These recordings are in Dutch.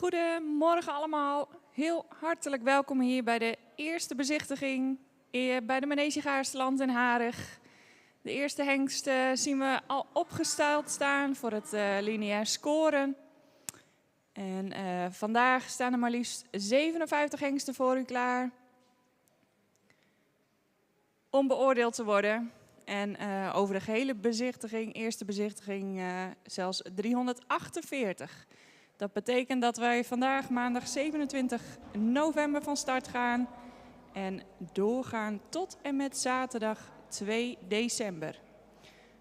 Goedemorgen allemaal. Heel hartelijk welkom hier bij de eerste bezichtiging bij de Manege Gaarsland in Harig. De eerste hengsten zien we al opgesteld staan voor het lineair scoren. En vandaag staan er maar liefst 57 hengsten voor u klaar om beoordeeld te worden. En over de gehele bezichtiging, eerste bezichtiging, zelfs 348. Dat betekent dat wij vandaag maandag 27 november van start gaan en doorgaan tot en met zaterdag 2 december.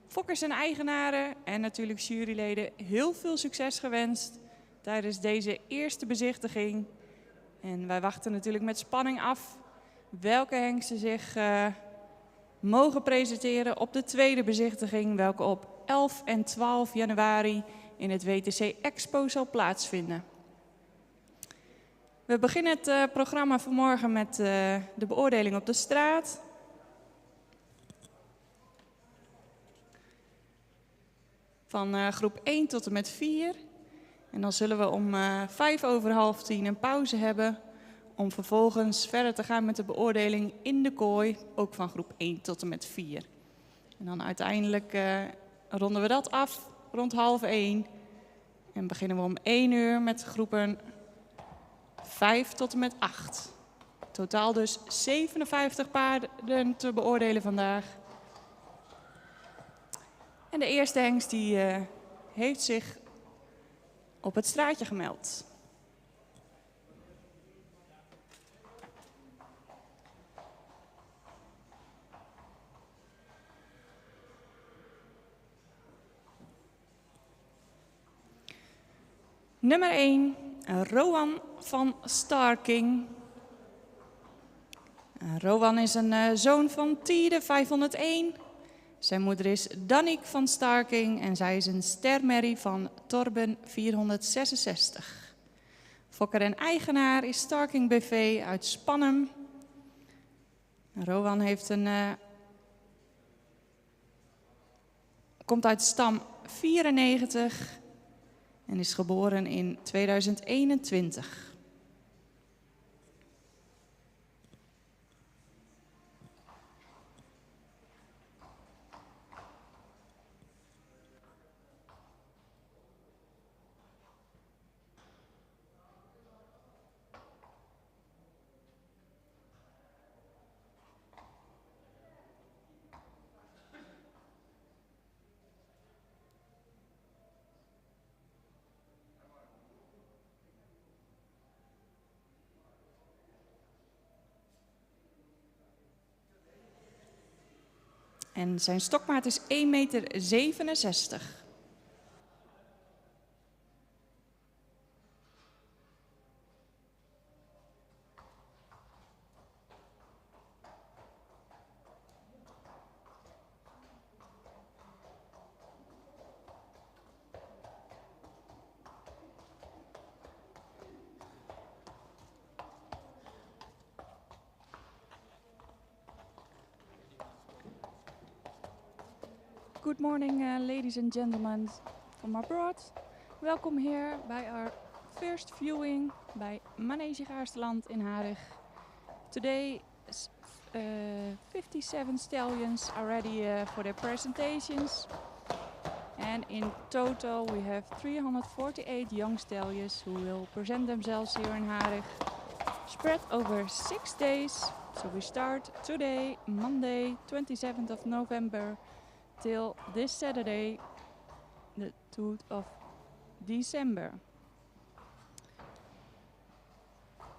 Fokkers en eigenaren en natuurlijk juryleden, heel veel succes gewenst tijdens deze eerste bezichtiging. En wij wachten natuurlijk met spanning af welke hengsten zich mogen presenteren op de tweede bezichtiging, welke op 11 en 12 januari in het WTC Expo zal plaatsvinden. We beginnen het programma vanmorgen met de beoordeling op de straat. Van groep 1 tot en met 4. En dan zullen we om 10:05 een pauze hebben om vervolgens verder te gaan met de beoordeling in de kooi, ook van groep 1 tot en met 4. En dan uiteindelijk ronden we dat af rond 12:30 en beginnen we om 1 uur met groepen 5 tot en met 8. Totaal dus 57 paarden te beoordelen vandaag. En de eerste hengst die heeft zich op het straatje gemeld. Nummer 1, Rowan van Starking. Rowan is een zoon van Tiede 501. Zijn moeder is Danique van Starking en zij is een stermerrie van Torben 466. Fokker en eigenaar is Starking BV uit Spannem. Rowan heeft komt uit stam 94 en is geboren in 2021. En zijn stokmaat is 1,67 meter. Good morning, ladies and gentlemen from abroad. Welcome here by our first viewing by Manege Gaarsland in Harig. Today, 57 stallions are ready for their presentations. And in total, we have 348 young stallions who will present themselves here in Harig, spread over 6 days. So we start today, Monday, 27th of November, till this Saturday, the 2nd of December.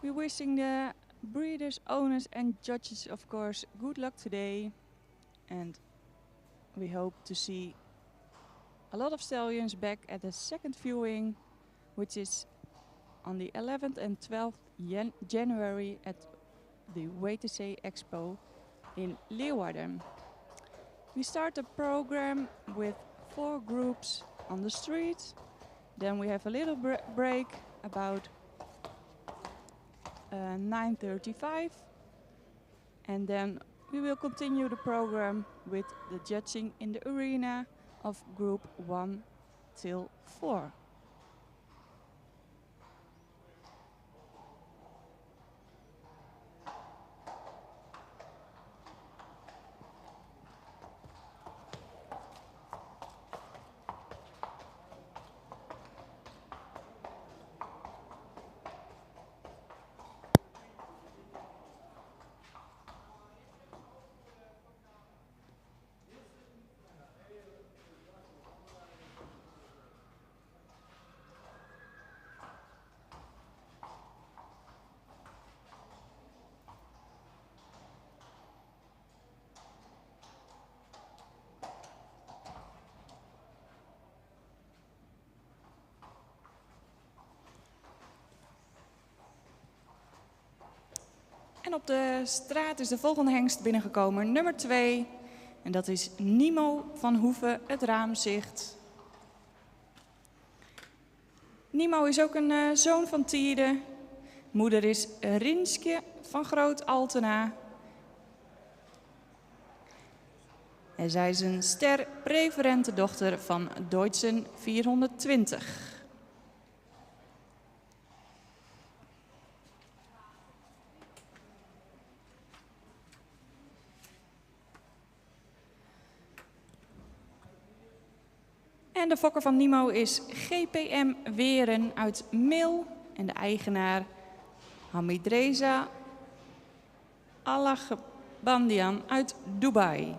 We're wishing the breeders, owners and judges, of course, good luck today. And we hope to see a lot of stallions back at the second viewing, which is on the 11th and 12th January at the WTC Expo in Leeuwarden. We start the program with 4 groups on the street. Then we have a little break about 9:35. And then we will continue the program with the judging in the arena of group 1 till 4. En op de straat is de volgende hengst binnengekomen, nummer 2. En dat is Nimo van Hoeven, het Raamzicht. Nimo is ook een zoon van Tiede. Moeder is Rinske van Groot Altena. En zij is een sterpreferente dochter van Deutschen 420. En de fokker van Nimo is GPM Weren uit Mil. En de eigenaar Hamidreza Alaghbandian uit Dubai.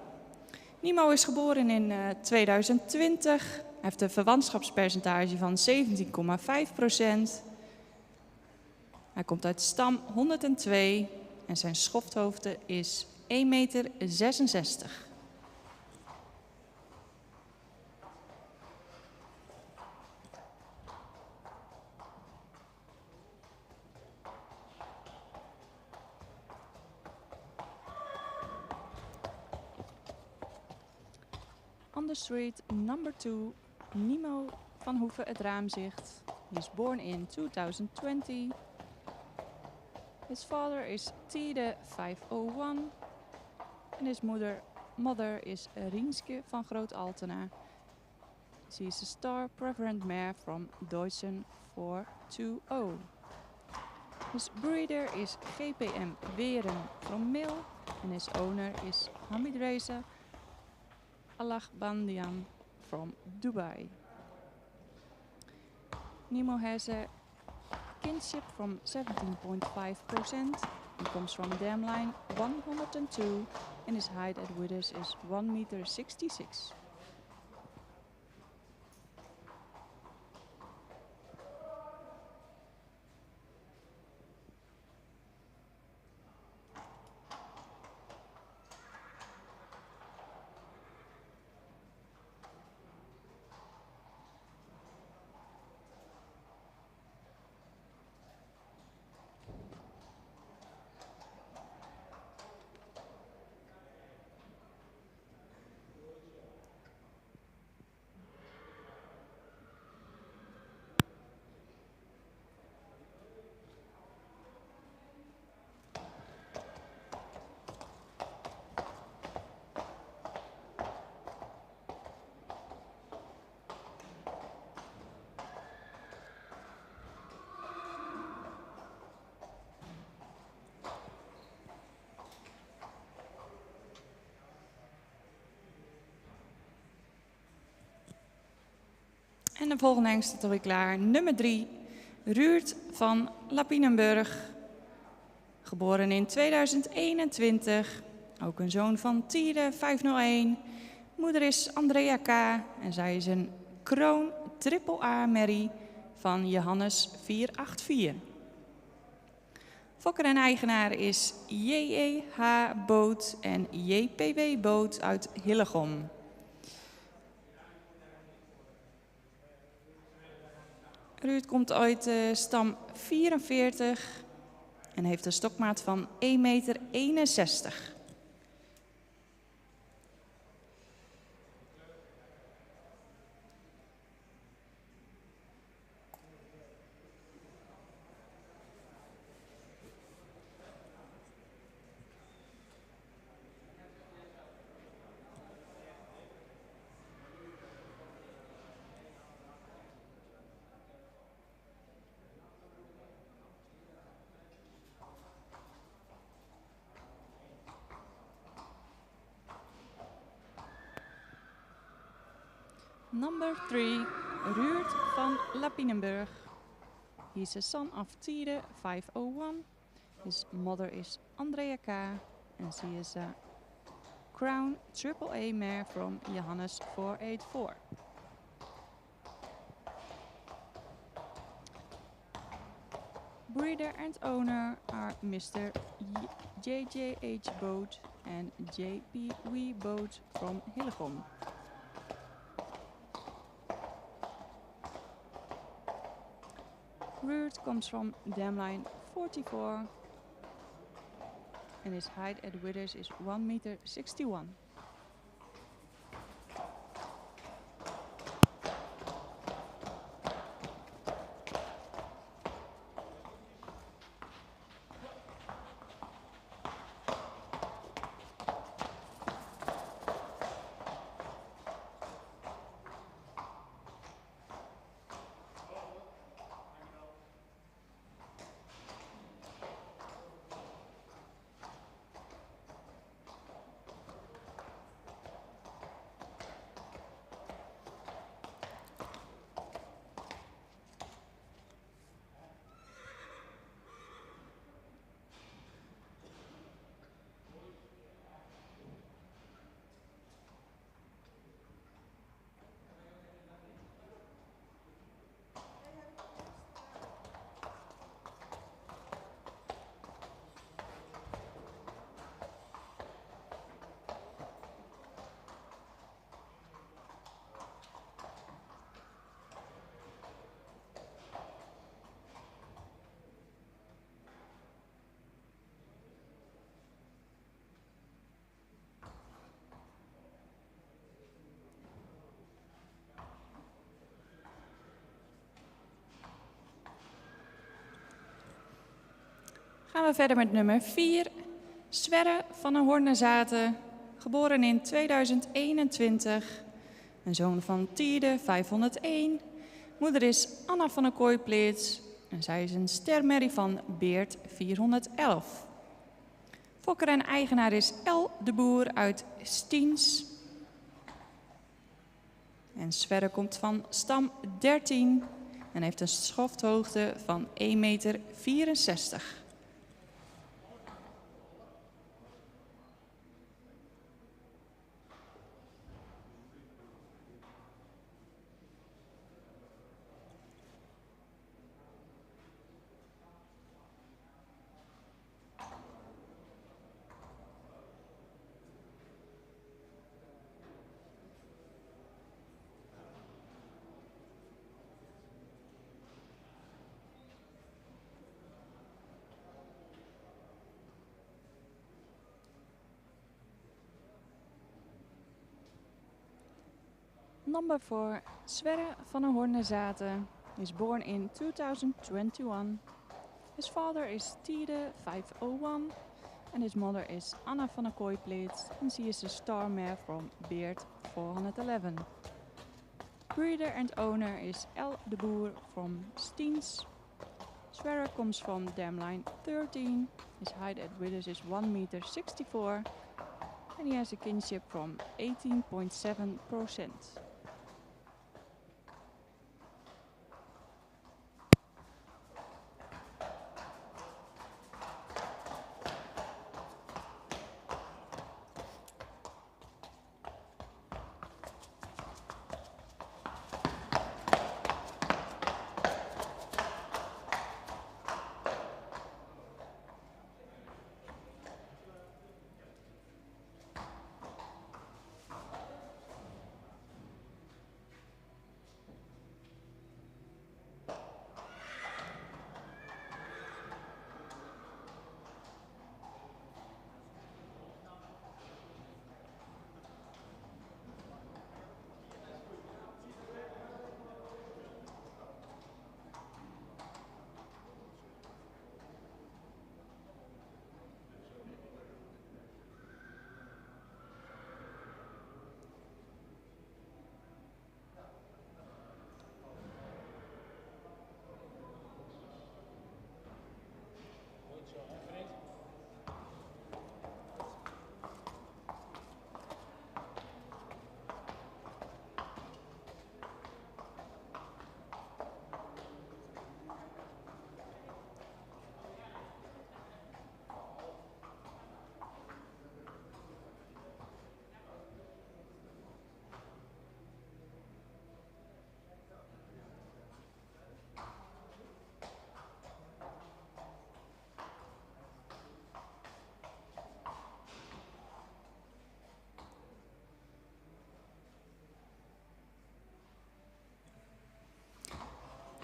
Nimo is geboren in 2020. Hij heeft een verwantschapspercentage van 17,5%. Hij komt uit stam 102 en zijn schofthoogte is 1,66 meter. On the street, number 2, Nimo van Hoeven, het Raamzicht. He is born in 2020. His father is Tiede 501. And his mother is Rinske van Groot Altena. She is a star preferent mare from Deutschen 420. His breeder is GPM Weren from Mil. And his owner is Hamidreza Alaghbandian from Dubai. Nimo has a kinship from 17.5%. He comes from dam line 102 and his height at withers is 1,66 meter. En de volgende hengst staat alweer klaar. Nummer 3, Ruurt van Lapinenburg. Geboren in 2021. Ook een zoon van Tiede 501. Moeder is Andrea K. En zij is een kroon triple A merrie van Johannes 484. Fokker en eigenaar is JEH Boot en JPW Boot uit Hillegom. Ruud komt uit stam 44 en heeft een stokmaat van 1,61 meter. Number 3, Ruurt van Lapinenburg. He is a son of Tiede 501. His mother is Andrea K. And she is a crown triple A mare from Johannes 484. Breeder and owner are Mr. JJH Boat and JPW Boat from Hillegom. Ruurt comes from dam line 44 and his height at withers is 1.61 meters. Gaan we verder met nummer 4. Sverre van den Hornezaten, geboren in 2021. Een zoon van Tiede, 501. Moeder is Anna van der Kooiplits en zij is een stermerrie van Beert, 411. Fokker en eigenaar is El de Boer uit Stiens. En Sverre komt van stam 13 en heeft een schofthoogte van 1,64 meter. Number 4, Sverre van den Hornezaten, is born in 2021. His father is Tiede, 501, and his mother is Anna van der Kooiplits, and she is a star mare from Beert, 411. Breeder and owner is El de Boer from Stiens. Sverre comes from dam line 13. His height at withers is 1,64 meters, and he has a kinship from 18.7%.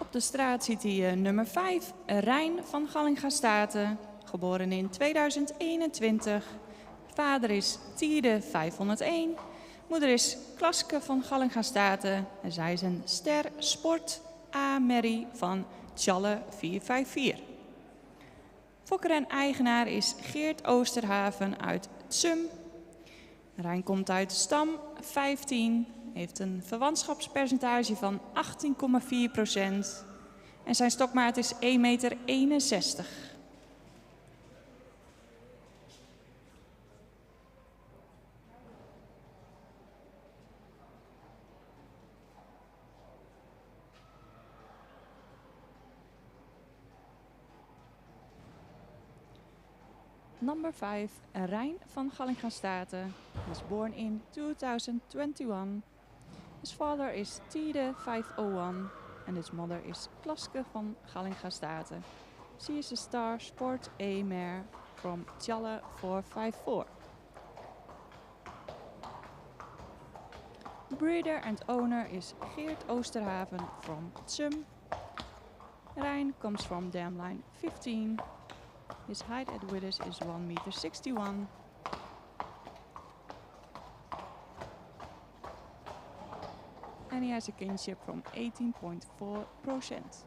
Op de straat ziet hij nummer 5, Rijn van Gallinga-Staten, geboren in 2021. Vader is Tiede 501. Moeder is Klaske van Gallinga-Staten. En zij is een ster sport A-merrie van Tjalle 454. Fokker en eigenaar is Geert Oosterhaven uit Tsum. Rijn komt uit stam 15, heeft een verwantschapspercentage van 18,4% en zijn stokmaat is 1,61 meter. Number 5, Rijn van Gallinga-Staten. He was born in 2021. His father is Tiede 501 and his mother is Klaske van Gallinga-Staten. She is a star sport A-mare from Tjalle 454. Breeder and owner is Geert Oosterhaven from Tsum. Rijn comes from dam line 15. His height at Withers is 1,61 meter. And he has a kinship from 18.4%.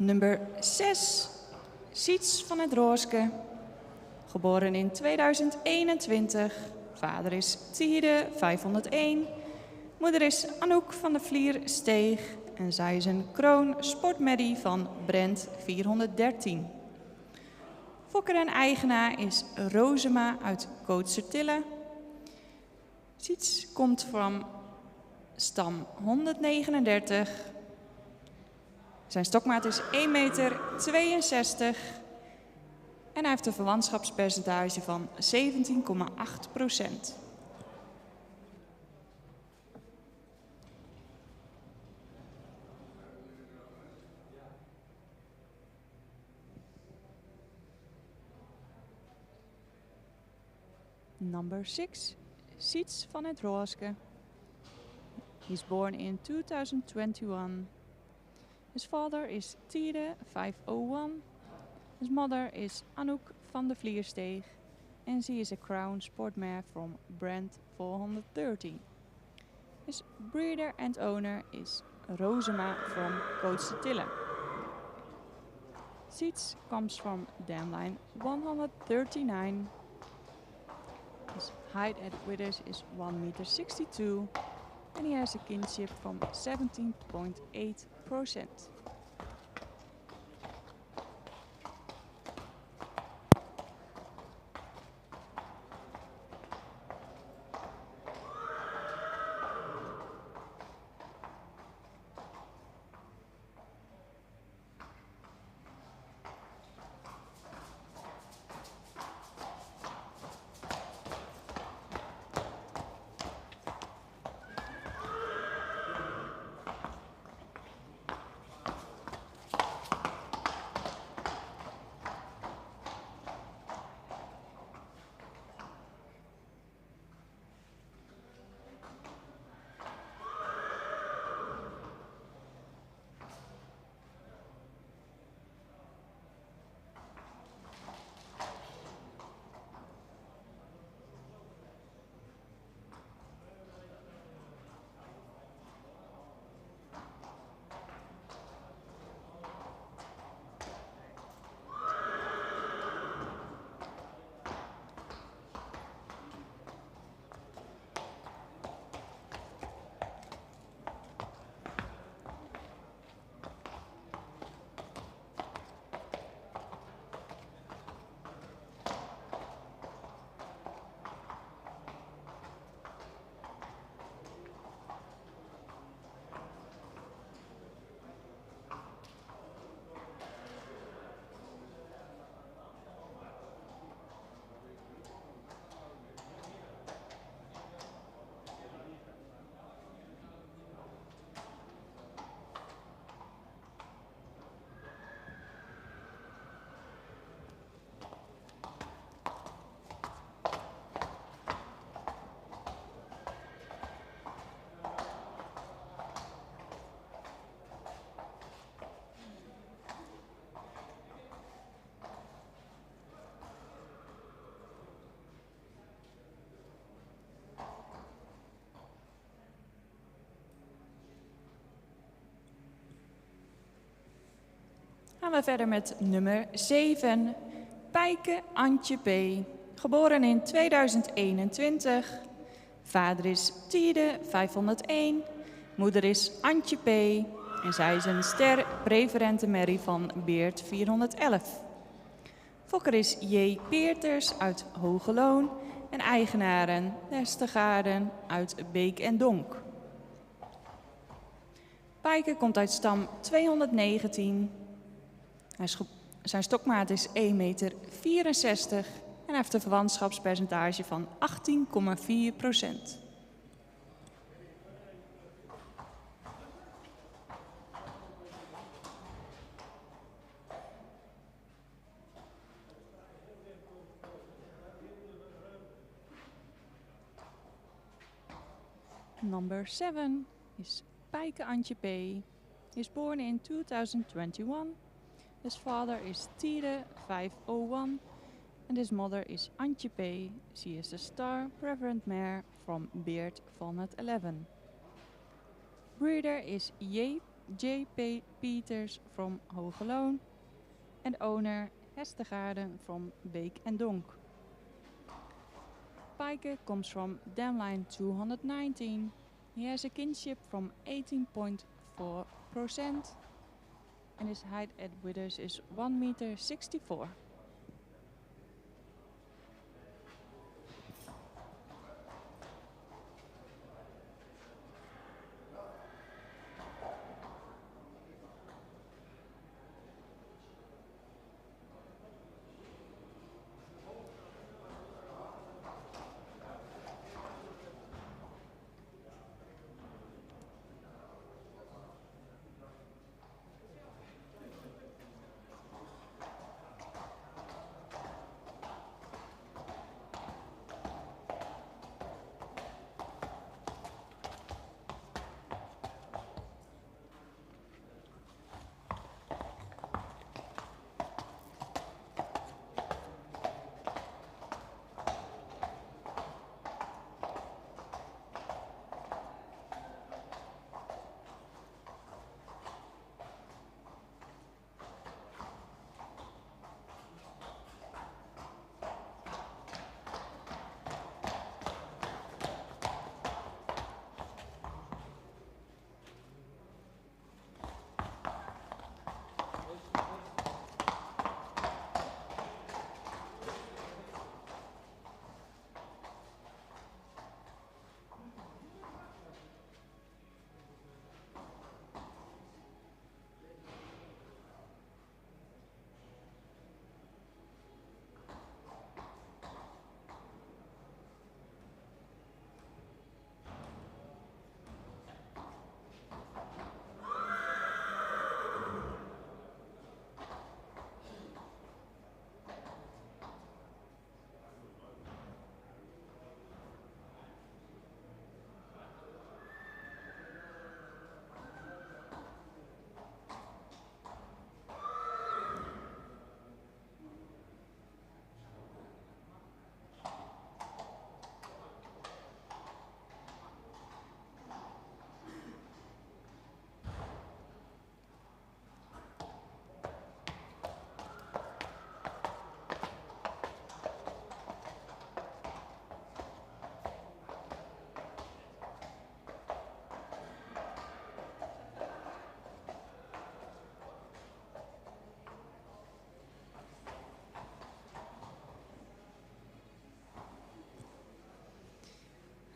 Nummer 6, Siets van het Rooske. Geboren in 2021. Vader is Tiede 501. Moeder is Anouk van de Vlier-Steeg. En zij is een kroon sportmerrie van Brent 413. Fokker en eigenaar is Rozema uit Kootsertille. Siets komt van stam 139. Zijn stokmaat is 1,62 meter en hij heeft een verwantschapspercentage van 17,8%. Number 6, Siets van het Rooske. He's born in 2021. His father is Tiede 501. His mother is Anouk van de Vliersteeg. And she is a crown sportmare from Brent 413. His breeder and owner is Rozema from Kootsertille. Siets comes from dam line 139. His height at Withers is 1,62 meter. And he has a kinship from 17.8%. Gaan we verder met nummer 7. Pijke Antje P. Geboren in 2021. Vader is Tiede 501. Moeder is Antje P. En zij is een ster preferente merrie van Beert 411. Fokker is J. Peerters uit Hogeloon. En eigenaren Westergaarden uit Beek en Donk. Pijke komt uit stam 219. Zijn stokmaat is 1,64 meter en hij heeft een verwantschapspercentage van 18,4%. Number 7 is Pijke Antje P. He is born in 2021. His father is Tiede 501 and his mother is Antje P. She is a star preferent mare from Beert 411. Breeder is J. P. Peters from Hogeloon and owner Hestergaarden from Beek and Donk. Pijke comes from Damline 219. He has a kinship from 18.4% and his height at withers is 1,64 meter.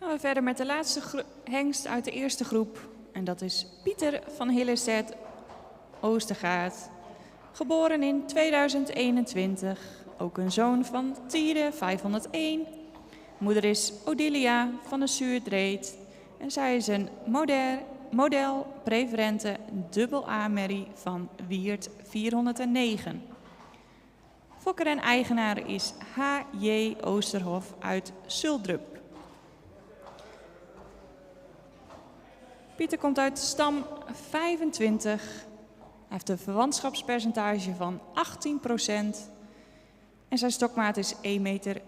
Gaan we verder met de laatste hengst uit de eerste groep. En dat is Pieter van Hillestedt Oostergaard. Geboren in 2021. Ook een zoon van Tiede 501. Moeder is Odilia van de Zuurdreed. En zij is een model preferente AA-merrie van Wiert 409. Fokker en eigenaar is H.J. Oosterhof uit Suldrup. Pieter komt uit stam 25. Hij heeft een verwantschapspercentage van 18% en zijn stokmaat is 1,65 meter.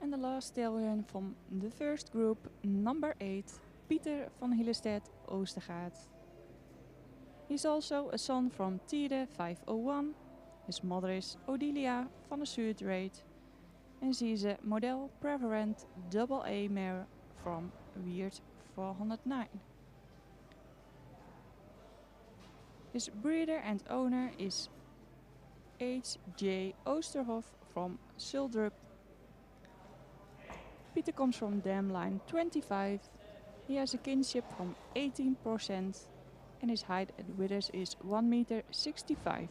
And the last stallion from the first group, number 8, Pieter van Hillestedt Oostergaard. He's also a son from Tide 501. His mother is Odilia van der Zuurdrate. And she's a model preferent AA mare from Weert 409. His breeder and owner is H.J. Oosterhof from Suldrup. Pieter comes from dam line 25. He has a kinship from 18% and his height at withers is 1.65 m.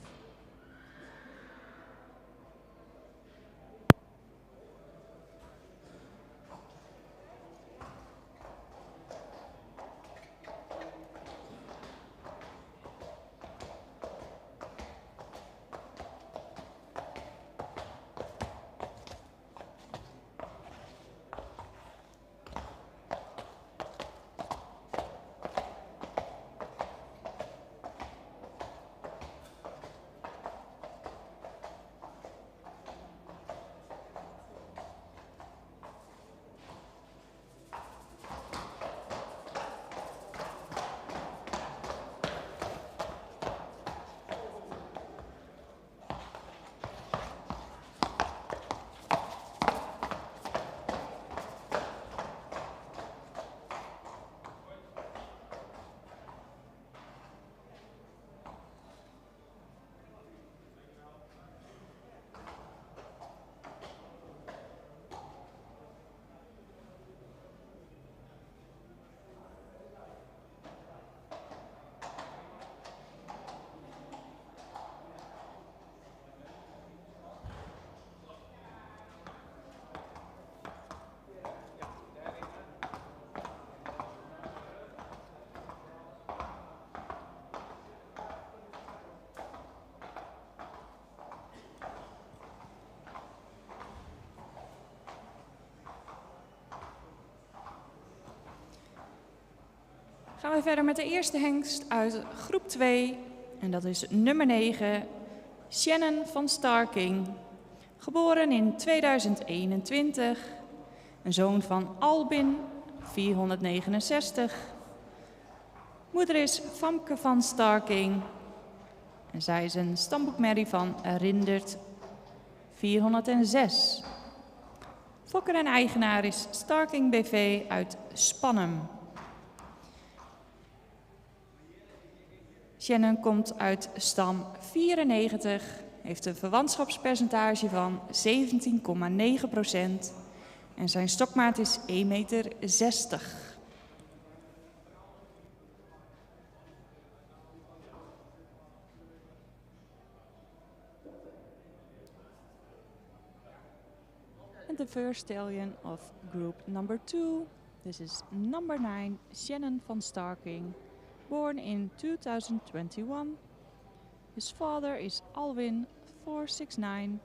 Gaan we verder met de eerste hengst uit groep 2. En dat is nummer 9, Shannon van Starking. Geboren in 2021. Een zoon van Albin, 469. Moeder is Famke van Starking. En zij is een stamboekmerrie van Rindert, 406. Fokker en eigenaar is Starking BV uit Spannum. Shannon komt uit stam 94, heeft een verwantschapspercentage van 17,9% en zijn stokmaat is 1,60 meter. And the first stallion of group number 2, this is number 9, Shannon van Starking. Born in 2021. His father is Alwin 469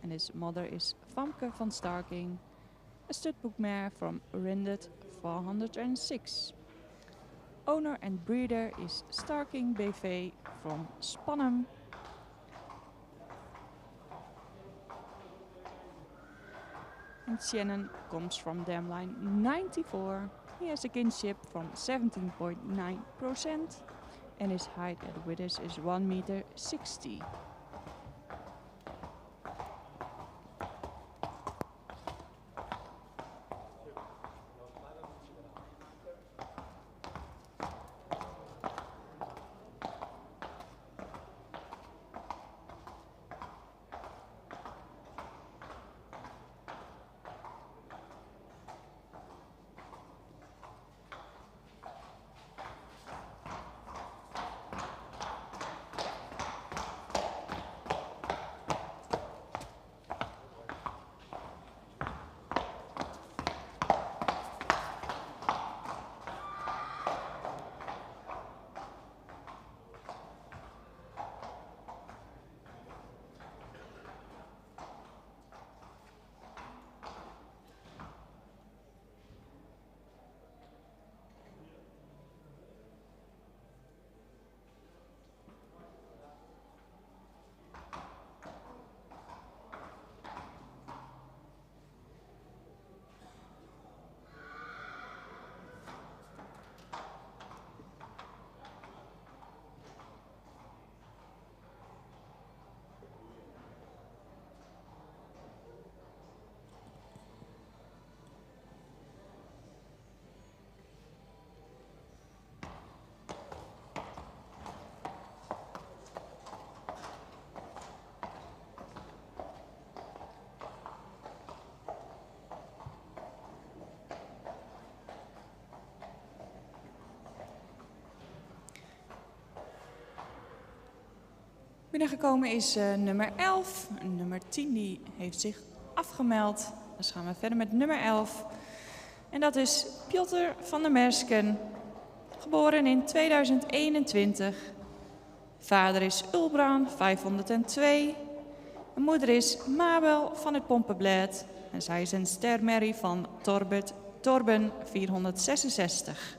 and his mother is Famke van Starking, a studbook mare from Rindert 406. Owner and breeder is Starking BV from Spannum. And Shannon comes from dam line 94. He has a kinship from 17.9% and his height at withers is 1.60 meter. Binnengekomen is nummer 11. Nummer 10 die heeft zich afgemeld. Dus gaan we verder met nummer 11. En dat is Piotr van der Mersken, geboren in 2021. Vader is Ulbran 502. En moeder is Mabel van het Pompenblad. En zij is een stermerrie van Torben 466.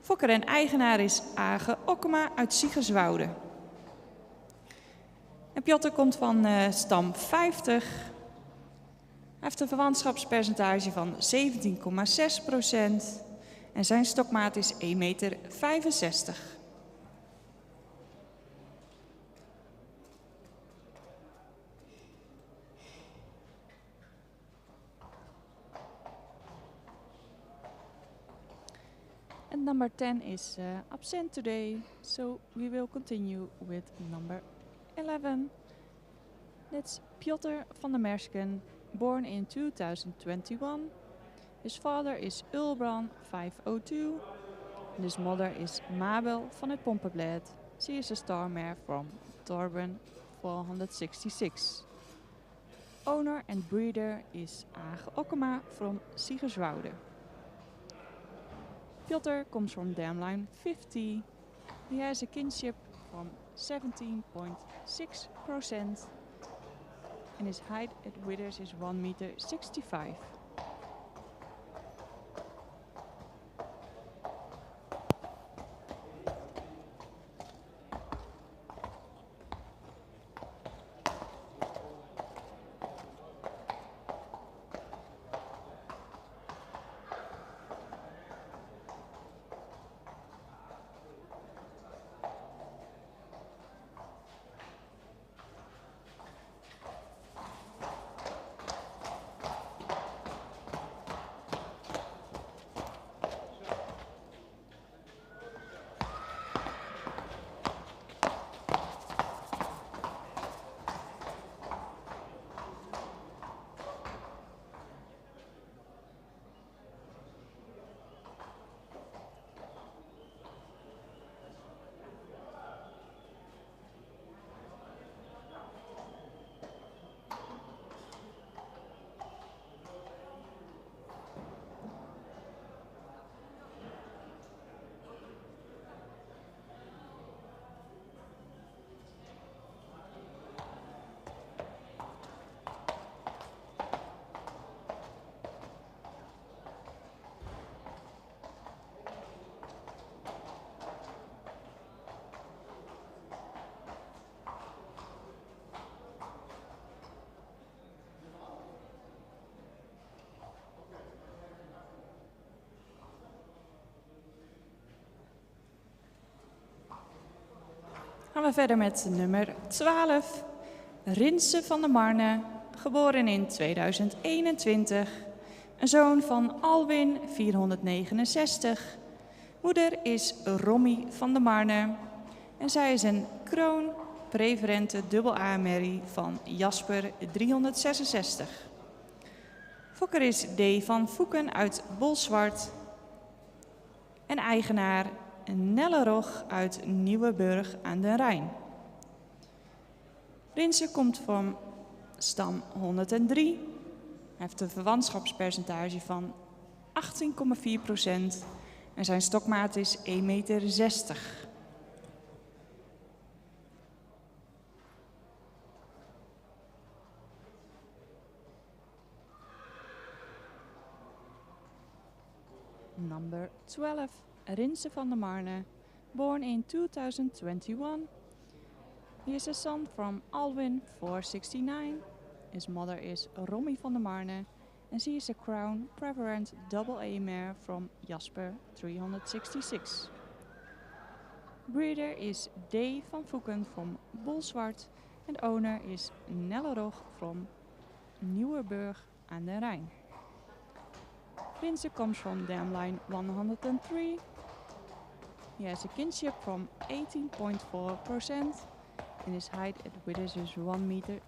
Fokker en eigenaar is Age Okkema uit Siegerswoude. En Piotr komt van stam 50. Hij heeft een verwantschapspercentage van 17,6%. En zijn stokmaat is 1,65 meter. And number 10 is absent today, so we will continue with number 11. That's Piotr van der Mersken, born in 2021. His father is Ulbran 502. And his mother is Mabel van het Pompenblad. She is a star mare from Torben 466. Owner and breeder is Age Okkema from Siegerswoude. Piotr comes from dam line 50. He has a kinship from 17.6%. And his height at withers is 1,65 meters. Gaan we verder met nummer 12. Rinse van der Marne, geboren in 2021. Een zoon van Alwin 469. Moeder is Romy van der Marne. En zij is een kroon preferente dubbel-A-merrie van Jasper 366. Fokker is D. van Voeken uit Bolsward. En eigenaar Nelle Rog uit Nieuweburg aan den Rijn. Rinse komt van stam 103. Hij heeft een verwantschapspercentage van 18,4% en zijn stokmaat is 1,60 meter. Number 12. Rinse van der Marne, born in 2021. He is a son from Alwin 469. His mother is Romy van der Marne and she is a crown preferent double-A mare from Jasper 366. Breeder is D. van Voeken from Bolsward and owner is Nelle Rog from Nieuweburg aan den Rijn. Rinse comes from dam line 103. He has a kinship from 18.4% and his height at withers is 1,60 meter.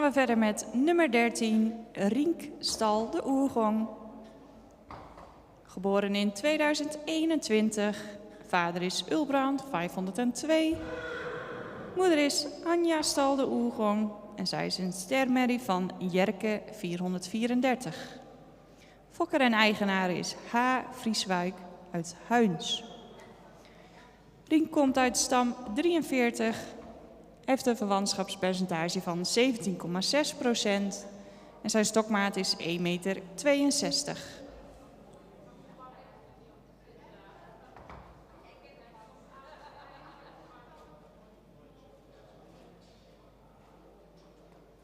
gaan we verder met nummer 13, Rink Stal de Oergong. Geboren in 2021. Vader is Ulbrand, 502. Moeder is Anja Stal de Oergong. En zij is een stermerrie van Jerke, 434. Fokker en eigenaar is H. Vrieswijk uit Huins. Rink komt uit stam 43. Heeft een verwantschapspercentage van 17,6% en zijn stokmaat is 1,62 meter.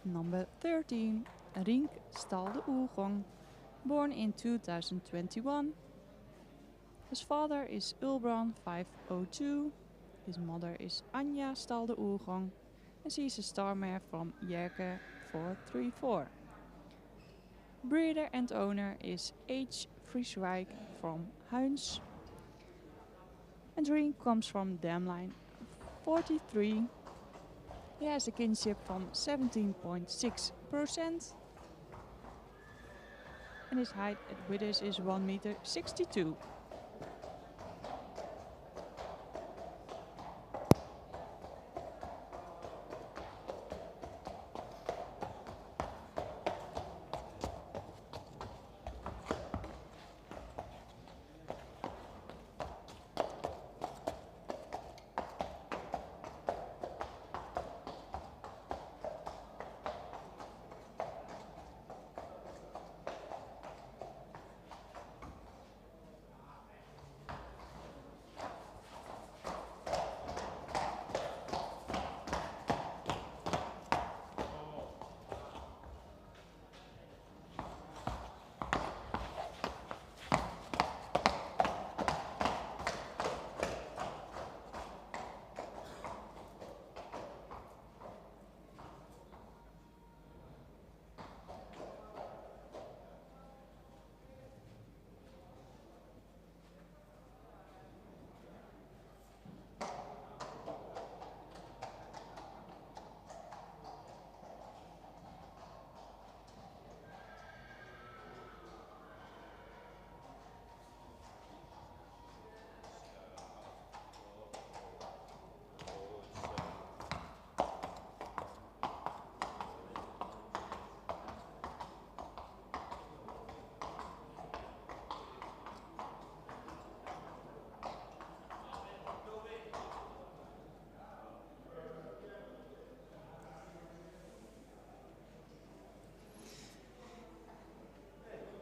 Number 13, Rink Stal de Oergong, born in 2021. His father is Ulbrand, 502. His mother is Anja Stal de Oergong, and she is a star mare from Jerke, 434. Breeder and owner is H. Vrieswijk from Huins. And Rink comes from Damline 43. He has a kinship from 17.6%. And his height at withers is 1,62 meter.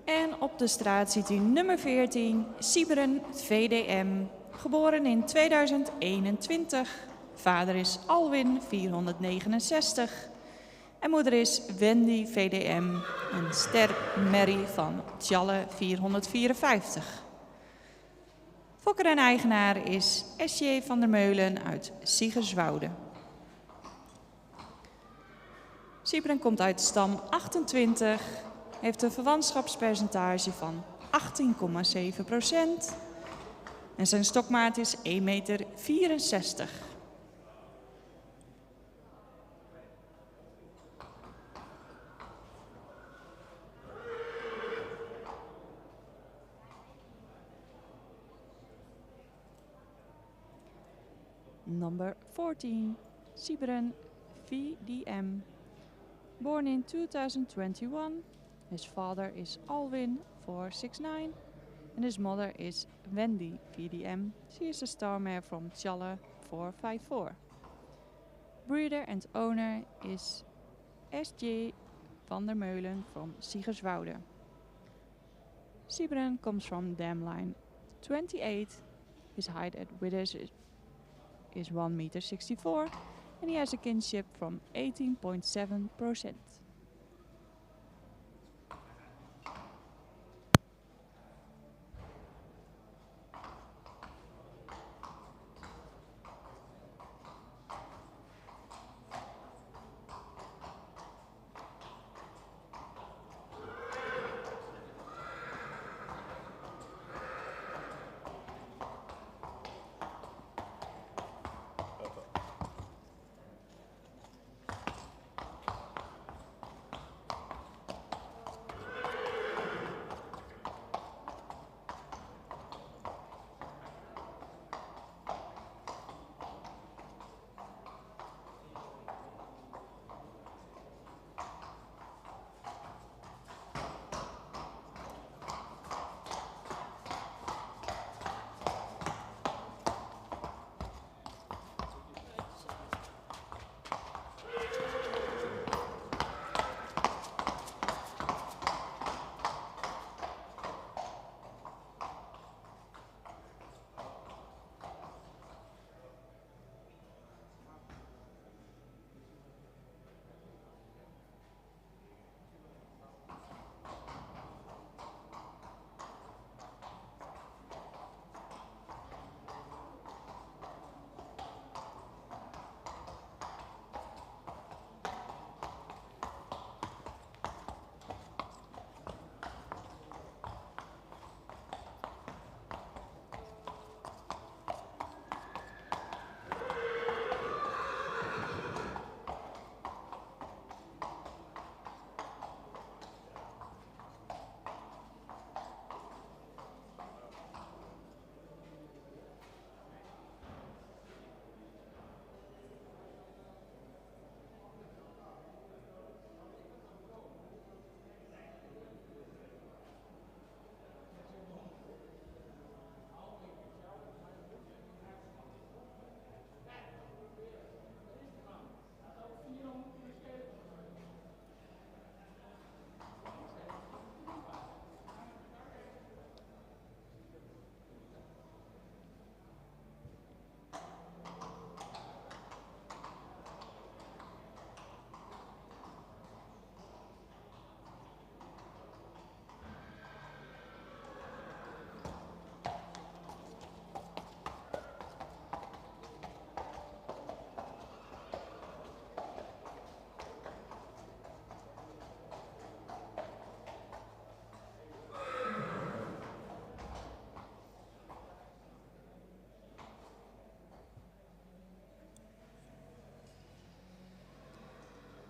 En op de straat ziet u nummer 14, Sieberen VDM, geboren in 2021. Vader is Alwin, 469. En moeder is Wendy VDM, een stermerrie van Tjalle, 454. Fokker en eigenaar is S.J. van der Meulen uit Siegerswoude. Sieberen komt uit stam 28. Heeft een verwantschapspercentage van 18,7% en zijn stokmaat is 1,64 meter. Number 14, Sieberen VDM, born in 2021. His father is Alwin, 469, and his mother is Wendy VDM. She is a star mare from Tjalle, 454. Breeder and owner is S.J. van der Meulen from Siegerswoude. Sieberen comes from Damline 28. His height at withers is 1,64 meter, and he has a kinship from 18.7%.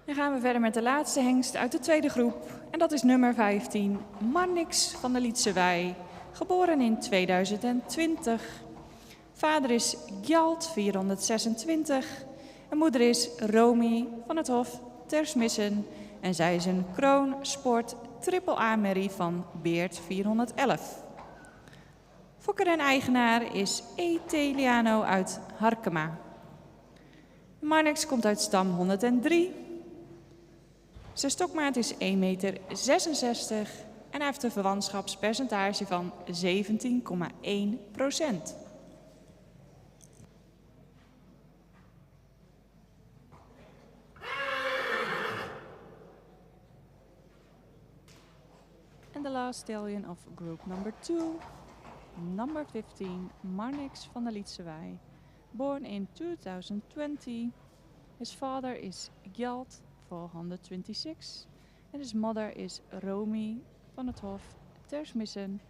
Dan gaan we verder met de laatste hengst uit de tweede groep. En dat is nummer 15, Marnix van de Lietsewei. Geboren in 2020. Vader is Gjalt 426. En moeder is Romy van het Hof Tersmissen. En zij is een Kroon Sport Triple A Merrie van Beert 411. Fokker en eigenaar is Eteliano uit Harkema. Marnix komt uit stam 103. Zijn stokmaat is 1,66 meter en hij heeft een verwantschapspercentage van 17,1%. And the last stallion of group number 2, number 15, Marnix van der Lietsewei. Born in 2020. His father is Gjalt 426 and his mother is Romy van het Hof Tersmissen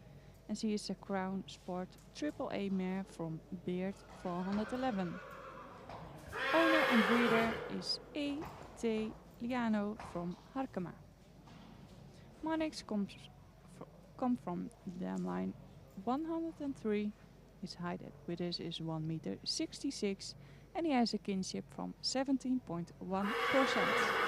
and she is a Crown Sport Triple A mare from Beert 411. Owner and breeder is E.T. Liano from Harkema. Marnix comes from dam line 103. His height at withers is 1,66 meter and he has a kinship from 17.1%.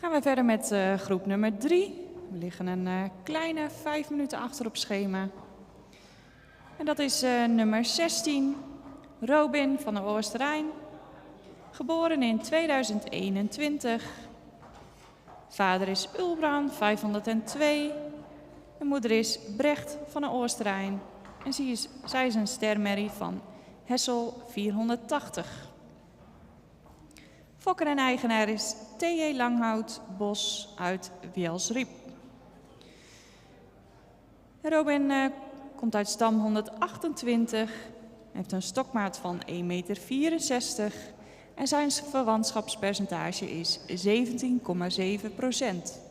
Gaan we verder met groep nummer 3. We liggen een kleine 5 minuten achter op schema. En dat is nummer 16, Robin van der Oosterijn. Geboren in 2021. Vader is Ulbrand 502. En moeder is Brecht van der Oosterijn. En zij is een stermerrie van Hessel 480. Fokker en eigenaar is T.J. Langhout Bos uit Wielsriep. Robin komt uit stam 128, heeft een stokmaat van 1,64 meter en zijn verwantschapspercentage is 17,7%.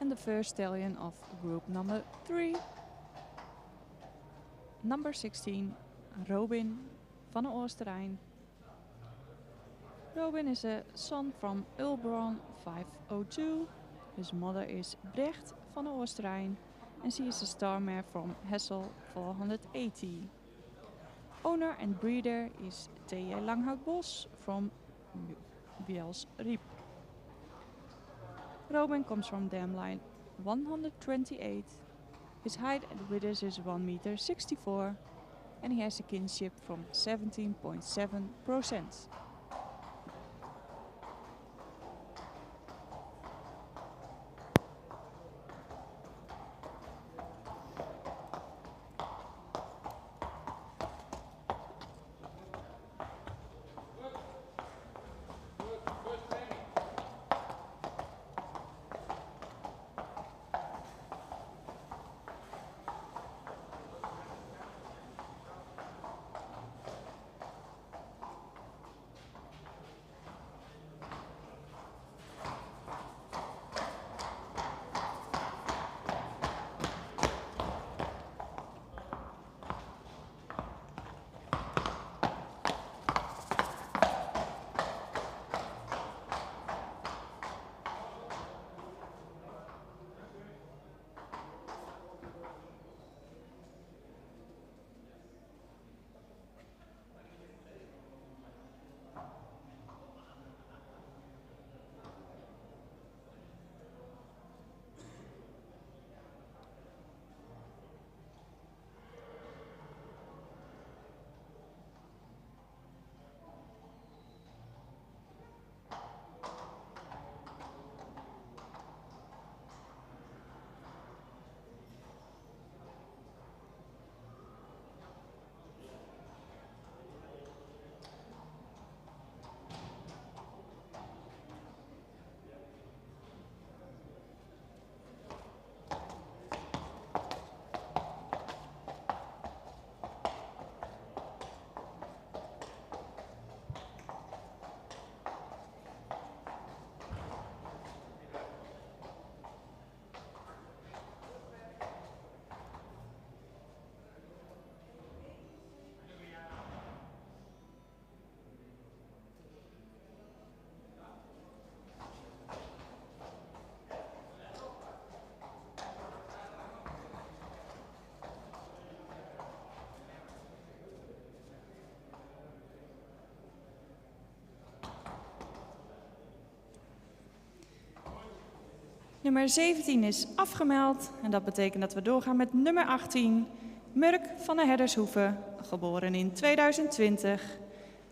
and the first stallion of group number 3. Number 16, Robin van de Oosterijn. Robin is a son from Ulbron 502. His mother is Brecht van de Oosterijn and she is a star mare from Hessel 480. Owner and breeder is T.J. Langhout-Bos from Biels Riep. Robin comes from dam line 128. His height at withers is 1 meter 64 and he has a kinship from 17.7%. Nummer 17 is afgemeld en dat betekent dat we doorgaan met nummer 18. Murk van de Herdershoeve, geboren in 2020.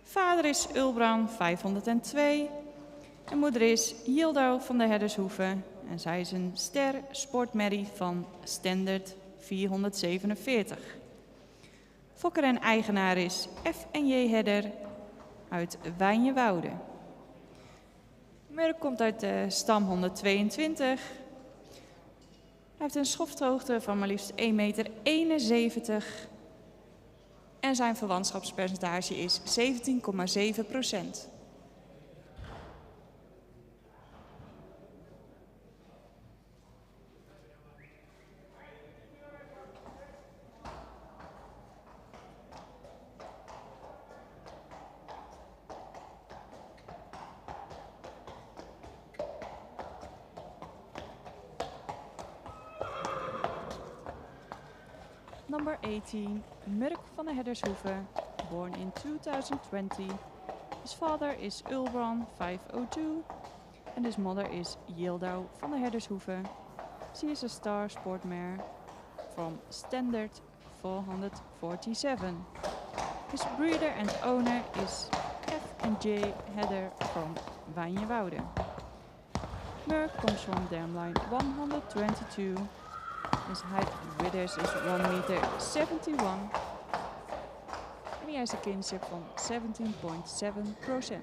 Vader is Ulbran 502 en moeder is Yildo van de Herdershoeve. En zij is een ster sportmerrie van Standard 447. Fokker en eigenaar is F&J Herder uit Wijnjewoude. Murk komt uit de stam 122. Hij heeft een schofthoogte van maar liefst 1,71 meter. En zijn verwantschapspercentage is 17,7%. Number 18, Murk van de Herdershoeve, born in 2020. His father is Ulbran 502 and his mother is Yildo van de Herdershoeve. She is a star sport mare from Standard 447. His breeder and owner is F&J Herder from Wijnjewoude. Murk comes from dam line 122. His height at withers is 1 meter 71 and he has a kinship from 17.7%.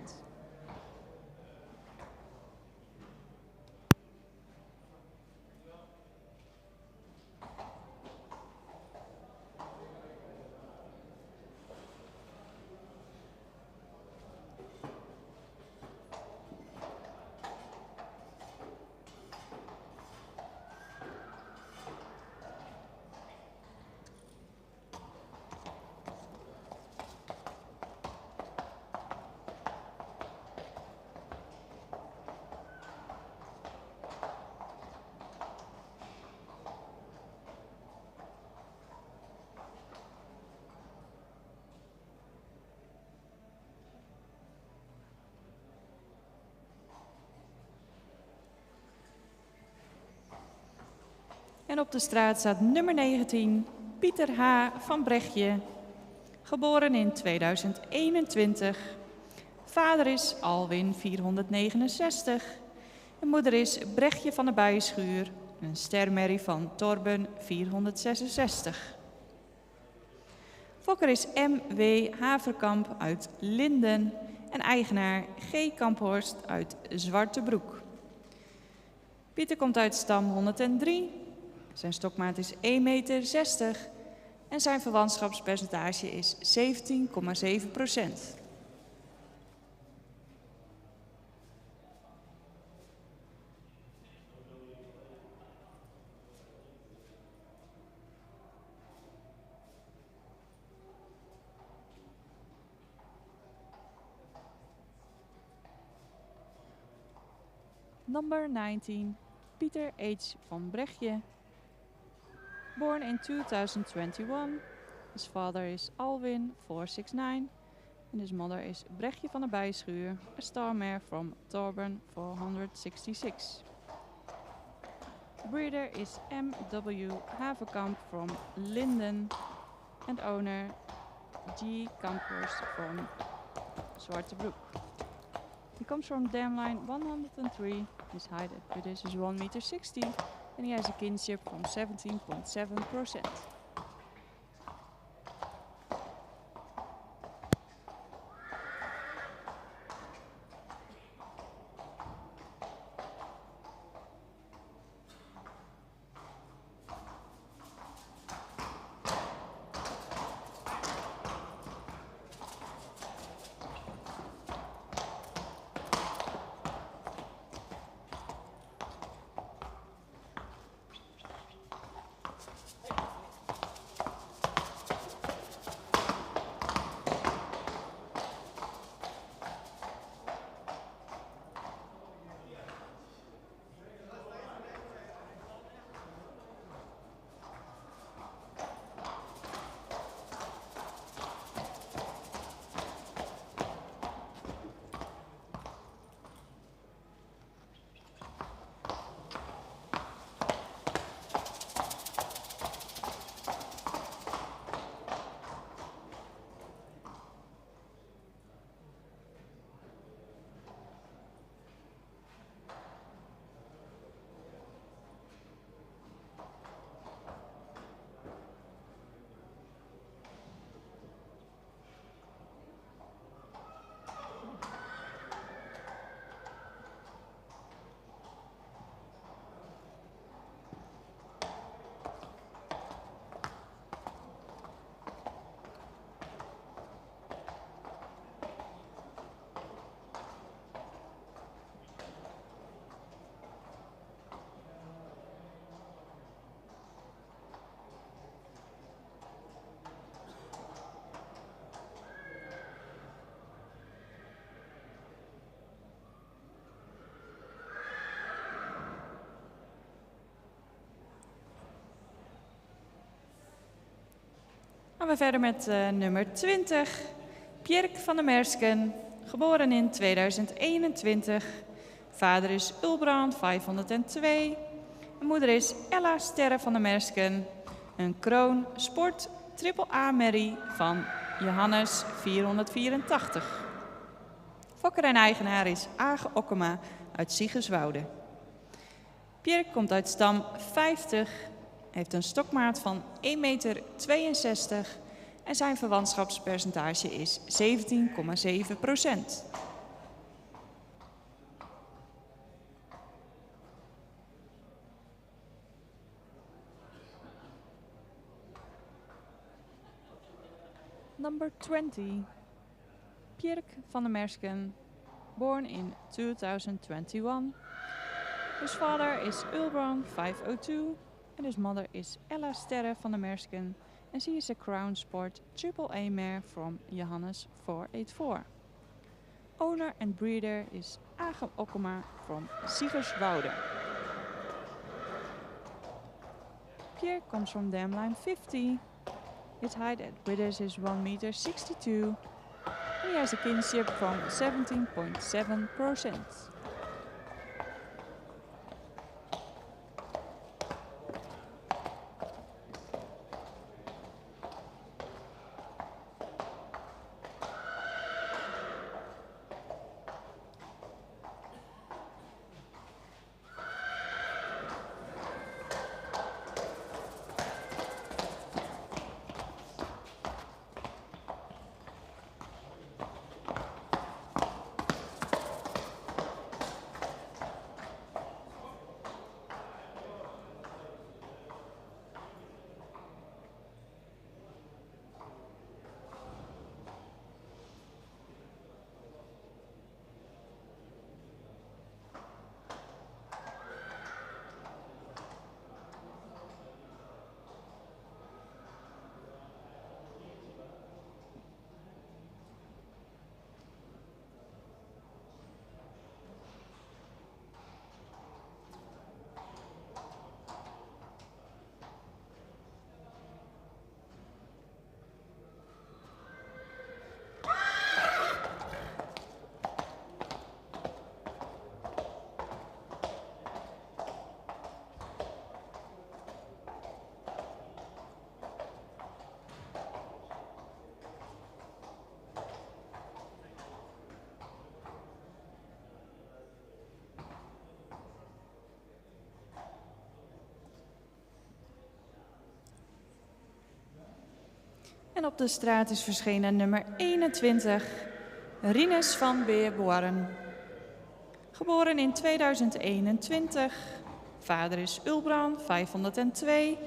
En op de straat staat nummer 19, Pieter H. van Brechtje, geboren in 2021. Vader is Alwin 469. En moeder is Brechtje van de Bijschuur, een stermerrie van Torben 466. Fokker is M.W. Haverkamp uit Linden en eigenaar G. Kamphorst uit Zwartebroek. Pieter komt uit stam 103, zijn stokmaat is 1,60 meter en zijn verwantschapspercentage is 17,7%. Number 19, Pieter H. van Brechtje, born in 2021. His father is Alwin 469 and his mother is Brechtje van de Bijschuur, a star mare from Torben 466. Breeder is M.W. Haverkamp from Linden and owner G. Kamphorst from Zwartebroek. He comes from dam line 103. His height at British is 1,60 meter and he has a kinship from 17.7%. Gaan we verder met nummer 20. Pierk van der Mersken, geboren in 2021. Vader is Ulbrand 502. En moeder is Ella Sterre van der Mersken. Een kroon sport AAA merrie van Johannes 484. Fokker en eigenaar is Age Okkema uit Siegerswoude. Pierk komt uit stam 50. Heeft een stokmaat van 1,62 meter en zijn verwantschapspercentage is 17,7%. Number 20. Pierk van der Mersken, born in 2021. His father is Ulbrand 502. And his mother is Ella Sterre van der Mersken, and she is a Crown Sport AAA mare from Johannes 484. Owner and breeder is Age Okkema from Siegerswoude. Pierre comes from dam line 50. His height at British is 1,62 meter, and he has a kinship from 17.7%. En op de straat is verschenen nummer 21, Rinus van Beerboaren. Geboren in 2021. Vader is Ulbrand 502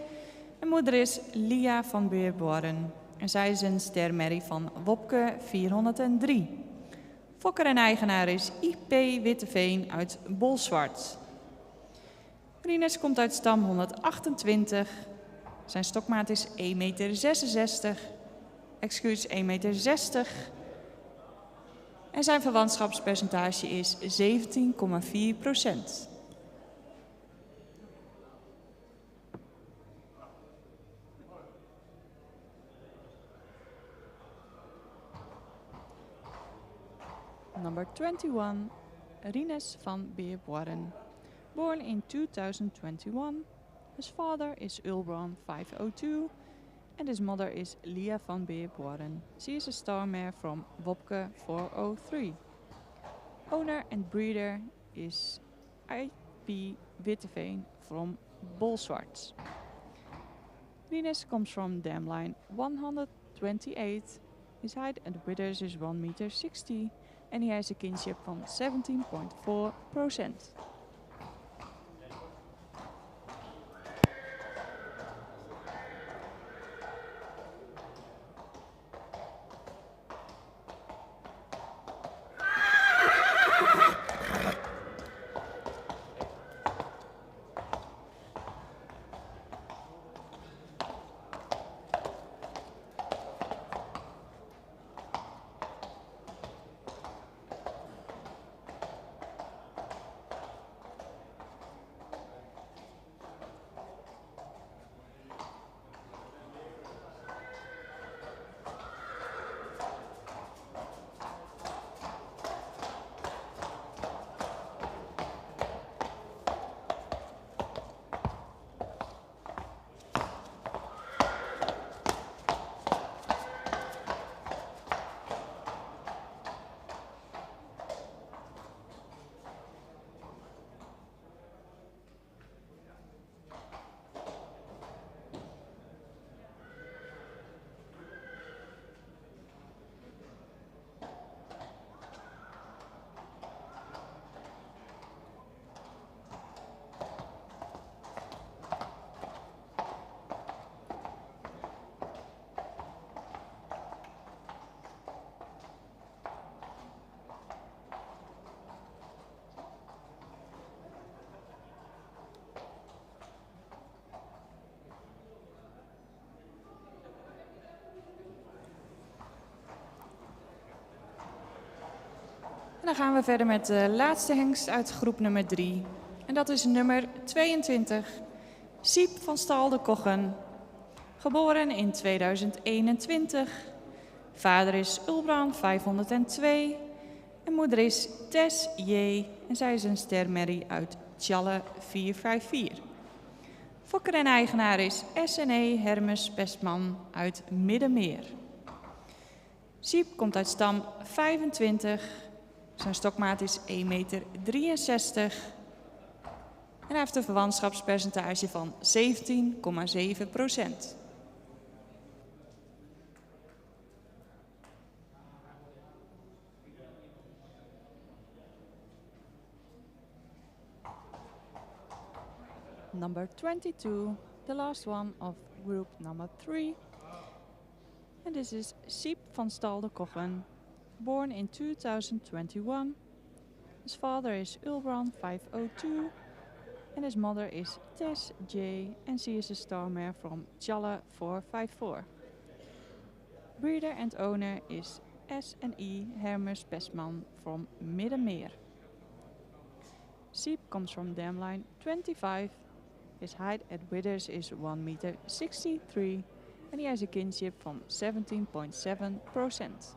en moeder is Lia van Beerboaren. En zij is een stermerrie van Wopke 403. Fokker en eigenaar is IP Witteveen uit Bolsward. Rinus komt uit stam 128. Zijn stokmaat is 1,66 meter. 1,60 meter. En zijn verwantschapspercentage is 17,4%. Number 21, Rinus van Beerboaren. Born in 2021. His father is Ulbrand 502 and his mother is Lia van Beerboaren. She is a star mare from Wopke 403. Owner and breeder is IP Witteveen from Bolsward. Rinus comes from dam line 128. His height at withers is 1,60 meter and he has a kinship van 17,4%. En dan gaan we verder met de laatste hengst uit groep nummer 3. En dat is nummer 22, Siep van Stal de Koggen. Geboren in 2021. Vader is Ulbrand 502 en moeder is Tess J. En zij is een stermerrie uit Tjalle 454. Fokker en eigenaar is SNE Hermes Pestman uit Middenmeer. Siep komt uit stam 25. Zijn stokmaat is 1,63 meter. En hij heeft een verwantschapspercentage van 17,7%. Number 22, the last one of group number 3. And this is Siep van Stal de Koggen. Born in 2021. His father is Ulbrand 502 and his mother is Tess J. and she is a star mare from Tjalle 454. Breeder and owner is SNE Hermes Pestman from Middenmeer. Siep comes from dam line 25. His height at withers is 1,63 meter and he has a kinship from 17,7%.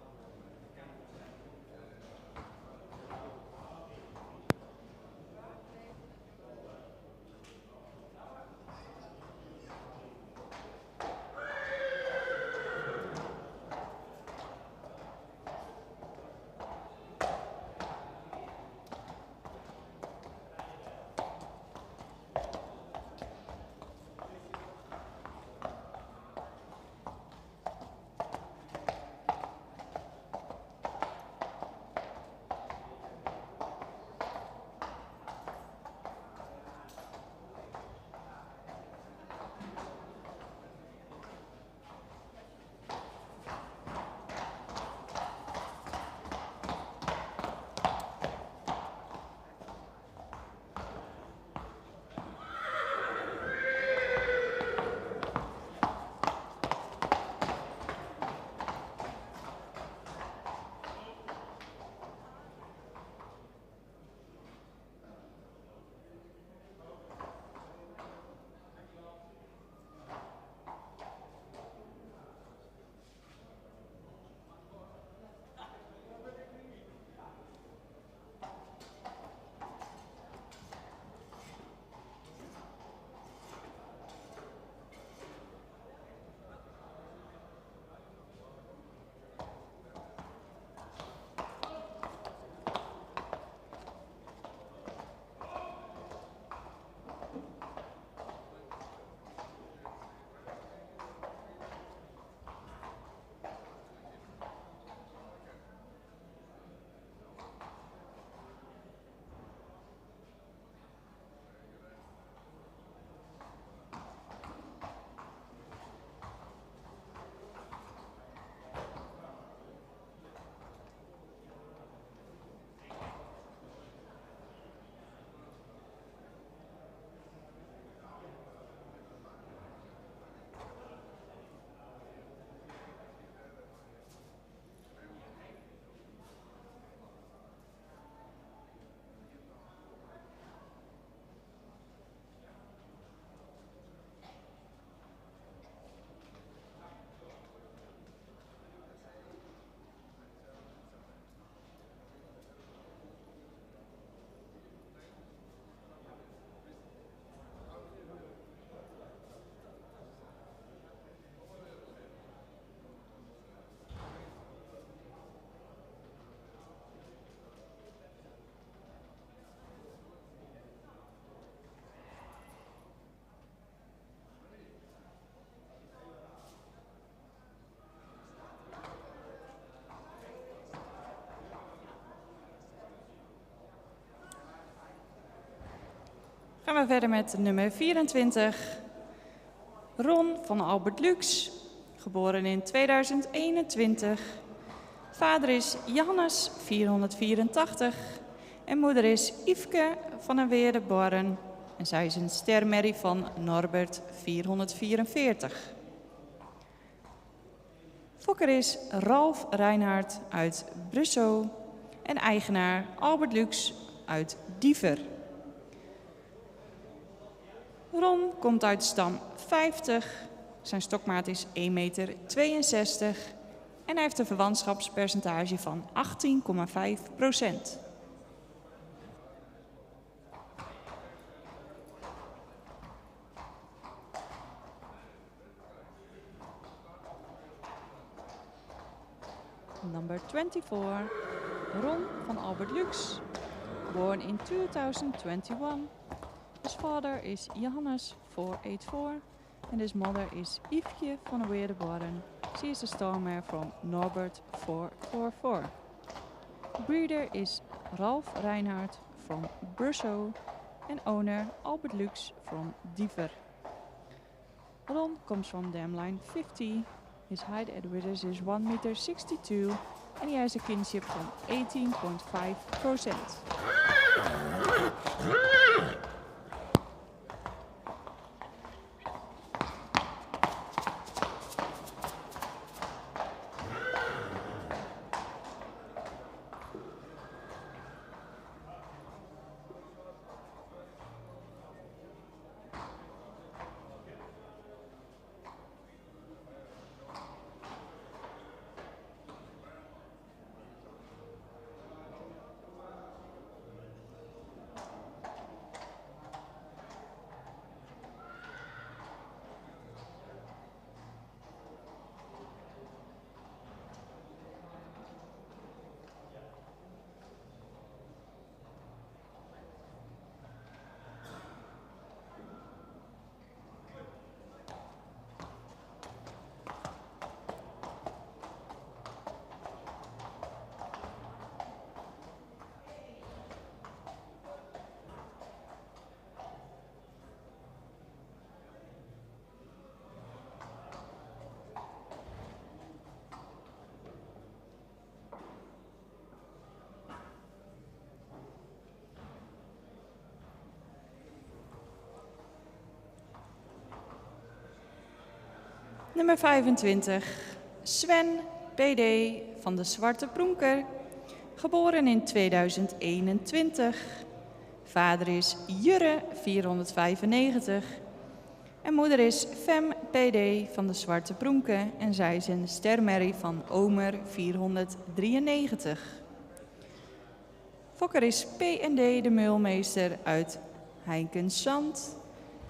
Gaan we verder met nummer 24. Ron van Albert Lux, geboren in 2021. Vader is Johannes 484 en moeder is Yveske van der Weerde Barren. En zij is een stermerrie van Norbert 444. Fokker is Ralf Reinhardt uit Brussel en eigenaar Albert Lux uit Diever. Ron komt uit stam 50, zijn stokmaat is 1,62 meter en hij heeft een verwantschapspercentage van 18,5%. Number 24, Ron van Albert Lux, born in 2021. His father is Johannes 484 and his mother is Yveske van der Weerde Barren. She is a star mare from Norbert 444. Breeder is Ralf Reinhardt from Brussel and owner Albert Lux from Diever. Ron comes from dam line 50. His height at withers is 1,62 meter and he has a kinship from 18,5%. Nummer 25, Sven PD van de Zwarte Pronker, geboren in 2021. Vader is Jurre 495 en moeder is Fem PD van de Zwarte Pronker en zij is een stermerrie van Omer 493. Fokker is P&D de Meulmeester uit Heinkensand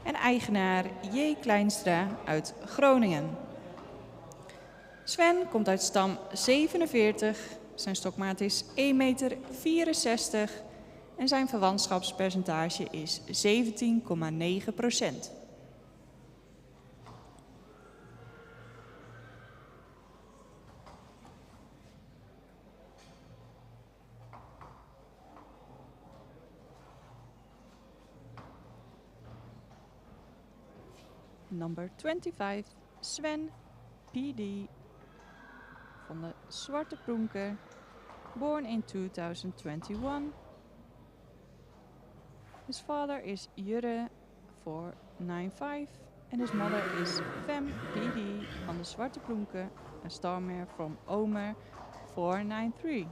en eigenaar J. Kleinstra uit Groningen. Sven komt uit stam 47, zijn stokmaat is 1,64 meter en zijn verwantschapspercentage is 17,9%. Number 25, Sven PD van de Zwarte Pronker, born in 2021. His father is Jurre 495 and his mother is Fem PD van de Zwarte Pronker, a star mare from Omer 493.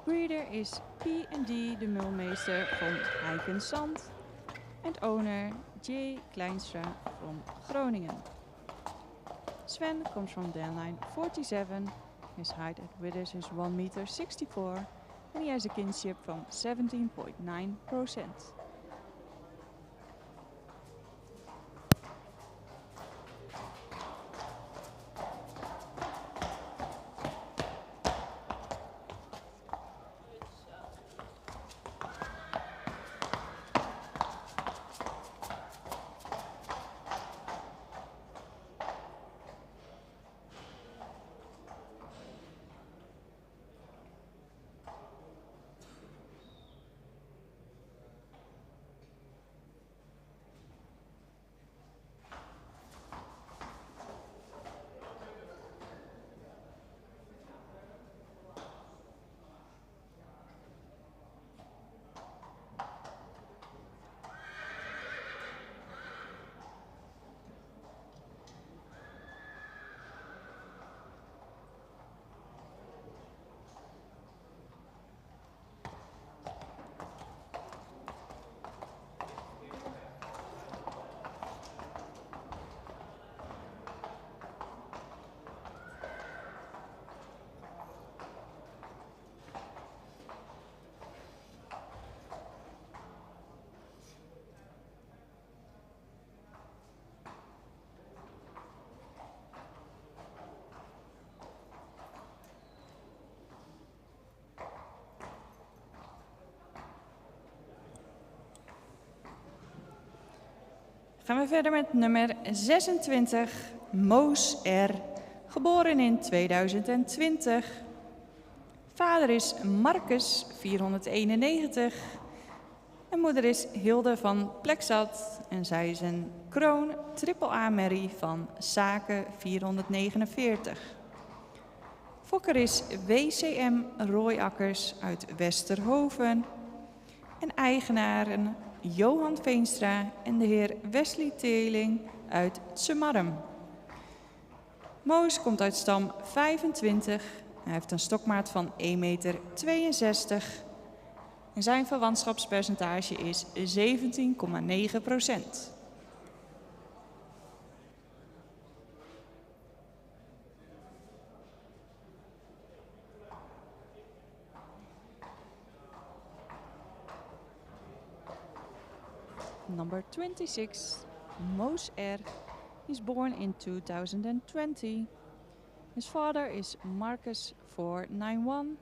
Breeder is P&D de Meulmeester van Heinkensand and owner J. Kleinstra from Groningen. Sven comes from dam line 47. His height at withers is 1,64 meter and he has a kinship from 17,9%. Gaan we verder met nummer 26, Moos R. Geboren in 2020. Vader is Marcus, 491. En moeder is Hilde van Plexat. En zij is een kroon AAA merrie van Zaken 449. Fokker is WCM Rooiakkers uit Westerhoven. En eigenaren Johan Veenstra en de heer Wesley Teeling uit Tsemarrum. Moos komt uit stam 25. Hij heeft een stokmaat van 1,62 meter. En zijn verwantschapspercentage is 17,9%. Number 26, Moos R. He's born in 2020. His father is Marcus 491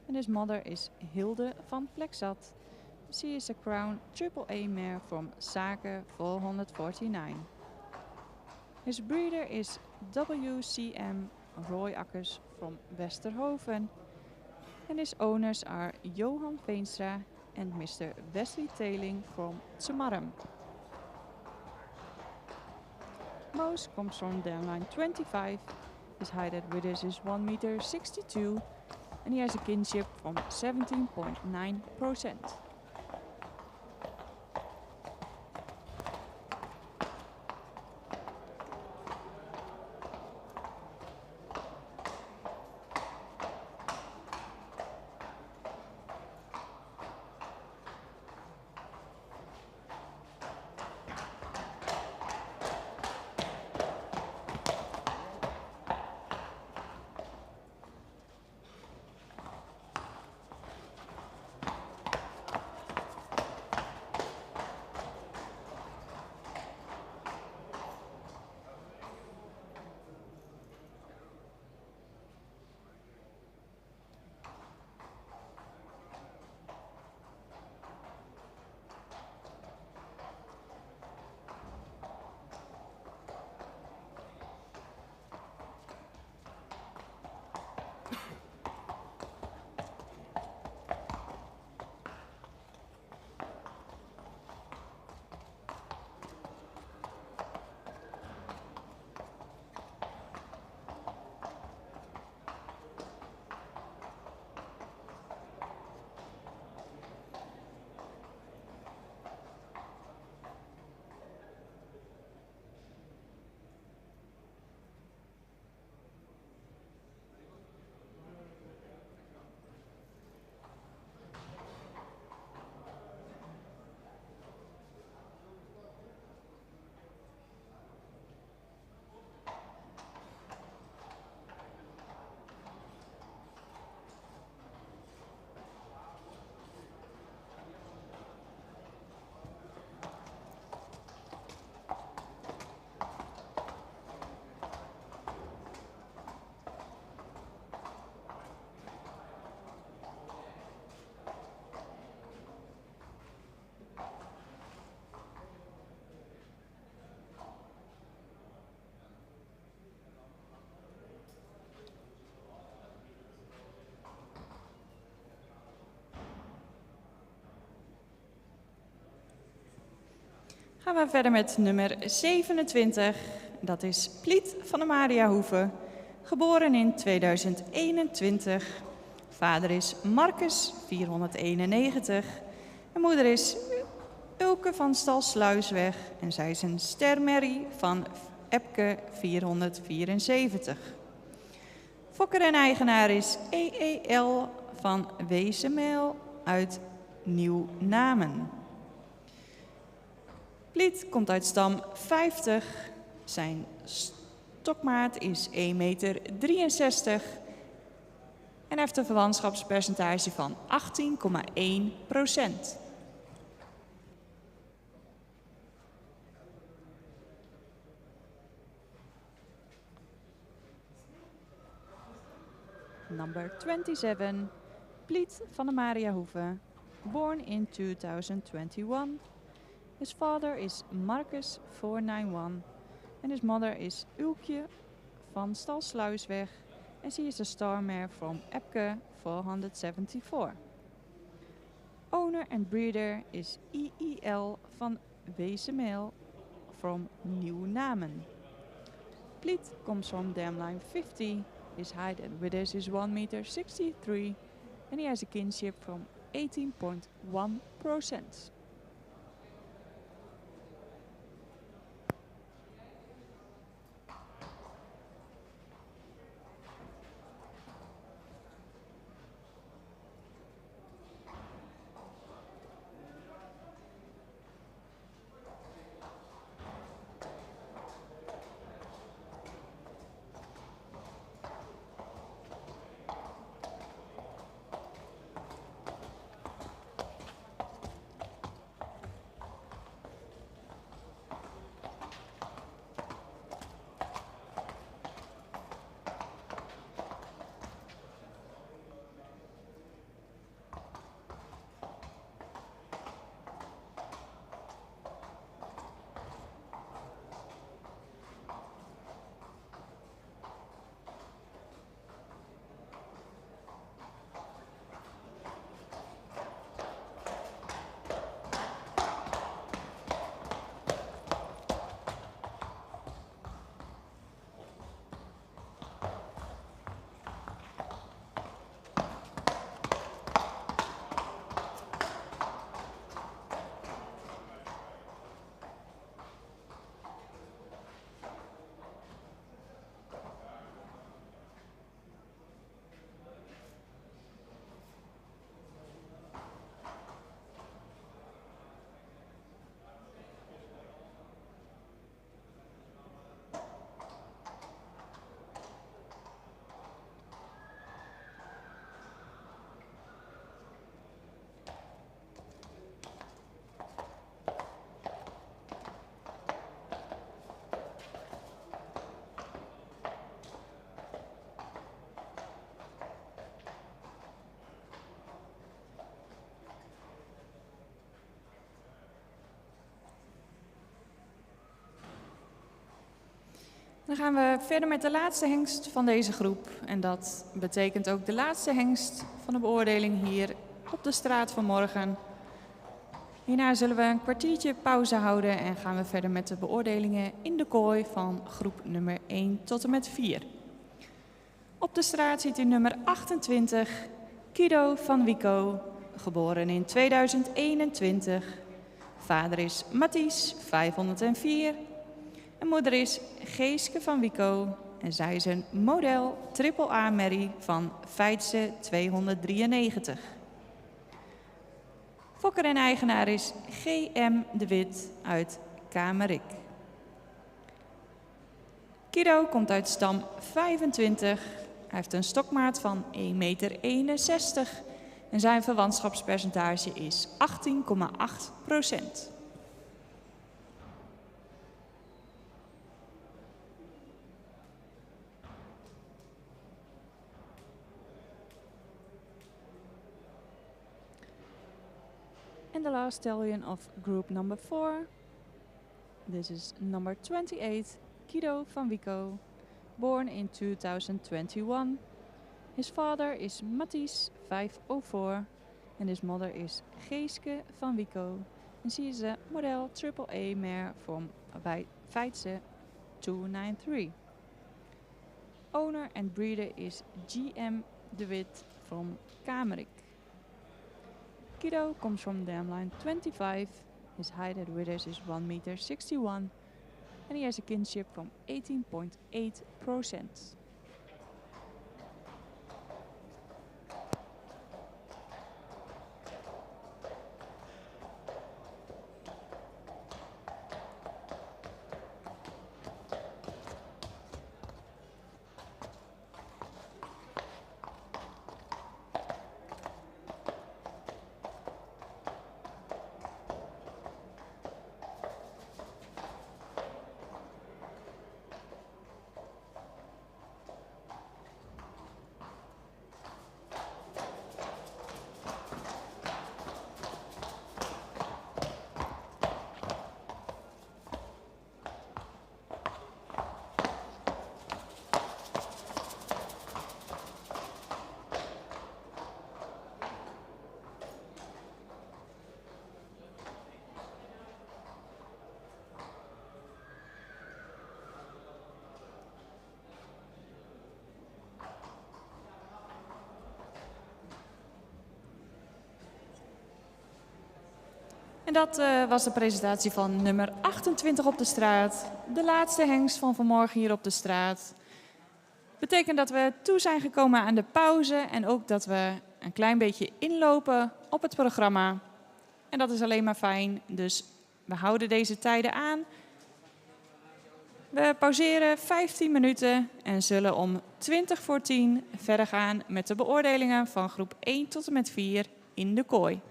and his mother is Hilde van Plexat. She is a crown AAA mare from Zaken 449. His breeder is WCM Rooiakkers from Westerhoven and his owners are Johan Veenstra and Mr. Wesley Teeling from Tsemarrum. Moos comes from downline 25. His height at withers is 1,62 meter and he has a kinship from 17,9%. Gaan we verder met nummer 27. Dat is Pliet van de Mariahoeve. Geboren in 2021. Vader is Marcus, 491. En moeder is Ulke van Stalsluisweg. En zij is een stermerrie van Epke, 474. Fokker en eigenaar is EEL van Wezenmeel uit Nieuw-Namen. Pliet komt uit stam 50. Zijn stokmaat is 1,63 meter. En hij heeft een verwantschapspercentage van 18,1%. Number 27, Pliet van de Mariahoeve. Born in 2021. His father is Marcus 491 and his mother is Ulkje van Stalsluisweg and she is a star mare from Epke 474. Owner and breeder is IIL van Wesemeel from Nieuw Namen. Pleat comes from dam line 50. His height and width is 1 meter 63 and he has a kinship from 18.1%. Dan gaan we verder met de laatste hengst van deze groep. En dat betekent ook de laatste hengst van de beoordeling hier op de straat vanmorgen. Hierna zullen we een kwartiertje pauze houden en gaan we verder met de beoordelingen in de kooi van groep nummer 1 tot en met 4. Op de straat ziet u nummer 28, Kido van Wico, geboren in 2021. Vader is Mathies, 504. En moeder is Geeske van Wico en zij is een model AAA Merrie van Feitse 293. Fokker en eigenaar is G.M. de Wit uit Kamerik. Kido komt uit stam 25. Hij heeft een stokmaat van 1,61 meter en zijn verwantschapspercentage is 18,8%. And the last stallion of group number 4. This is number 28, Kido van Wico, born in 2021. His father is Mathies, 504, and his mother is Geeske van Wico, and she is a model AAA mare from Feitse 293. Owner and breeder is G.M. de Wit from Kamerik. Kido comes from dam line 25. His height and width is 1,61 meter and he has a kinship from 18.8%. dat was de presentatie van nummer 28 op de straat. De laatste hengst van vanmorgen hier op de straat. Betekent dat we toe zijn gekomen aan de pauze en ook dat we een klein beetje inlopen op het programma. En dat is alleen maar fijn, dus we houden deze tijden aan. We pauzeren 15 minuten en zullen om 20 voor 10 verder gaan met de beoordelingen van groep 1 tot en met 4 in de kooi.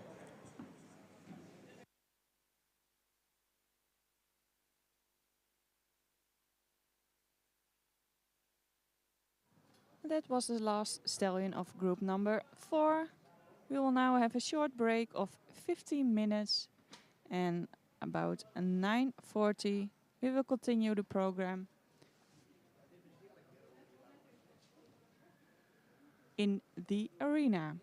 That was the last stallion of group number 4. We will now have a short break of 15 minutes and about 9:40 we will continue the program in the arena.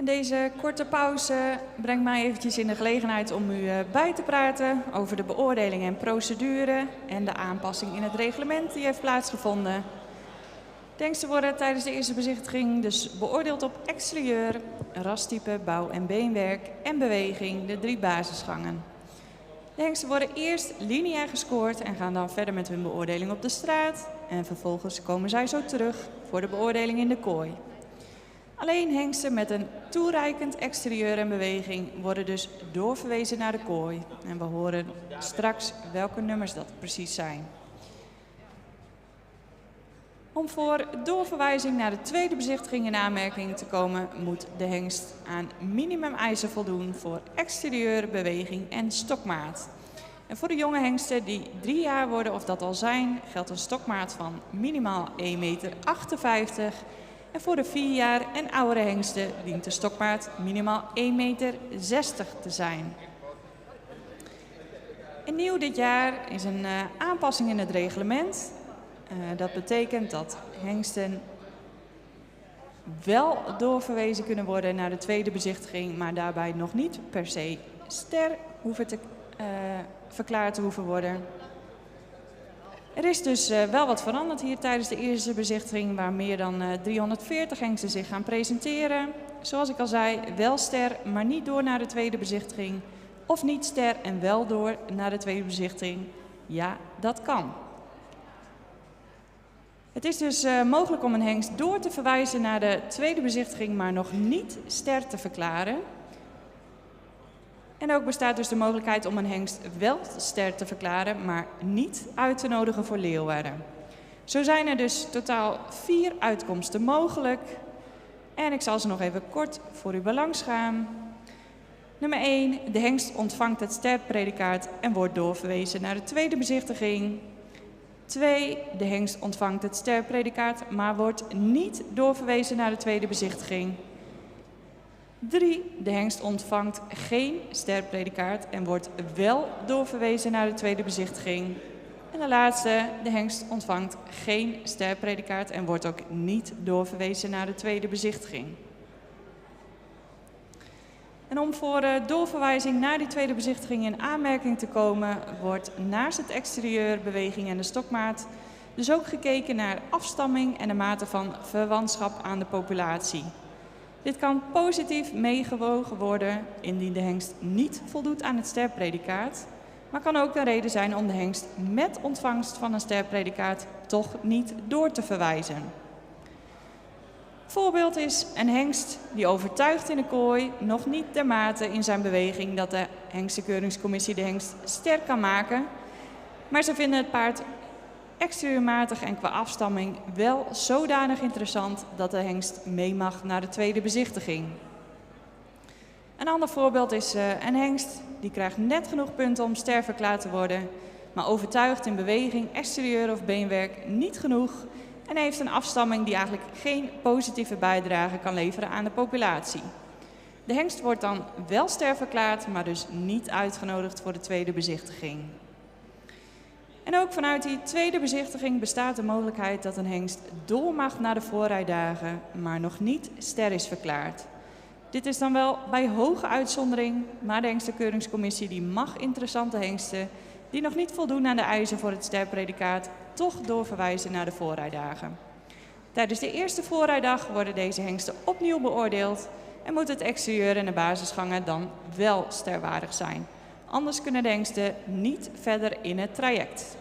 Deze korte pauze brengt mij eventjes in de gelegenheid om u bij te praten over de beoordeling en procedure en de aanpassing in het reglement die heeft plaatsgevonden. De hengsten worden tijdens de eerste bezichtiging dus beoordeeld op exterieur, rastype, bouw- en beenwerk en beweging, de 3 basisgangen. De hengsten worden eerst lineair gescoord en gaan dan verder met hun beoordeling op de straat en vervolgens komen zij zo terug voor de beoordeling in de kooi. Alleen hengsten met een toereikend exterieur en beweging worden dus doorverwezen naar de kooi. En we horen straks welke nummers dat precies zijn. Om voor doorverwijzing naar de tweede bezichtiging in aanmerking te komen, moet de hengst aan minimumeisen voldoen voor exterieur, beweging en stokmaat. En voor de jonge hengsten die 3 jaar worden of dat al zijn, geldt een stokmaat van minimaal 1,58 meter. En voor de 4 jaar en oudere hengsten dient de stokmaat minimaal 1,60 meter te zijn. En nieuw dit jaar is een aanpassing in het reglement. Dat betekent dat hengsten wel doorverwezen kunnen worden naar de tweede bezichtiging, maar daarbij nog niet per se ster verklaard hoeven worden. Er is dus wel wat veranderd hier tijdens de eerste bezichtiging, waar meer dan 340 hengsten zich gaan presenteren. Zoals ik al zei, wel ster, maar niet door naar de tweede bezichtiging. Of niet ster en wel door naar de tweede bezichtiging. Ja, dat kan. Het is dus mogelijk om een hengst door te verwijzen naar de tweede bezichtiging, maar nog niet ster te verklaren. En ook bestaat dus de mogelijkheid om een hengst wel ster te verklaren, maar niet uit te nodigen voor Leeuwarden. Zo zijn er dus totaal 4 uitkomsten mogelijk. En ik zal ze nog even kort voor u belangsgaan. Nummer 1. De hengst ontvangt het sterpredicaat en wordt doorverwezen naar de tweede bezichtiging. 2. De hengst ontvangt het sterpredicaat, maar wordt niet doorverwezen naar de tweede bezichtiging. 3. De hengst ontvangt geen sterpredicaat en wordt wel doorverwezen naar de tweede bezichtiging. En de laatste, de hengst ontvangt geen sterpredicaat en wordt ook niet doorverwezen naar de tweede bezichtiging. En om voor doorverwijzing naar die tweede bezichtiging in aanmerking te komen, wordt naast het exterieur, beweging en de stokmaat dus ook gekeken naar afstamming en de mate van verwantschap aan de populatie. Dit kan positief meegewogen worden indien de hengst niet voldoet aan het sterpredicaat, maar kan ook een reden zijn om de hengst met ontvangst van een sterpredicaat toch niet door te verwijzen. Voorbeeld is een hengst die overtuigt in de kooi nog niet dermate in zijn beweging dat de hengstenkeuringscommissie de hengst sterk kan maken, maar ze vinden het paard exterieurmatig en qua afstamming wel zodanig interessant dat de hengst mee mag naar de tweede bezichtiging. Een ander voorbeeld is een hengst die krijgt net genoeg punten om sterverklaard te worden, maar overtuigt in beweging, exterieur of beenwerk niet genoeg en heeft een afstamming die eigenlijk geen positieve bijdrage kan leveren aan de populatie. De hengst wordt dan wel sterverklaard, maar dus niet uitgenodigd voor de tweede bezichtiging. En ook vanuit die tweede bezichtiging bestaat de mogelijkheid dat een hengst door mag naar de voorrijdagen, maar nog niet ster is verklaard. Dit is dan wel bij hoge uitzondering, maar de hengstenkeuringscommissie die mag interessante hengsten die nog niet voldoen aan de eisen voor het sterpredicaat toch doorverwijzen naar de voorrijdagen. Tijdens de eerste voorrijdag worden deze hengsten opnieuw beoordeeld en moet het exterieur en de basisgangen dan wel sterwaardig zijn. Anders kunnen de hengsten niet verder in het traject.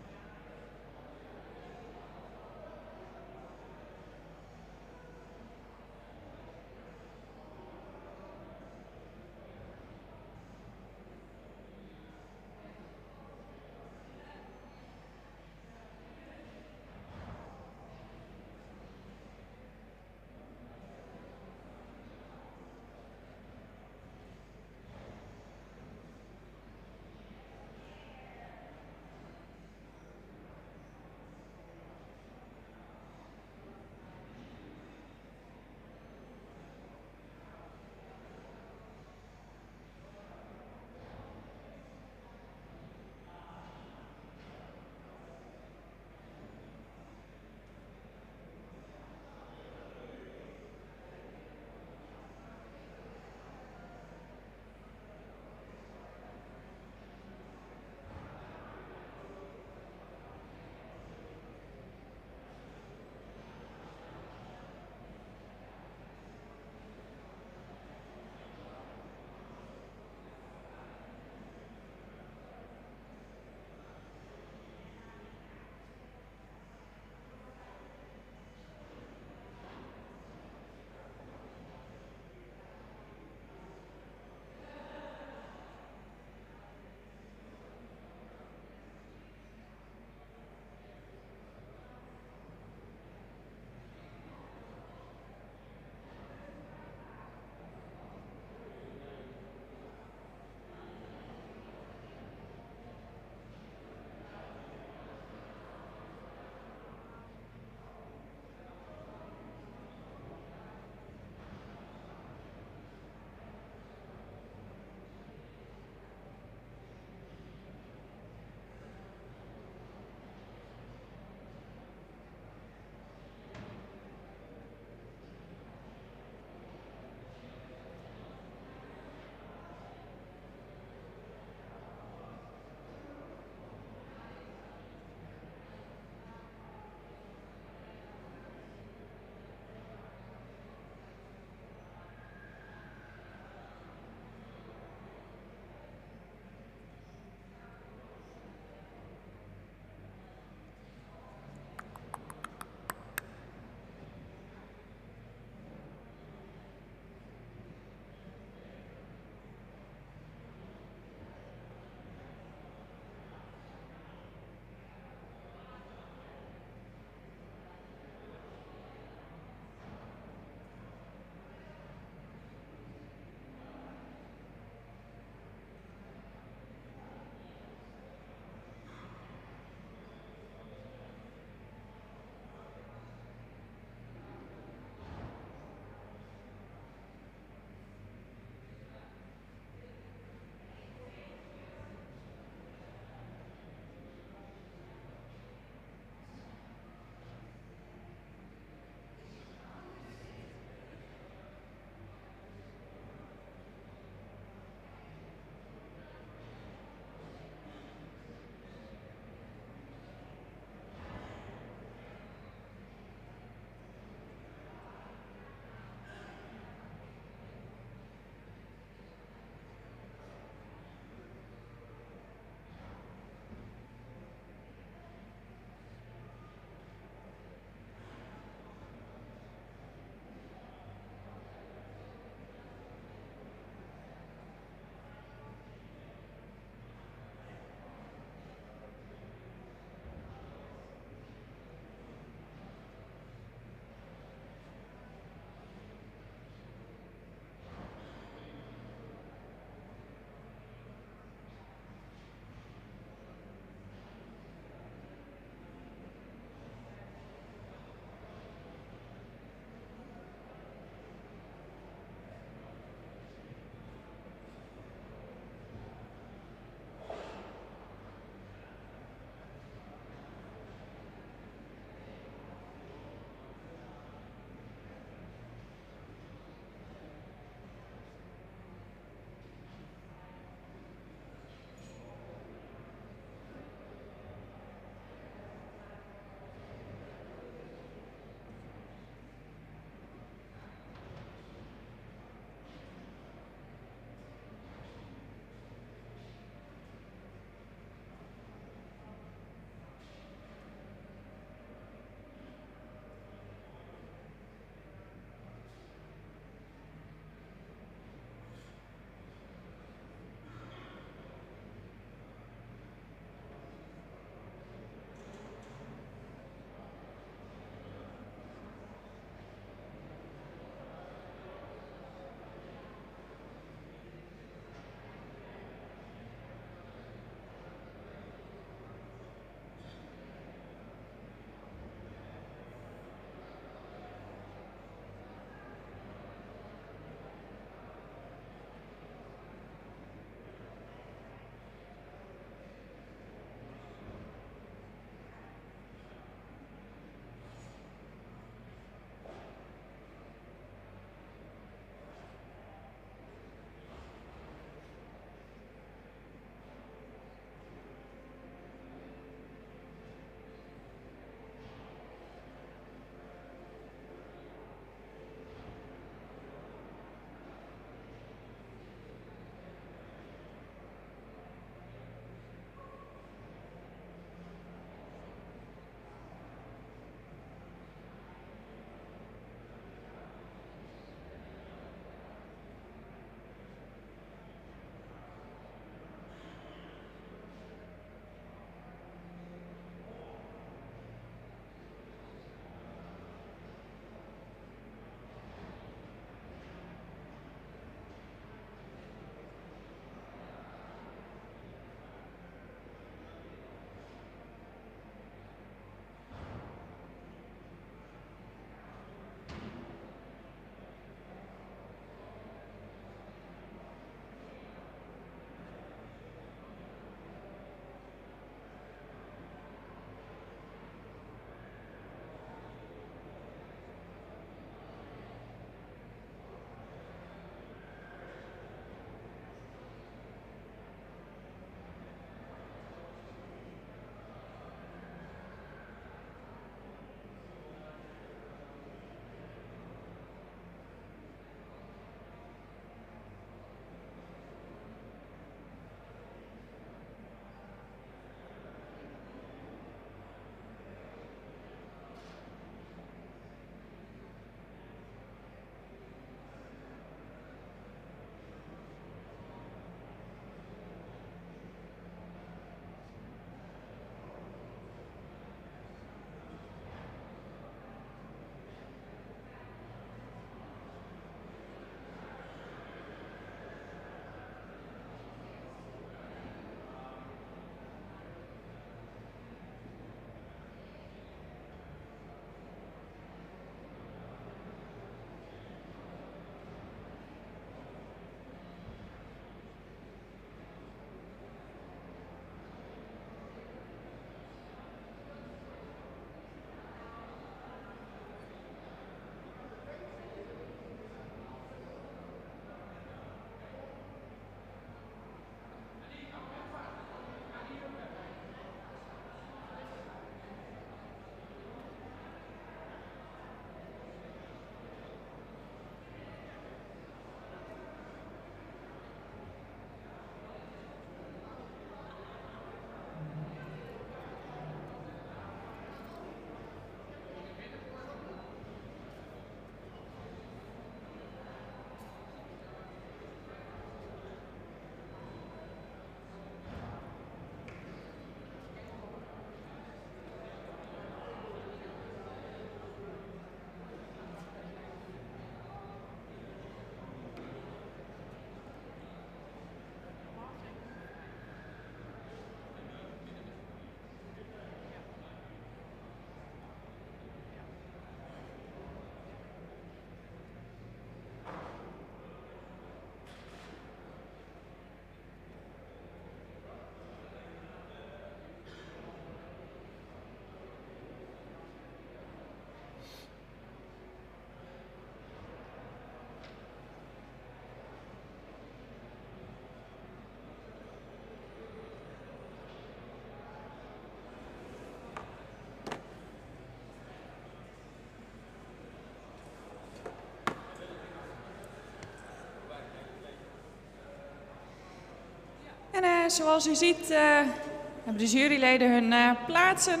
zoals u ziet hebben de juryleden hun plaatsen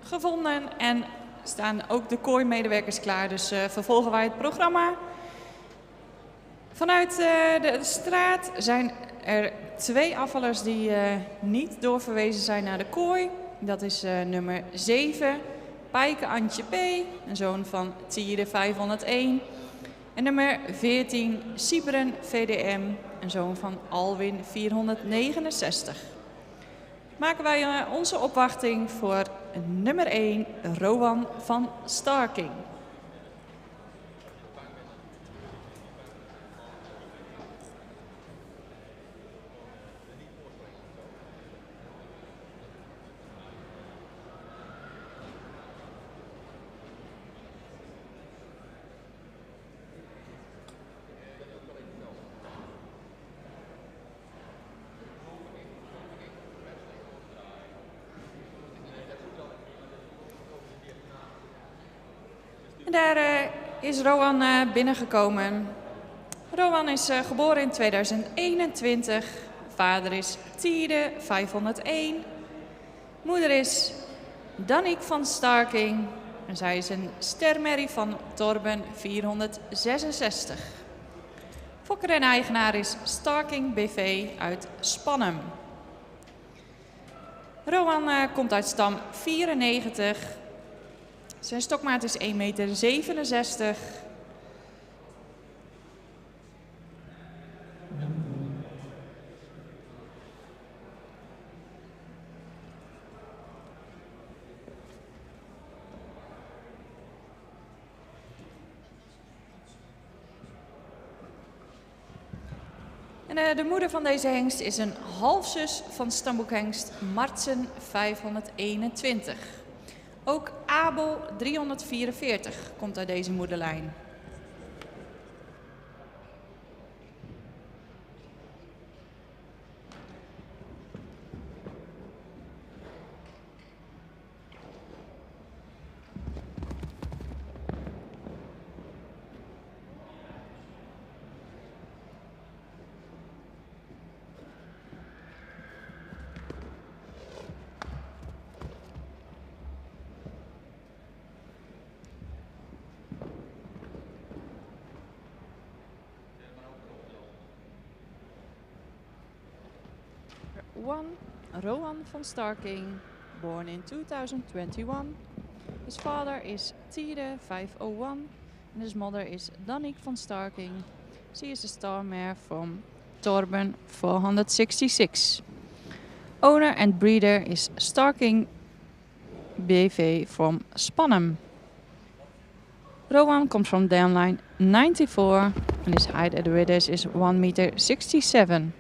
gevonden en staan ook de kooimedewerkers klaar. Dus vervolgen wij het programma. Vanuit de straat zijn er 2 afvallers die niet doorverwezen zijn naar de kooi. Dat is nummer 7, Pijke Antje P., een zoon van Tiere 501. En nummer 14, Sieberen VDM, een zoon van Alwin 469. Maken wij onze opwachting voor nummer 1, Rowan van Starking. En daar is Rowan binnengekomen. Rowan is geboren in 2021. Vader is Tiede 501. Moeder is Danique van Starking. En zij is een stermerrie van Torben 466. Fokker en eigenaar is Starking BV uit Spannem. Rowan komt uit stam 94. Zijn stokmaat is 1,67 meter. En de moeder van deze hengst is een halfzus van stamboekhengst Martsen 521. Ook Abel 344 komt uit deze moederlijn. Rowan van Starking, born in 2021. His father is Tiede 501 and his mother is Danique van Starking. She is a star mare from Torben 466. Owner and breeder is Starking BV from Spannem. Rowan comes from downline 94 and his height at the withers is 1,67 meter.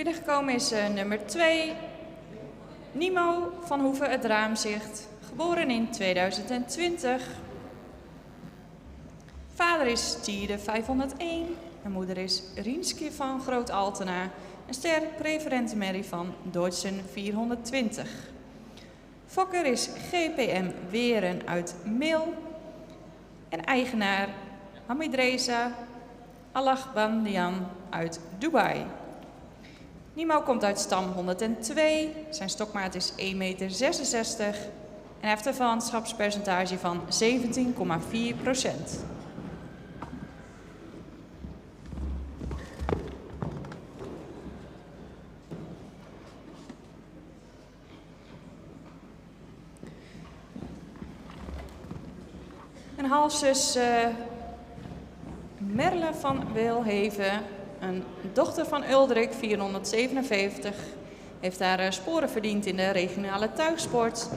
Binnengekomen is nummer 2, Nimo van Hoeven het Raamzicht, geboren in 2020. Vader is Tiede 501 en moeder is Rienske van Groot Altena, een ster preferente merrie van Deutschen 420. Fokker is GPM Weren uit Mil en eigenaar Hamidreza Alagbandian uit Dubai. Nimo komt uit stam 102, zijn stokmaat is 1,66 meter en hij heeft een verwantschapspercentage van 17,4%. Een halfzus Merle van Wilheven, een dochter van Uldrik 457, heeft haar sporen verdiend in de regionale tuigsport.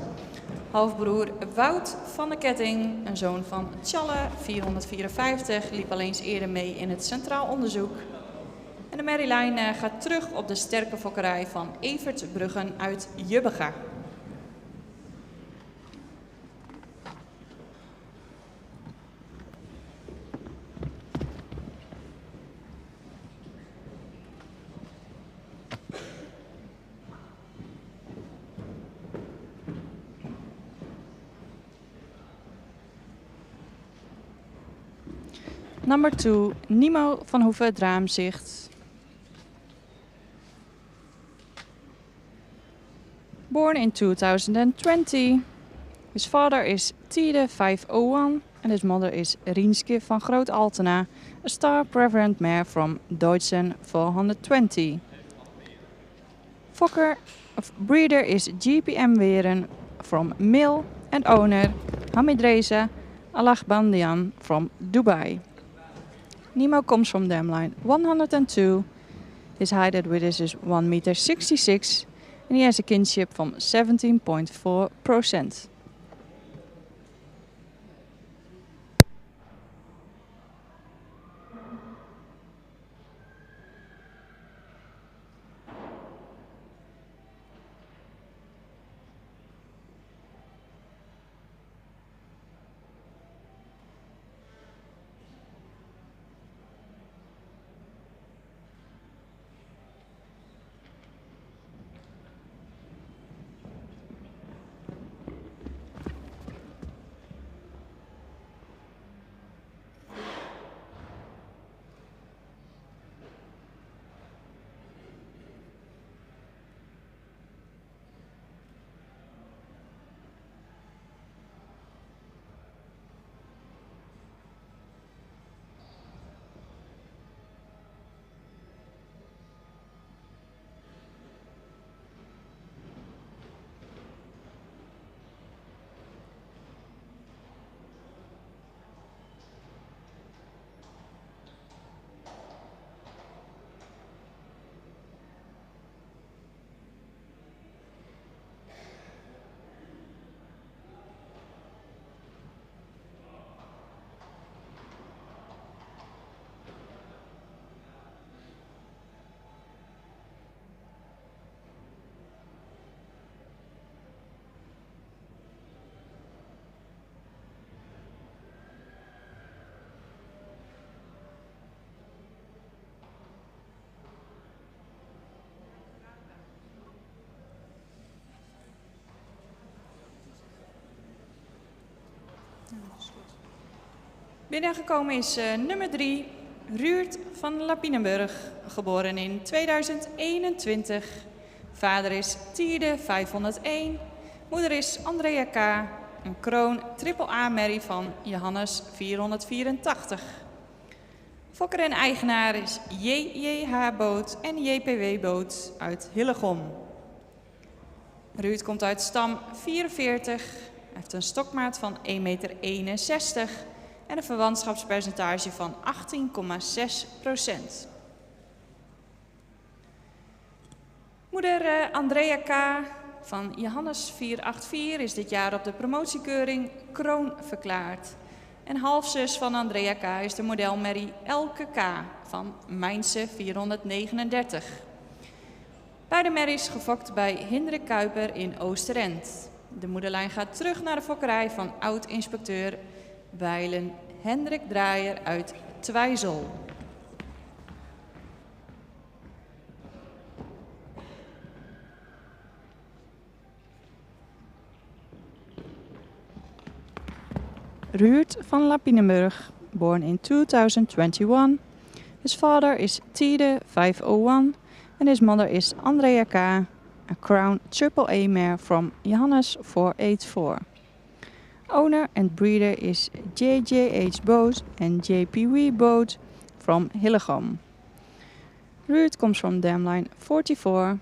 Halfbroer Wout van de Ketting, een zoon van Tjalle 454, liep al eens eerder mee in het centraal onderzoek. En de merrielijn gaat terug op de sterke fokkerij van Evert Bruggen uit Jubbega. Number 2, Nimo van Hoeven het Raamzicht. Born in 2020. His father is Tiede 501 and his mother is Rienske van Groot Altena, a star preferent mare from Deutschen 420. Fokker of breeder is GPM Weren from Mil and owner Hamidreza Alagbandian from Dubai. Nimo comes from dam line 102. His height at Widdis is 1,66 meter and he has a kinship from 17.4%. Binnengekomen is nummer 3, Ruurt van Lapinenburg, geboren in 2021. Vader is Tiede 501, moeder is Andrea K., een kroon AAA merrie van Johannes 484. Fokker en eigenaar is JJH Boot en JPW Boot uit Hillegom. Ruud komt uit stam 44, hij heeft een stokmaat van 1,61 meter en een verwantschapspercentage van 18,6%. Moeder Andrea K. van Johannes 484 is dit jaar op de promotiekeuring kroon verklaard. En halfzus van Andrea K. is de modelmerrie Elke K. van Mijnse 439. Beide merries gefokt bij Hindrik Kuiper in Oosterend. De moederlijn gaat terug naar de fokkerij van oud-inspecteur Weilen Hendrik Draaier uit Twijzel. Ruurt van Lapinenburg, born in 2021. His father is Tide 501 and his mother is Andrea K., a Crown AAA mare from Johannes 484. Owner and breeder is JJH Boat and JPW Boat from Hillegom. Ruurt comes from dam line 44.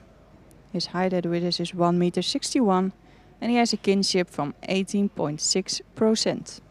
His height at withers is 1,61 m and he has a kinship from 18.6%.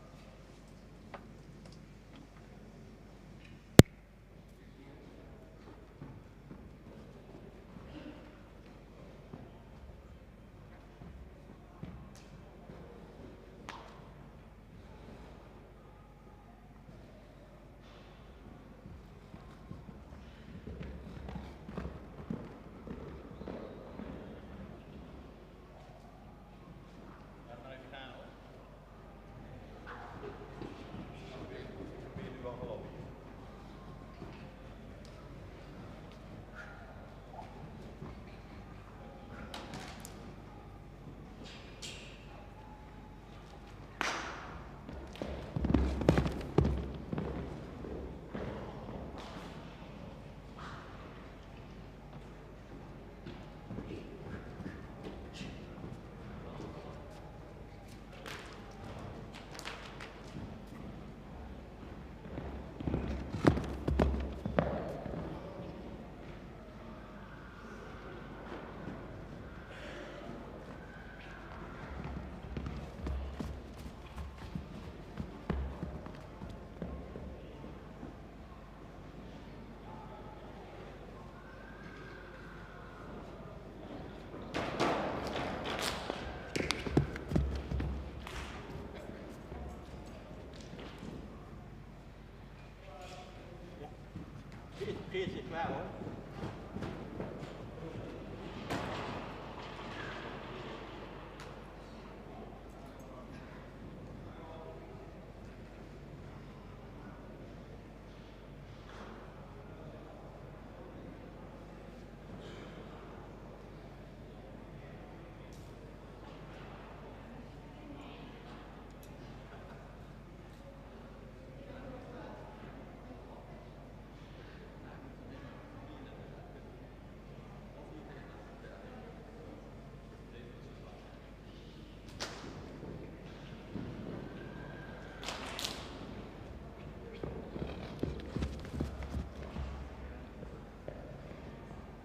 Geertje klaar hoor.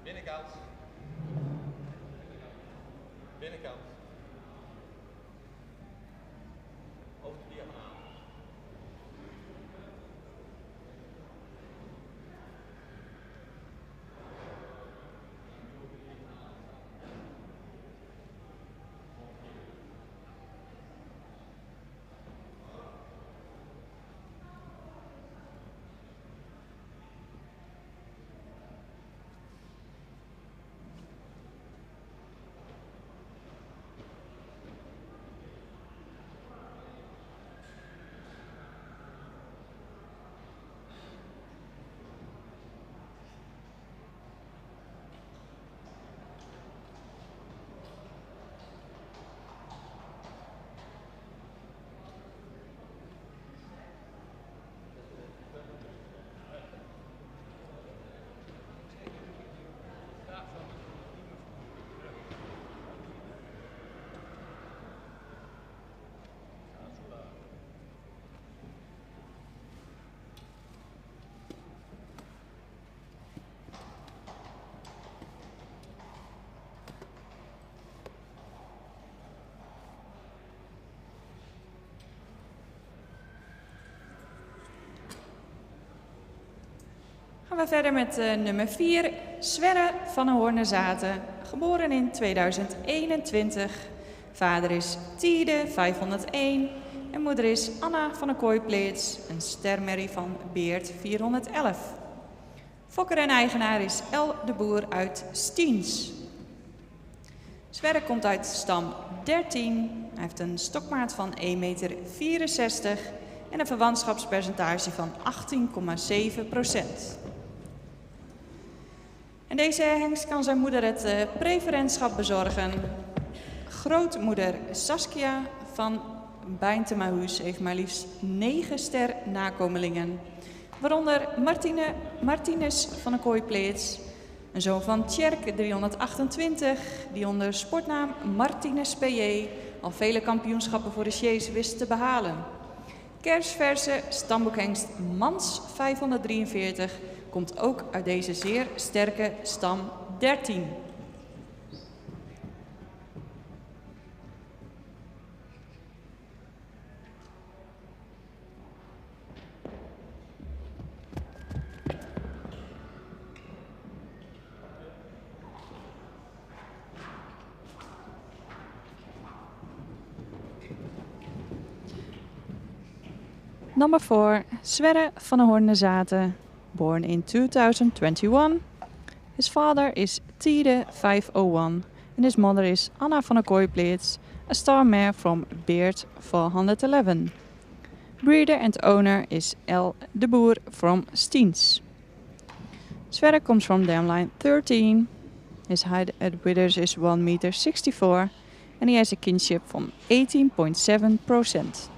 Binnenkant. Binnenkant. Over de diagonaal. Gaan we verder met nummer 4, Sverre van den Hoornezaten, geboren in 2021. Vader is Tide 501 en moeder is Anna van der Kooipleets, een stermerrie van Beert 411. Fokker en eigenaar is El de Boer uit Stiens. Sverre komt uit stam 13. Hij heeft een stokmaat van 1,64 meter en een verwantschapspercentage van 18,7%. En deze hengst kan zijn moeder het preferentschap bezorgen. Grootmoeder Saskia van Bijntemahuis heeft maar liefst 9 ster nakomelingen. Waaronder Martinez van de Kooipleets, een zoon van Tjerk 328, die onder sportnaam Martinez PJ al vele kampioenschappen voor de Sjees wist te behalen. Kersverse stamboekhengst Mans 543 komt ook uit deze zeer sterke stam 13. Number 4, Sverre van der Hoorn-Zaten, born in 2021. His father is Tide 501 and his mother is Anna van der Kooipleets, a star mare from Beert 411. Breeder and owner is L. de Boer from Stiens. Sverre comes from dam line 13. His height at withers is 1,64 meter and he has a kinship from 18.7%.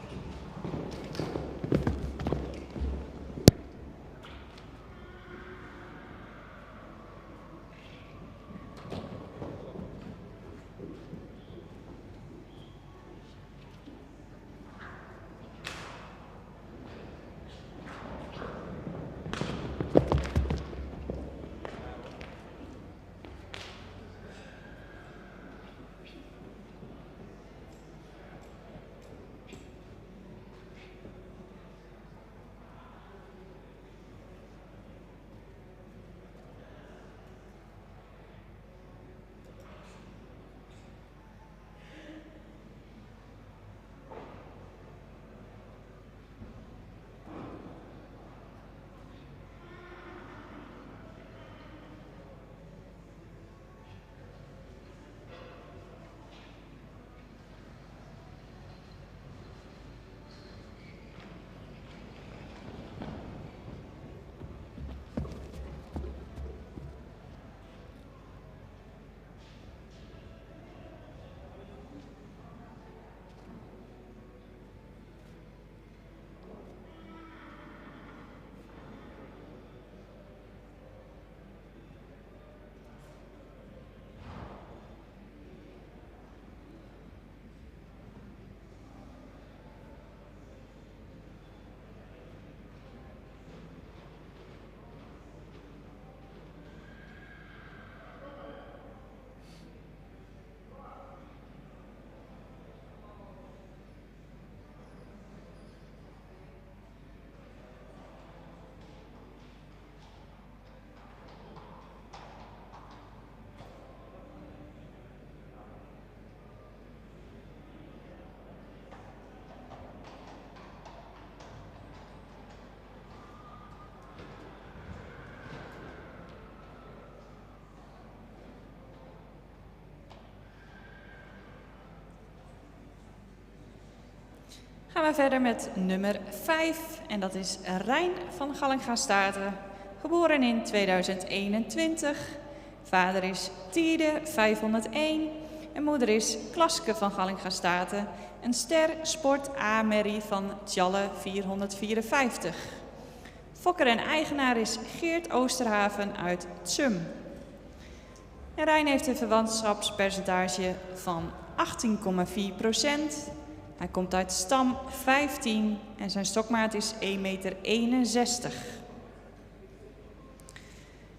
Gaan we verder met nummer 5 en dat is Rijn van Gallinga-Staten, geboren in 2021. Vader is Tide 501 en moeder is Klaske van Gallinga-Staten, een ster sport A-merrie van Tjalle 454. Fokker en eigenaar is Geert Oosterhaven uit Tsum. En Rijn heeft een verwantschapspercentage van 18,4%. Hij komt uit stam 15 en zijn stokmaat is 1,61 meter.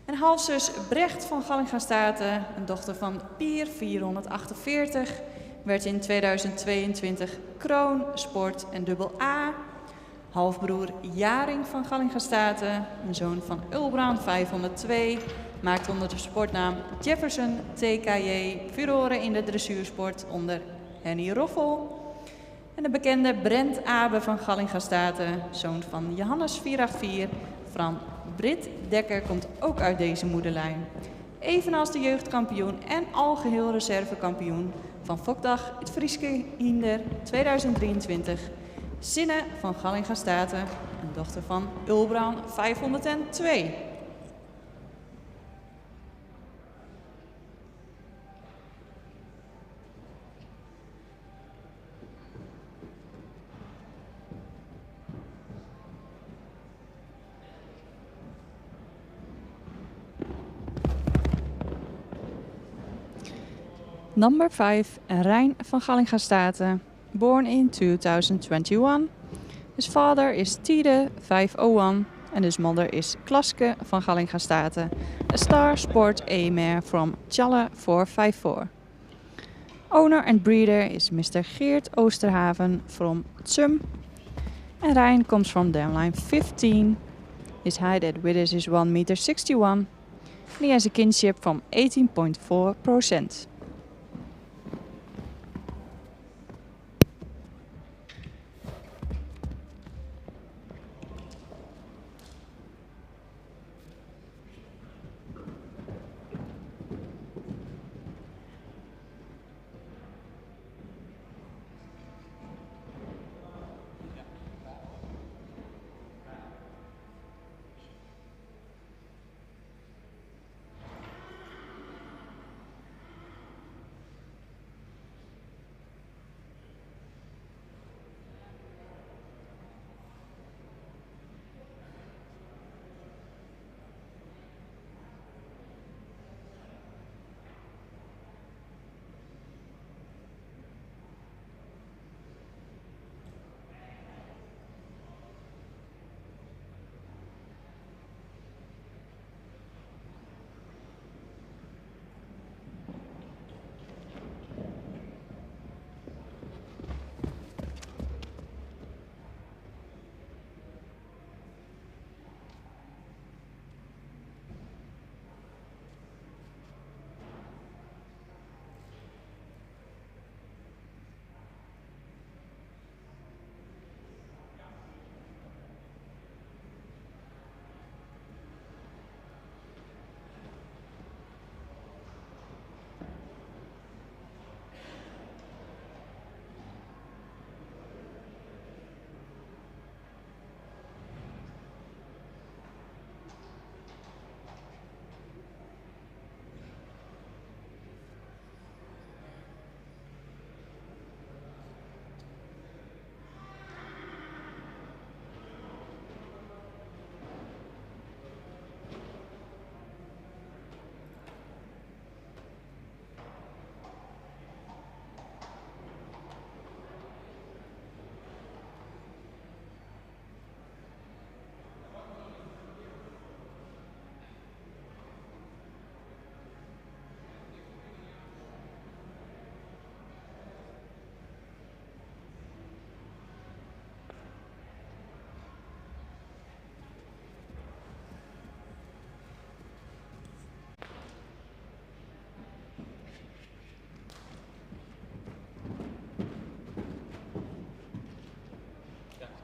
En halfzus Brecht van Gallinga-Staten, een dochter van Pier 448, werd in 2022 kroon, sport en dubbel A. Halfbroer Jaring van Gallinga-Staten, een zoon van Ulbrand 502, maakt onder de sportnaam Jefferson TKJ furoren in de dressuursport onder Henny Roffel. En de bekende Brent Abe van Gallinga-Staten, zoon van Johannes 484, van Brit Dekker, komt ook uit deze moederlijn. Evenals de jeugdkampioen en algeheel reservekampioen van Fokdag het Frieske Hinder 2023, Sinne van Gallinga-Staten, een dochter van Ulbran 502. Number 5, Rijn van Gallinga-Staten, born in 2021. His father is Tide 501 and his mother is Klaske van Gallinga-Staten, a star sport A-mare from Tjalle 454. Owner and breeder is Mr. Geert Oosterhaven from Tsum. And Rijn comes from dam line 15. His height at withers is 1,61 m. And he has a kinship from 18.4%.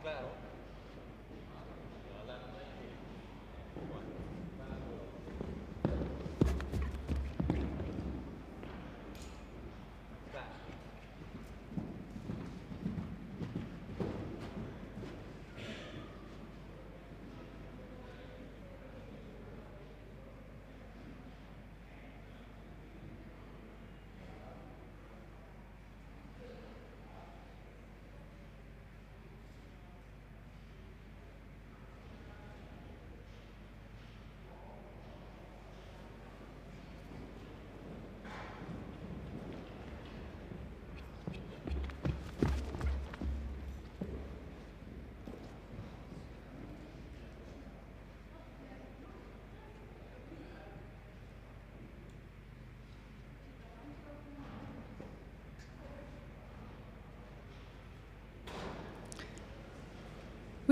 Klaar hoor. Ja, laat hem even. Kom maar. Klaar.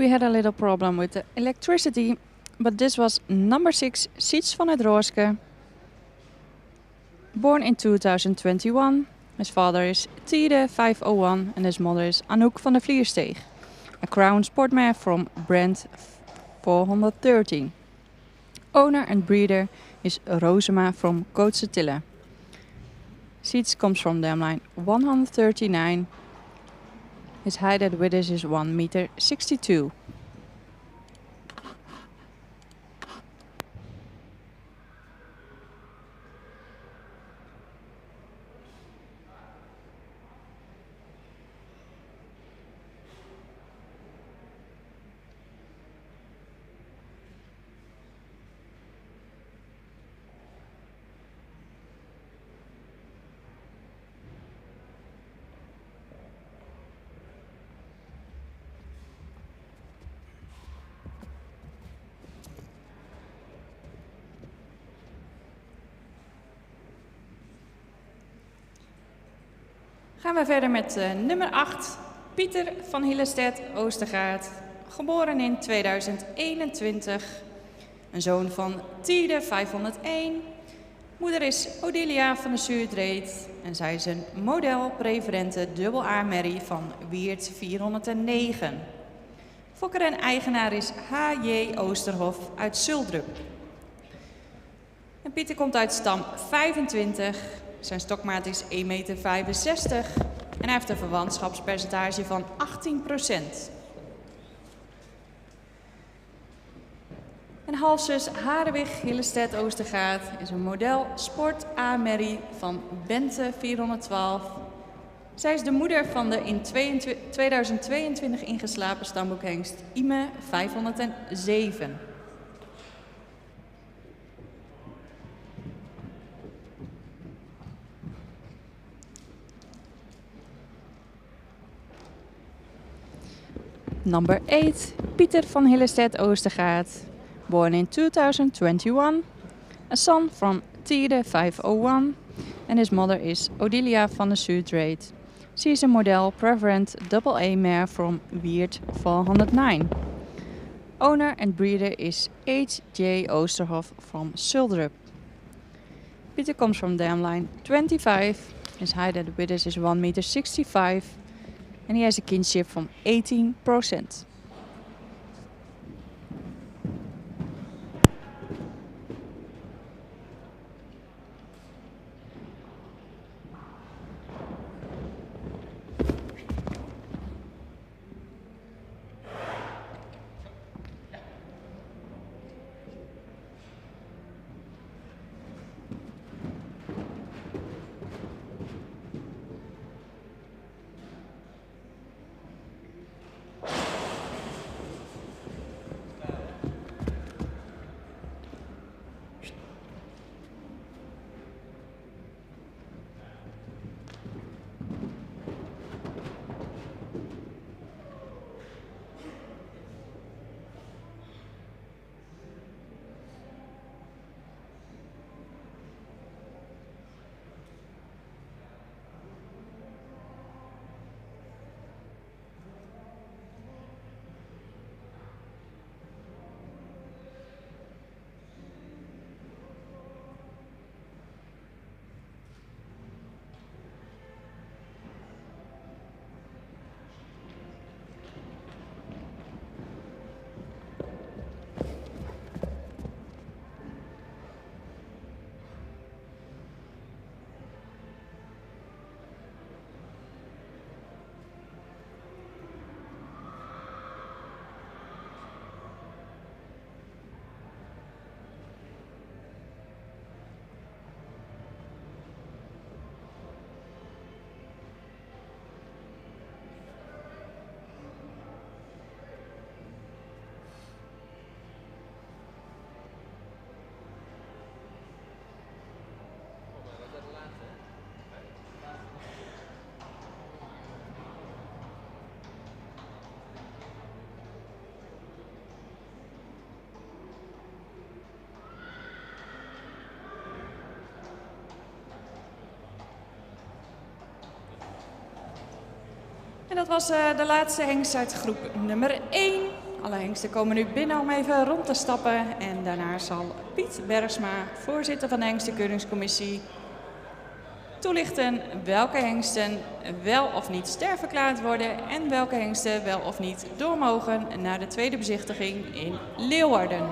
We had a little problem with the electricity, but this was number 6, Siets van het Rooske. Born in 2021, his father is Tide 501 and his mother is Anouk van der Vliersteeg, a crown sportmare from Brent 413. Owner and breeder is Rosema from Coatsatilla. Seats comes from dam line 139. His height at Withers is 1.62 m. Gaan we verder met nummer 8, Pieter van Hillestedt Oostergaard, geboren in 2021. Een zoon van Tiede 501. Moeder is Odilia van de Zuurdreed en zij is een model-preferente AA-merrie van Wiert 409. Fokker en eigenaar is H.J. Oosterhof uit Zuldrup. En Pieter komt uit stam 25. Zijn stokmaat is 1,65 meter en hij heeft een verwantschapspercentage van 18%. En halfzus Hadewig Hillestedt Oostergaard is een model Sport A-merrie van Bente 412. Zij is de moeder van de in 2022 ingeslapen stamboekhengst Ime 507. Number 8, Pieter van Hillestedt Oostergaard, born in 2021, a son from Tiede 501, and his mother is Odilia van de Zuurdreed. She is a model preferent AA mare from Wiert 409. Owner and breeder is H.J. Oosterhof from Zuldrup. Pieter comes from dam line 25. His height at Withers is 1.65 m. And he has a kinship from 18%. En dat was de laatste hengst uit groep nummer 1. Alle hengsten komen nu binnen om even rond te stappen. En daarna zal Piet Bergsma, voorzitter van de hengstenkeuringscommissie, toelichten welke hengsten wel of niet sterverklaard worden en welke hengsten wel of niet door mogen naar de tweede bezichtiging in Leeuwarden.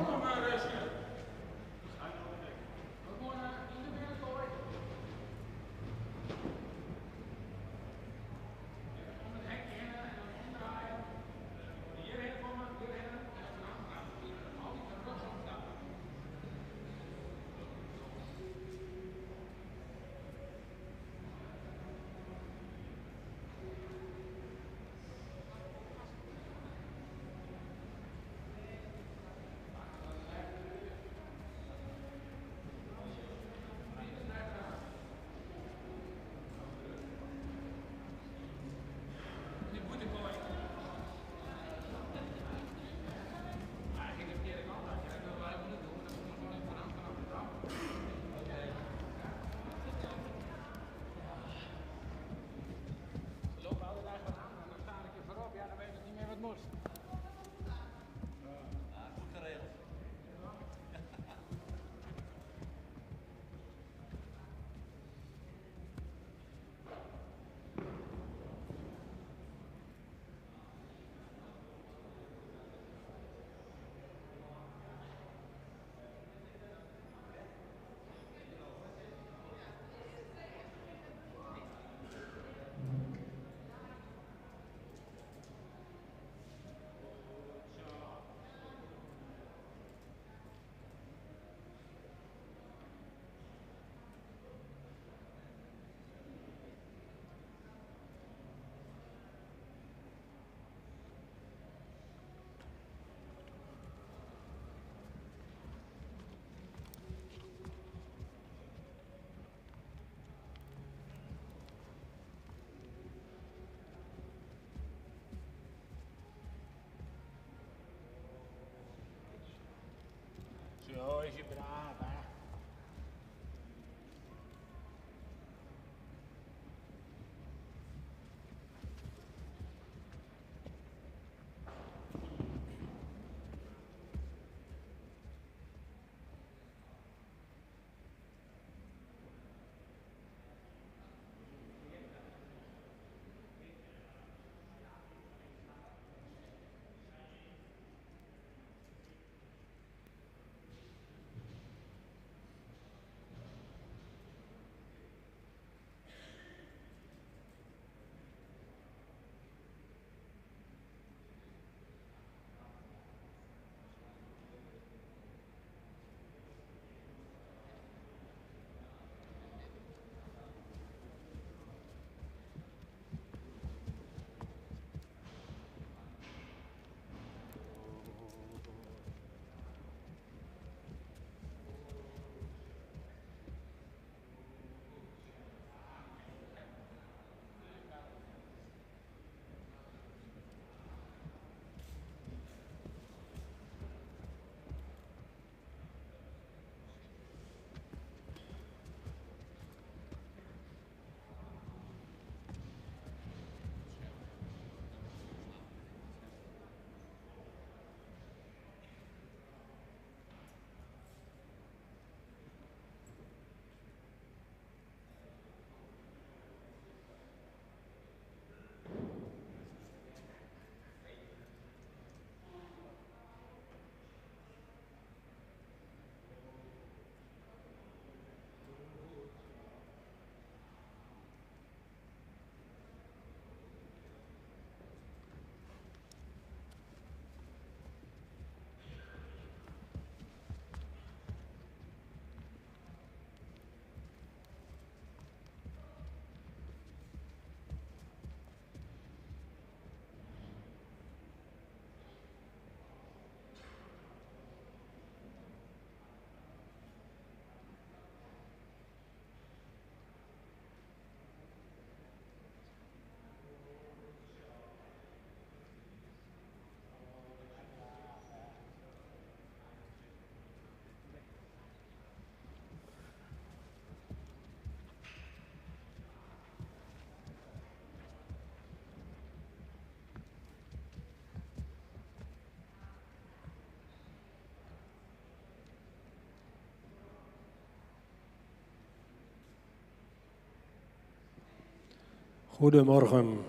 Goedemorgen.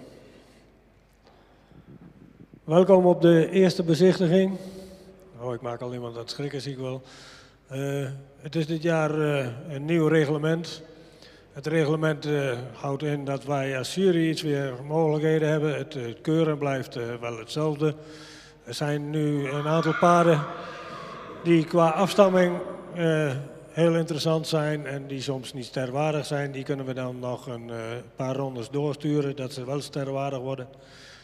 Welkom op de eerste bezichtiging. Oh, ik maak al iemand dat schrikken, zie ik wel. Het is dit jaar een nieuw reglement. Het reglement houdt in dat wij als jury iets weer mogelijkheden hebben. Het keuren blijft wel hetzelfde. Er zijn nu een aantal paarden die qua afstamming heel interessant zijn en die soms niet sterwaardig zijn. Die kunnen we dan nog een paar rondes doorsturen, dat ze wel sterwaardig worden.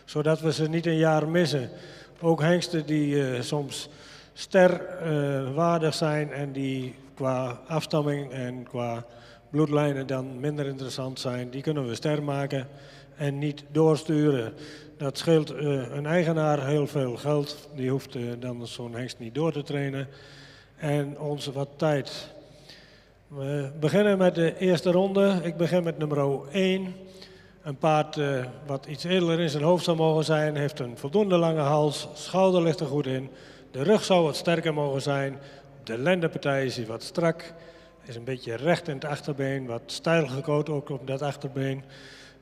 Zodat we ze niet een jaar missen. Ook hengsten die soms sterwaardig zijn en die qua afstamming en qua bloedlijnen dan minder interessant zijn, die kunnen we ster maken en niet doorsturen. Dat scheelt een eigenaar heel veel geld, die hoeft dan zo'n hengst niet door te trainen en ons wat tijd. We beginnen met de eerste ronde. Ik begin met nummer 1. Een paard wat iets edeler in zijn hoofd zou mogen zijn, heeft een voldoende lange hals, schouder ligt er goed in. De rug zou wat sterker mogen zijn. Op de lendenpartij is hij wat strak. Hij is een beetje recht in het achterbeen, wat stijl gekoot ook op dat achterbeen.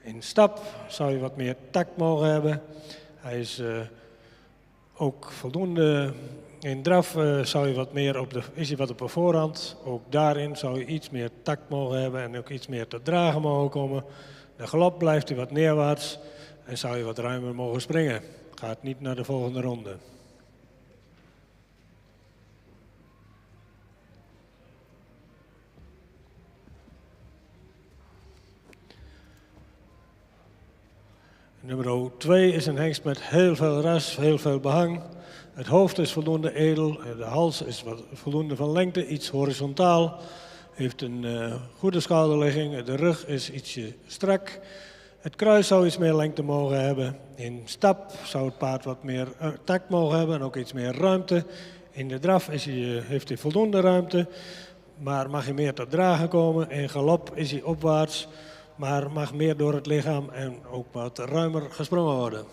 In stap zou je wat meer tact mogen hebben. Hij is ook voldoende. In draf zou je wat meer is hij wat op de voorhand. Ook daarin zou je iets meer tact mogen hebben en ook iets meer te dragen mogen komen. De galop blijft hij wat neerwaarts en zou je wat ruimer mogen springen. Gaat niet naar de volgende ronde. Nummer 2 is een hengst met heel veel ras, heel veel behang. Het hoofd is voldoende edel, de hals is wat voldoende van lengte, iets horizontaal. Heeft een goede schouderligging, de rug is ietsje strak. Het kruis zou iets meer lengte mogen hebben. In stap zou het paard wat meer tact mogen hebben en ook iets meer ruimte. In de draf heeft hij voldoende ruimte, maar mag hij meer tot dragen komen. In galop is hij opwaarts, maar mag meer door het lichaam en ook wat ruimer gesprongen worden.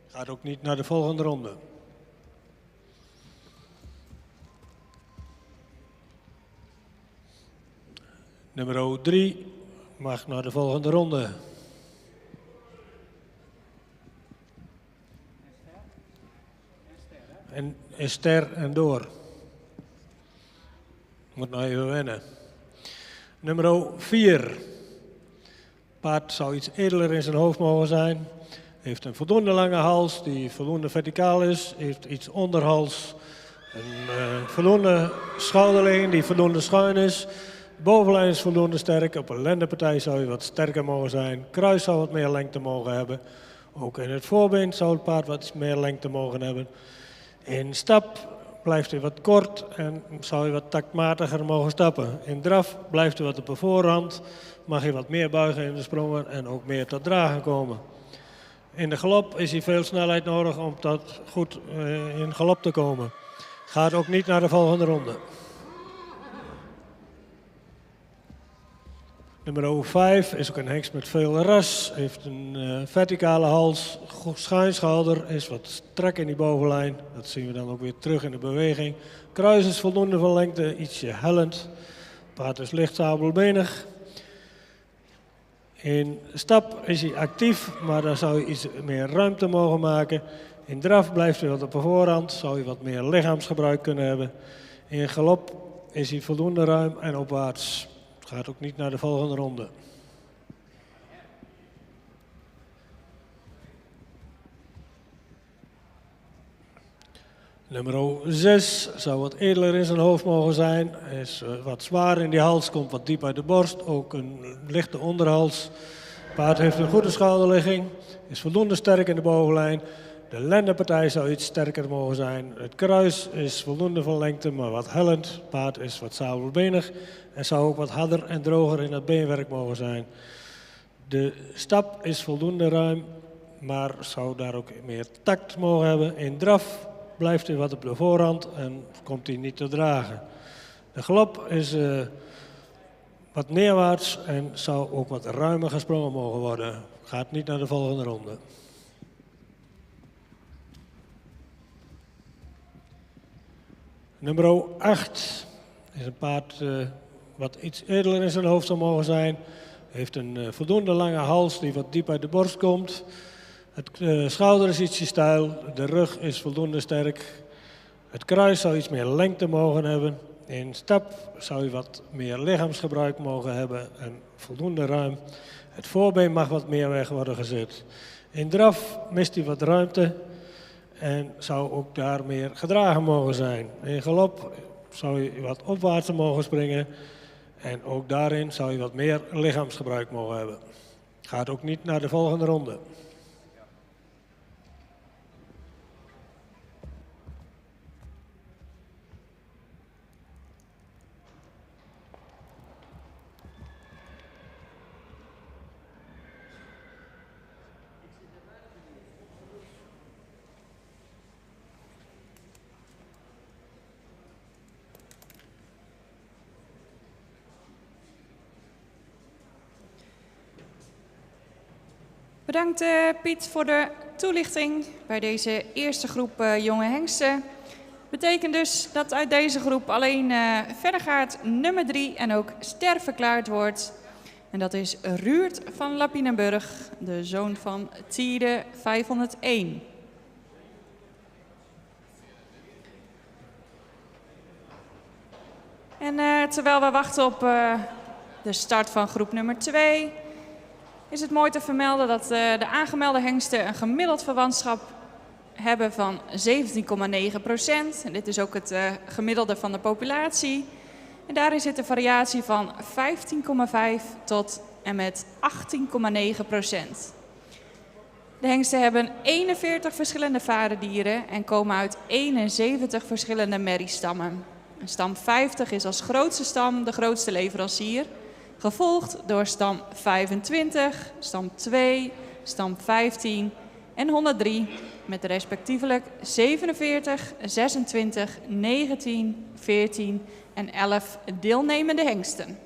Gaat ook niet naar de volgende ronde. Nummer 3 mag naar de volgende ronde. En is ster en door. Moet nog even wennen. Nummer 4. Paard zou iets edeler in zijn hoofd mogen zijn. Heeft een voldoende lange hals die voldoende verticaal is. Heeft iets onderhals. Een voldoende schouderligging die voldoende schuin is. De bovenlijn is voldoende sterk. Op een lendenpartij zou je wat sterker mogen zijn. Kruis zou wat meer lengte mogen hebben. Ook in het voorbeen zou het paard wat meer lengte mogen hebben. In stap blijft hij wat kort en zou je wat taktmatiger mogen stappen. In draf blijft hij wat op de voorhand. Mag hij wat meer buigen in de sprongen en ook meer tot dragen komen. In de galop is hij veel snelheid nodig om tot goed in galop te komen. Gaat ook niet naar de volgende ronde. Nummer 5 is ook een hengst met veel ras. Heeft een verticale hals, schuin schouder, is wat strak in die bovenlijn. Dat zien we dan ook weer terug in de beweging. Kruis is voldoende van lengte, ietsje hellend. Paard is licht sabelbenig. In stap is hij actief, maar dan zou je iets meer ruimte mogen maken. In draf blijft hij wat op de voorhand, zou je wat meer lichaamsgebruik kunnen hebben. In galop is hij voldoende ruim en opwaarts. Gaat ook niet naar de volgende ronde. Nummer 6 zou wat edeler in zijn hoofd mogen zijn. Is wat zwaar in die hals, komt wat diep uit de borst. Ook een lichte onderhals. Paard heeft een goede schouderligging. Is voldoende sterk in de bovenlijn. De lendenpartij zou iets sterker mogen zijn. Het kruis is voldoende van lengte, maar wat hellend. Paard is wat sabelbenig en zou ook wat harder en droger in het beenwerk mogen zijn. De stap is voldoende ruim, maar zou daar ook meer tact mogen hebben. In draf blijft hij wat op de voorhand en komt hij niet te dragen. De galop is wat neerwaarts en zou ook wat ruimer gesprongen mogen worden. Gaat niet naar de volgende ronde. Nummer 8 is een paard wat iets edeler in zijn hoofd zou mogen zijn. heeft een voldoende lange hals die wat diep uit de borst komt. Het schouder is ietsje steil, de rug is voldoende sterk. Het kruis zou iets meer lengte mogen hebben. In stap zou je wat meer lichaamsgebruik mogen hebben en voldoende ruim. Het voorbeen mag wat meer weg worden gezet. In draf mist hij wat ruimte en zou ook daar meer gedragen mogen zijn. In galop zou je wat opwaarts mogen springen en ook daarin zou je wat meer lichaamsgebruik mogen hebben. Gaat ook niet naar de volgende ronde. Bedankt Piet voor de toelichting bij deze eerste groep jonge hengsten. Betekent dus dat uit deze groep alleen verder gaat nummer 3 en ook ster verklaard wordt. En dat is Ruurt van Lapinenburg, de zoon van Tiede 501. En terwijl we wachten op de start van groep nummer 2... is het mooi te vermelden dat de aangemelde hengsten een gemiddeld verwantschap hebben van 17,9%. En dit is ook het gemiddelde van de populatie. En daarin zit een variatie van 15,5 tot en met 18,9%. De hengsten hebben 41 verschillende vaderdieren en komen uit 71 verschillende merriestammen. Stam 50 is als grootste stam de grootste leverancier. Gevolgd door stam 25, stam 2, stam 15 en 103 met respectievelijk 47, 26, 19, 14 en 11 deelnemende hengsten.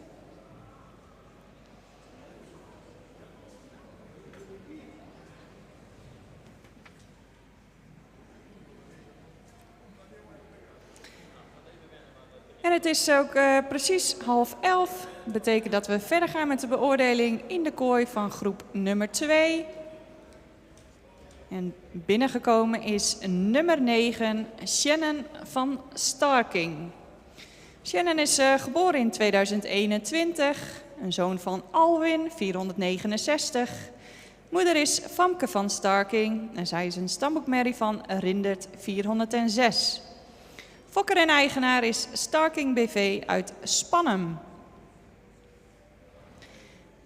En het is ook precies 10:30. Dat betekent dat we verder gaan met de beoordeling in de kooi van groep nummer 2. En binnengekomen is nummer 9, Shannon van Starking. Shannon is geboren in 2021, een zoon van Alwin, 469. Moeder is Famke van Starking en zij is een stamboekmerrie van Rindert, 406. Fokker en eigenaar is Starking BV uit Spannem.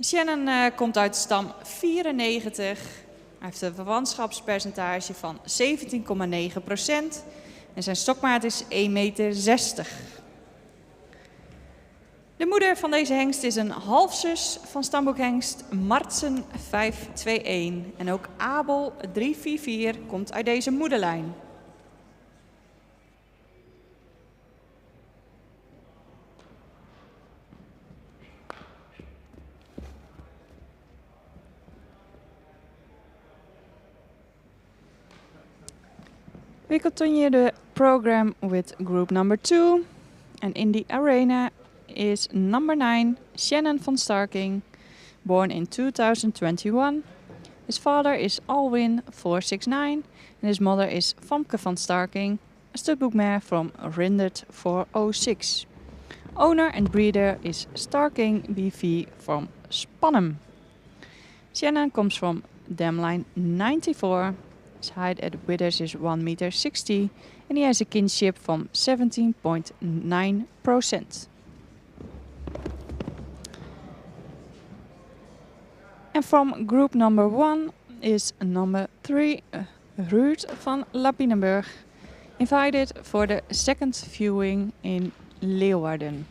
Shannon komt uit stam 94. Hij heeft een verwantschapspercentage van 17,9% en zijn stokmaat is 1,60 meter. De moeder van deze hengst is een halfzus van stamboekhengst Martsen 521. En ook Abel 344 komt uit deze moederlijn. We continue the program with group number 2, and in the arena is number 9, Shannon van Starking, born in 2021. His father is Alwin 469 and his mother is Famke van Starking, a studboekmare from Rindert 406. Owner and breeder is Starking BV from Spannem. Shannon comes from Damline 94. His height at withers is 1,60 meter and he has a kinship from 17,9%. And from group number 1 is number 3, Ruud van Lapinenburg, invited for the second viewing in Leeuwarden.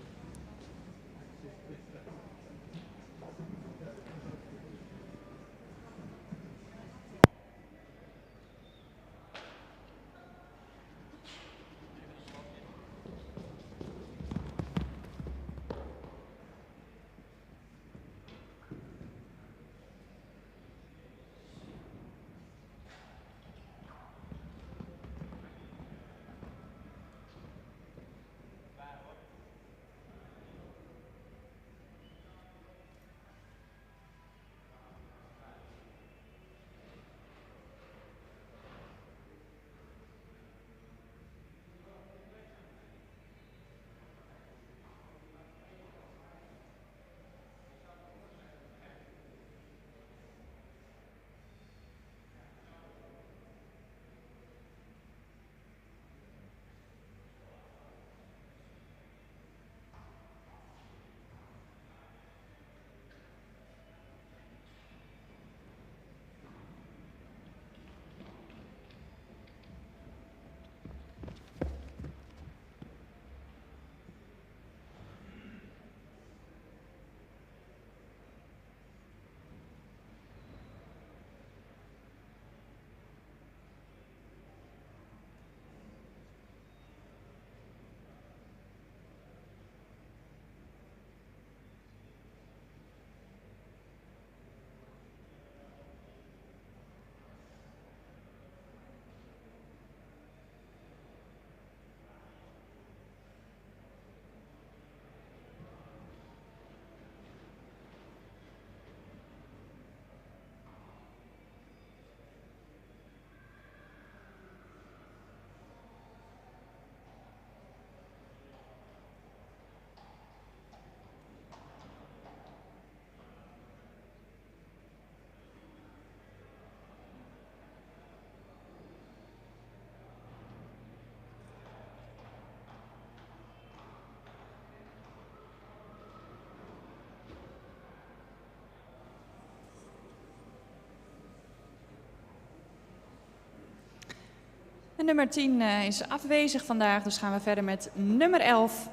En nummer 10 is afwezig vandaag, dus gaan we verder met nummer 11.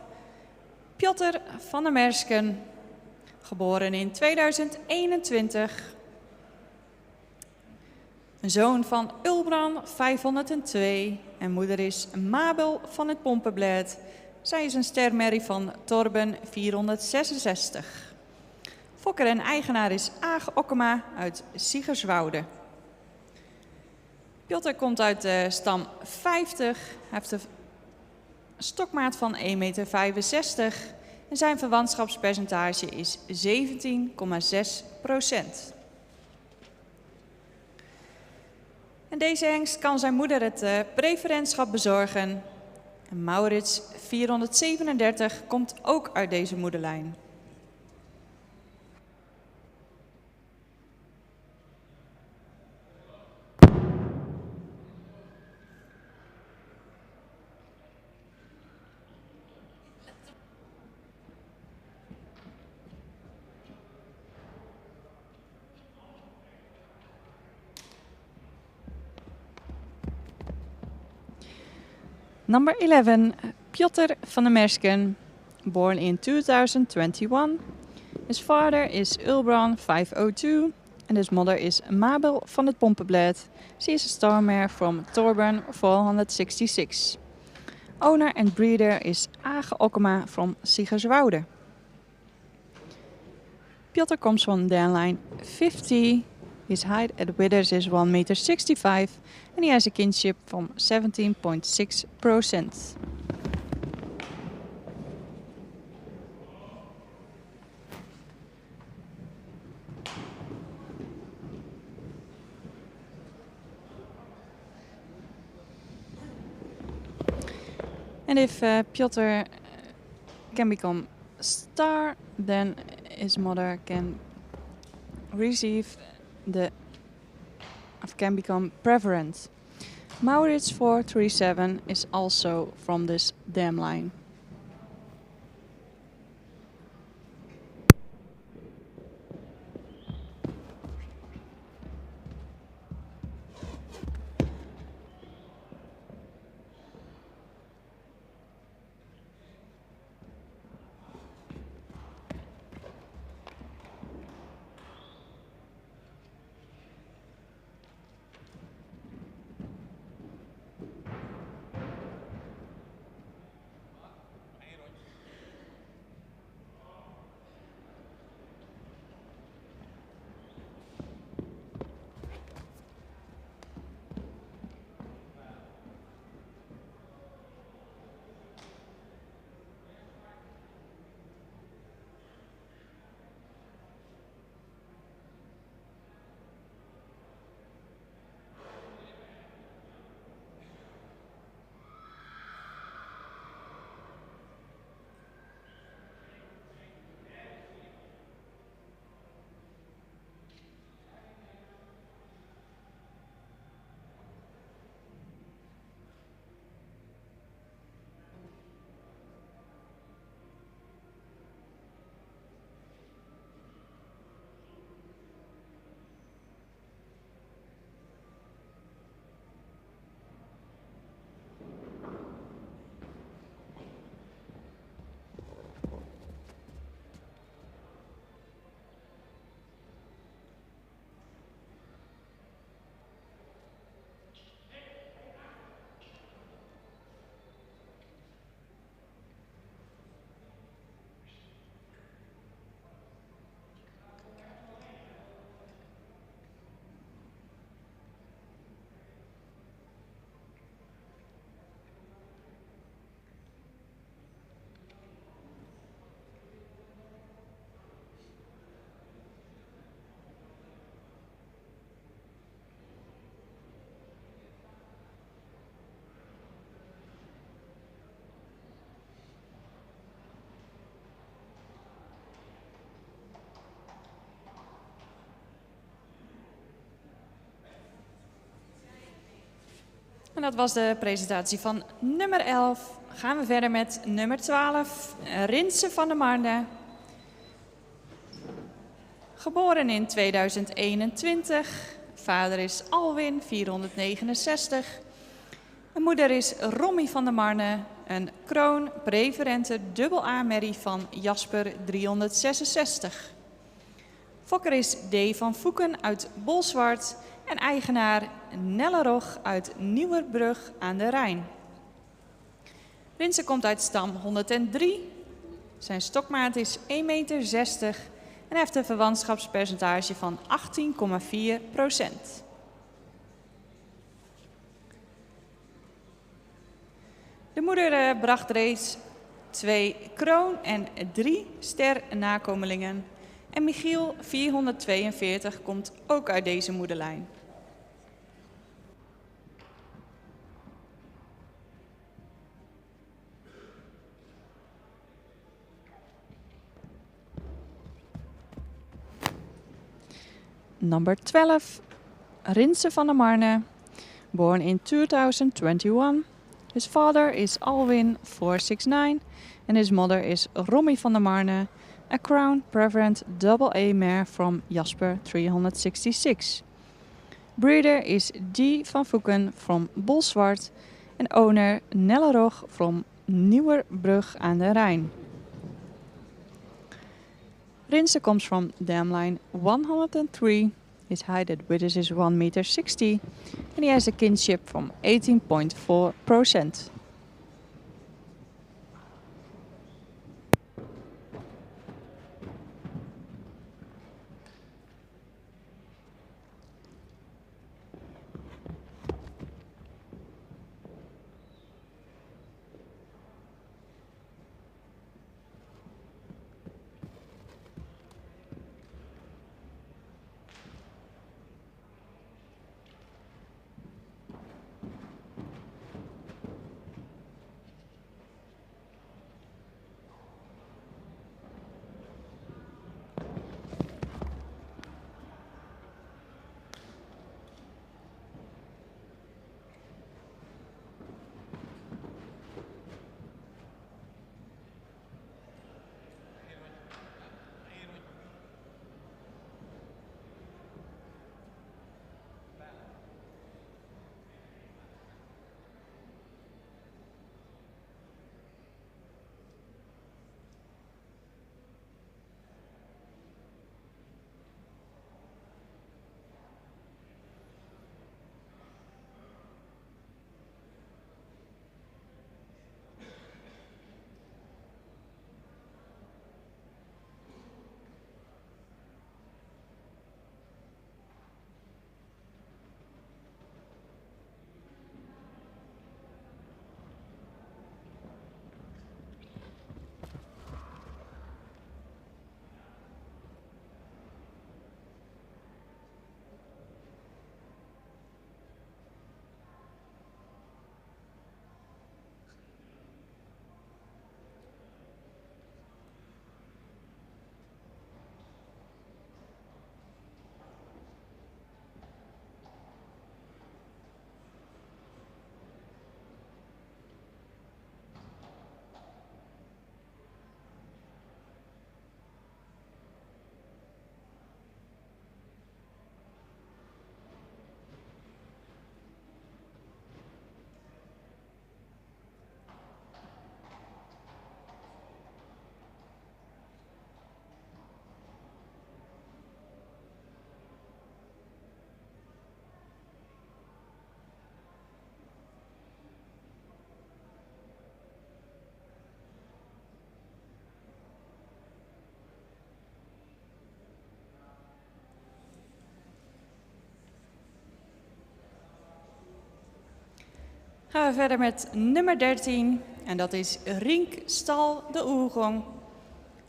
Piotr van der Mersken, geboren in 2021. Een zoon van Ulbran 502 en moeder is Mabel van het Pompenblad. Zij is een stermerrie van Torben 466. Fokker en eigenaar is Aage Okkema uit Siegerswoude. Piotr komt uit de stam 50. Hij heeft een stokmaat van 1,65 meter en zijn verwantschapspercentage is 17,6%. En deze hengst kan zijn moeder het preferentschap bezorgen. En Maurits 437 komt ook uit deze moederlijn. Number 11, Piotr van der Mersken, born in 2021. His father is Ulbran 502 and his mother is Mabel van het Pompenblad. She is a star mare from Torben 466. Owner and breeder is Aage Okkema from Siegerswoude. Piotr comes from Dan line 50. His height at withers is 1,65 meter and he has a kinship from 17.6%. And if Piotr can become star, then his mother can receive can become preferent. Maurits 437 is also from this dam line. En dat was de presentatie van nummer 11. Gaan we verder met nummer 12, Rinse van der Marne. Geboren in 2021. Vader is Alwin, 469. Een moeder is Romy van der Marne, een kroon preferente AA-merrie van Jasper 366. Fokker is D. van Voeken uit Bolsward en eigenaar Nelle Rog uit Nieuwerbrug aan de Rijn. Rinse komt uit stam 103. Zijn stokmaat is 1,60 meter en heeft een verwantschapspercentage van 18,4%. De moeder bracht reeds 2 kroon en 3 ster nakomelingen. En Michiel 442 komt ook uit deze moederlijn. Number 12, Rinse van der Marne, born in 2021. His father is Alwin 469 and his mother is Romy van der Marne, a crown preferent AA mare from Jasper 366. Breeder is D. van Voeken from Bolsward and owner Nelle Rog from Nieuwerbrug aan de Rijn. Rinse comes from dam line 103. His height at withers is 1,60 meter and he has a kinship from 18.4%. Gaan we verder met nummer 13 en dat is Rink Stal de Oergong.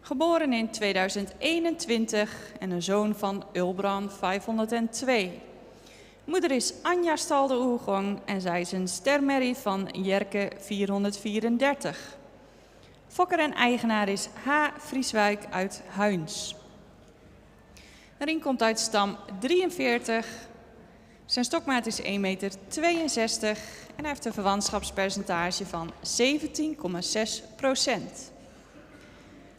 Geboren in 2021 en een zoon van Ulbrand 502. Moeder is Anja Stal de Oergong en zij is een stermerrie van Jerke 434. Fokker en eigenaar is H. Vrieswijk uit Huins. Rink komt uit stam 43. Zijn stokmaat is 1,62 meter en hij heeft een verwantschapspercentage van 17,6%.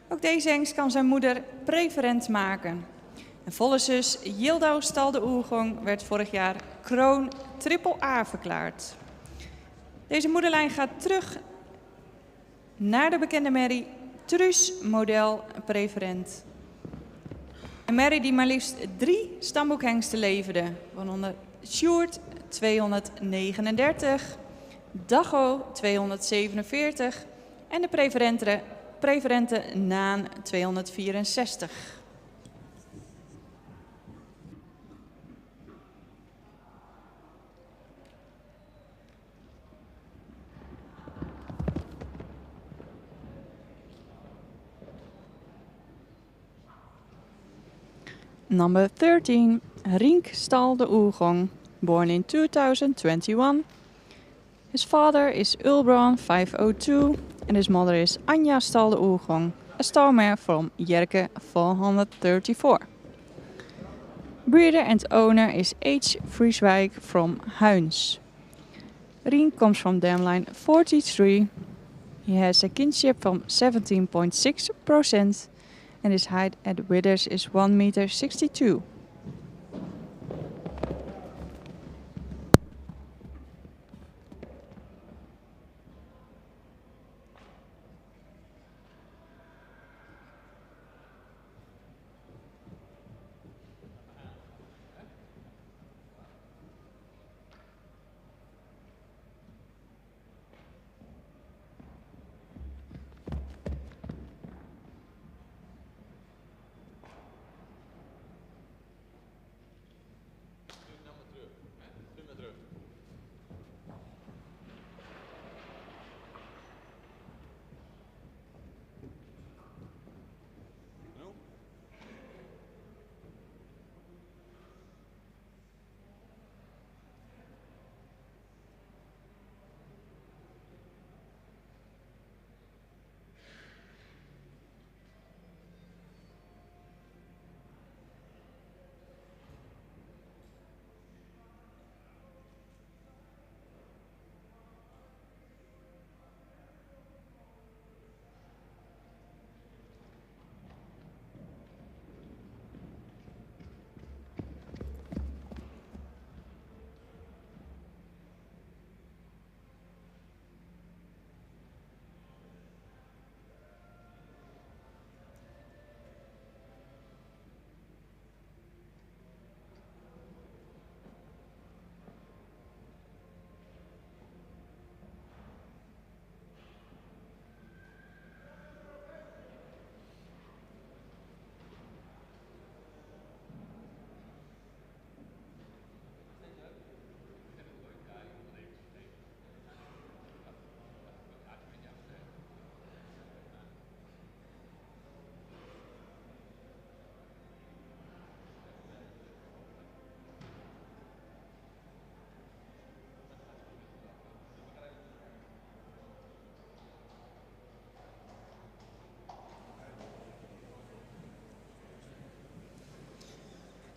Ook deze hengst kan zijn moeder preferent maken. En volle zus Yildau Stal de Oergong werd vorig jaar kroon AAA verklaard. Deze moederlijn gaat terug naar de bekende merrie Truus Model Preferent. Een merrie die maar liefst 3 stamboekhengsten leverde, waaronder Sjoerd 239, Dago 247 en de preferente Naan 264. Number 13, Rink Stal de Oergong, born in 2021. His father is Ulbron 502 and his mother is Anja Stal de Oergong, a stalmare from Jerke 434. Breeder and owner is H. Vrieswijk from Huins. Rink comes from dam line 43. He has a kinship from 17.6%. And his height at withers is 1,62 meters.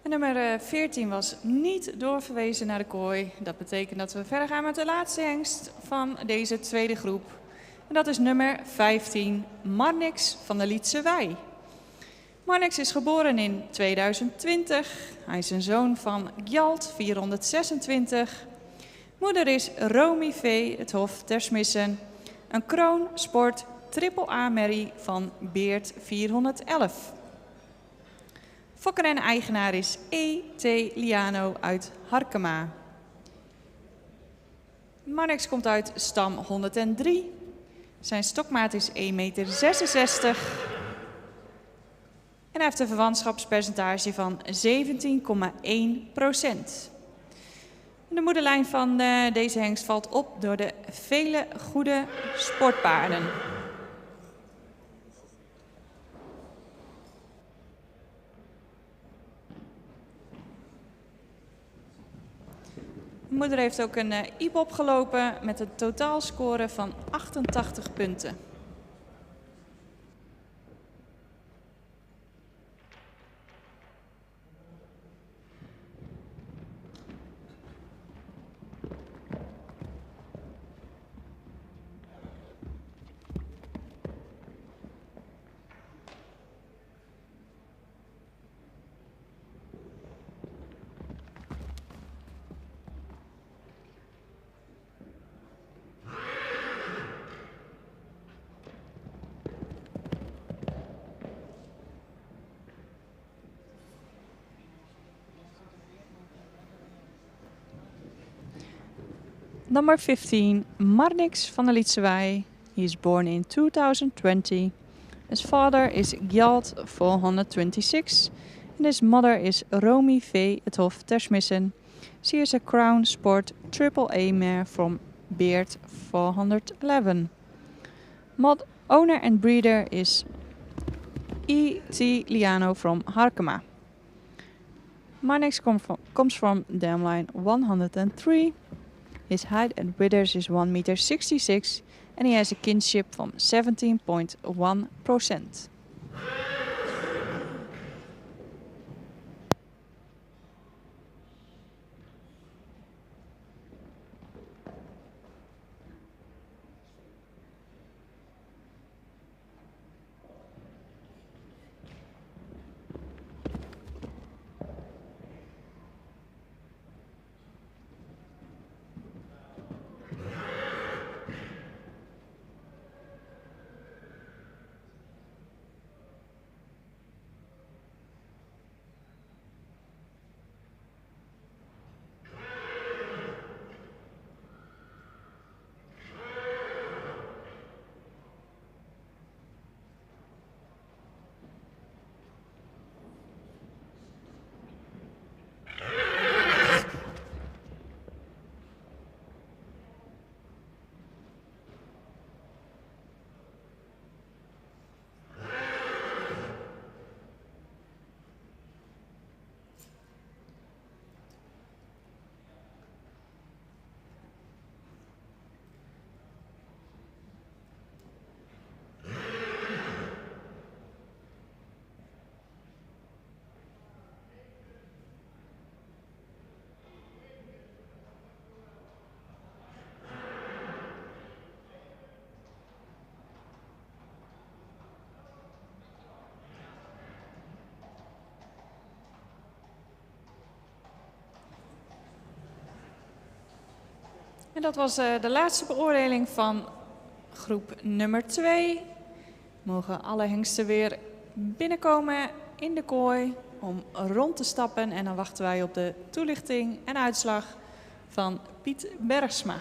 En nummer 14 was niet doorverwezen naar de kooi. Dat betekent dat we verder gaan met de laatste hengst van deze tweede groep. En dat is nummer 15, Marnix van de Lietse Wei. Marnix is geboren in 2020. Hij is een zoon van Gjalt 426. Moeder is Romy V. het Hof ter Smissen. Een kroon sport triple A-merrie van Beert 411. Fokker en eigenaar is E.T. Liano uit Harkema. Marnix komt uit stam 103. Zijn stokmaat is 1,66 meter. En hij heeft een verwantschapspercentage van 17,1%. De moederlijn van deze hengst valt op door de vele goede sportpaarden. De moeder heeft ook een IBOP gelopen met een totaalscore van 88 punten. Number 15, Marnix van der Lietzewij. He is born in 2020. His father is Gjalt 426 and his mother is Romy V. het Hof Tersmissen. She is a Crown Sport Triple A mare from Beert 411. Owner and breeder is E.T. Liano from Harkema. Marnix comes from dam line 103. His height and withers is 1 meter 66 and he has a kinship from 17.1%. En dat was de laatste beoordeling van groep nummer 2. Mogen alle hengsten weer binnenkomen in de kooi om rond te stappen. En dan wachten wij op de toelichting en uitslag van Piet Bergsma.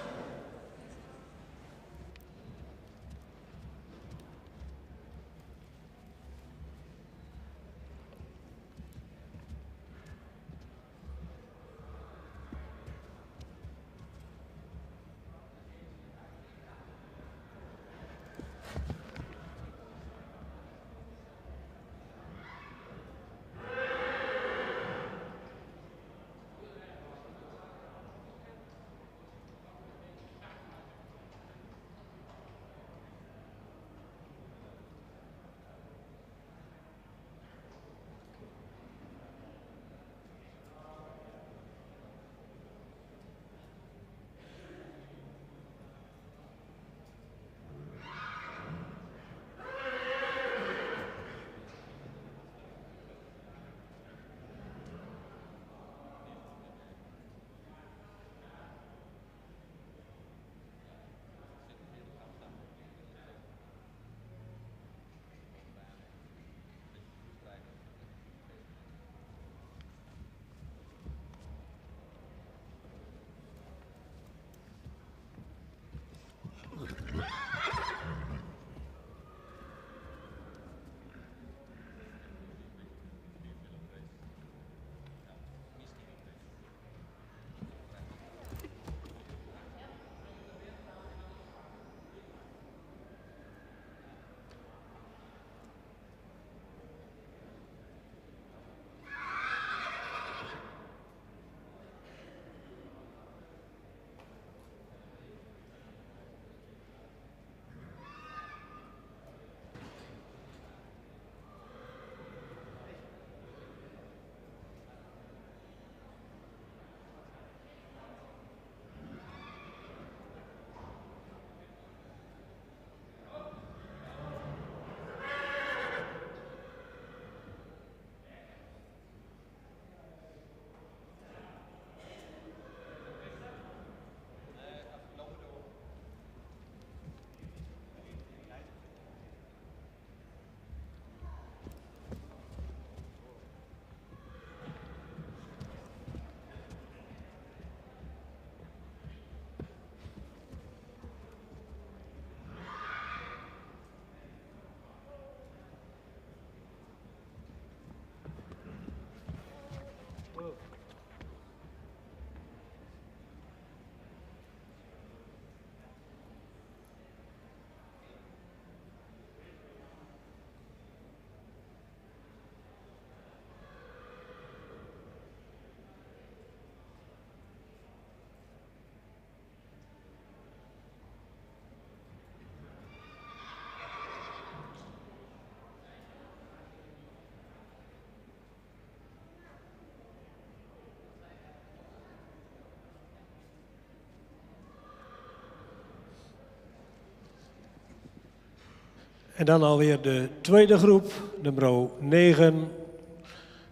En dan alweer de tweede groep, nummer 9,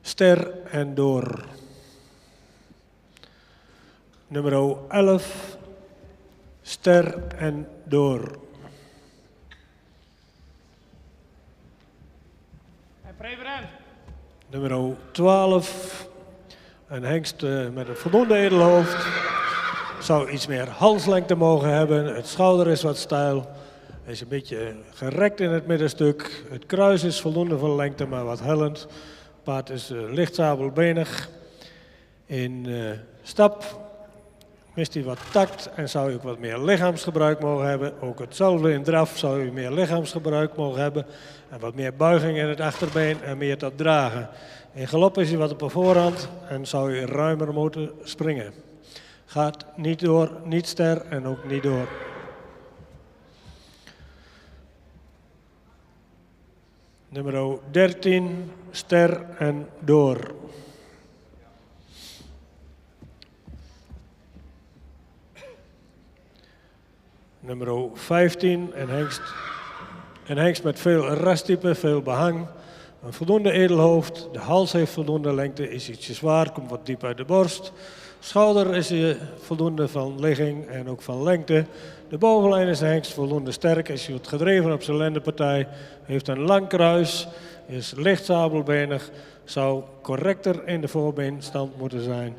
Ster en Door. Nummer 11, Ster en Door. En preferent. Nummer 12, een hengst met een voldoende edelhoofd. Zou iets meer halslengte mogen hebben. Het schouder is wat steil. Hij is een beetje gerekt in het middenstuk. Het kruis is voldoende van lengte, maar wat hellend. Het paard is licht sabelbenig. In stap mist hij wat tact en zou je ook wat meer lichaamsgebruik mogen hebben. Ook hetzelfde in draf zou je meer lichaamsgebruik mogen hebben. En wat meer buiging in het achterbeen en meer tot dragen. In galop is hij wat op de voorhand en zou je ruimer moeten springen. Gaat niet door, niet ster en ook niet door. Nummer 13, Ster en Door. Nummer 15, een hengst met veel resttype, veel behang. Een voldoende edelhoofd, de hals heeft voldoende lengte, is ietsje zwaar, komt wat diep uit de borst. Schouder is voldoende van ligging en ook van lengte. De bovenlijn is de hengst voldoende sterk, is wat gedreven op zijn lendenpartij. Heeft een lang kruis, is licht sabelbenig, zou correcter in de voorbeenstand moeten zijn.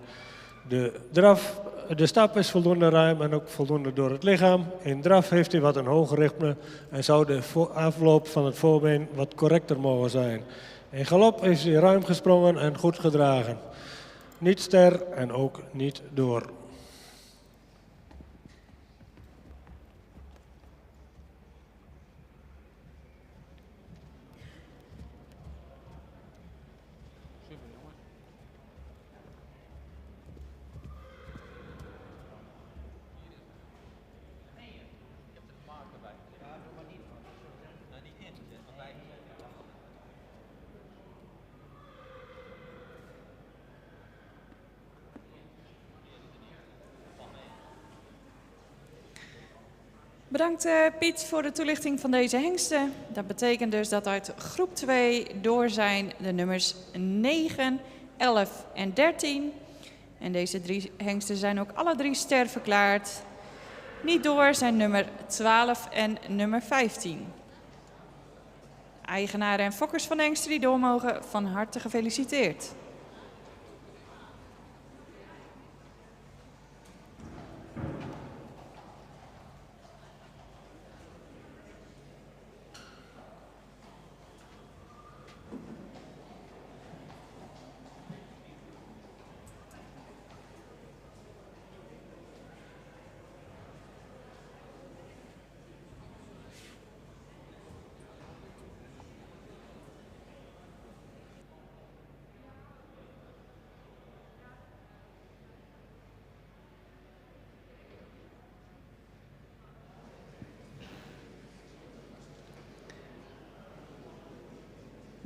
De stap is voldoende ruim en ook voldoende door het lichaam. In draf heeft hij wat een hoger ritme en zou de afloop van het voorbeen wat correcter mogen zijn. In galop is hij ruim gesprongen en goed gedragen. Niet ster en ook niet door. Super jongens. Nee, je hebt de markt erbij. Ja, doe maar niet. Nou, niet in. Want wij Bedankt Piet voor de toelichting van deze hengsten. Dat betekent dus dat uit groep 2 door zijn de nummers 9, 11 en 13. En deze 3 hengsten zijn ook alle 3 ster verklaard. Niet door zijn nummer 12 en nummer 15. Eigenaren en fokkers van de hengsten die door mogen, van harte gefeliciteerd.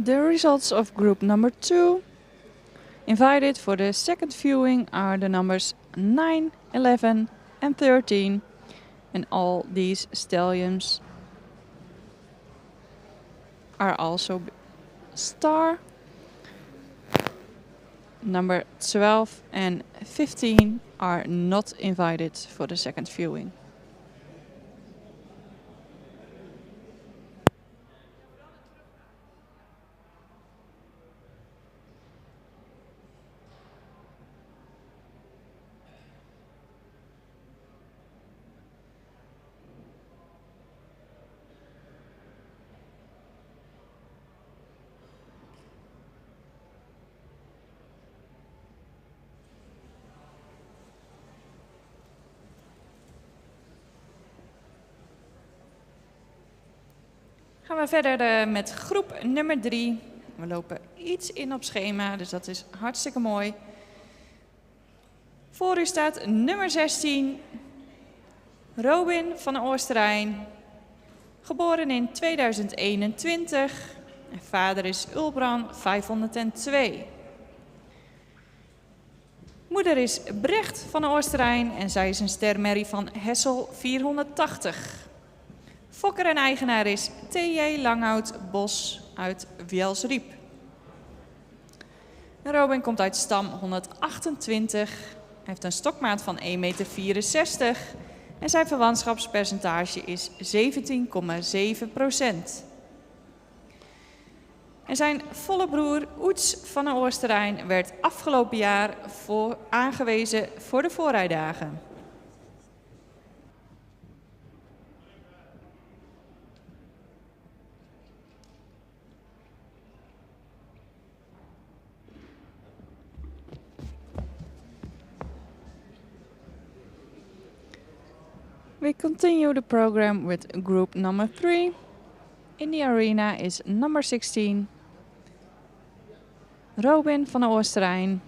The results of group number 2. Invited for the second viewing are the numbers 9, 11 and 13. And all these stallions are also star. Number 12 and 15 are not invited for the second viewing. Gaan we verder met groep nummer 3. We lopen iets in op schema, dus dat is hartstikke mooi. Voor u staat nummer 16, Robin van Oosterijn. Geboren in 2021. En vader is Ulbran 502. Moeder is Brecht van Oosterijn en zij is een stermerrie van Hessel 480. Fokker en eigenaar is T.J. Langhout Bos uit Wielsriep. En Robin komt uit stam 128. Hij heeft een stokmaat van 1,64 meter. En zijn verwantschapspercentage is 17,7%. En zijn volle broer Oets van den Oosterijn werd afgelopen jaar aangewezen voor de voorrijdagen. We continue the program with group number 3. In the arena is number 16, Robin van den Oosterijn.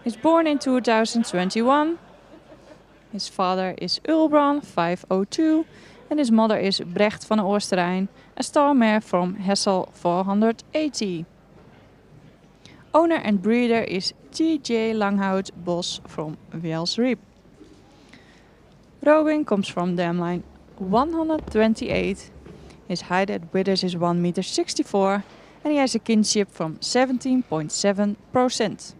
He's born in 2021. His father is Ulbran 502 and his mother is Brecht van den Oosterijn, a star mare from Hessel 480. Owner and breeder is T.J. Langhout Bos from Wielsriep. Robin comes from dam line 128. His height at withers is 1,64 meter and he has a kinship from 17.7%.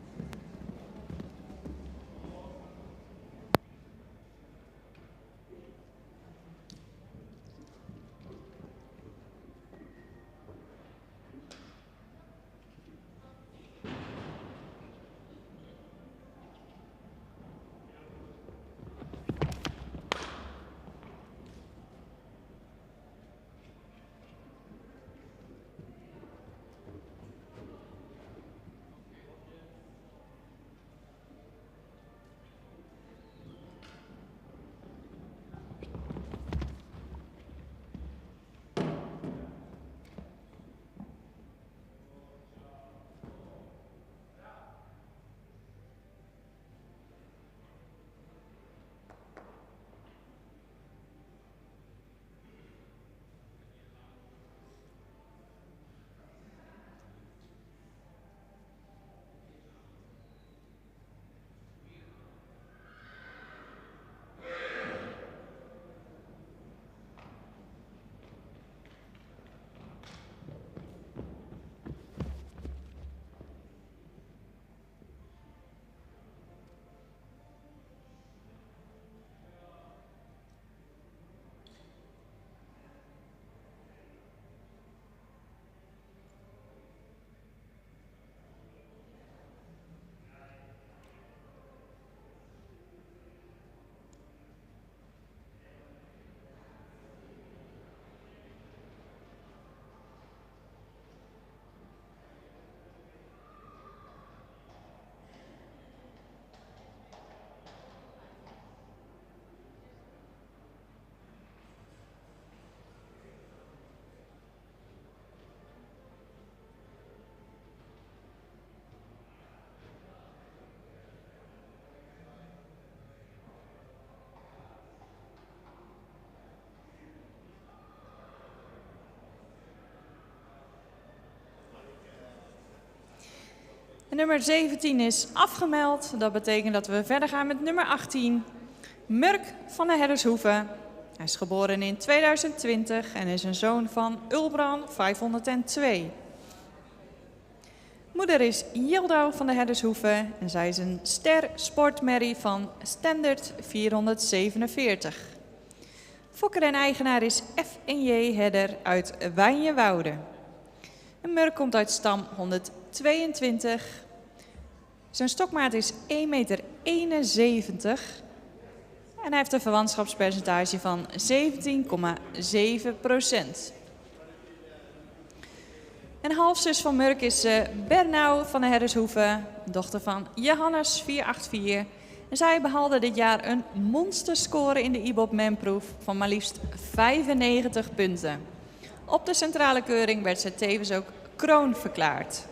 En nummer 17 is afgemeld. Dat betekent dat we verder gaan met nummer 18. Murk van de Herdershoeve. Hij is geboren in 2020 en is een zoon van Ulbran 502. Moeder is Yildau van de Herdershoeve en zij is een ster sportmerrie van Standard 447. Fokker en eigenaar is F.J. Hedder uit Wijnjewoude. En Murk komt uit stam 122. Zijn stokmaat is 1,71 meter. En hij heeft een verwantschapspercentage van 17,7%. En halfzus van Murk is Bernau van de Herdershoeve, dochter van Johannes 484. En zij behaalde dit jaar een monsterscore in de IBOB menproef van maar liefst 95 punten. Op de centrale keuring werd ze tevens ook kroon verklaard.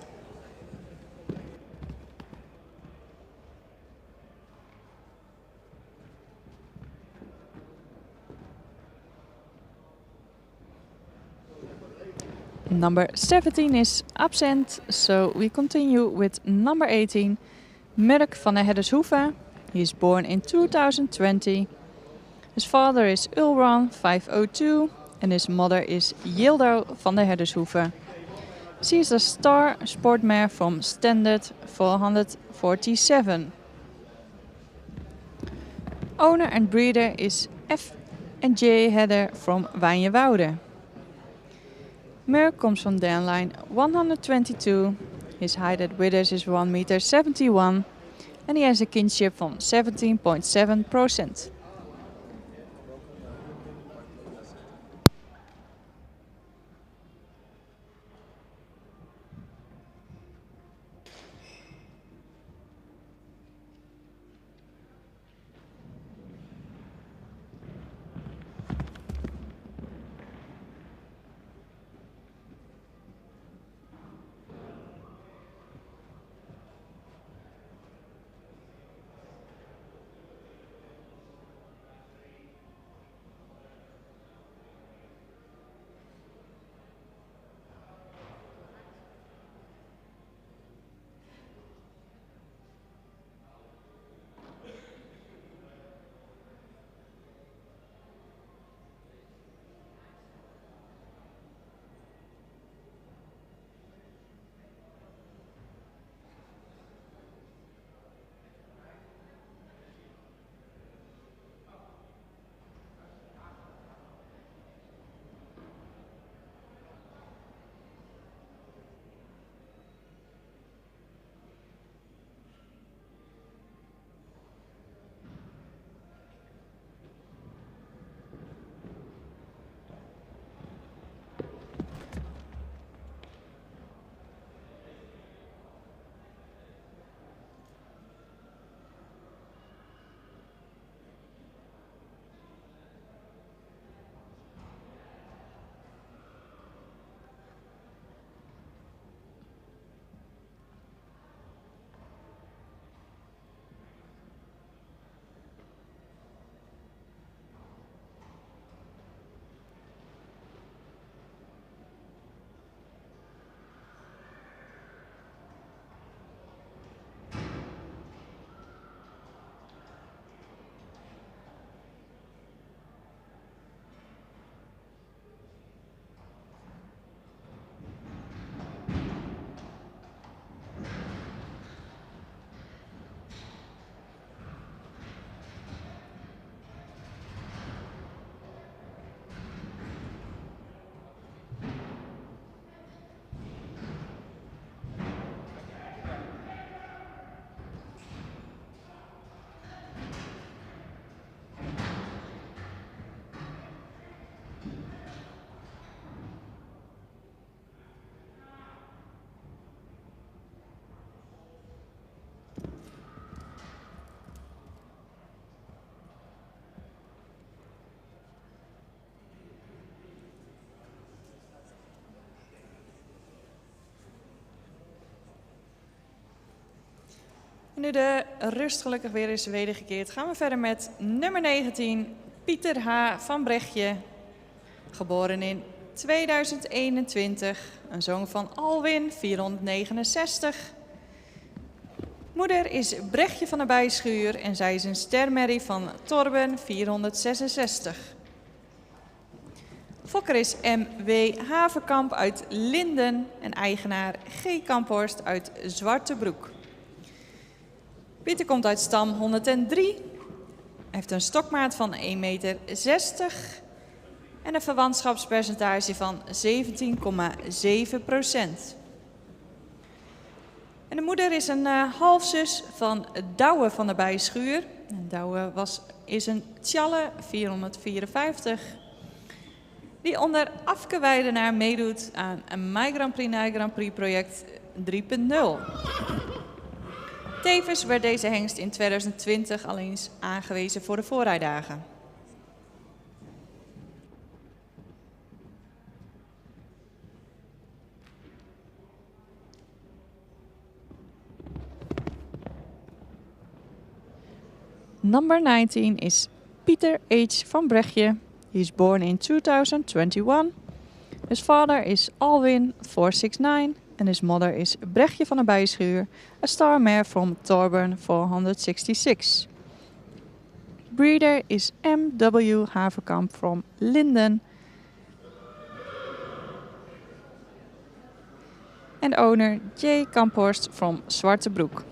Number 17 is absent, so we continue with number 18, Murk van de Herdershoeve. He is born in 2020. His father is Ulran 502 and his mother is Yildo van der Herdershoeve. She is a star sport mare from Standard 447. Owner and breeder is F&J Heather from Wijnjewoude. Mur comes from Dan line 122. His height at withers is 1,71 m and he has a kinship from 17.7%. Nu de rust gelukkig weer is wedergekeerd, gaan we verder met nummer 19, Pieter H. van Brechtje. Geboren in 2021, een zoon van Alwin, 469. Moeder is Brechtje van der Bijschuur en zij is een stermerrie van Torben, 466. Fokker is M.W. Haverkamp uit Linden en eigenaar G. Kamphorst uit Zwartebroek. Pieter komt uit stam 103, heeft een stokmaat van 1,60 meter en een verwantschapspercentage van 17,7%. En de moeder is een halfzus van Douwe van der Bijschuur. Douwe is een Tjalle 454, die onder Afke Weidenaar meedoet aan een My Grand Prix Night Grand Prix project 3.0. Tevens werd deze hengst in 2020 al eens aangewezen voor de voorrijdagen. Number 19 is Pieter H. van Brechtje. He is born in 2021. His father is Alwin 469 and his mother is Brechtje van der Bijschuur, a star mare from Torben 466. Breeder is M.W. Haverkamp from Linden. And owner J. Kamphorst from Zwartebroek.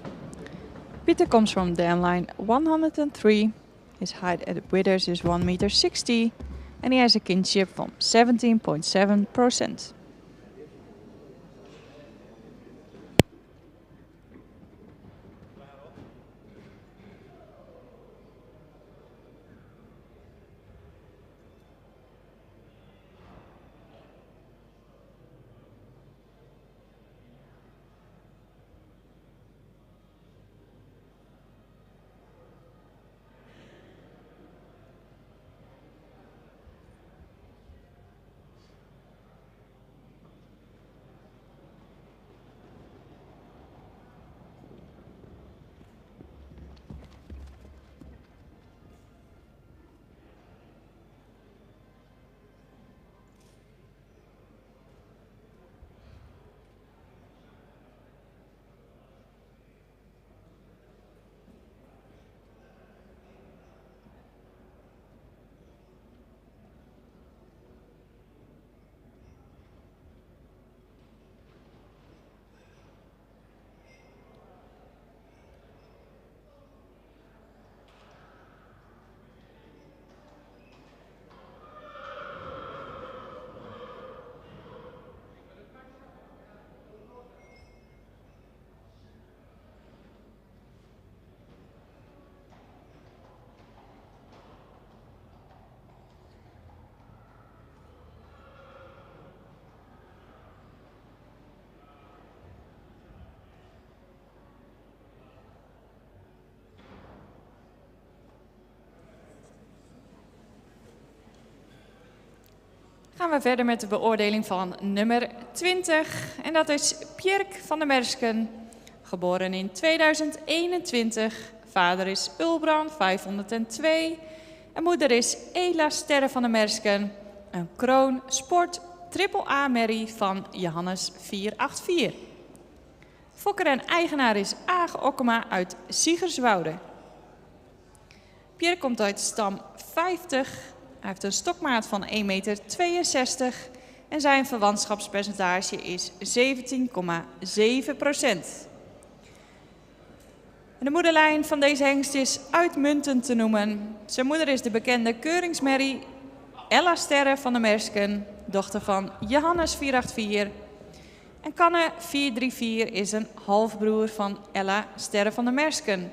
Peter comes from dam line 103. His height at the withers is 1,60 m and he has a kinship from 17.7%. Gaan we verder met de beoordeling van nummer 20. En dat is Pierk van der Mersken, geboren in 2021. Vader is Ulbrand 502 en moeder is Ela Sterre van der Mersken. Een kroon sport AAA merrie van Johannes 484. Fokker en eigenaar is Aage Okkema uit Siegerswoude. Pierre komt uit stam 50. Hij heeft een stokmaat van 1,62 meter en zijn verwantschapspercentage is 17,7%. De moederlijn van deze hengst is uitmuntend te noemen. Zijn moeder is de bekende keuringsmerrie Ella Sterre van der Mersken, dochter van Johannes 484. En Kanne 434 is een halfbroer van Ella Sterre van der Mersken.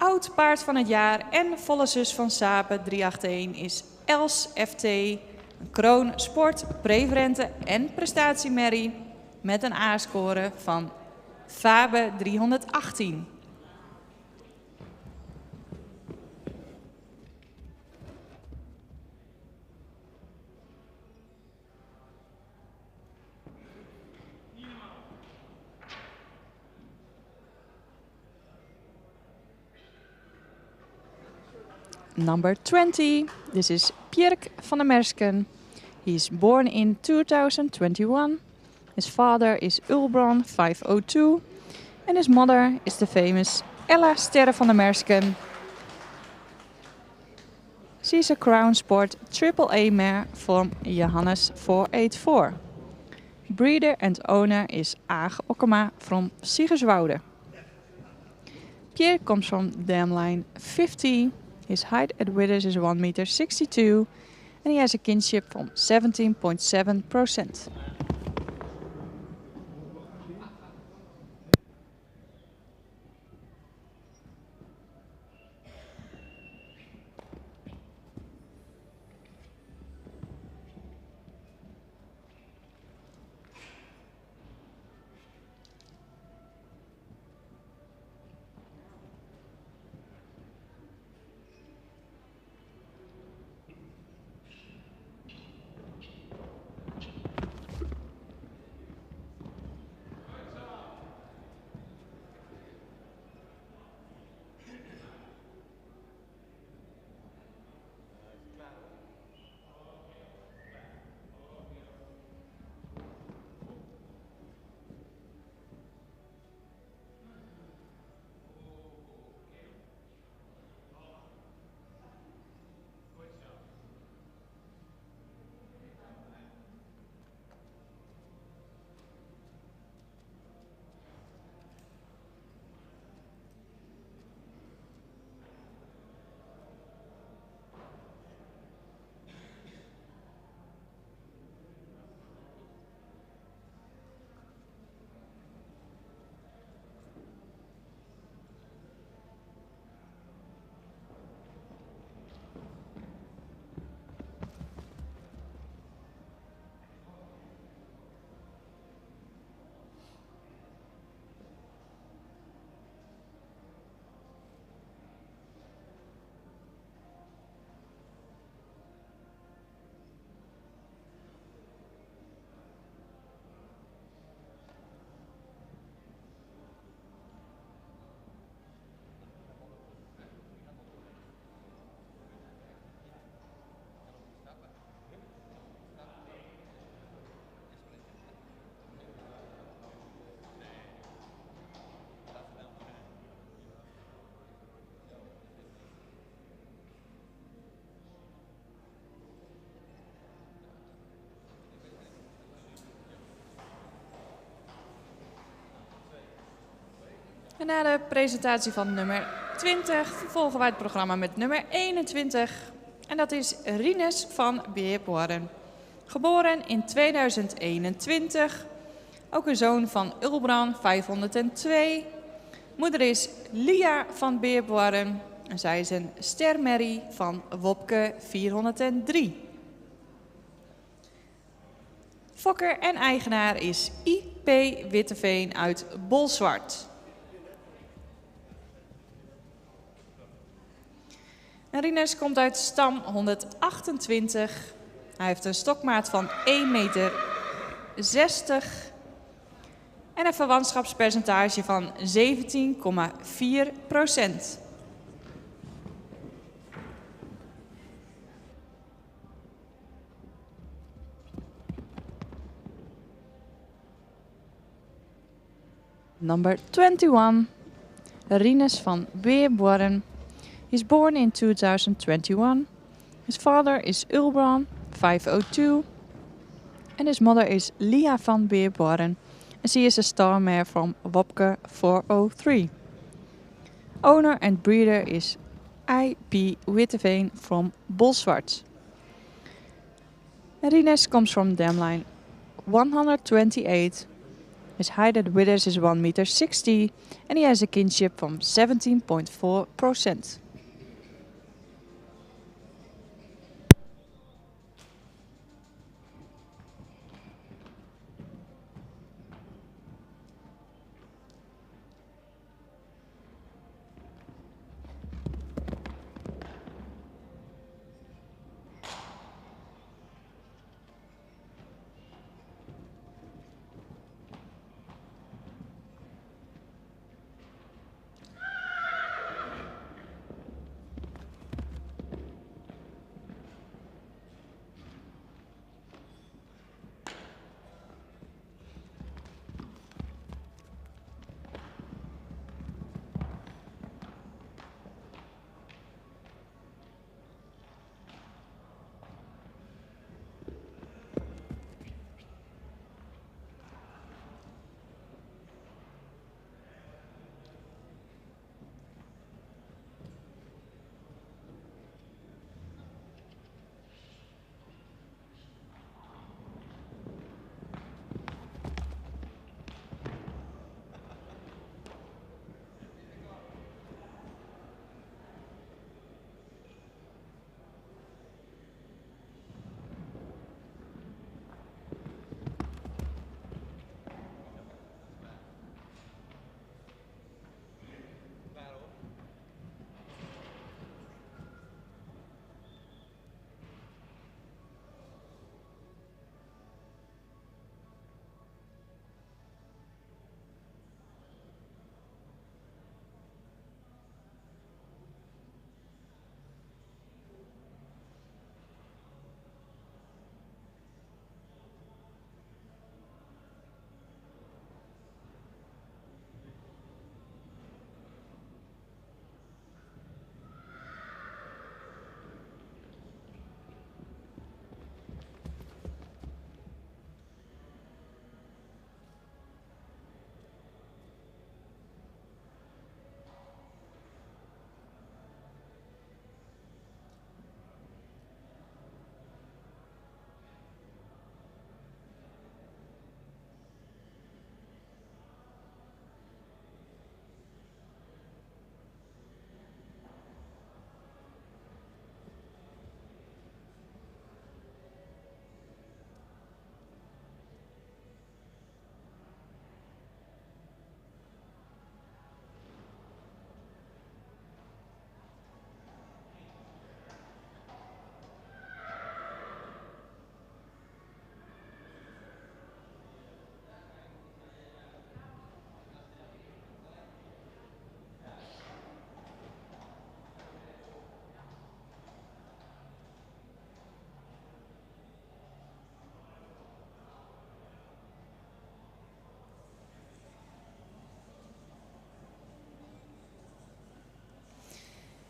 Oud paard van het jaar en volle zus van Sape 381 is Els FT, een kroon sport, preferente en prestatiemerrie met een A-score van Fabe 318. Number 20. This is Pierk van der Mersken. He is born in 2021. His father is Ulbron 502 and his mother is the famous Ella Sterre van der Mersken. She is a Crown Sport AAA mare from Johannes 484. Breeder and owner is Aage Okkema from Siegerswoude. Pierre comes from dam line 50. His height at withers is 1,62 meter and he has a kinship from 17.7%. En na de presentatie van nummer 20 vervolgen wij het programma met nummer 21. En dat is Rinus van Beerboren. Geboren in 2021. Ook een zoon van Ulbran 502. Moeder is Lia van Beerboren. En zij is een stermerrie van Wopke 403. Fokker en eigenaar is I.P. Witteveen uit Bolsward. En Rinus komt uit stam 128. Hij heeft een stokmaat van 1,60 meter. En een verwantschapspercentage van 17,4%. Number 21. Rinus van Beerboren. He's born in 2021. His father is Ulbran 502. And his mother is Lia van Beerboren. And she is a star mare from Wopke 403. Owner and breeder is I.P. Witteveen from Bolsward. Rinus comes from dam line 128. His height at withers is 1,60 meter and he has a kinship from 17.4%.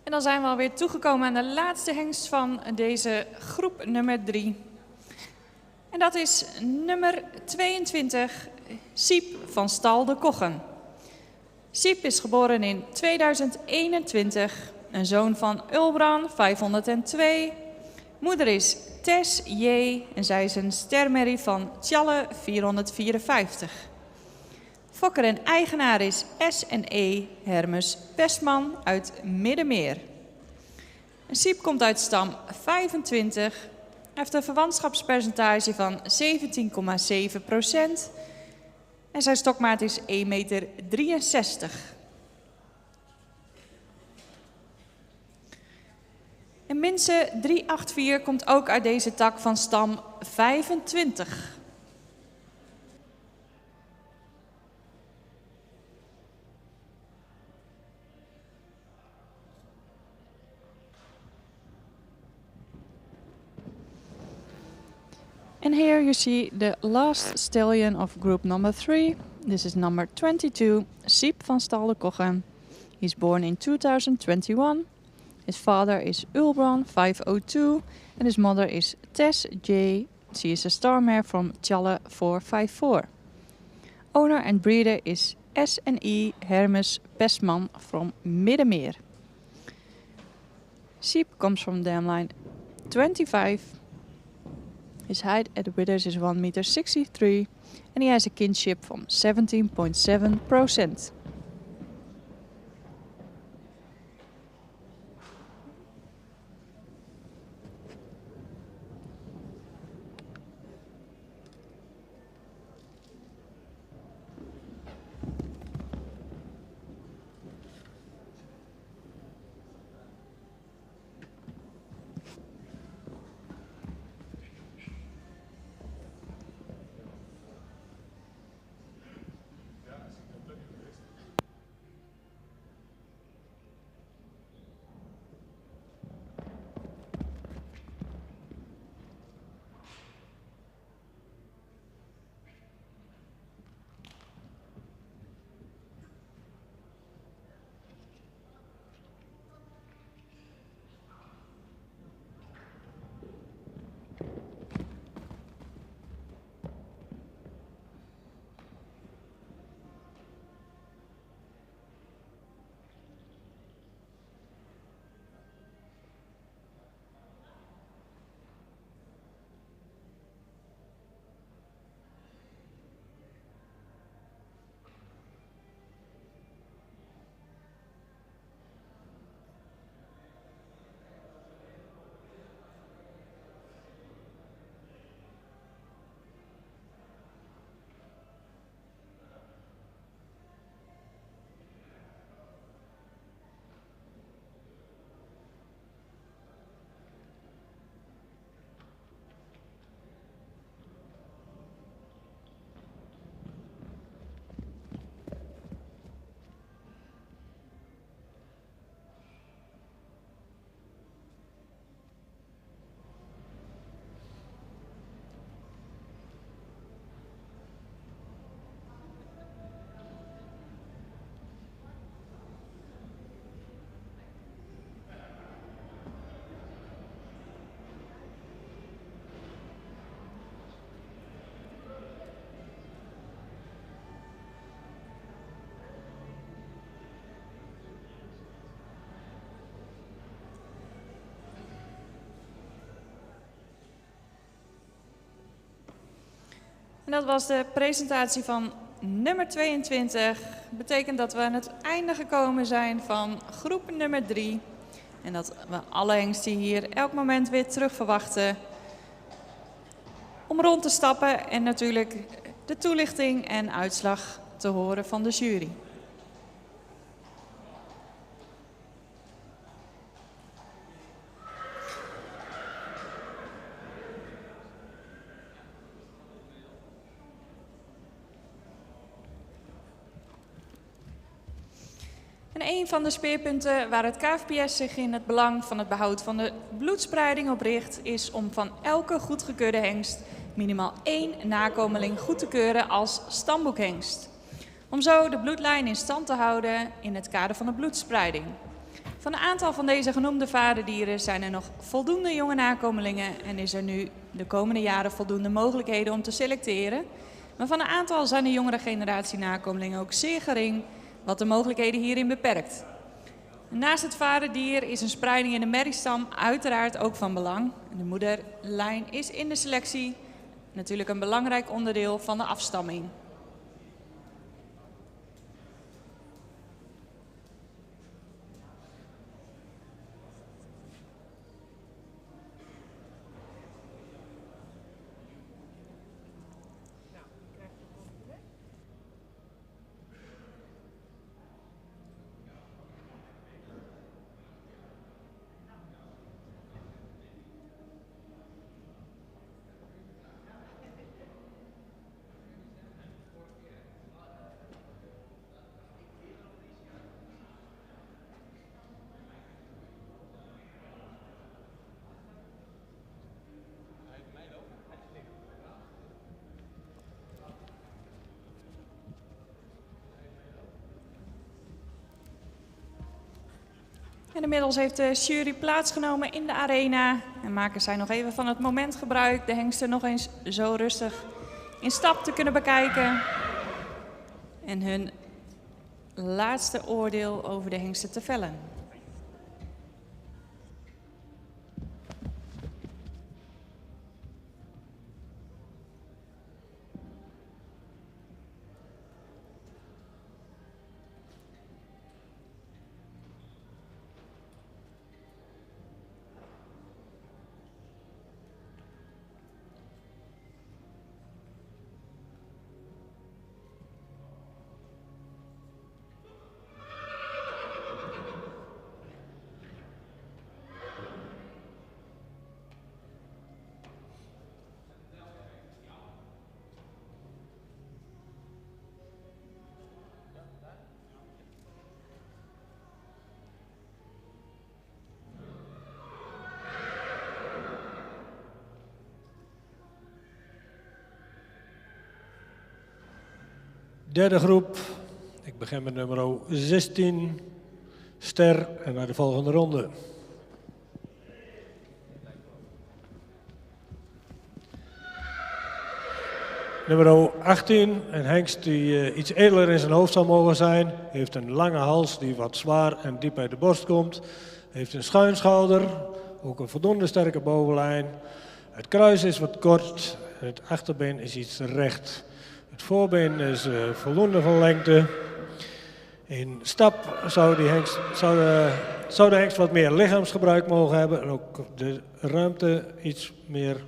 En dan zijn we alweer toegekomen aan de laatste hengst van deze groep nummer 3. En dat is nummer 22, Siep van Stal de Koggen. Siep is geboren in 2021, een zoon van Ulbran 502. Moeder is Tess J. en zij is een stermerrie van Tjalle 454. Fokker en eigenaar is S&E Hermes Pestman uit Middenmeer. En Siep komt uit stam 25. Hij heeft een verwantschapspercentage van 17,7%. En zijn stokmaat is 1,63 meter. En Minse 384 komt ook uit deze tak van stam 25. And here you see the last stallion of group number 3. This is number 22, Siep van Stal de Kochem. He's born in 2021. His father is Ulbran 502 and his mother is Tess J. She is a star mare from Tjalle 454. Owner and breeder is S&E Hermes Pestman from Middenmeer. Siep comes from dam line 25. His height at the withers is 1,63 meter and he has a kinship from 17.7%. En dat was de presentatie van nummer 22. Betekent dat we aan het einde gekomen zijn van groep nummer 3. En dat we alle hengsten hier elk moment weer terug verwachten. Om rond te stappen en natuurlijk de toelichting en uitslag te horen van de jury. En een van de speerpunten waar het KFPS zich in het belang van het behoud van de bloedspreiding op richt, is om van elke goedgekeurde hengst minimaal 1 nakomeling goed te keuren als stamboekhengst. Om zo de bloedlijn in stand te houden in het kader van de bloedspreiding. Van een aantal van deze genoemde vaderdieren zijn er nog voldoende jonge nakomelingen en is er nu de komende jaren voldoende mogelijkheden om te selecteren. Maar van een aantal zijn de jongere generatie nakomelingen ook zeer gering, wat de mogelijkheden hierin beperkt. Naast het vaderdier is een spreiding in de merriestam uiteraard ook van belang. De moederlijn is in de selectie natuurlijk een belangrijk onderdeel van de afstamming. En inmiddels heeft de jury plaatsgenomen in de arena. En maken zij nog even van het moment gebruik de hengsten nog eens zo rustig in stap te kunnen bekijken. En hun laatste oordeel over de hengsten te vellen. Derde groep, ik begin met nummer 16, Ster, en naar de volgende ronde. Nummer 18, een hengst die iets edeler in zijn hoofd zou mogen zijn. Heeft een lange hals die wat zwaar en diep uit de borst komt. Heeft een schuinschouder, ook een voldoende sterke bovenlijn. Het kruis is wat kort en het achterbeen is iets recht. Het voorbeen is voldoende van lengte. In stap zou de hengst wat meer lichaamsgebruik mogen hebben en ook de ruimte iets meer.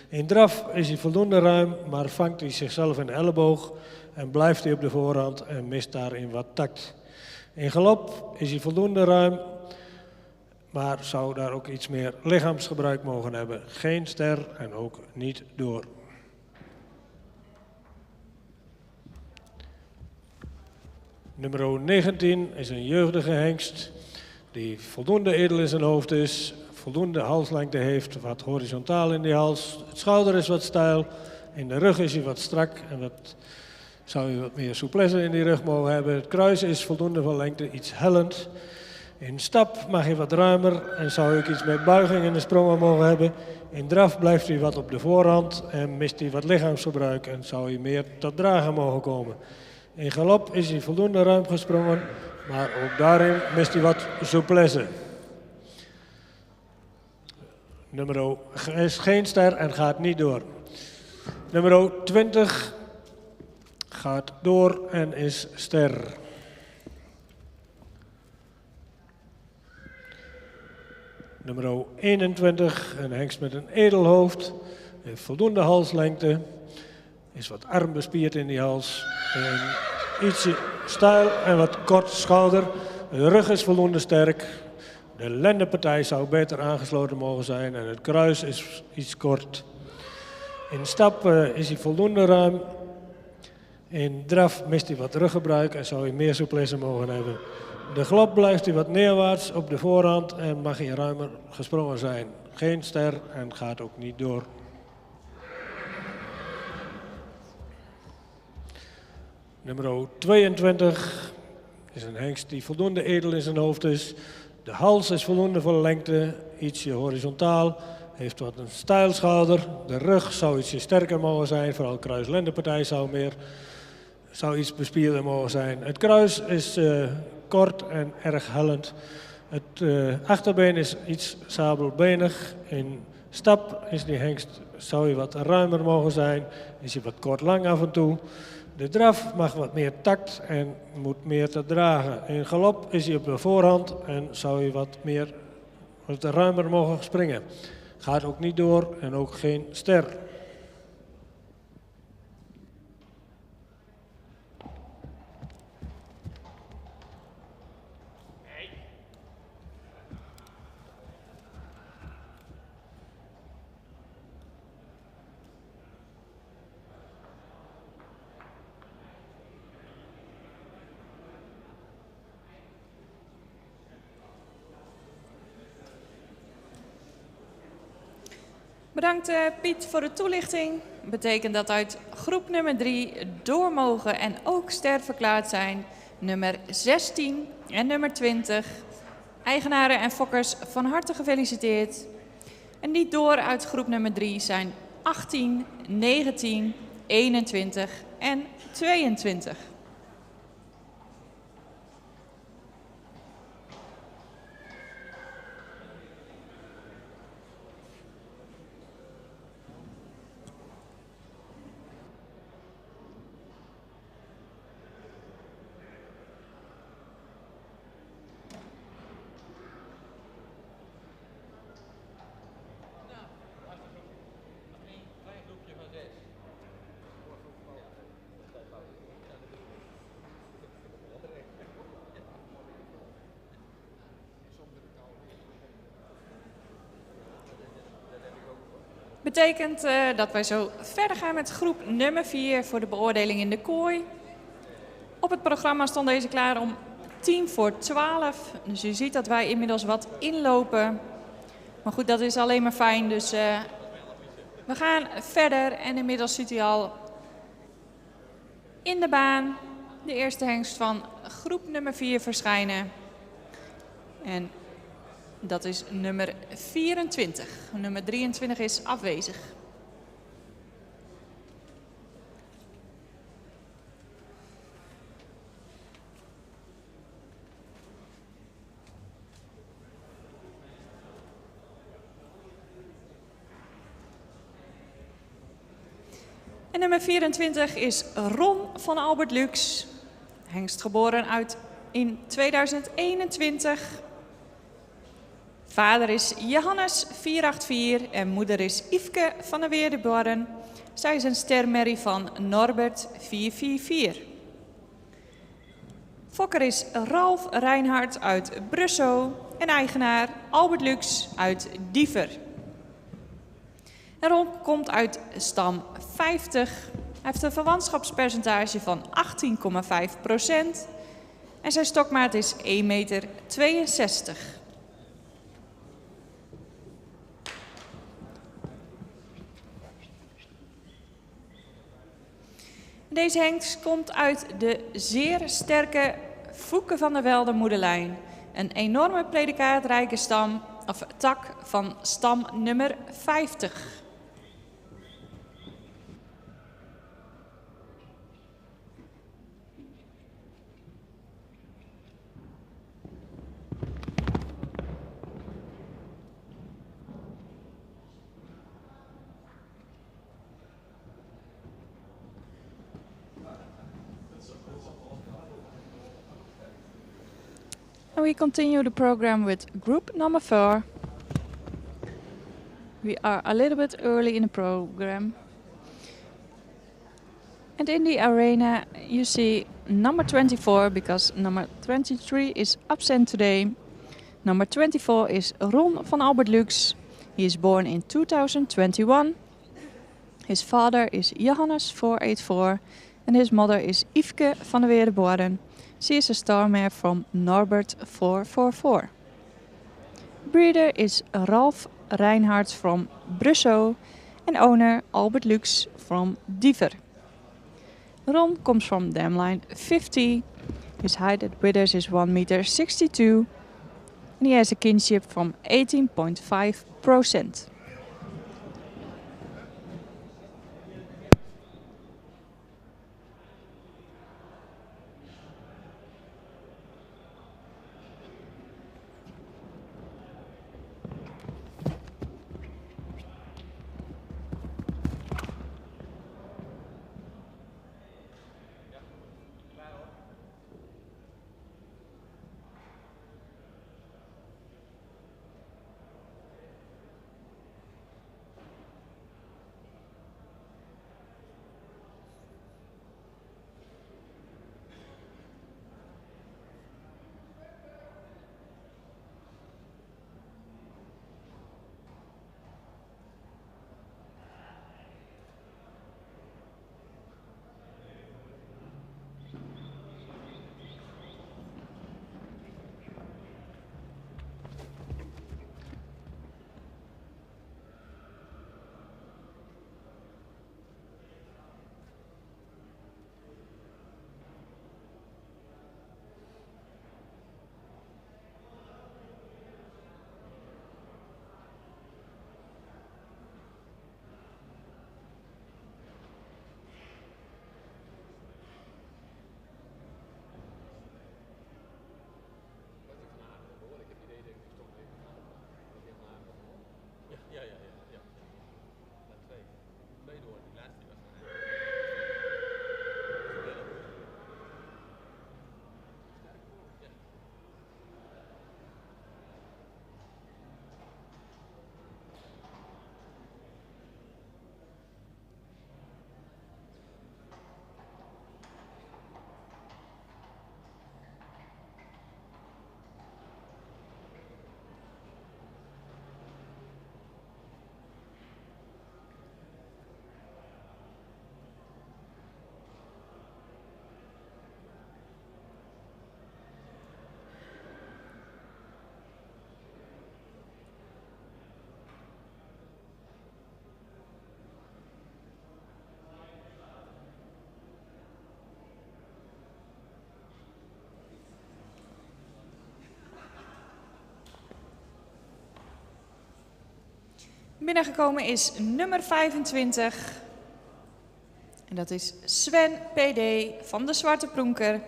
In draf is hij voldoende ruim, maar vangt hij zichzelf in de elleboog en blijft hij op de voorhand en mist daarin wat tact. In galop is hij voldoende ruim, maar zou daar ook iets meer lichaamsgebruik mogen hebben. Geen ster en ook niet door. Nummer 19 is een jeugdige hengst die voldoende edel in zijn hoofd is, voldoende halslengte heeft, wat horizontaal in die hals. Het schouder is wat steil, in de rug is hij wat strak en zou hij wat meer souplesse in die rug mogen hebben. Het kruis is voldoende van lengte, iets hellend. In stap mag hij wat ruimer en zou ik iets meer buiging in de sprongen mogen hebben. In draf blijft hij wat op de voorhand en mist hij wat lichaamsgebruik en zou hij meer tot dragen mogen komen. In galop is hij voldoende ruim gesprongen, maar ook daarin mist hij wat souplesse. Nummer is geen ster en gaat niet door. Nummer 20 gaat door en is ster. Nummer 21, een hengst met een edel hoofd, heeft voldoende halslengte, is wat armbespierd in die hals, ietsje steil en wat kort schouder. De rug is voldoende sterk, de lendenpartij zou beter aangesloten mogen zijn en het kruis is iets kort. In stap is hij voldoende ruim, in draf mist hij wat ruggebruik en zou hij meer souplesse mogen hebben. De galop blijft hij wat neerwaarts op de voorhand en mag hij ruimer gesprongen zijn. Geen ster en gaat ook niet door. Nummer 22 is een hengst die voldoende edel in zijn hoofd is. De hals is voldoende voor lengte, ietsje horizontaal. Heeft wat een steil schouder. De rug zou ietsje sterker mogen zijn, vooral kruis-lendenpartij zou meer zou iets bespierder mogen zijn. Het kruis is kort en erg hellend. Het achterbeen is iets sabelbenig. In stap is die hengst, zou hij wat ruimer mogen zijn. Is hij wat kort lang af en toe. De draf mag wat meer takt en moet meer te dragen. In galop is hij op de voorhand en zou hij wat ruimer mogen springen. Gaat ook niet door en ook geen ster. Bedankt Piet voor de toelichting. Betekent dat uit groep nummer 3 door mogen en ook ster verklaard zijn nummer 16 en nummer 20. Eigenaren en fokkers van harte gefeliciteerd. En niet door uit groep nummer 3 zijn 18, 19, 21 en 22. Betekent dat wij zo verder gaan met groep nummer 4 voor de beoordeling in de kooi. Op het programma stond deze klaar om 11:10. Dus u ziet dat wij inmiddels wat inlopen. Maar goed, dat is alleen maar fijn. Dus we gaan verder en inmiddels ziet u al in de baan de eerste hengst van groep nummer 4 verschijnen. En dat is nummer 24. Nummer 23 is afwezig. En nummer 24 is Ron van Albert Lux. Hengst geboren in 2021. Vader is Johannes 484 en moeder is Yveske van der Weerdeborren. Zij is een stermerrie van Norbert 444. Fokker is Ralf Reinhardt uit Brussel en eigenaar Albert Lux uit Diever. En Ron komt uit stam 50. Hij heeft een verwantschapspercentage van 18,5% en zijn stokmaat is 1,62 meter. Deze hengst komt uit de zeer sterke Fouke van der Velde moederlijn. Een enorme predikaatrijke tak van stam nummer 50. And we continue the program with group number 4. We are a little bit early in the program. And in the arena you see number 24 because number 23 is absent today. Number 24 is Ron van Albert Lux. He is born in 2021. His father is Johannes 484 and his mother is Yveske van der Weerdeborren. She is a star mare from Norbert 444. Breeder is Ralf Reinhardt from Brussel and owner Albert Lux from Diever. Ron comes from dam line 50. His height at withers is 1,62 m and he has a kinship from 18,5%. Binnengekomen is nummer 25. En dat is Sven PD van de Zwarte Pronker.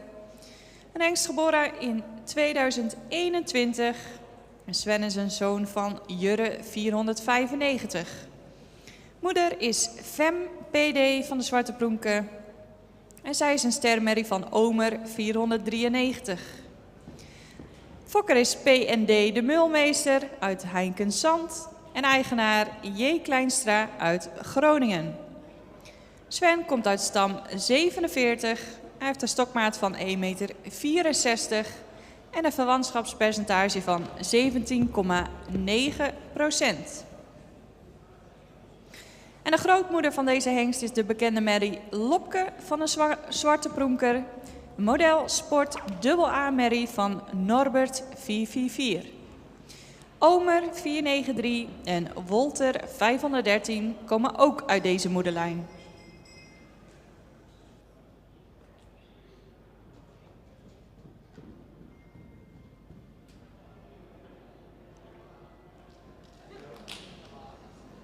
Een hengst geboren in 2021. En Sven is een zoon van Jurre 495. Moeder is Fem PD van de Zwarte Pronker. En zij is een stermerrie van Omer 493. Fokker is PND de Mulmeester uit Heinkensand en eigenaar J. Kleinstra uit Groningen. Sven komt uit stam 47. Hij heeft een stokmaat van 1,64 meter en een verwantschapspercentage van 17,9%. En de grootmoeder van deze hengst is de bekende merrie Lopke van de Zwarte Pronker. Model Sport AA merrie van Norbert 444. Omer 493 en Wolter 513 komen ook uit deze moederlijn.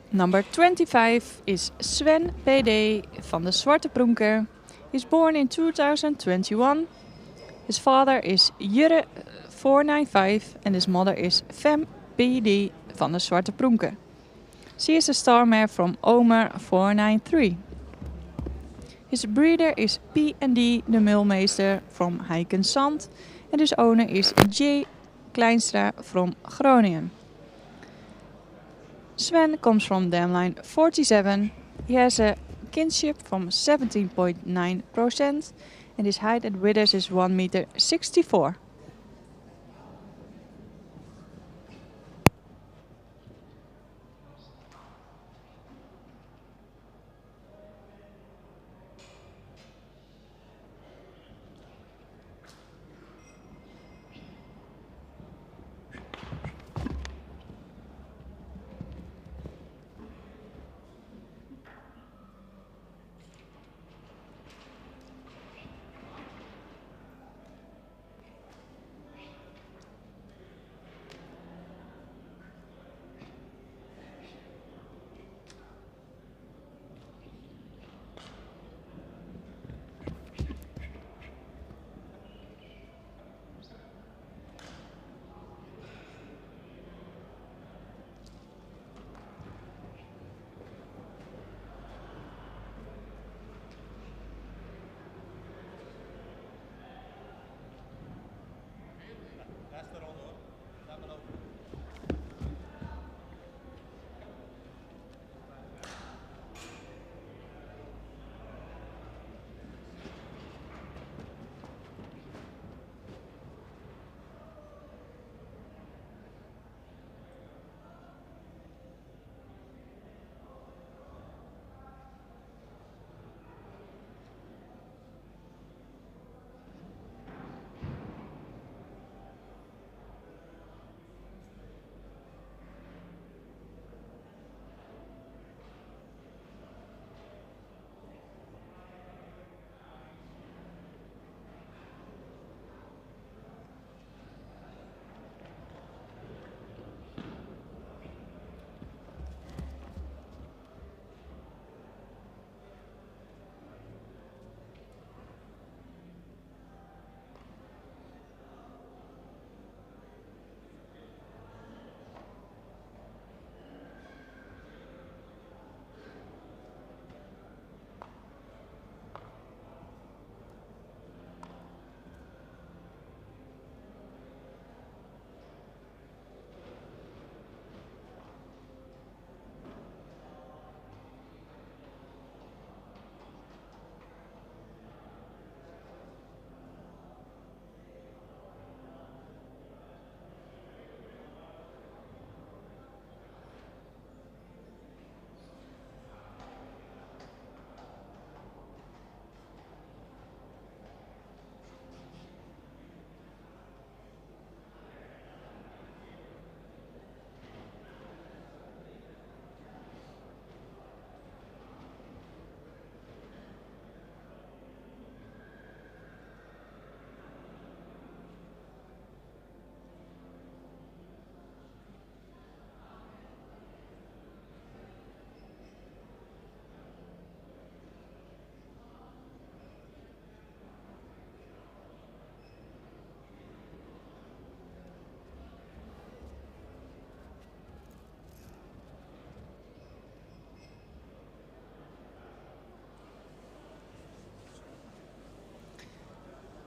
Number 25 is Sven PD van de Zwarte Pronker. He's born in 2021. His father is Jurre 495 and his mother is Fem PD van de Zwarte Pronker. She is a star mare from Omer 493. His breeder is P&D de Mulmeester from Heinkensand and his owner is J. Kleinstra from Groningen. Sven comes from dam line 47. He has a kinship from 17.9% and his height at withers is 1,64 meter.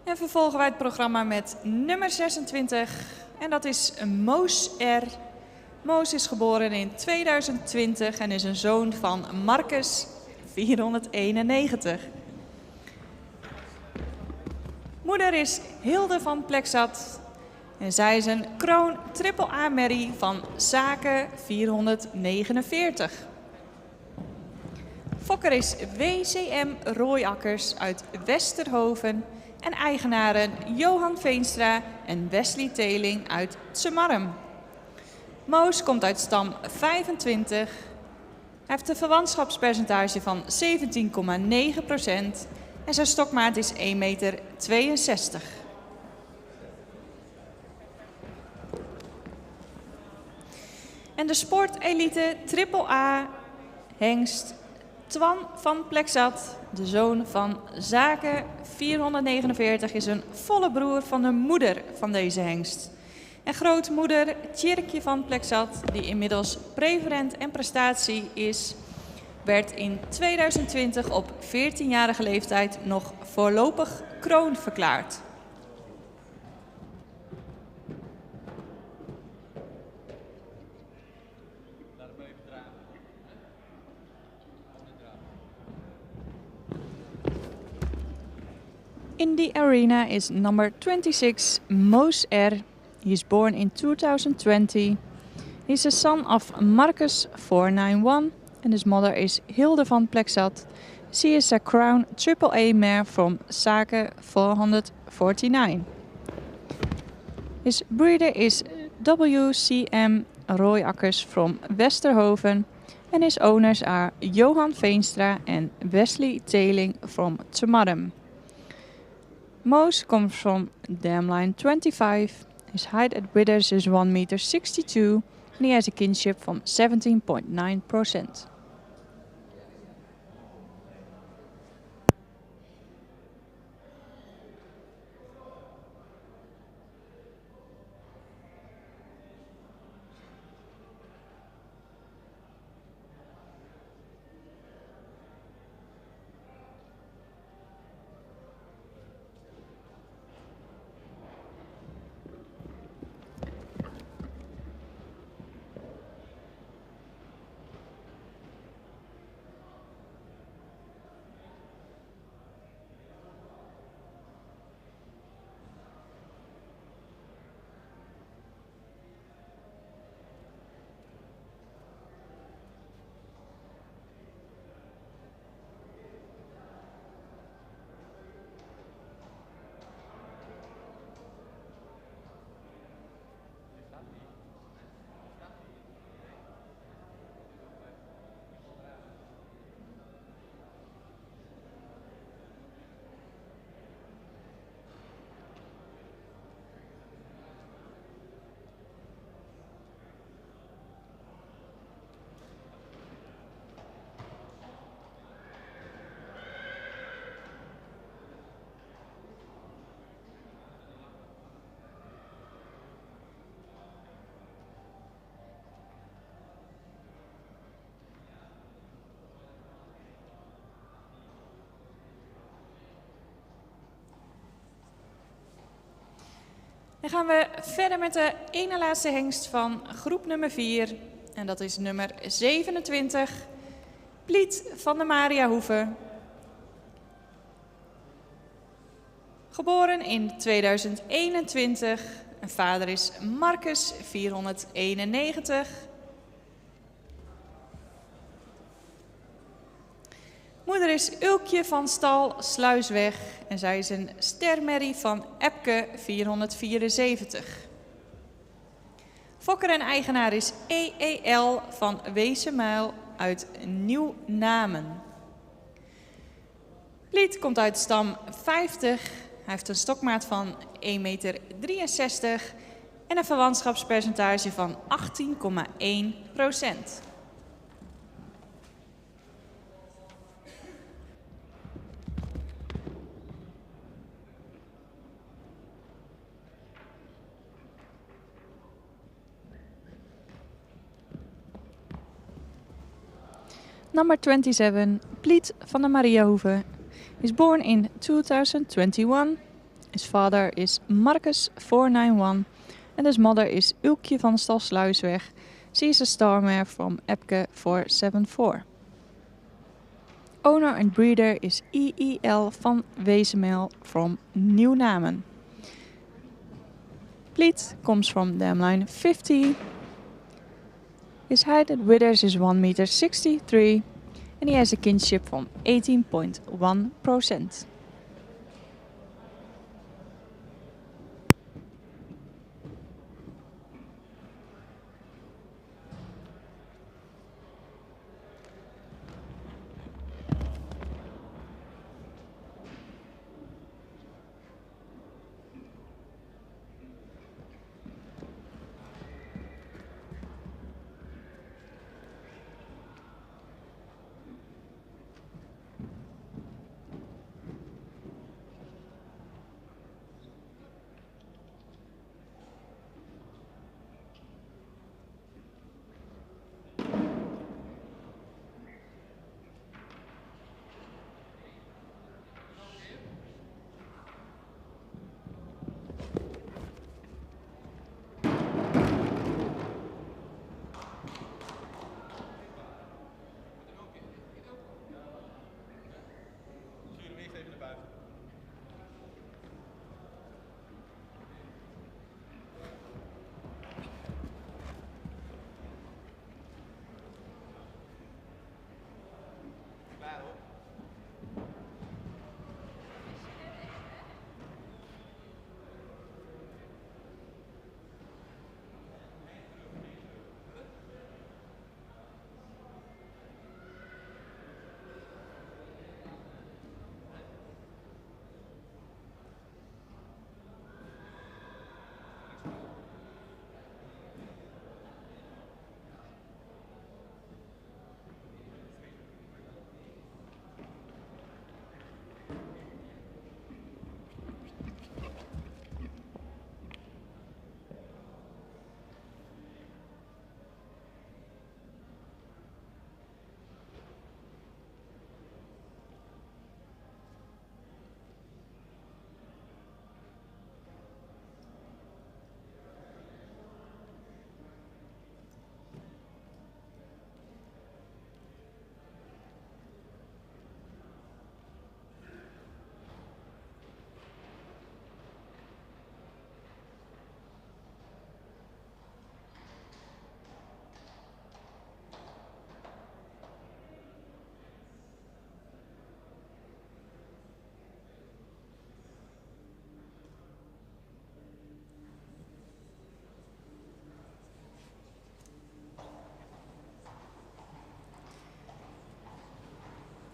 En vervolgen wij het programma met nummer 26. En dat is Moos R. Moos is geboren in 2020 en is een zoon van Marcus 491. Moeder is Hilde van Plexat. En zij is een kroon AAA merrie van Zaken 449. Fokker is WCM Rooiakkers uit Westerhoven en eigenaren Johan Veenstra en Wesley Teling uit Tsemarrum. Moos komt uit stam 25. Hij heeft een verwantschapspercentage van 17,9% en zijn stokmaat is 1,62 meter. En de sportelite AAA hengst Twan van Plexat, de zoon van Zaken 449, is een volle broer van de moeder van deze hengst. En grootmoeder Tjerkje van Plexat, die inmiddels preferent en prestatie is, werd in 2020 op 14-jarige leeftijd nog voorlopig kroon verklaard. In the arena is number 26, Moos R. He is born in 2020. He is a son of Marcus 491 and his mother is Hilde van Plexat. She is a crown AAA mare from Zaken 449. His breeder is WCM Rooiakkers from Westerhoven and his owners are Johan Veenstra and Wesley Teling from Tsemarrum. Moos comes from dam line 25. His height at withers is 1,62 meters and he has a kinship from 17.9%. Dan gaan we verder met de ene laatste hengst van groep nummer 4. En dat is nummer 27. Pliet van de Mariahoeve. Geboren in 2021. En vader is Marcus 491. Moeder is Ulkje van stal Sluisweg en zij is een stermerrie van Epke 474. Fokker en eigenaar is EEL van Weesemuil uit Nieuw-Namen. Pliet komt uit stam 50. Hij heeft een stokmaat van 1,63 meter en een verwantschapspercentage van 18,1%. Number 27, Pliet van de Mariahoeve, is born in 2021. His father is Marcus 491 and his mother is Ulkje van Stalsluisweg. She is a star mare from Epke 474. Owner and breeder is IIL van Wezenmeel from Nieuwnamen. Pleat comes from dam line 50. His height at withers is 1,63 m and he has a kinship from 18.1%.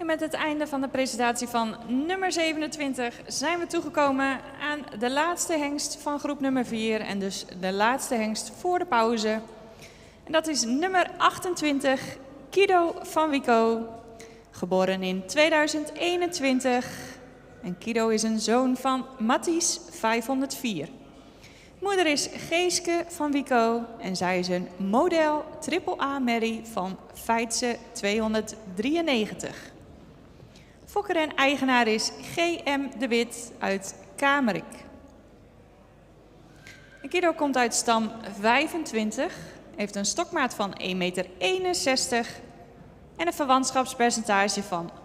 En met het einde van de presentatie van nummer 27 zijn we toegekomen aan de laatste hengst van groep nummer 4 en dus de laatste hengst voor de pauze. En dat is nummer 28, Kido van Wico, geboren in 2021. En Kido is een zoon van Mathies 504. Moeder is Geeske van Wico en zij is een model AAA Merrie van Feitse 293. Fokker en eigenaar is G.M. de Wit uit Kamerik. Kido komt uit stam 25, heeft een stokmaat van 1,61 meter en een verwantschapspercentage van 18,8%.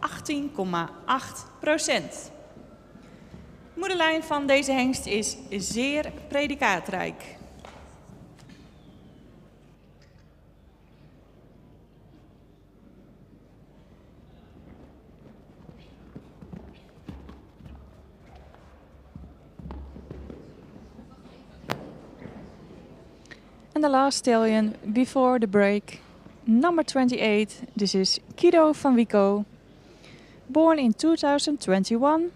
De moederlijn van deze hengst is zeer predikaatrijk. And the last stallion before the break, number 28, this is Kido van Wico. Born in 2021,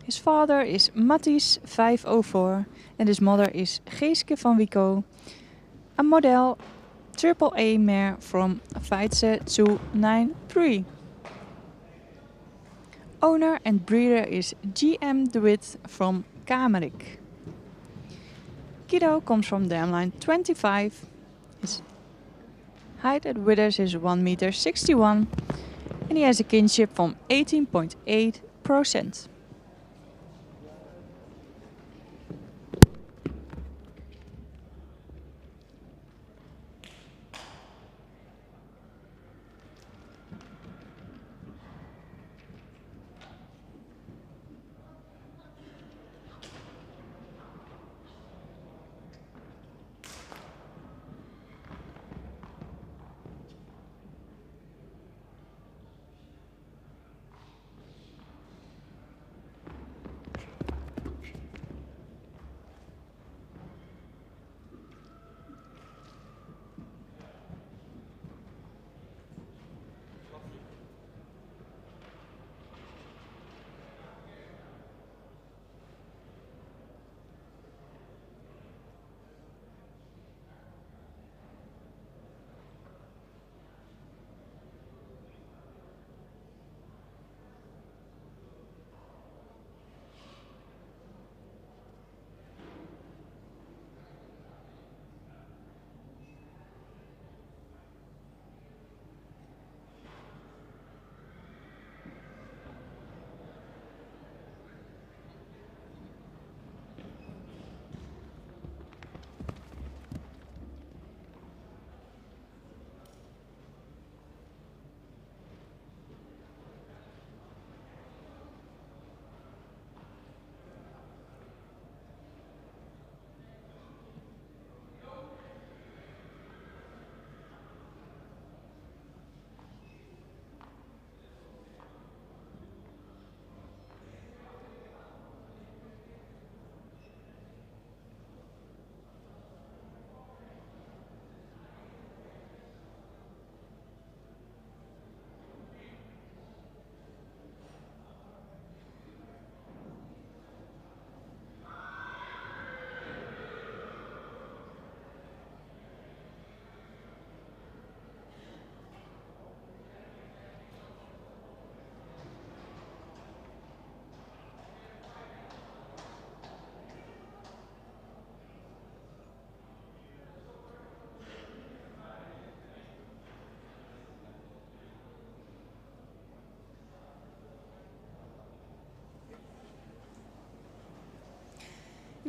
his father is Mathies 504 and his mother is Geeske van Wico, a model AAA mare from Feitse 293. Owner and breeder is G.M. de Wit from Kamerik. Kido comes from dam line 25. His height at withers is 1,61 meter and he has a kinship from 18.8%.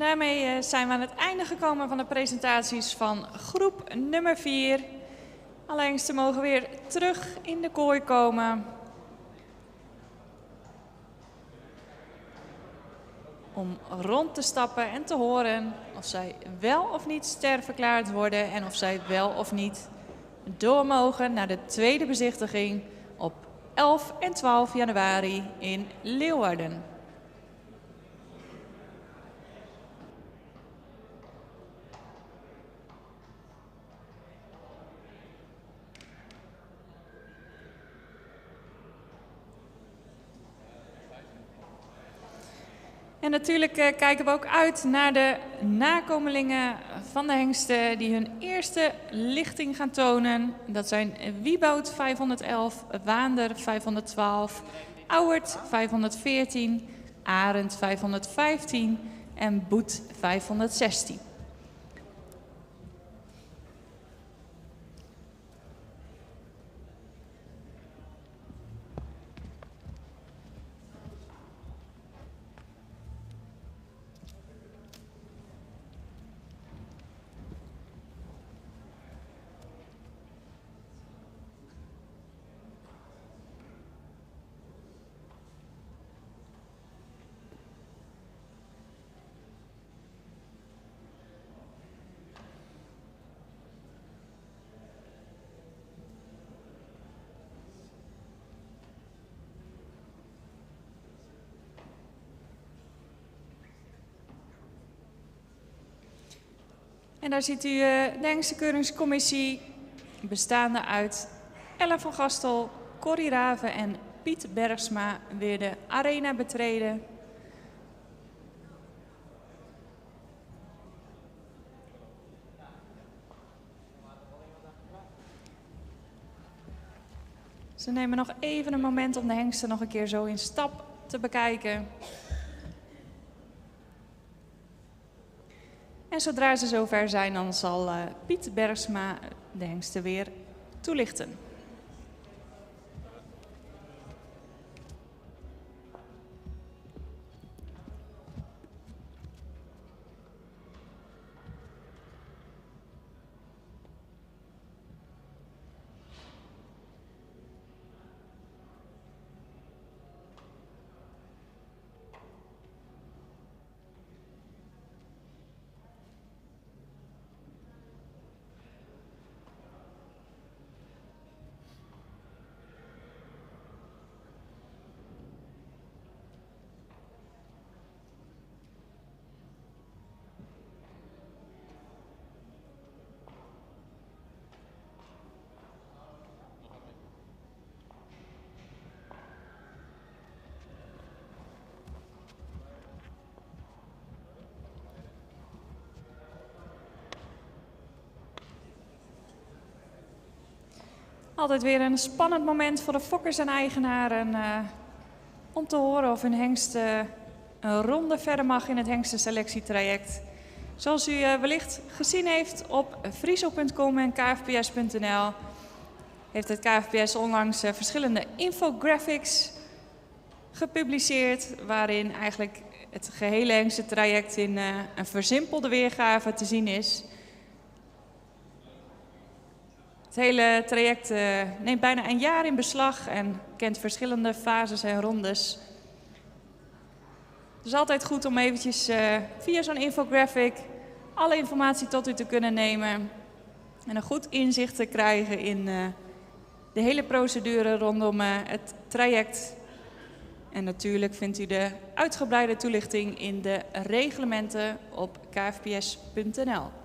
Daarmee zijn we aan het einde gekomen van de presentaties van groep nummer 4. Alle hengsten mogen weer terug in de kooi komen. Om rond te stappen en te horen of zij wel of niet ster verklaard worden en of zij wel of niet door mogen naar de tweede bezichtiging op 11 en 12 januari in Leeuwarden. En natuurlijk kijken we ook uit naar de nakomelingen van de hengsten die hun eerste lichting gaan tonen. Dat zijn Wieboud 511, Waander 512, Auwert 514, Arend 515 en Boet 516. En daar ziet u de hengstenkeuringscommissie bestaande uit Ellen van Gastel, Corrie Raven en Piet Bergsma weer de arena betreden. Ze nemen nog even een moment om de hengsten nog een keer zo in stap te bekijken. En zodra ze zover zijn, dan zal Piet Bergsma de hengsten weer toelichten. Altijd weer een spannend moment voor de fokkers en eigenaren om te horen of hun hengst een ronde verder mag in het hengstenselectietraject. Zoals u wellicht gezien heeft op friesel.com en kfps.nl heeft het KFPS onlangs verschillende infographics gepubliceerd waarin eigenlijk het gehele hengstentraject in een versimpelde weergave te zien is. Het hele traject neemt bijna een jaar in beslag en kent verschillende fases en rondes. Het is altijd goed om eventjes via zo'n infographic alle informatie tot u te kunnen nemen. En een goed inzicht te krijgen in de hele procedure rondom het traject. En natuurlijk vindt u de uitgebreide toelichting in de reglementen op kfps.nl.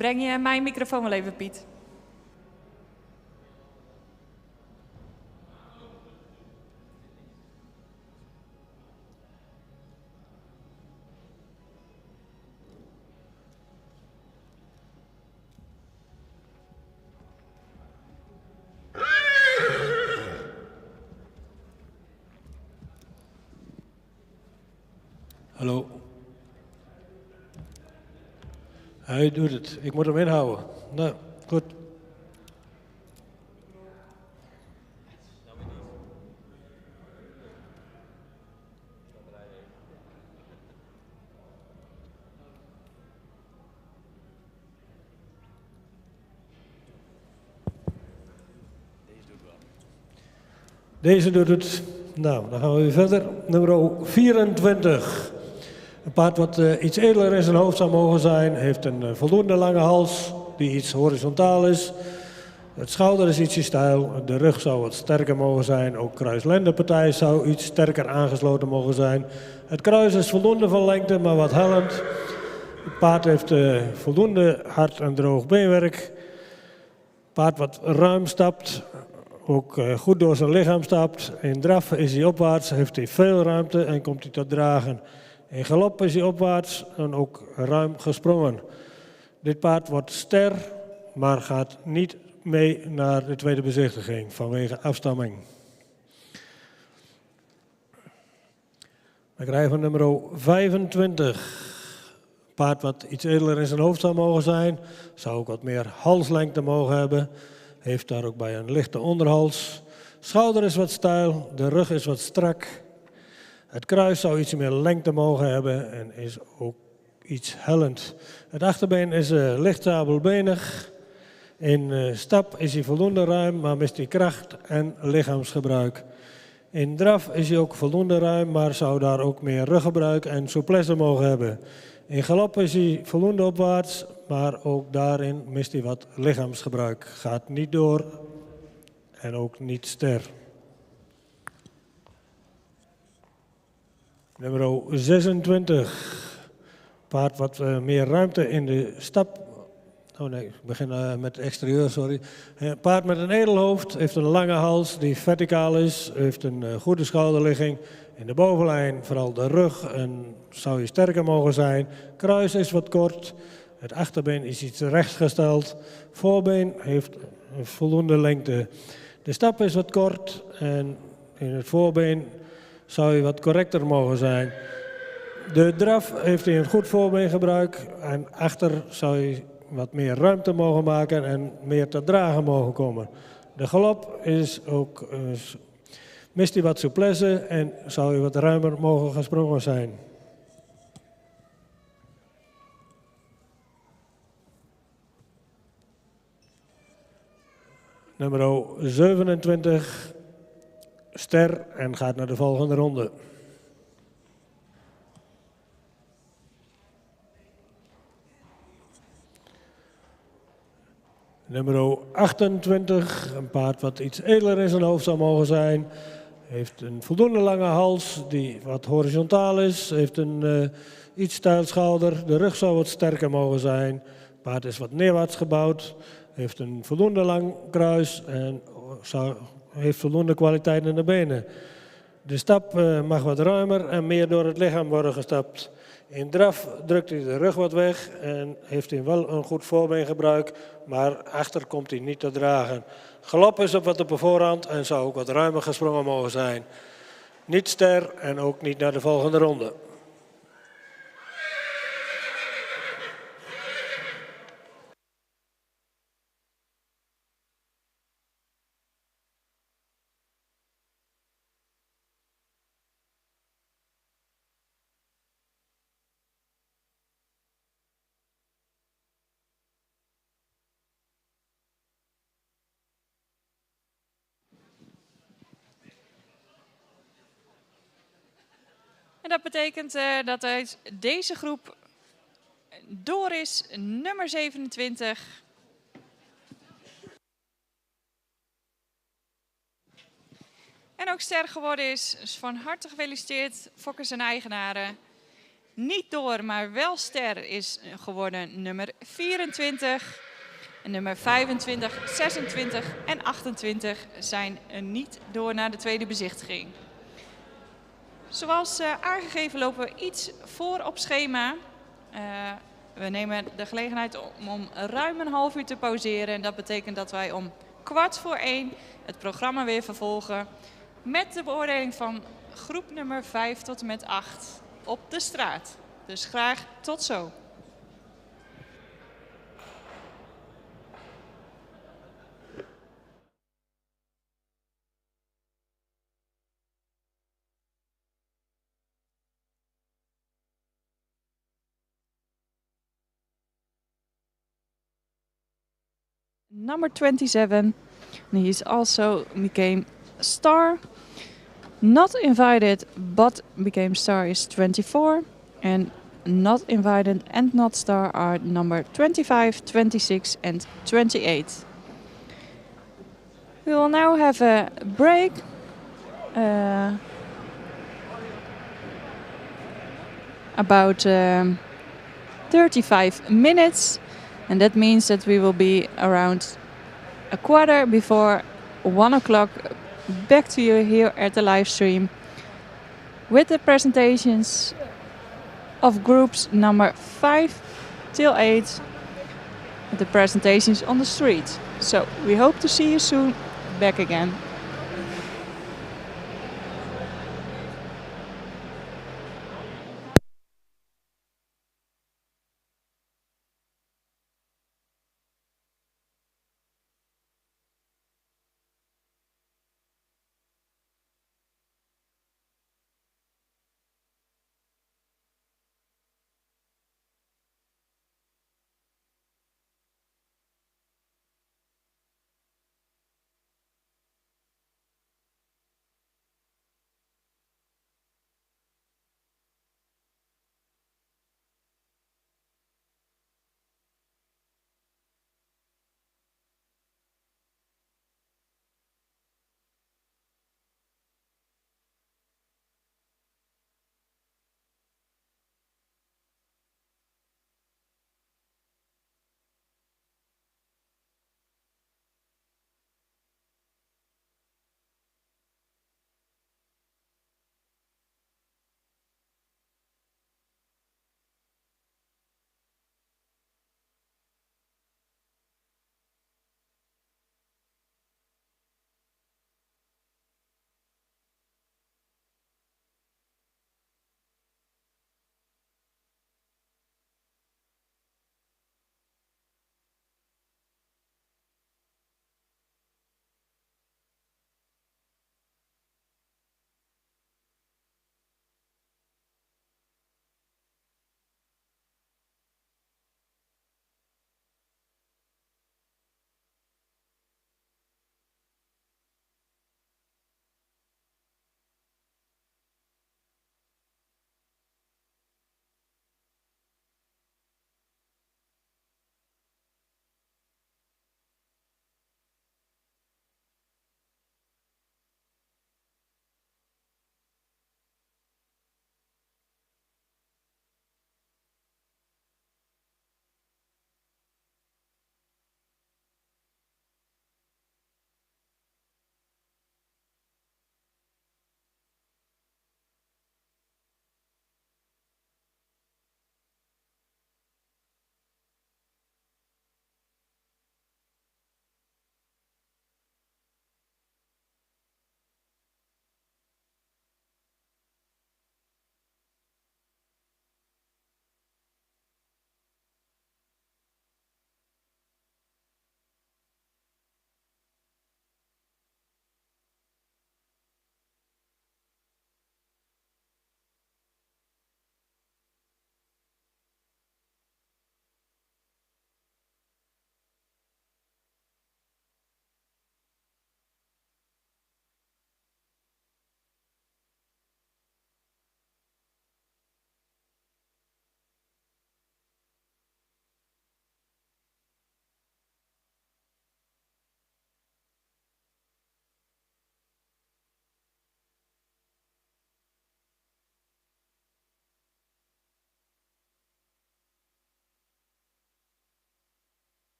Breng je mijn microfoon wel even, Piet? Hallo. Hij doet het. Ik moet hem inhouden. Nou, goed. Deze doet het. Nou, dan gaan we weer verder. Nummer 24. Een paard wat iets edeler in zijn hoofd zou mogen zijn. Heeft een voldoende lange hals die iets horizontaal is. Het schouder is ietsje steil. De rug zou wat sterker mogen zijn. Ook kruislendenpartij zou iets sterker aangesloten mogen zijn. Het kruis is voldoende van lengte, maar wat hellend. Het paard heeft voldoende hard en droog beenwerk. Paard wat ruim stapt. Ook goed door zijn lichaam stapt. In draf is hij opwaarts, heeft hij veel ruimte en komt hij tot dragen. In galop is hij opwaarts en ook ruim gesprongen. Dit paard wordt ster, maar gaat niet mee naar de tweede bezichtiging vanwege afstamming. Dan krijgen we nummer 25. Paard wat iets edeler in zijn hoofd zou mogen zijn. Zou ook wat meer halslengte mogen hebben. Heeft daar ook bij een lichte onderhals. Schouder is wat steil, de rug is wat strak. Het kruis zou iets meer lengte mogen hebben en is ook iets hellend. Het achterbeen is licht sabelbenig. In stap is hij voldoende ruim, maar mist hij kracht en lichaamsgebruik. In draf is hij ook voldoende ruim, maar zou daar ook meer ruggebruik en souplesse mogen hebben. In galop is hij voldoende opwaarts, maar ook daarin mist hij wat lichaamsgebruik. Gaat niet door en ook niet ster. Nummer 26. Paard wat meer ruimte in de stap. Oh nee, ik begin met het exterieur, sorry. Paard met een edelhoofd, heeft een lange hals die verticaal is. Heeft een goede schouderligging. In de bovenlijn vooral de rug en zou je sterker mogen zijn. Kruis is wat kort. Het achterbeen is iets rechtgesteld. Voorbeen heeft voldoende lengte. De stap is wat kort en in het voorbeen zou je wat correcter mogen zijn. De draf heeft hij een goed voorbeengebruik en achter zou je wat meer ruimte mogen maken en meer te dragen mogen komen. De galop is ook, mist hij wat souplesse en zou je wat ruimer mogen gesprongen zijn. Nummer 27, ster en gaat naar de volgende ronde. Nummer 28, een paard wat iets edeler in zijn hoofd zou mogen zijn. Heeft een voldoende lange hals die wat horizontaal is. Heeft een iets steil schouder. De rug zou wat sterker mogen zijn. Het paard is wat neerwaarts gebouwd. Heeft een voldoende lang kruis en heeft voldoende kwaliteit in de benen. De stap mag wat ruimer en meer door het lichaam worden gestapt. In draf drukt hij de rug wat weg en heeft hij wel een goed voorbeengebruik, maar achter komt hij niet te dragen. Galop is op wat op de voorhand en zou ook wat ruimer gesprongen mogen zijn. Niet ster en ook niet naar de volgende ronde. En dat betekent dat uit deze groep door is nummer 27. En ook ster geworden is. Dus van harte gefeliciteerd, fokkers en eigenaren. Niet door, maar wel ster is geworden nummer 24. En nummer 25, 26 en 28 zijn niet door naar de tweede bezichtiging. Zoals aangegeven lopen we iets voor op schema. We nemen de gelegenheid om ruim een half uur te pauzeren. En dat betekent dat wij om 1:15 het programma weer vervolgen met de beoordeling van groep nummer 5 tot en met 8 op de straat. Dus graag tot zo. Number 27, and he also became star. Not invited but became star is 24. And not invited and not star are number 25, 26 and 28. We will now have a break. About 35 minutes. And that means that we will be around a quarter before 1 o'clock back to you here at the live stream with the presentations of groups number 5 till 8, the presentations on the street. So we hope to see you soon back again.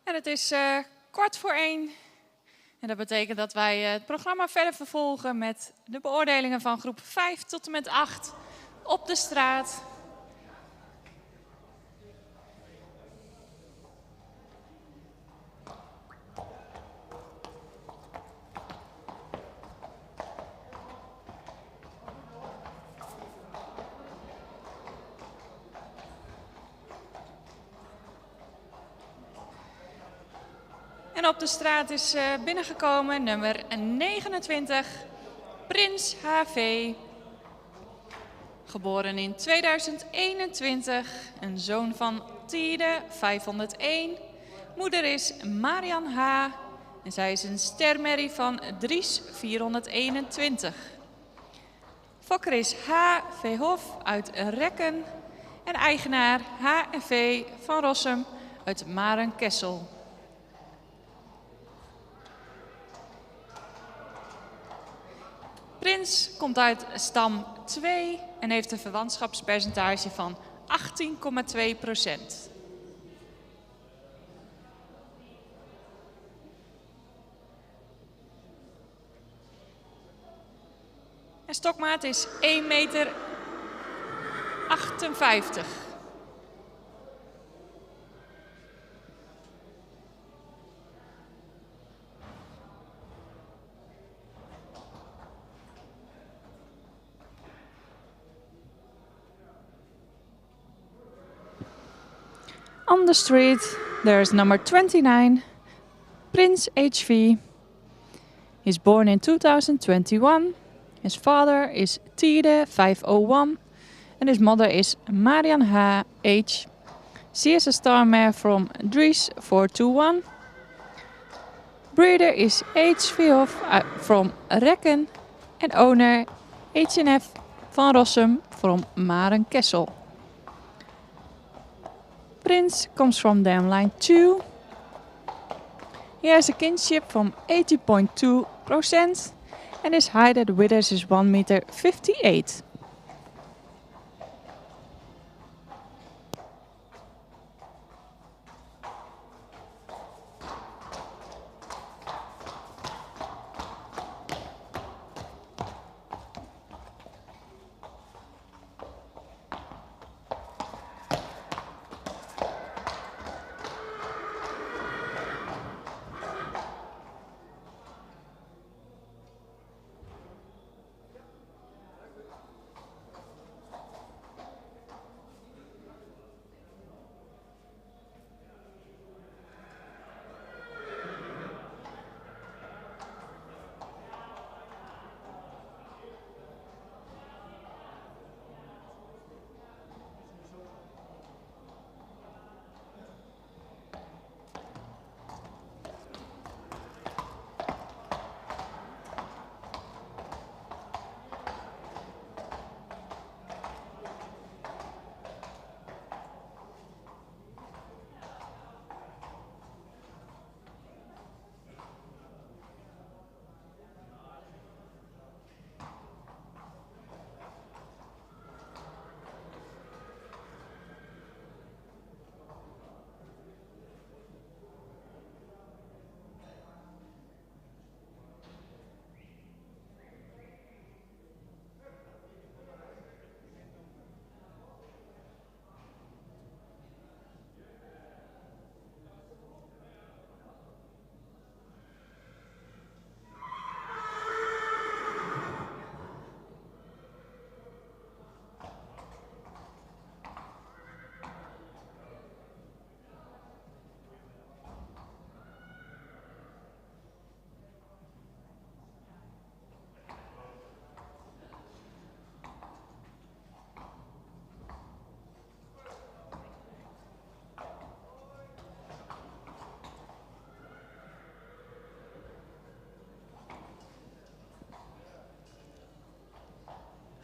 En het is 1:15. En dat betekent dat wij het programma verder vervolgen met de beoordelingen van groep 5 tot en met 8 op de straat. En op de straat is binnengekomen nummer 29, Prins HV. Geboren in 2021, een zoon van Tiede 501. Moeder is Marian H. En zij is een stermerrie van Dries 421. Fokker is H. Veehof uit Rekken. En eigenaar H&V van Rossum uit Marenkessel. Prins komt uit stam 2 en heeft een verwantschapspercentage van 18,2%. En stokmaat is 1,58 meter. On the street, there is number 29, Prince HV. He's born in 2021. His father is Tiede 501 and his mother is Marian H. She is a star mare from Dries 421. Breeder is HV from Rekken and owner HNF van Rossum from Marenkessel. Prince comes from dam line 2. He has a kinship from 80.2% and his height at the withers is 1,58 meter.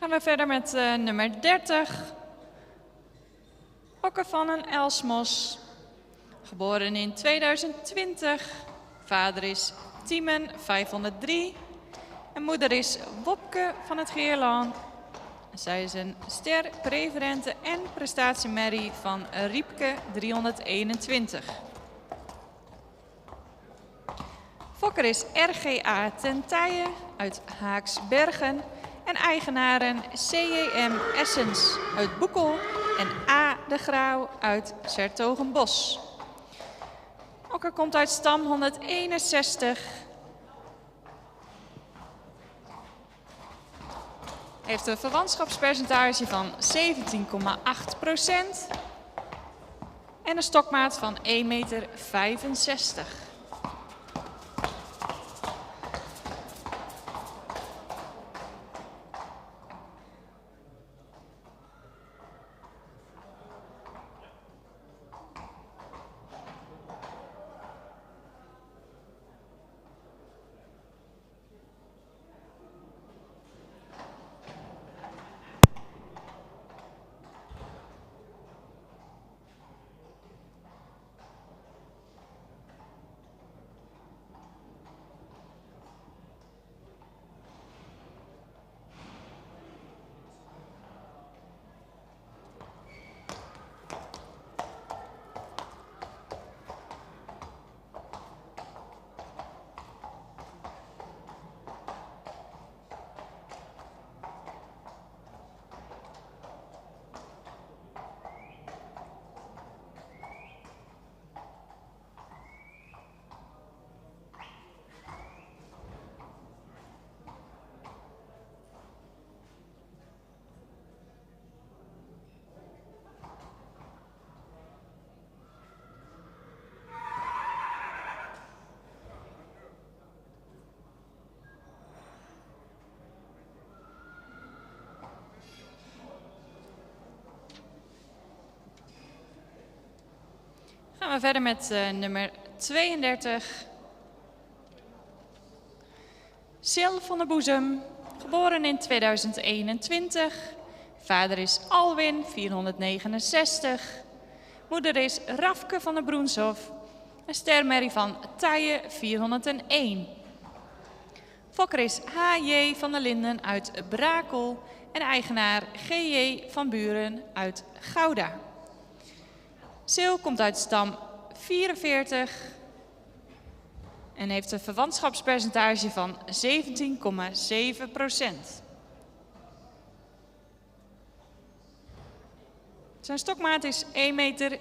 Gaan we verder met nummer 30. Okke van een Elsmos. Geboren in 2020. Vader is Tiemen 503. En moeder is Wopke van het Geerland. Zij is een ster, preferente en prestatiemerrie van Riepke 321. Fokker is RGA ten Tije uit Haaksbergen en eigenaren CJM Essens uit Boekel en A. de Grauw uit 's-Hertogenbosch. Fokker komt uit stam 161. Heeft een verwantschapspercentage van 17,8% en een stokmaat van 1,65 meter. Gaan we verder met nummer 32. Sil van der Boezem, geboren in 2021. Vader is Alwin, 469. Moeder is Rafke van der Broenshoff. Een stermerrie van Tije, 401. Fokker is H.J. van der Linden uit Brakel en eigenaar G.J. van Buren uit Gouda. Sil komt uit stam 44 en heeft een verwantschapspercentage van 17,7%. Zijn stokmaat is 1,63 meter.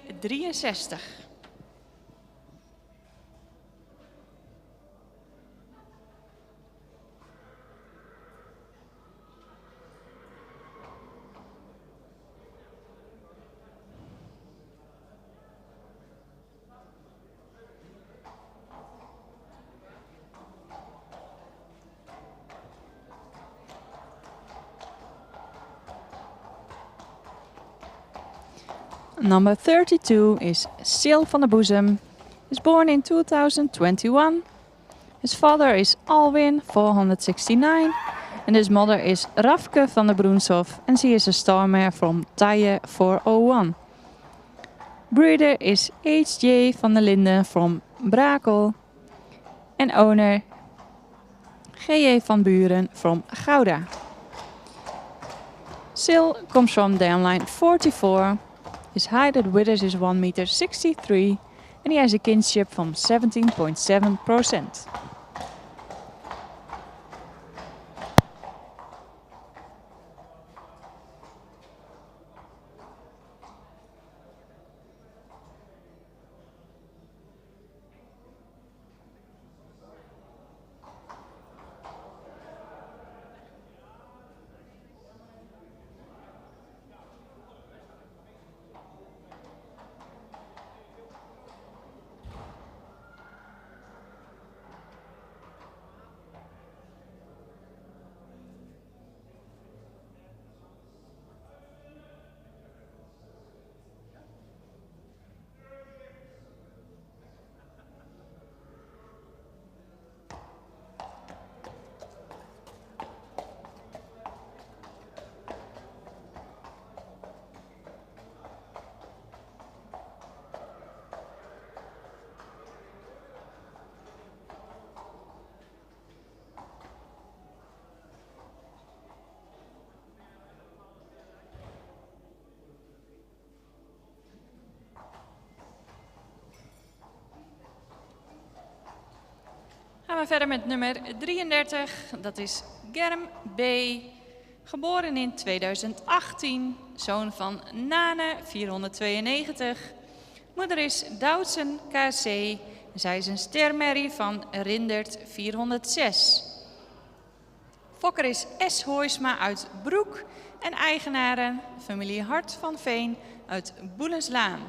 Number 32 is Sil van der Boezem. Is born in 2021. His father is Alwin, 469. And his mother is Rafke van der Broenshoff. And she is a star mare from Tije, 401. Breeder is H.J. van der Linden from Brakel. And owner G.J. van Buren from Gouda. Sil comes from downline 44. His height at withers is 1,63 meter and he has a kinship from 17,7%. we verder met nummer 33. Dat is Germ B. Geboren in 2018. Zoon van Nane 492. Moeder is Doutzen KC. Zij is een stermerrie van Rindert 406. Fokker is S. Hoysma uit Broek. En eigenaren familie Hart van Veen uit Boelenslaan.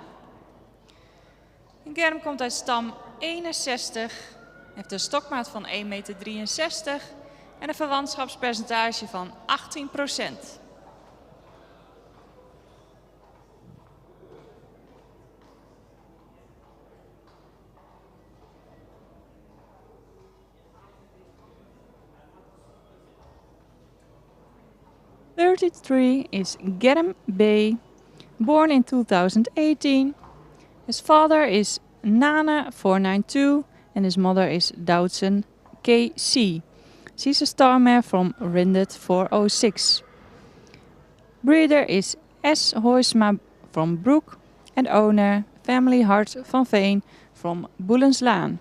Germ komt uit stam 61. Heeft een stokmaat van 1,63 meter en een verwantschapspercentage van 18%. Is Germ B, born in 2018. His father is Nane 492 and his mother is Doutzen KC. She's a star mare from Rindert 406. Breeder is S. Hoysma from Broek and owner family Hart van Veen from Boelenslaan.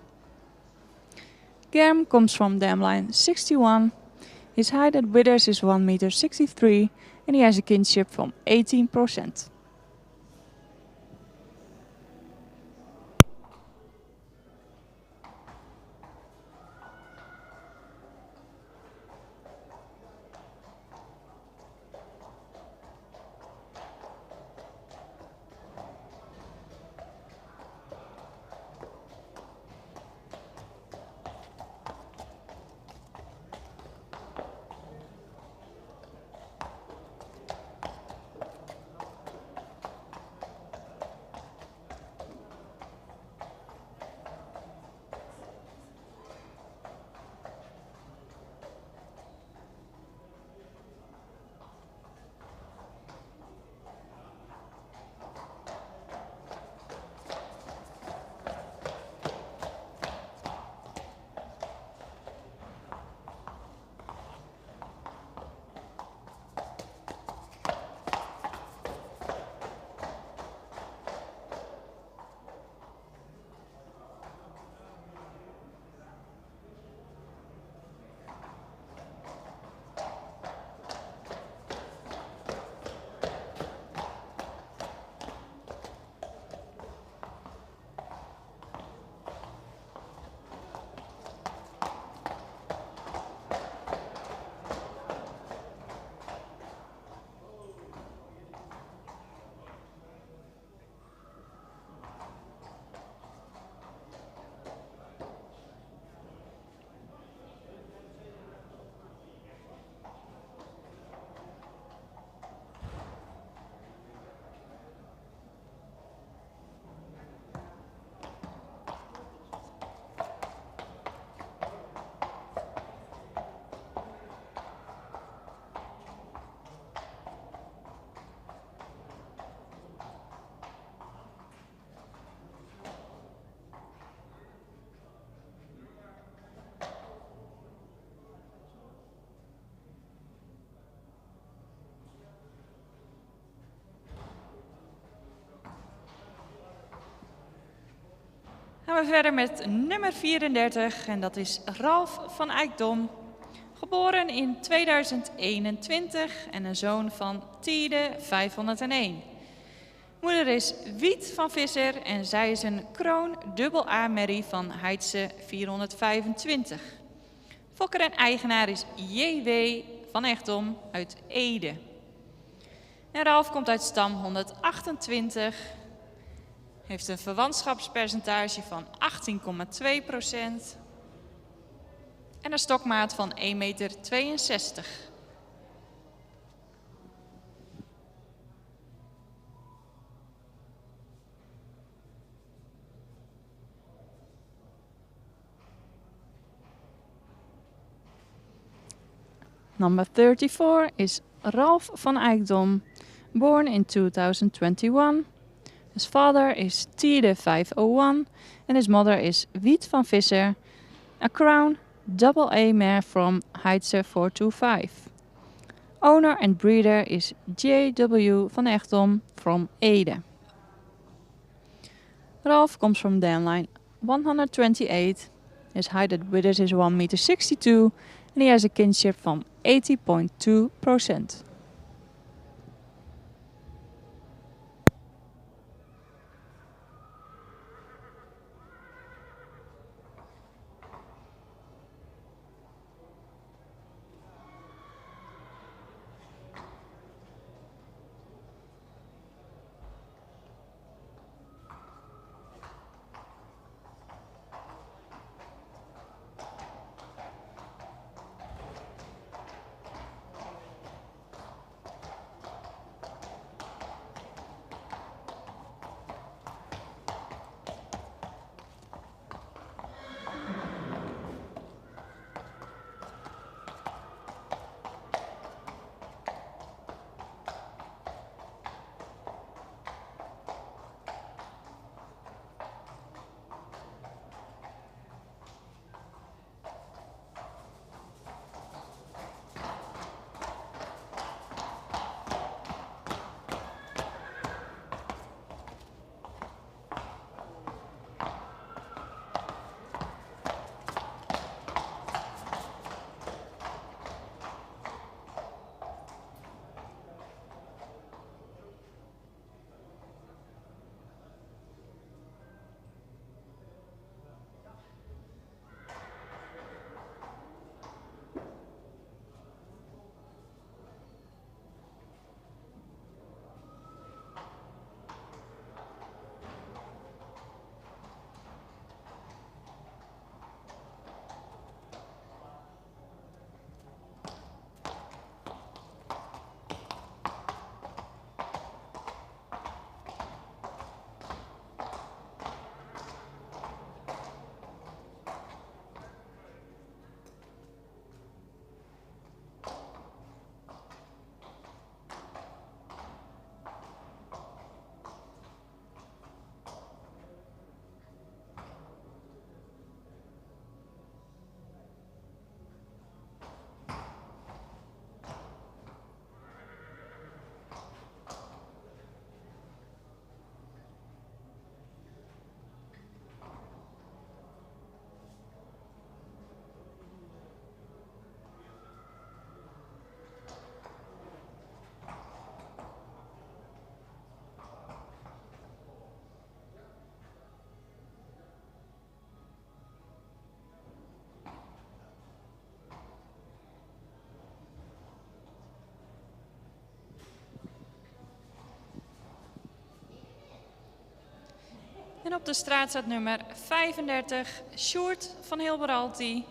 Germ comes from dam line 61. His height at withers is 1,63 meter and he has a kinship from 18%. Gaan we verder met nummer 34 en dat is Ralf van Eijkdom. Geboren in 2021 en een zoon van Tiede 501. Moeder is Wiet van Visser en zij is een kroon dubbel A-merrie van Heidse 425. Fokker en eigenaar is J.W. van Echtdom uit Ede. En Ralf komt uit stam 128. Heeft een verwantschapspercentage van 18,2% en een stokmaat van 1,62 meter. Number 34 is Ralf van Eijkdom, born in 2021. His father is Tiede 501 and his mother is Wiet van Visser, a crown double A mare from Heidse 425. Owner and breeder is J.W. van Echtdom from Ede. Ralf comes from dam line 128 His height at Withers is 1,62 meter and he has a kinship from 80.2%. En op de straat staat nummer 35, Sjoerd van Hilberalti,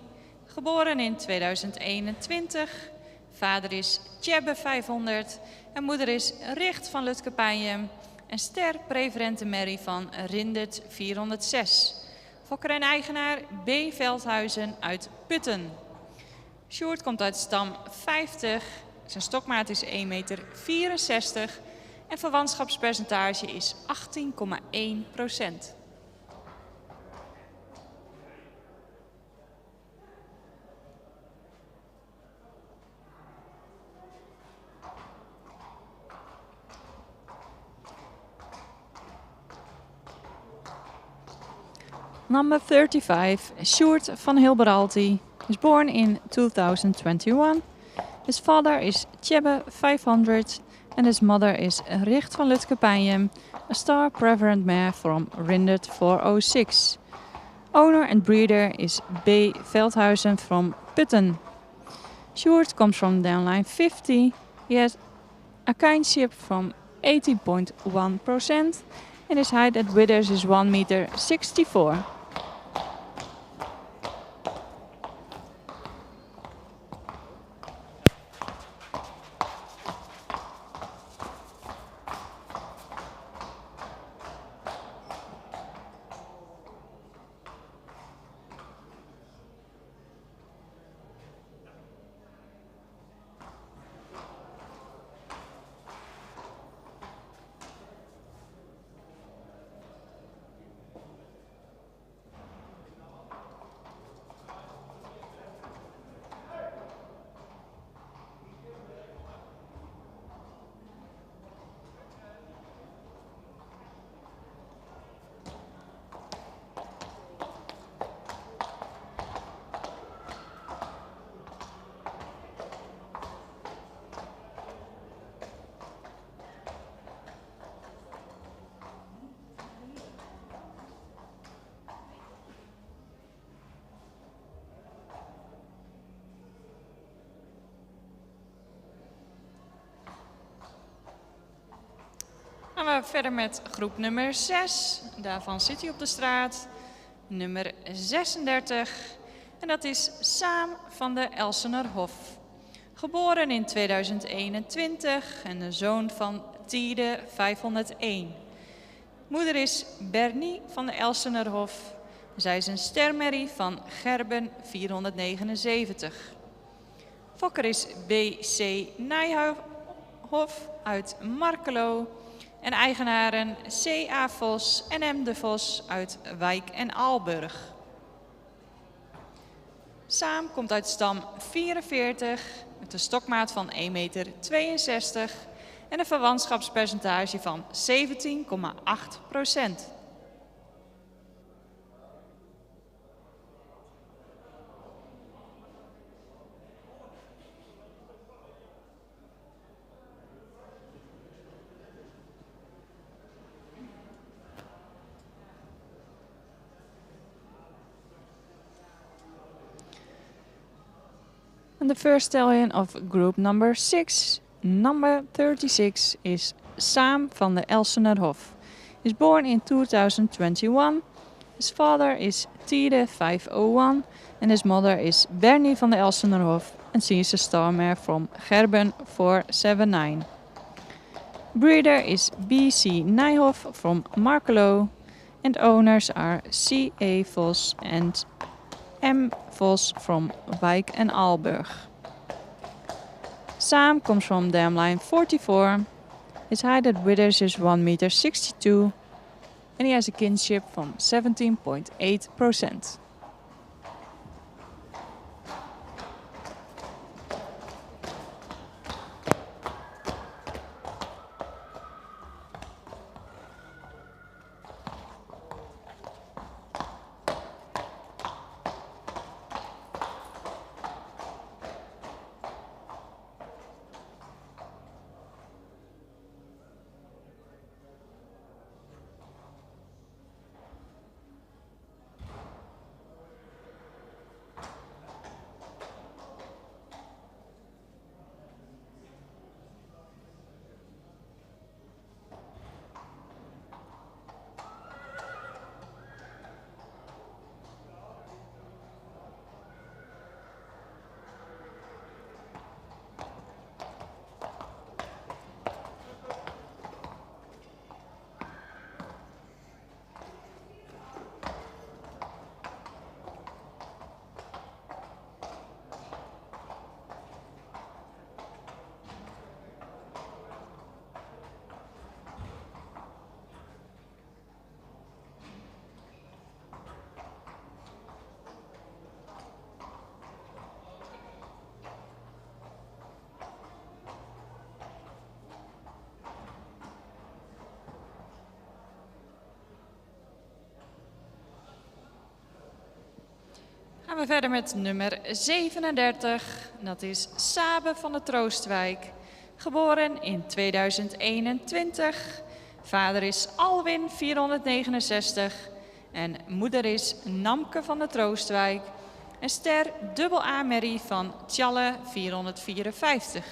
geboren in 2021. Vader is Tjebbe 500 en moeder is Richt van Lutkepijem en Ster Preferente Mary van Rindert 406. Fokker en eigenaar B. Veldhuizen uit Putten. Sjoerd komt uit stam 50, zijn stokmaat is 1,64 meter en verwantschapspercentage is 18,1%. Number 35, Sjoerd van Hilberalti, is born in 2021. His father is Tjebbe 500 and his mother is Richt van Lutkepijem, a star preferent mare from Rindert 406. Owner and breeder is B. Veldhuizen from Putten. Sjoerd comes from downline 50. He has a kinship from 80.1% and his height at Withers is 1,64 meter. we verder met groep nummer 6. Daarvan zit hij op de straat. Nummer 36. En dat is Saam van de Elsenerhof. Geboren in 2021 en de zoon van Tiede 501. Moeder is Bernie van de Elsenerhof. Zij is een stermerrie van Gerben 479. Fokker is B.C. Nijhoff uit Markelo. En eigenaren C.A. Vos en M. de Vos uit Wijk en Aalburg. Saam komt uit stam 44 met een stokmaat van 1,62 meter en een verwantschapspercentage van 17,8%. And the first stallion of group number 6, number 36, is Saam van de Elsenerhof. He's born in 2021. His father is Tiede 501 and his mother is Bernie van de Elsenerhof and she is a star mare from Gerben 479. Breeder is B.C. Nijhoff from Markelo and owners are C.A. Vos and M. Vos from Wijk en Aalburg. Saam comes from dam line 44. His height at withers is 1,62 meter and he has a kinship from 17.8%. Gaan we verder met nummer 37. Dat is Sabe van de Troostwijk. Geboren in 2021. Vader is Alwin 469. En moeder is Namke van de Troostwijk. En ster AA Merrie van Tjalle 454.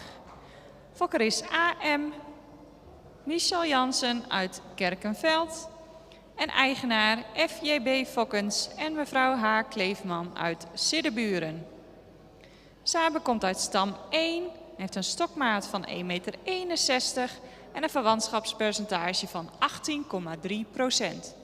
Fokker is AM Michel Jansen uit Kerkenveld. En eigenaar FJB Fokkens en mevrouw H. Kleefman uit Siddeburen. Sabe komt uit stam 1, heeft een stokmaat van 1,61 meter en een verwantschapspercentage van 18,3%.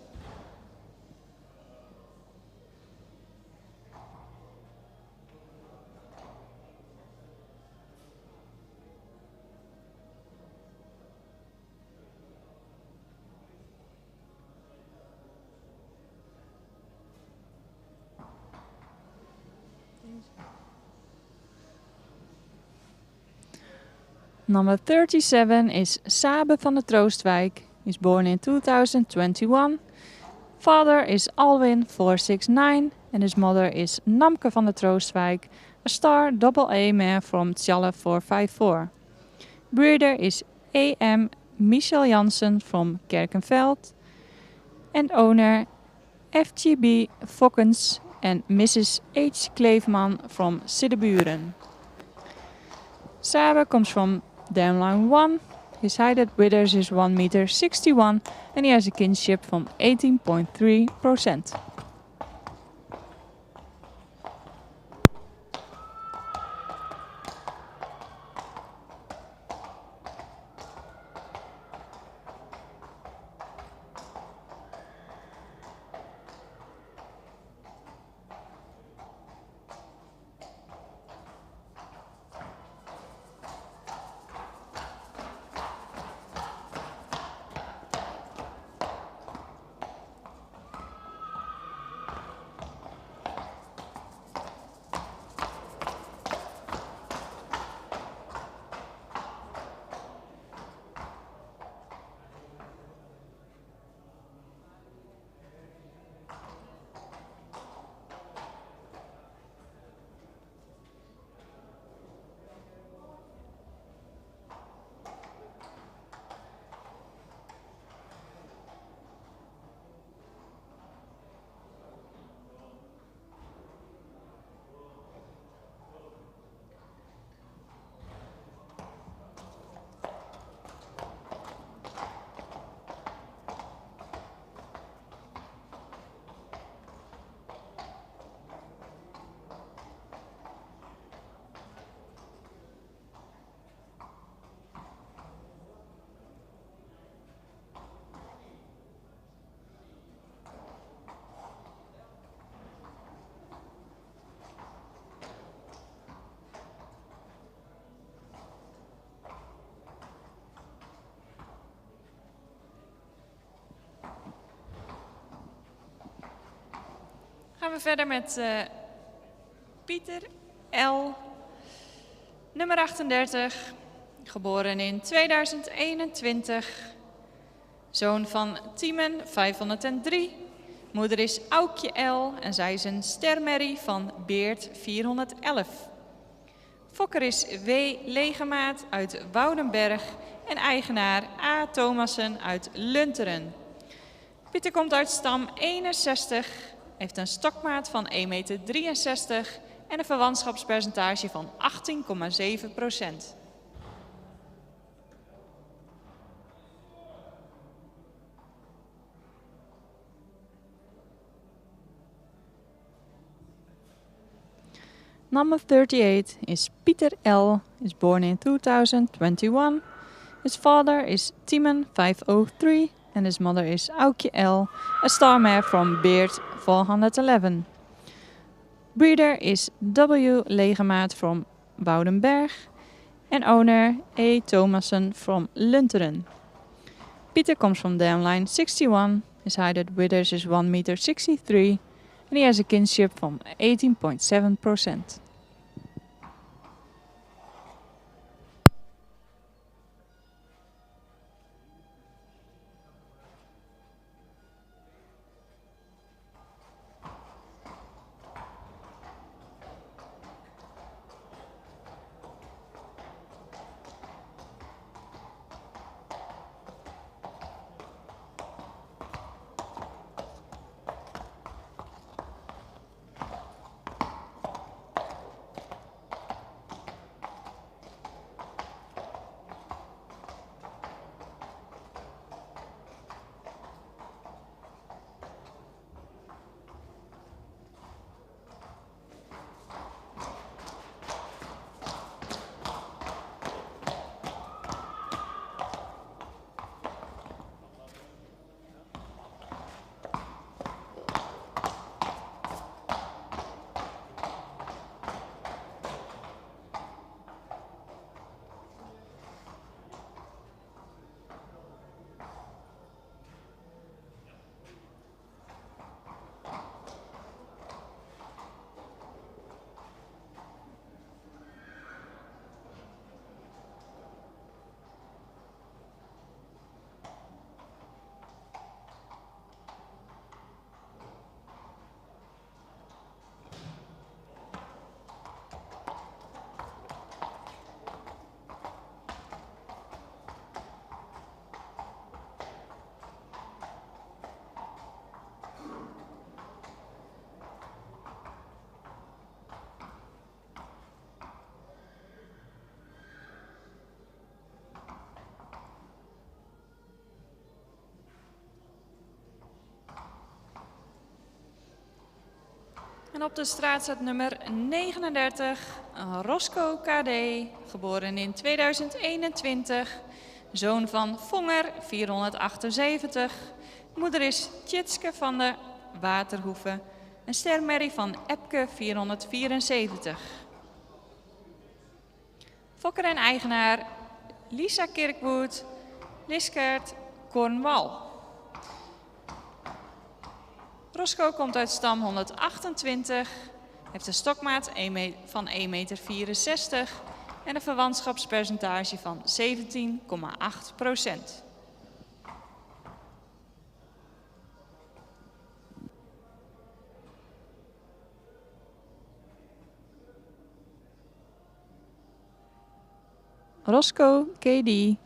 Number 37 is Sabe van de Troostwijk. He's born in 2021. Father is Alwin 469 and his mother is Namke van de Troostwijk, a star AA mare from Tjalle 454. Breeder is AM Michel Jansen from Kerkenveld and owner FGB Fokkens and Mrs. H. Kleefman from Siddeburen. Sabe comes from dam line 1. His height at Withers is 1 meter 61 and he has a kinship from 18.3%. Gaan we verder met Pieter L., nummer 38, geboren in 2021, zoon van Tiemen 503. Moeder is Aukje L. en zij is een stermerrie van Beert 411. Fokker is W. Legemaat uit Woudenberg en eigenaar A. Thomassen uit Lunteren. Pieter komt uit stam 61, heeft een stokmaat van 1,63 meter en een verwantschapspercentage van 18,7%. Number 38 is Pieter L. is born in 2021. His father is Tiemen 503 and his mother is Aukje L., a star mare from Beert 411. Breeder is W. Legemaat from Woudenberg and owner A. Thomassen from Lunteren. Pieter comes from downline 61. His height at Withers is 1 meter 63 and he has a kinship from 18.7%. En op de straat staat nummer 39, Roscoe KD, geboren in 2021. Zoon van Vonger, 478. Moeder is Tjitske van de Waterhoeve. Een stermerrie van Epke, 474. Fokker en eigenaar Lisa Kirkwood, Liskert, Cornwall. Roscoe komt uit stam 128, heeft een stokmaat van 1,64 meter en een verwantschapspercentage van 17,8%. Roscoe KD,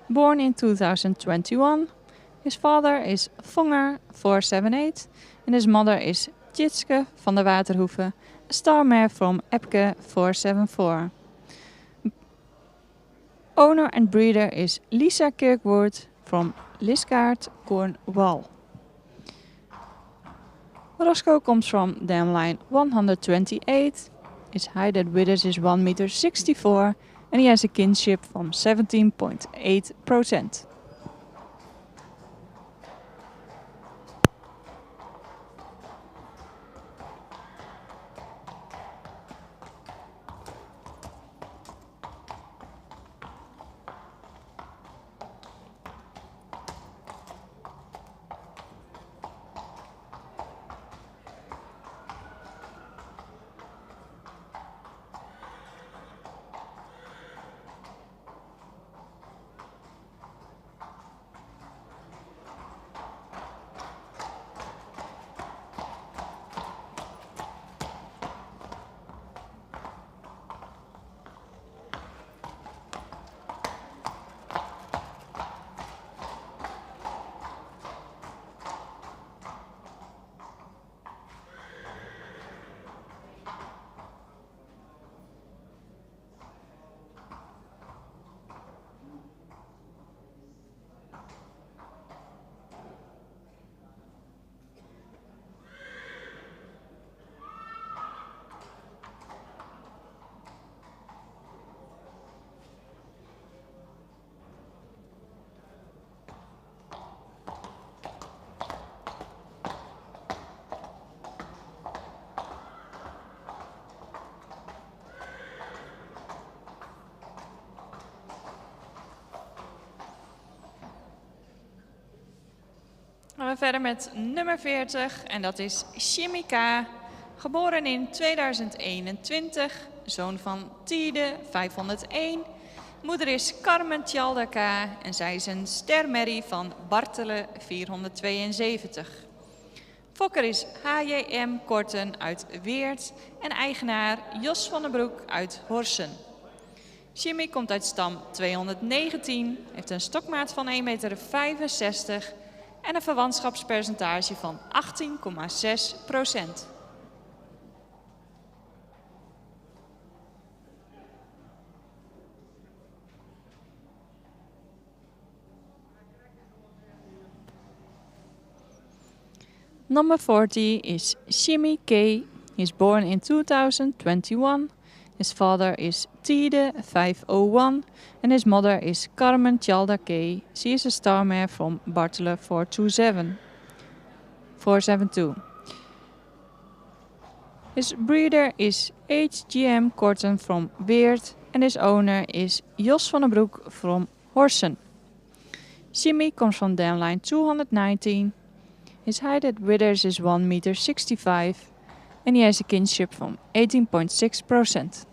born in 2021. His father is Vonger 478 and his mother is Tjitske van de Waterhoeve, a star mare from Epke 474. Owner and breeder is Lisa Kirkwood from Liskeard, Cornwall. Roscoe comes from dam line 128. His height at withers is 1,64 meter and he has a kinship from 17,8%. Dan gaan we verder met nummer 40 en dat is Chimica, geboren in 2021, zoon van Tiede 501. Moeder is Carmen Tjaldaka en zij is een stermerrie van Bartelen 472. Fokker is HJM Korten uit Weert en eigenaar Jos van den Broek uit Horsen. Jimmy komt uit stam 219, heeft een stokmaat van 1,65 meter en een verwantschapspercentage van 18,6%. Number 40 is Jimmy K. He is born in 2021. His father is Tiede 501 and his mother is Carmen Tjalda K. She is a star mare from Bartelen 472. His breeder is HGM Korten from Weert and his owner is Jos van den Broek from Horsen. Jimmy comes from dam line 219. His height at withers is 1,65 meter and he has a kinship from 18,6%.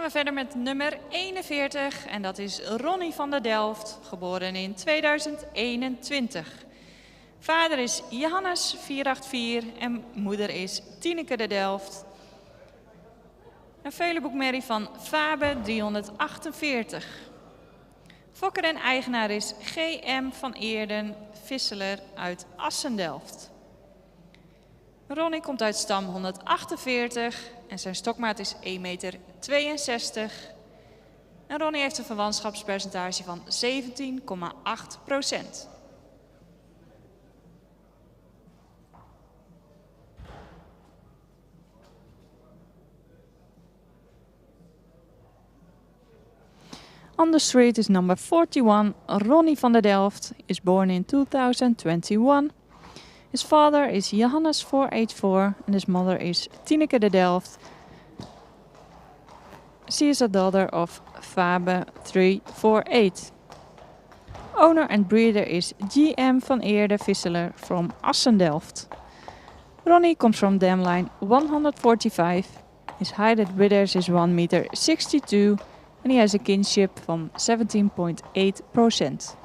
we verder met nummer 41 en dat is Ronnie van der Delft, geboren in 2021. Vader is Johannes 484 en moeder is Tineke de Delft. Een veleboekmerrie van Fabe 348. Fokker en eigenaar is G.M. van Eerden, visseler uit Assendelft. Ronnie komt uit stam 148 en zijn stokmaat is 1,62 meter. En Ronnie heeft een verwantschapspercentage van 17,8%. On the street is number 41, Ronnie van der Delft, is born in 2021. His father is Johannes 484 and his mother is Tineke de Delft. She is a daughter of Fabe 348. Owner and breeder is G.M. van Eerde Visseler from Assendelft. Ronnie comes from dam line 145. His height at withers is 1,62 meter and he has a kinship van 17,8%.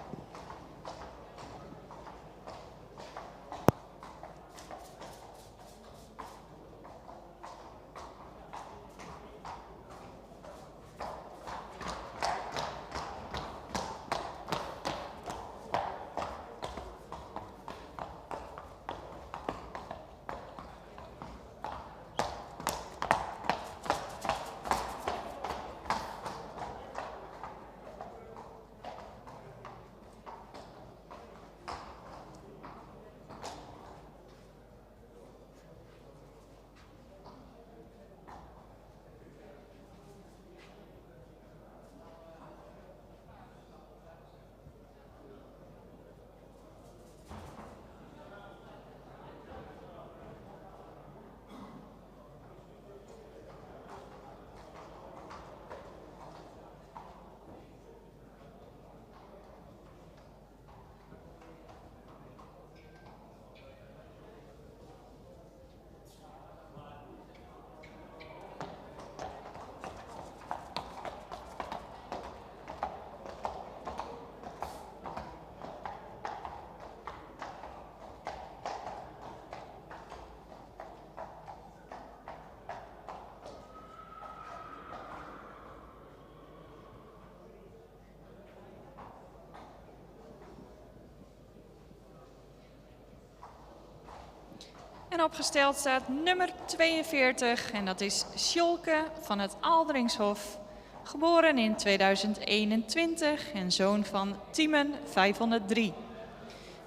En opgesteld staat nummer 42 en dat is Sjolke van het Alderingshof. Geboren in 2021 en zoon van Tiemen 503.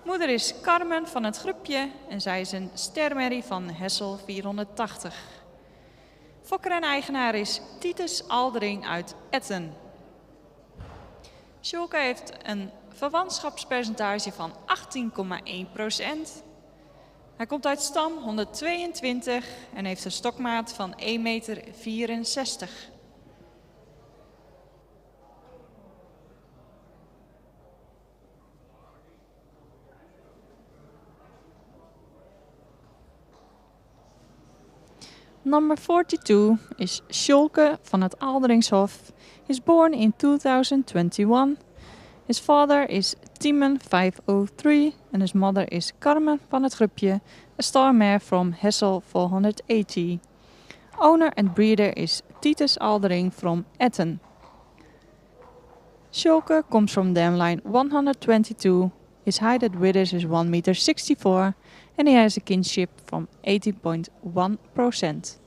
Moeder is Carmen van het Grupje en zij is een stermerrie van Hessel 480. Fokker en eigenaar is Titus Aldering uit Etten. Sjolke heeft een verwantschapspercentage van 18,1%. Hij komt uit stam 122 en heeft een stokmaat van 1,64 meter. Number 42 is Sjolke van het Alderingshof. He is born in 2021. His father is Tiemen 503 and his mother is Carmen van het Grupje, a star mare from Hessel 480. Owner and breeder is Titus Aldering from Etten. Sjolke comes from dam line 122. His height at withers is 1,64 meter and he has a kinship from 18,1%.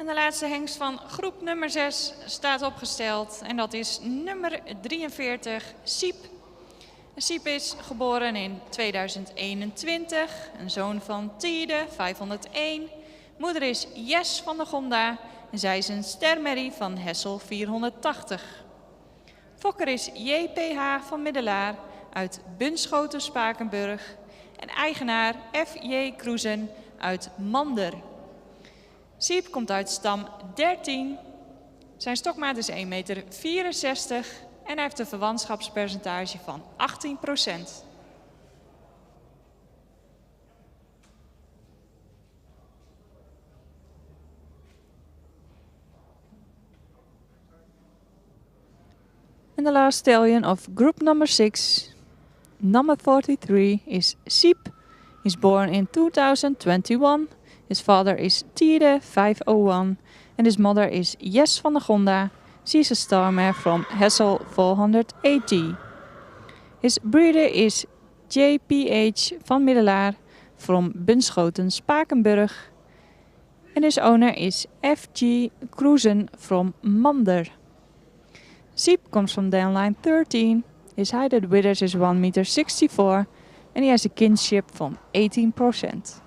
En de laatste hengst van groep nummer 6 staat opgesteld. En dat is nummer 43, Siep. Siep is geboren in 2021. Een zoon van Tiede, 501. Moeder is Jes van der Gonda. En zij is een stermerrie van Hessel 480. Fokker is JPH van Middelaar uit Bunschoten-Spakenburg. En eigenaar F.J. Kroesen uit Mander. Siep komt uit stam 13. Zijn stokmaat is 1,64 meter en hij heeft een verwantschapspercentage van 18%. And the last stallion of group number 6, number 43, is Siep. He's born in 2021. His father is Tiede 501 and his mother is Jes van der Gonda. She's a star mare from Hessel 480. His breeder is JPH van Middelaar from Bunschoten-Spakenburg. And his owner is F.G. Kroesen from Mander. Siep comes from downline 13. His height at withers is 1,64 meter and he has a kinship from 18%.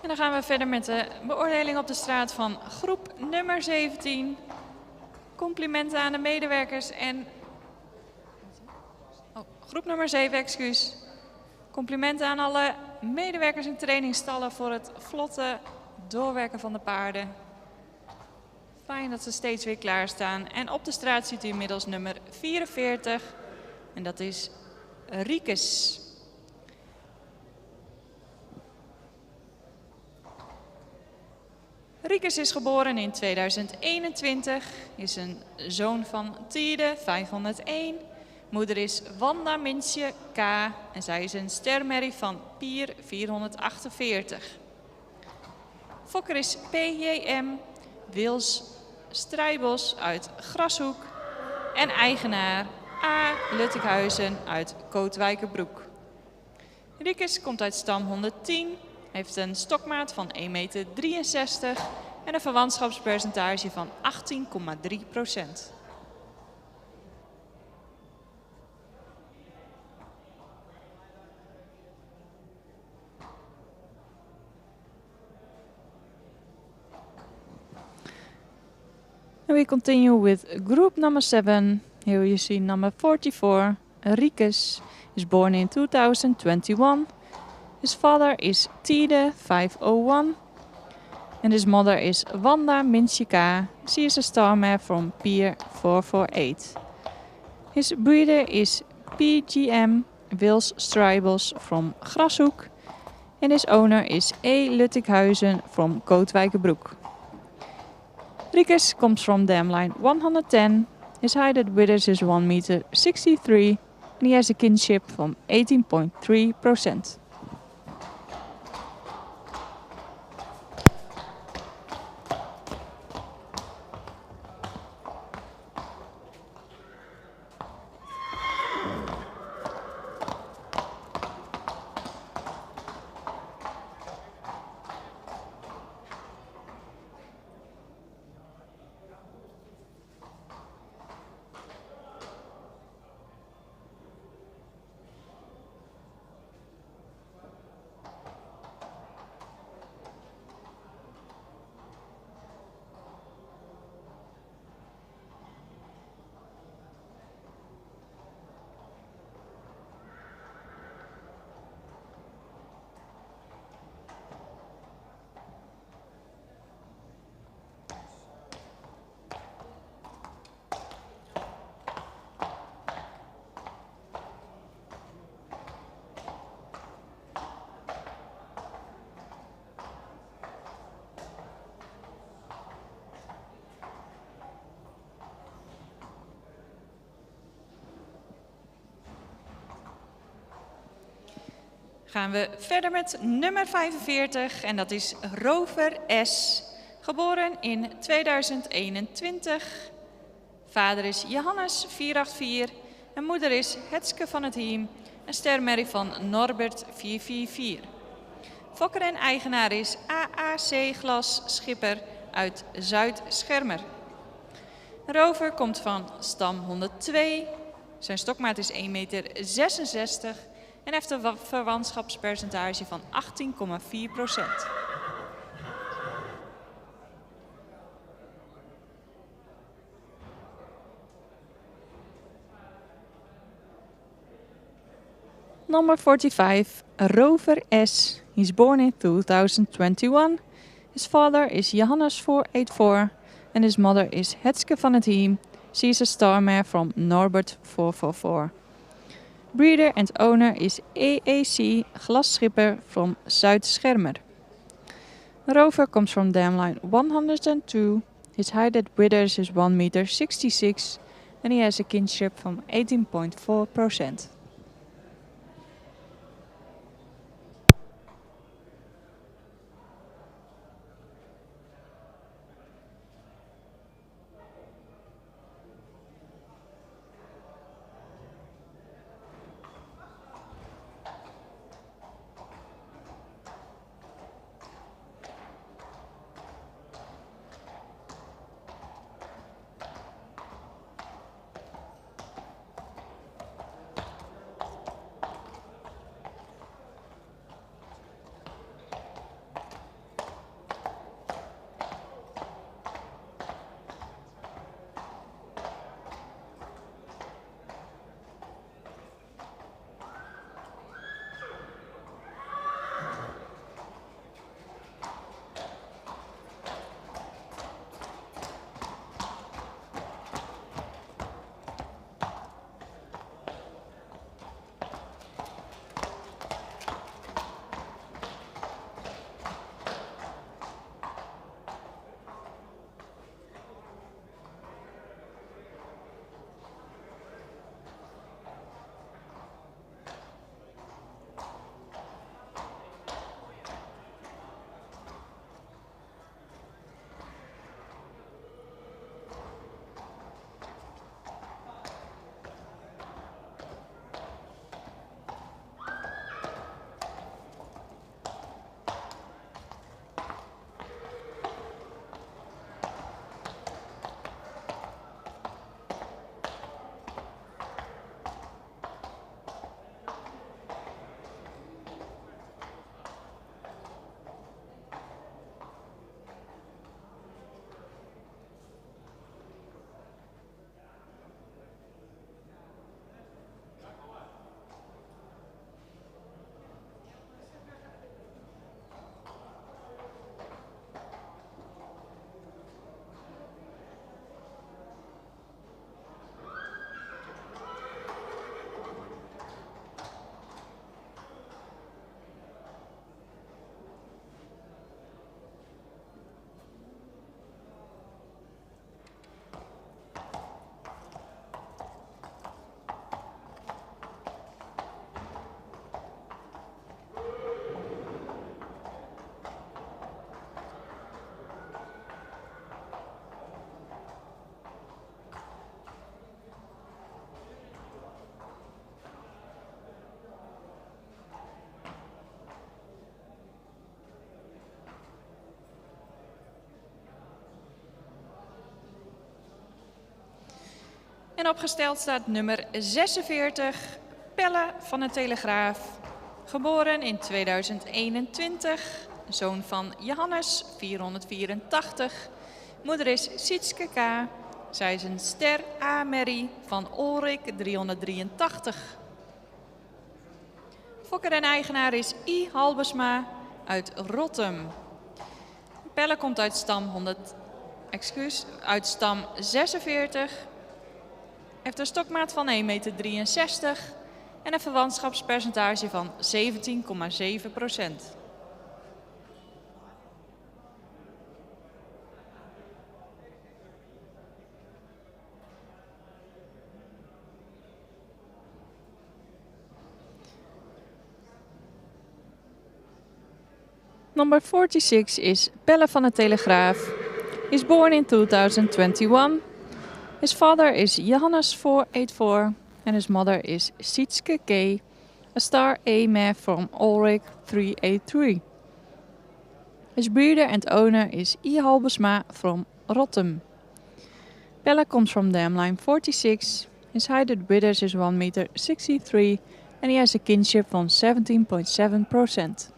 En dan gaan we verder met de beoordeling op de straat van groep nummer 17. Complimenten aan de medewerkers en... groep nummer 7, excuus. Complimenten aan alle medewerkers en trainingsstallen voor het vlotte doorwerken van de paarden. Fijn dat ze steeds weer klaarstaan. En op de straat ziet u inmiddels nummer 44. En dat is Riekes. Riekes is geboren in 2021, is een zoon van Tiede, 501. Moeder is Wanda Mintje K. en zij is een stermerrie van Pier, 448. Fokker is PJM, Wils Strijbos uit Grashoek. En eigenaar A. Luttikhuizen uit Kootwijkerbroek. Riekes komt uit stam 110. Heeft een stokmaat van 1,63 meter en een verwantschapspercentage van 18,3%. And we continue with group number 7. Here you see number 44, Riekes, is born in 2021. His father is Tiede 501 and his mother is Wanda Minchika. She is a star mare from Pier 448. His breeder is PGM Wils Strijbos from Grashoek and his owner is E. Luttikhuizen from Kootwijkerbroek. Riekes comes from dam line 110. His height at withers is 1,63 meter and he has a kinship from 18.3%. Gaan we verder met nummer 45 en dat is Rover S. Geboren in 2021. Vader is Johannes 484 en moeder is Hetske van het Hiem, een stermerrie van Norbert 444. Fokker en eigenaar is AAC Glas Schipper uit Zuid-Schermer. Rover komt van stam 102. Zijn stokmaat is 1,66 meter en heeft een verwantschapspercentage van 18,4%. Number 45, Rover S. He's born in 2021. His father is Johannes 484 and his mother is Hetske van het Hiem. She is a star mare from Norbert 444. Breeder and owner is AAC Glasschipper from Zuid-Schermer. Rover comes from dam line 102. His height at withers is 1,66 meter and he has a kinship from 18.4%. En opgesteld staat nummer 46, Pelle van de Telegraaf. Geboren in 2021, zoon van Johannes 484. Moeder is Sietske K. Zij is een ster A-merrie van Ulrik 383. Fokker en eigenaar is I. Halbesma uit Rottum. Pelle komt uit stam 46. Heeft een stokmaat van 1,63 meter en een verwantschapspercentage van 17,7%. Number 46 is Pelle van de Telegraaf. He's born in 2021. His father is Johannes 484 and his mother is Sietske K, a star A mare from Ulrich 383. His breeder and owner is I. Halbesma from Rotterdam. Pelle comes from dam line 46. His height at withers is 1 meter 63 and he has a kinship van 17.7%.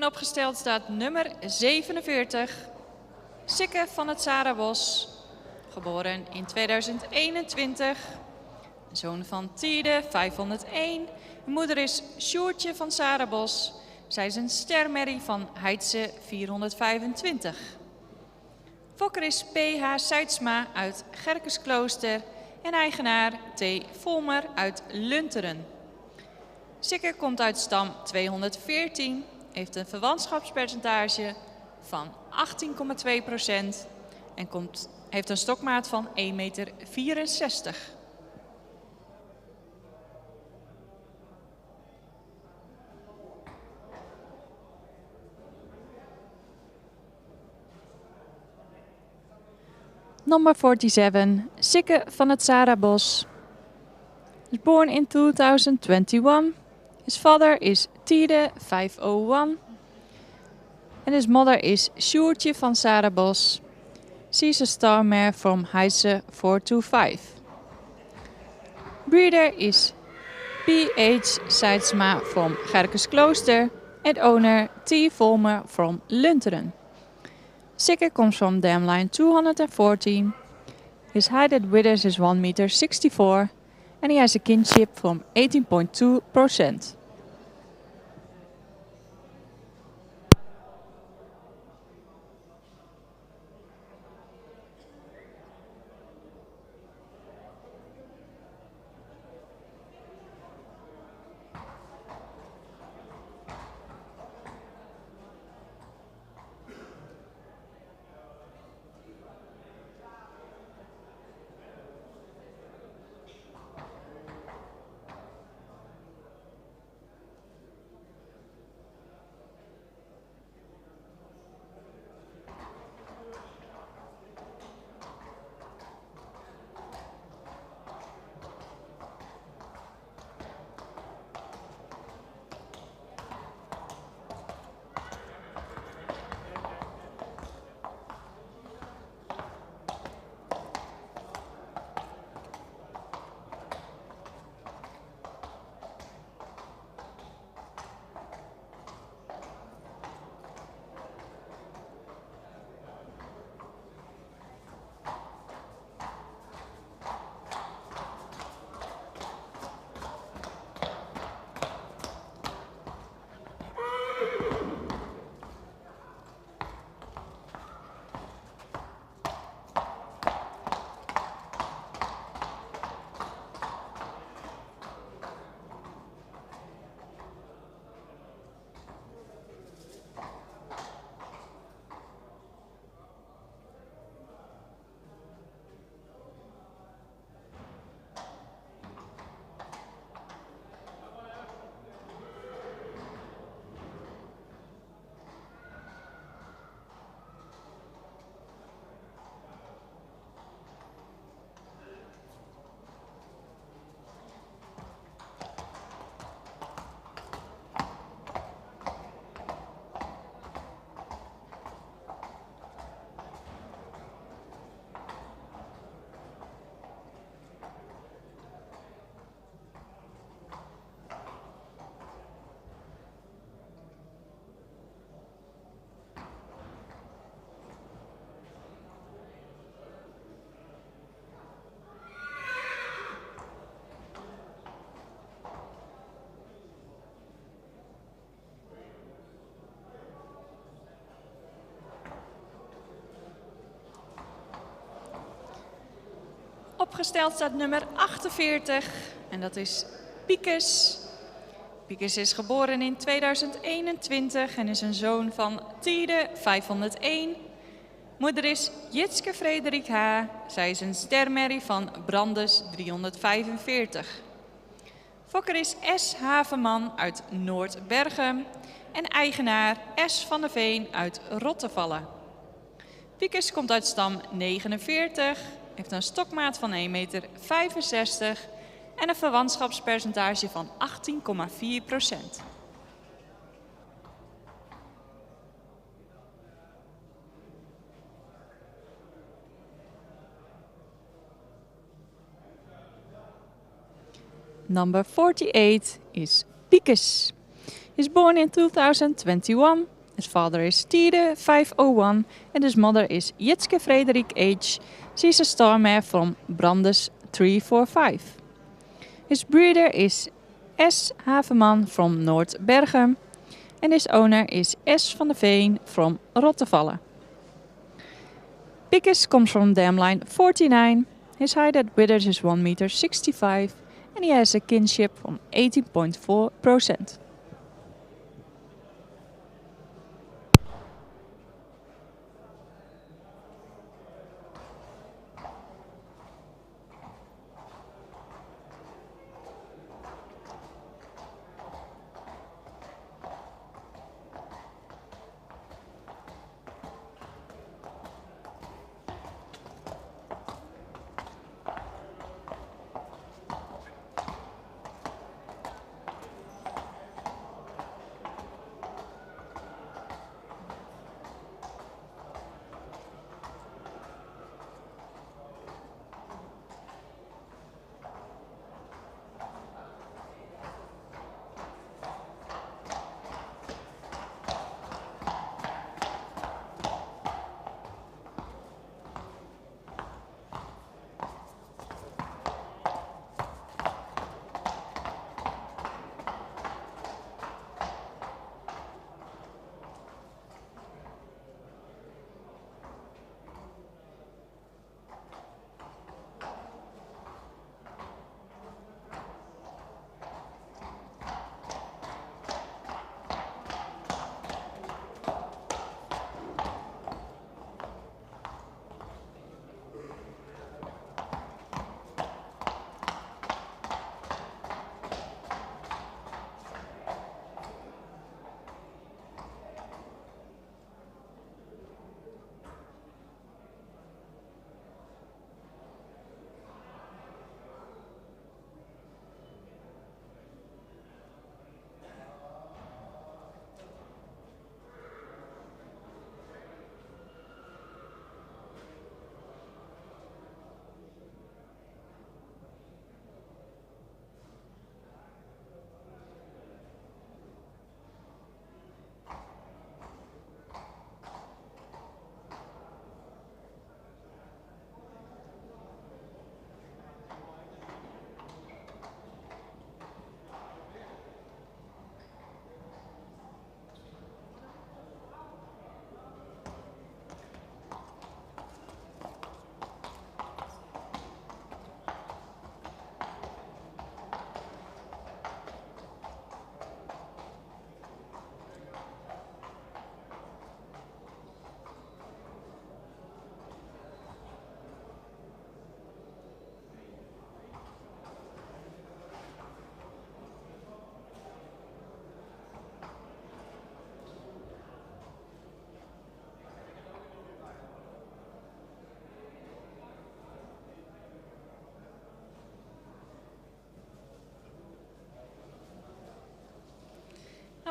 En opgesteld staat nummer 47, Sikke van het Sarabos, geboren in 2021. Zoon van Tiede, 501. De moeder is Sjoertje van Sarabos. Zij is een stermerrie van Heidse 425. Fokker is P.H. Seidsma uit Gerkesklooster en eigenaar T. Volmer uit Lunteren. Sikke komt uit stam 214, heeft een verwantschapspercentage van 18,2% en heeft een stokmaat van 1,64 meter. Number 47, Sikke van het Sarabos. Was born in 2021. His father is Tiede 501 and his mother is Sjoertje van Sarabos. She's a star mare from Heidse 425. Breeder is P.H. Seidsma from Gerkesklooster and owner T. Volmer from Lunteren. Sikke comes from dam line 214. His height at withers is 1,64 meter and he has a kinship from 18.2%. Opgesteld staat nummer 48 en dat is Piekes. Piekes is geboren in 2021 en is een zoon van Tiede 501. Moeder is Jitske Frederik H. Zij is een stermerrie van Brandes 345. Fokker is S. Havenman uit Noordbergen en eigenaar S. van der Veen uit Rottevallen. Piekes komt uit stam 49, heeft een stokmaat van 1,65 meter en een verwantschapspercentage van 18,4%. Number 48 is Piekes. He's born in 2021. His father is Tiede 501 and his mother is Jitske Frederik H. She's a star mare from Brandes 345. His breeder is S. Havenman from Noordbergen and his owner is S. van der Veen from Rottevallen. Piekes comes from dam line 49. His height at withers is 1,65 meter and he has a kinship from 18.4%.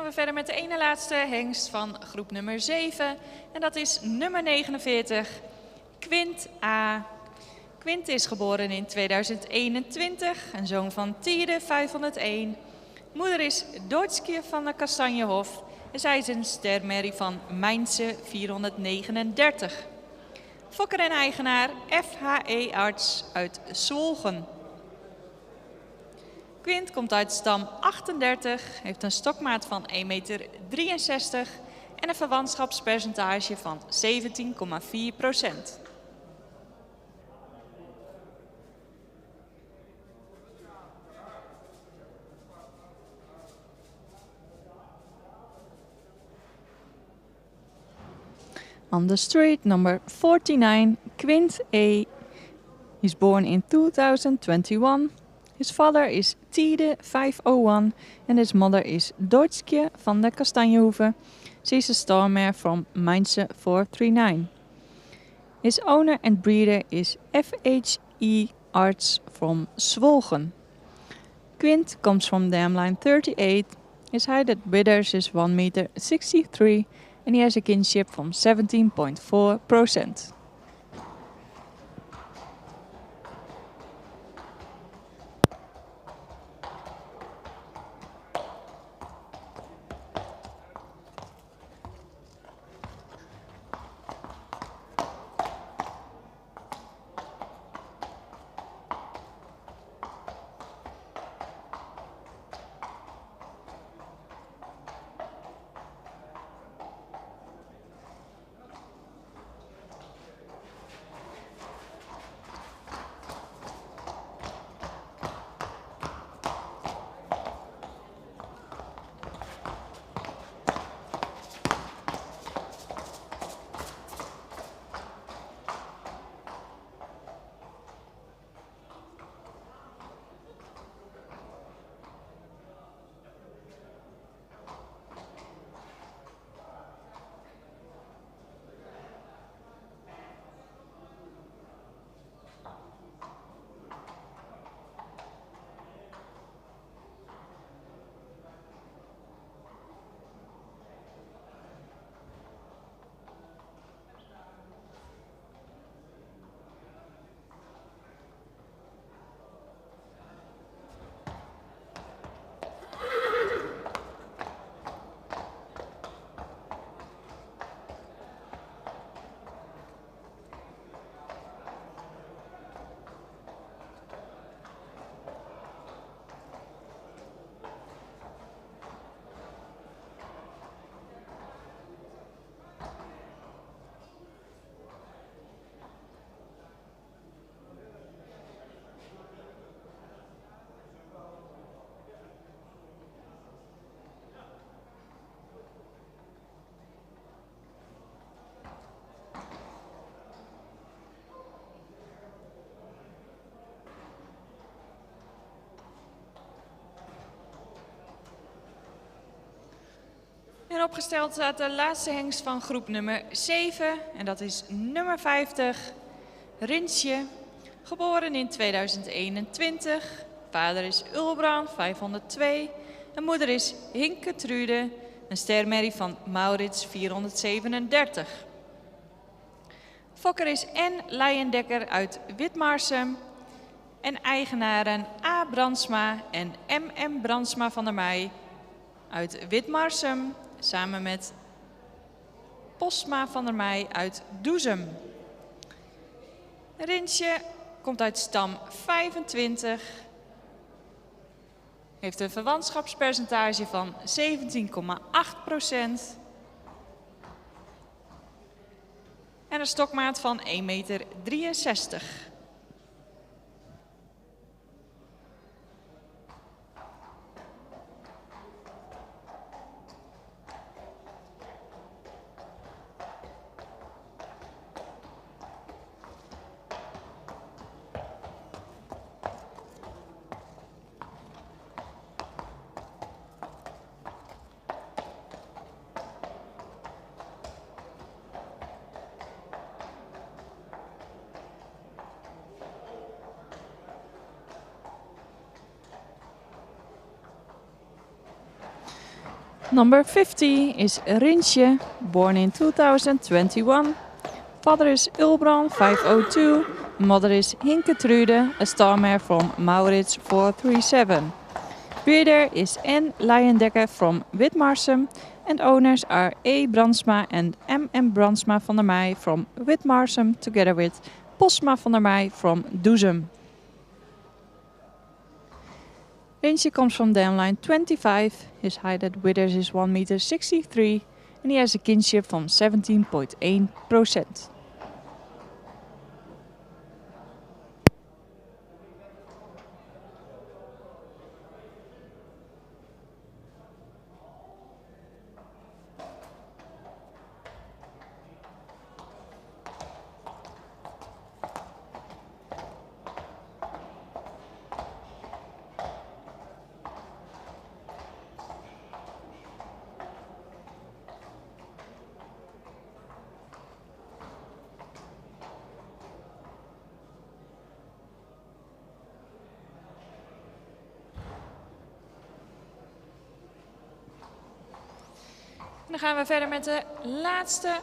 Gaan we verder met de ene laatste hengst van groep nummer 7. En dat is nummer 49, Quint A. Quint is geboren in 2021, een zoon van Tiede 501. Moeder is Doortske van de Kastanjehof en zij is een stermerrie van Mijnse 439. Fokker en eigenaar FHE-arts uit Zwolgen. Quint komt uit stam 38, heeft een stokmaat van 1,63 meter en een verwantschapspercentage van 17,4%. On the street, number 49, Quint A. He's born in 2021. His father is Tide 501 and his mother is Deutschke van der Kastanjehoeve. She's a star mare from Mainze 439. His owner and breeder is FHE Arts from Zwolgen. Quint comes from dam line 38. His height at withers is 1 meter 63 and he has a kinship from 17.4%. En opgesteld staat de laatste hengst van groep nummer 7. En dat is nummer 50, Rinsje. Geboren in 2021. Vader is Ulbrand 502. En moeder is Hinke Trude. Een stermerrie van Maurits 437. Fokker is N. Leijendekker uit Witmarsum. En eigenaren A. Brandsma en M.M. Brandsma van der Meij uit Witmarsum. Samen met Postma van der Meij uit Doezum. Rinsje komt uit stam 25. Heeft een verwantschapspercentage van 17,8%. En een stokmaat van 1,63 meter. Number 50 is Rinsje, born in 2021. Father is Ulbrand 502. Mother is Hinke Trude, a star mare from Maurits 437. Breeder is N. Leijendekker from Witmarsum. And owners are A. Brandsma and M.M. Brandsma van der Meij from Witmarsum, together with Postma van der Meij from Doezum. Rinsje comes from dam line 25. His height at withers is 1 meter 63 and he has a kinship from 17.1%. Dan gaan we verder met de laatste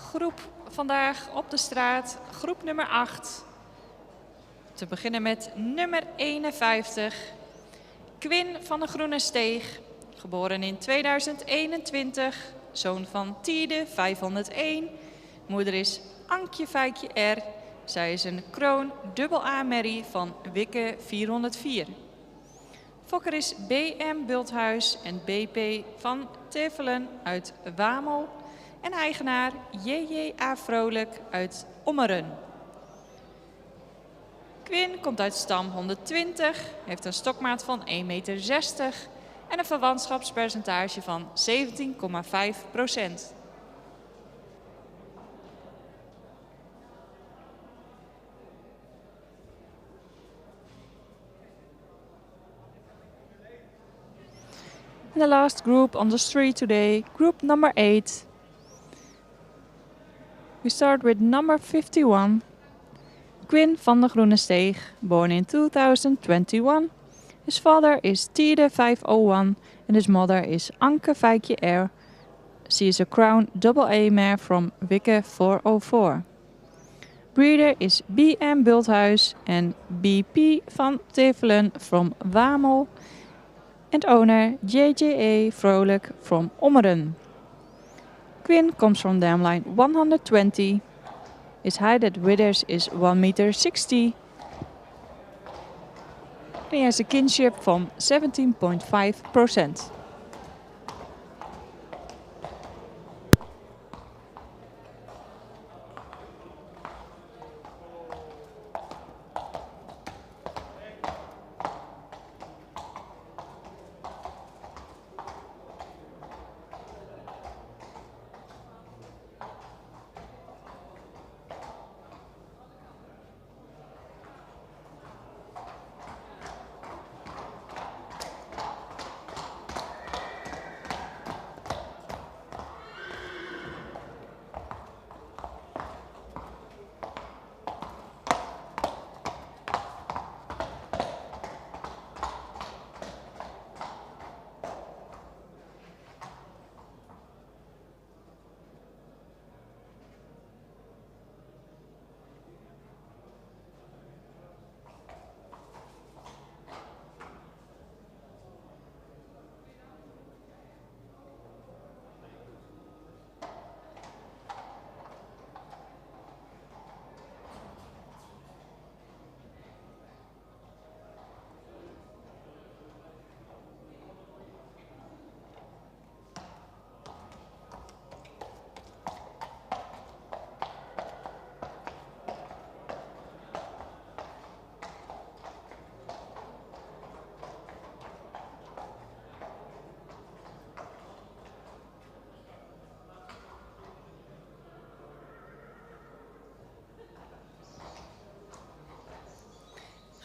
groep vandaag op de straat. Groep nummer 8. Te beginnen met nummer 51. Quinn van de Groene Steeg. Geboren in 2021. Zoon van Tiede 501. Moeder is Ankje Fijkje R. Zij is een kroon AA merrie van Wikke 404. Fokker is BM Bulthuis en BP van Tevelen uit Wamel. En eigenaar JJA Vrolijk uit Ommeren. Quinn komt uit stam 120, heeft een stokmaat van 1,60 meter en een verwantschapspercentage van 17,5%. And the last group on the street today, group number 8. We start with number 51. Quinn van de Groene Steeg, born in 2021. His father is Tiede 501 and his mother is Anke Fijkje R. She is a crown AA mare from Wikke 404. Breeder is BM Bulthuis and BP van Tevelen from Wamel. And owner JJA Vrolijk from Ommeren. Quinn comes from dam line 120. His height at withers is 1,60 meter. And he has a kinship from 17,5%.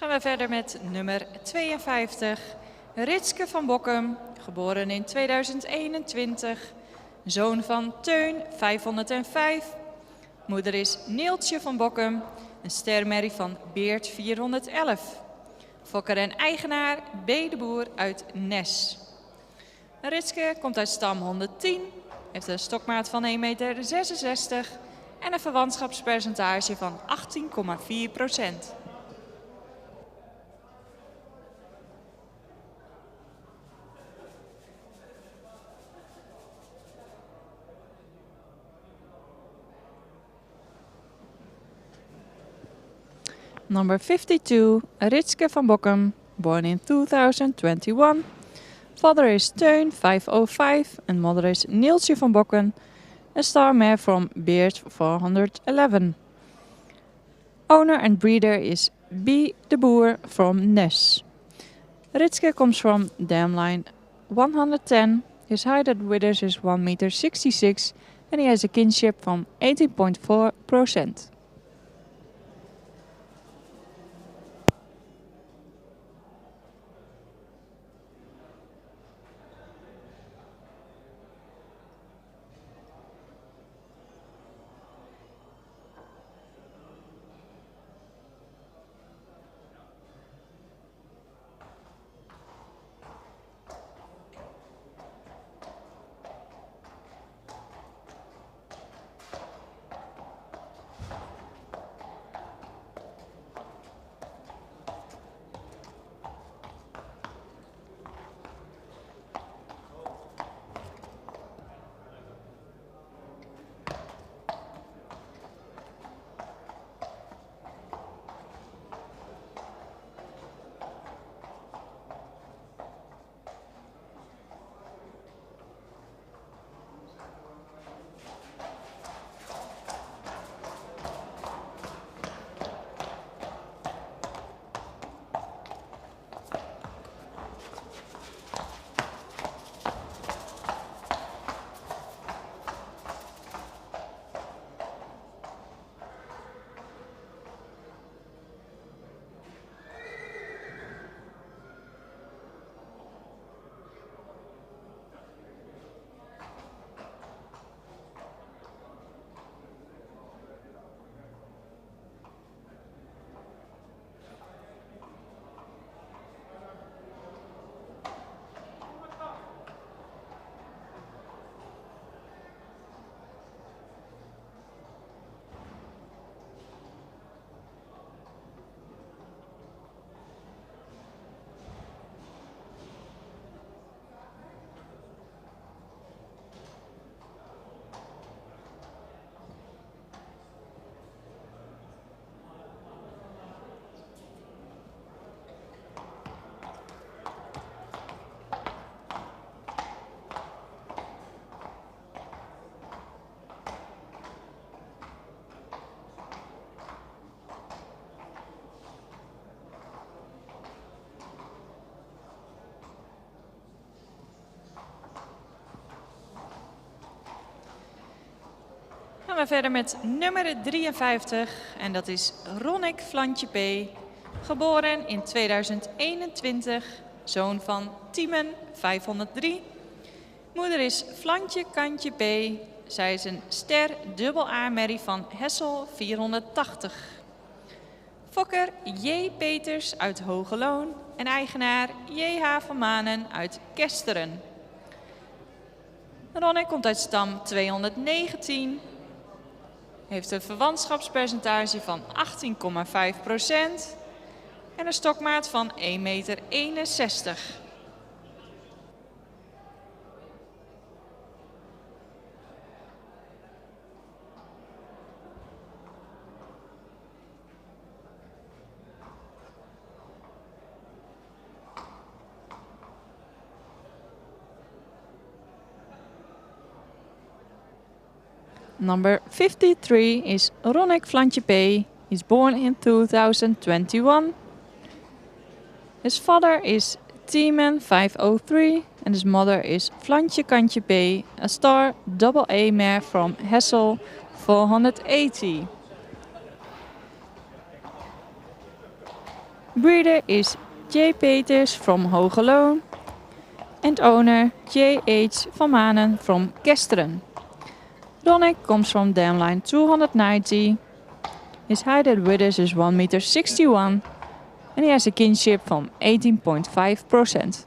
Gaan we verder met nummer 52. Ritske van Bokkum, geboren in 2021. Zoon van Teun 505. Moeder is Neeltje van Bokkum, een stermerrie van Beert 411. Fokker en eigenaar B. de Boer uit Nes. Ritske komt uit stam 110, heeft een stokmaat van 1,66 meter en een verwantschapspercentage van 18,4%. Number 52, Ritske van Bokkum, born in 2021. Father is Teun 505 and mother is Neeltje van Bokkum, a star mare from Beert 411. Owner and breeder is B. de Boer from Nes. Ritske comes from dam line 110. His height at withers is 1,66 meter and he has a kinship from 18,4%. Gaan we verder met nummer 53 en dat is Ronnek Flantje P. Geboren in 2021, zoon van Tiemen 503. Moeder is Flantje Kantje P. Zij is een ster AA-merrie van Hessel 480. Fokker J. Peters uit Hogeloon en eigenaar J.H. van Manen uit Kesteren. Ronnek komt uit stam 219. Heeft een verwantschapspercentage van 18,5% en een stokmaat van 1,61 meter. Number 53 is Ronnek Flantje P. He's born in 2021. His father is Tiemen 503 and his mother is Flantje Kantje P, a star AA mare from Hessel 480. Breeder is J. Peters from Hogeloon and owner J.H. van Manen from Kesteren. Ronnek comes from dam line 290. His height at withers is 1,61 meter and he has a kinship from 18.5%.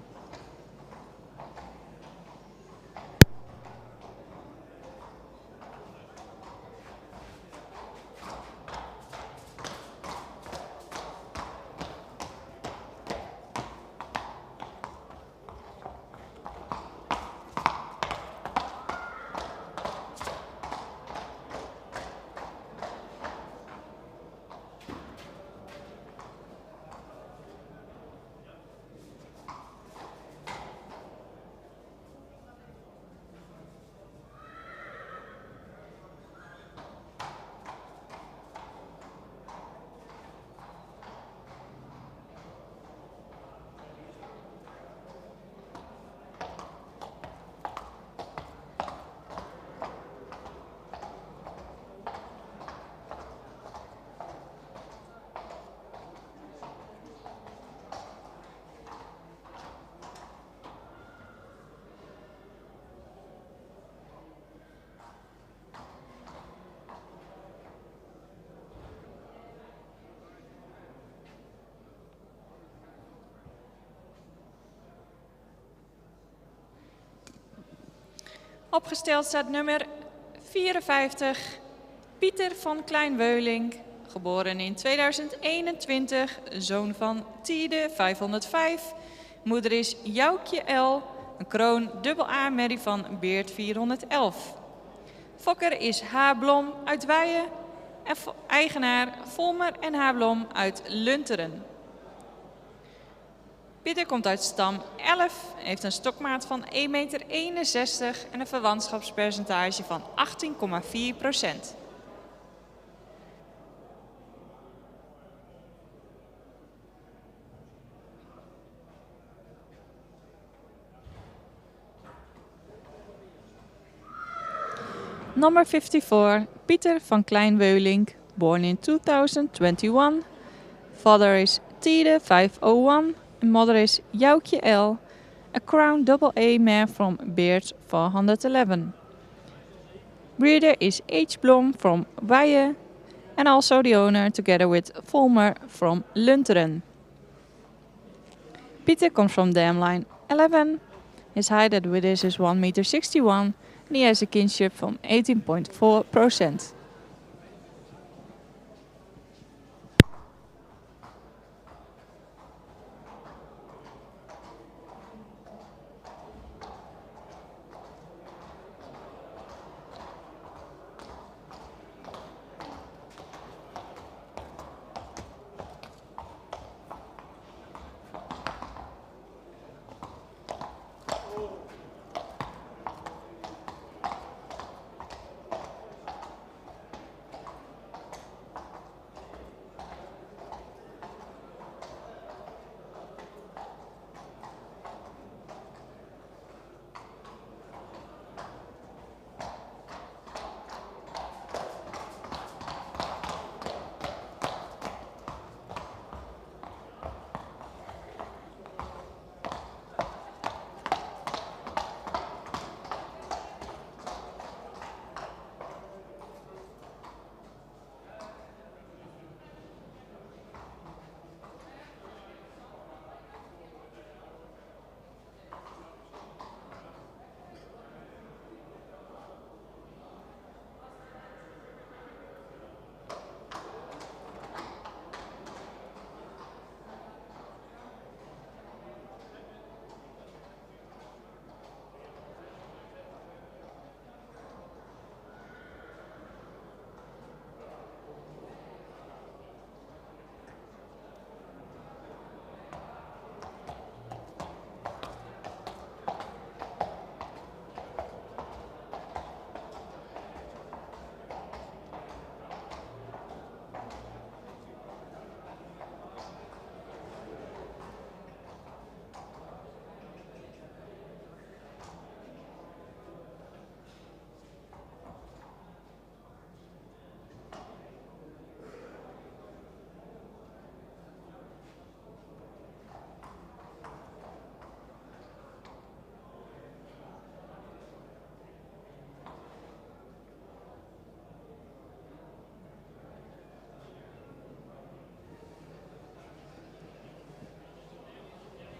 Opgesteld staat nummer 54, Pieter van Kleinweuling, geboren in 2021, zoon van Tiede 505. Moeder is Joukje L, een kroon AA-merrie van Beert 411. Fokker is H. Blom uit Weijen en eigenaar Volmer en H. Blom uit Lunteren. Pieter komt uit stam 11, heeft een stokmaat van 1,61 meter en een verwantschapspercentage van 18,4%. Number 54, Pieter van Kleinweuling, born in 2021. Father is Tiede 501. Mother is Joukje L, a crown AA mare from Beert 411. Breeder is H. Blom from Weijen and also the owner together with Volmer from Lunteren. Pieter comes from dam line 11. His height at withers is 1,61 meter and he has a kinship from 18.4%.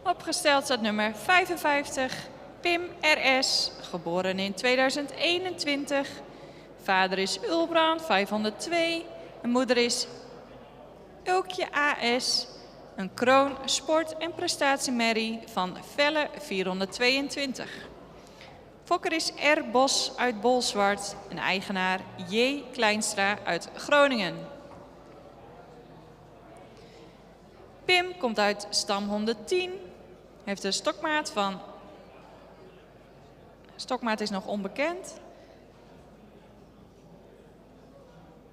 Opgesteld staat nummer 55, Pim R.S., geboren in 2021. Vader is Ulbrand, 502. En moeder is Ulkje A.S., een kroon sport- en prestatiemerrie van Velle 422. Fokker is R. Bos uit Bolsward en eigenaar J. Kleinstra uit Groningen. Pim komt uit stam 110, heeft een stokmaat van... Stokmaat is nog onbekend.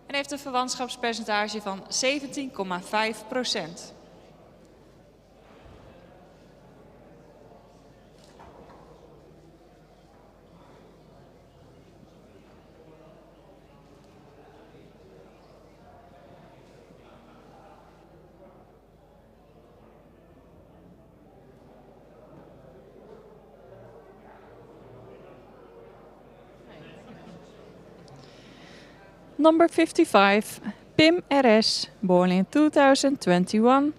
En heeft een verwantschapspercentage van 17,5%. Number 55, Pim R.S., born in 2021.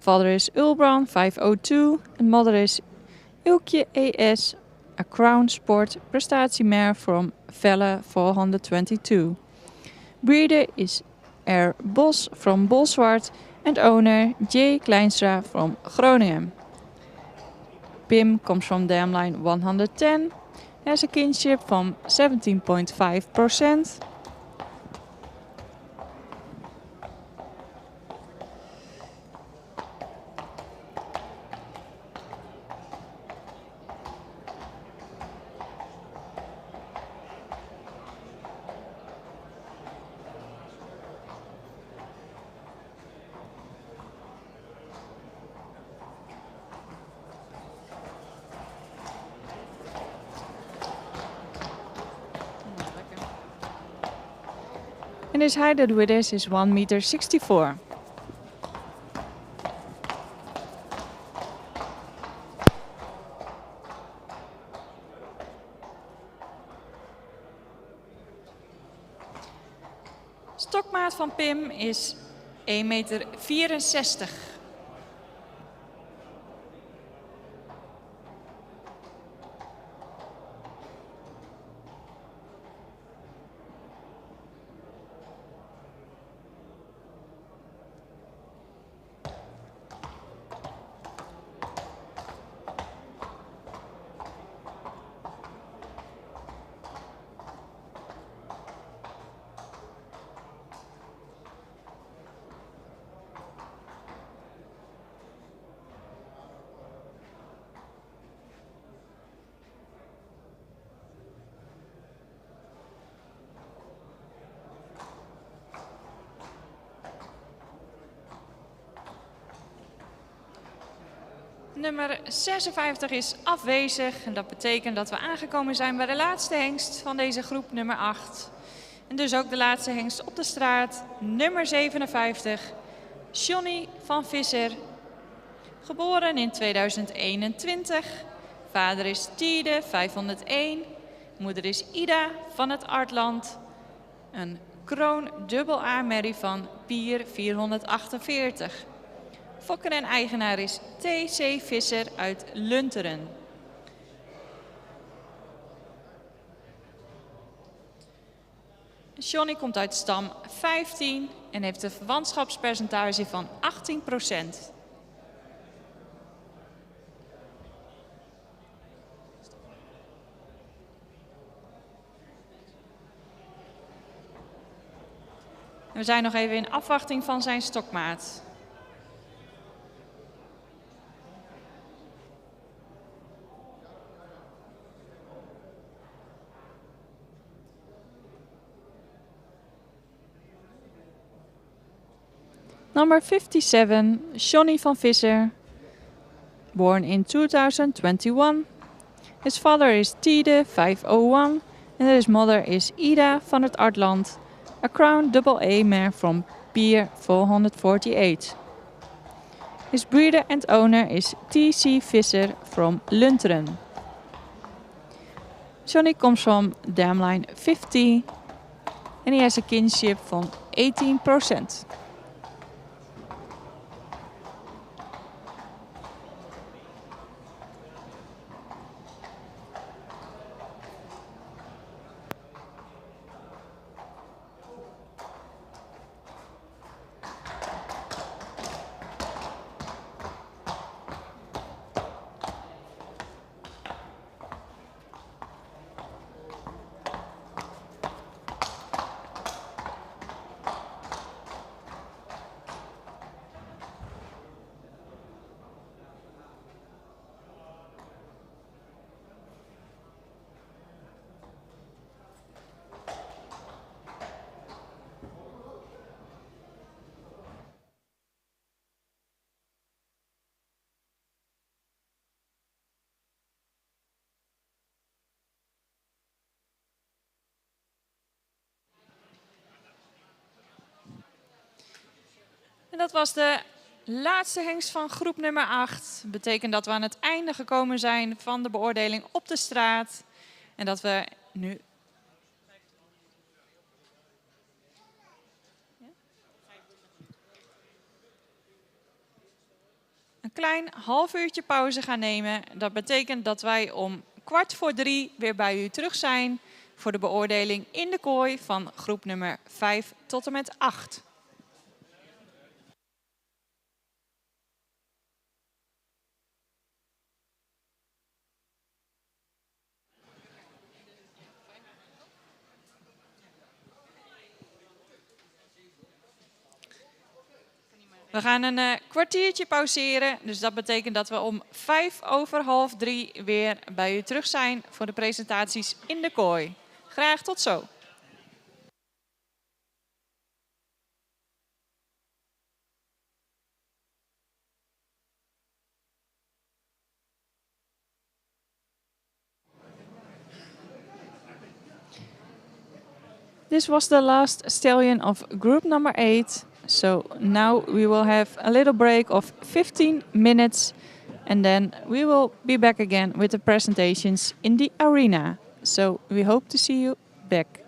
Father is Ulbrand, 502. And mother is Ulkje A.S., a crown sport prestatiemare from Velle 422. Breeder is R. Bos from Bolsward and owner J. Kleinstra from Groningen. Pim comes from dam line 110, has a kinship from 17.5%. And his height at Widders is 1 meter 64. Stokmaat van Pim is 1 meter 64. Nummer 56 is afwezig en dat betekent dat we aangekomen zijn bij de laatste hengst van deze groep nummer 8. En dus ook de laatste hengst op de straat, nummer 57, Johnny van Visser. Geboren in 2021. Vader is Tiede, 501. Moeder is Ida van het Artland. Een kroon dubbel A-merrie van Pier 448. Fokker en eigenaar is T.C. Visser uit Lunteren. Johnny komt uit stam 15 en heeft een verwantschapspercentage van 18%. We zijn nog even in afwachting van zijn stokmaat. Number 57, Johnny van Visser, born in 2021. His father is Tiede, 501, and his mother is Ida van het Artland, a crown double A mare from Pier 448. His breeder and owner is T.C. Visser from Lunteren. Johnny comes from dam line 50 and he has a kinship van 18%. dat was de laatste hengst van groep nummer 8. Dat betekent dat we aan het einde gekomen zijn van de beoordeling op de straat. En dat we nu... een klein half uurtje pauze gaan nemen. Dat betekent dat wij om 2:15 weer bij u terug zijn voor de beoordeling in de kooi van groep nummer 5 tot en met 8. We gaan een kwartiertje pauzeren, dus dat betekent dat we om 2:55 weer bij u terug zijn voor de presentaties in de kooi. Graag tot zo. This was the last stallion of group number 8. So now we will have a little break of 15 minutes and then we will be back again with the presentations in the arena. So we hope to see you back.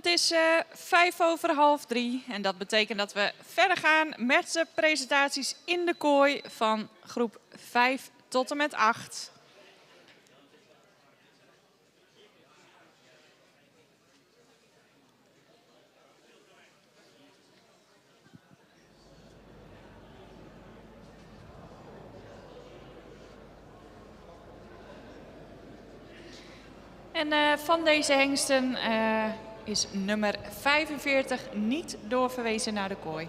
Het is 3:05 en dat betekent dat we verder gaan met de presentaties in de kooi van groep 5 tot en met 8. En van deze hengsten is nummer 45 niet doorverwezen naar de kooi.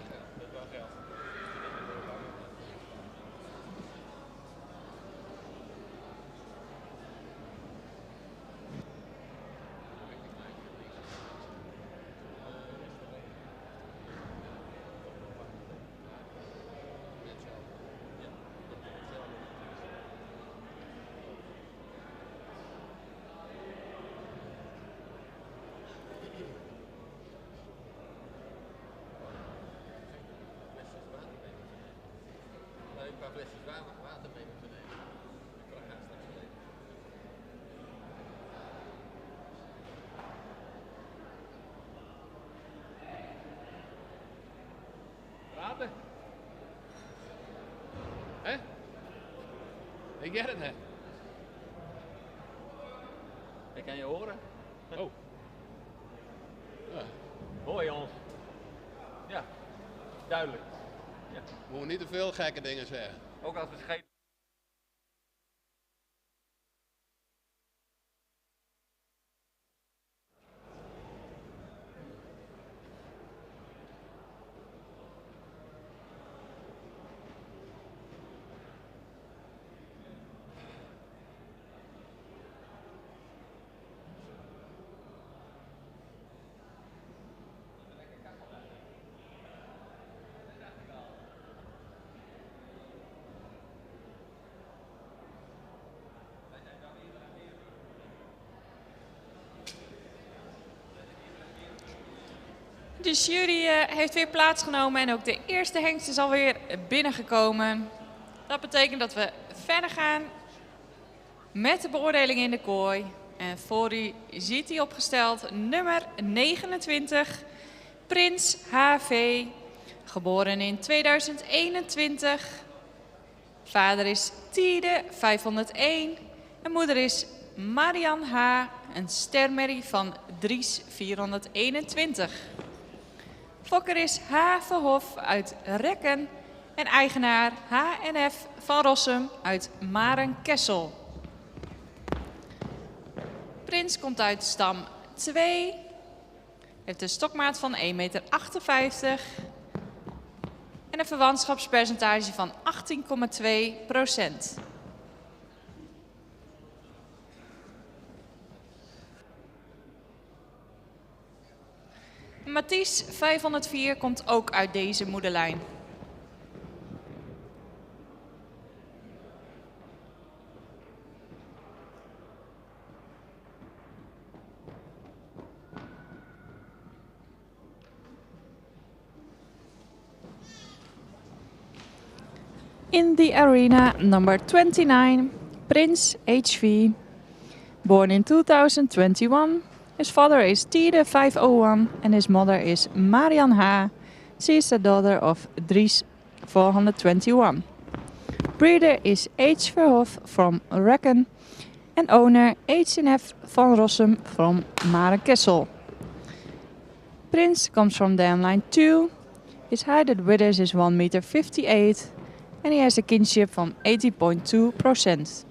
Een paar flesjes water mee moeten nemen. Ik kan gaan straks nemen. Praten? Hè? Ik get het net. Ik kan je horen. Oh. Hoor je ons? Ja, duidelijk. Ja. Moeten niet te veel gekke dingen zeggen. Ook als we schepen. De jury heeft weer plaatsgenomen en ook de eerste hengst is alweer binnengekomen. Dat betekent dat we verder gaan met de beoordeling in de kooi. En voor u ziet hij opgesteld nummer 29, Prins HV, geboren in 2021. Vader is Tiede 501 en moeder is Marian H, een stermerrie van Dries 421. Fokker is H. Verhof uit Rekken en eigenaar HNF van Rossum uit Marenkessel. Prins komt uit stam 2, heeft een stokmaat van 1,58 meter en een verwantschapspercentage van 18,2%. Mathies 504 komt ook uit deze moederlijn. In the arena number 29, Prince HV, born in 2021. His father is Tiede 501 and his mother is Marian H. She is the daughter of Dries 421. Breeder is H. Verhof from Rekken and owner HNF van Rossum from Marenkessel. Prince comes from dam line 2. His height at withers is 1,58 meter and he has a kinship from 80.2%.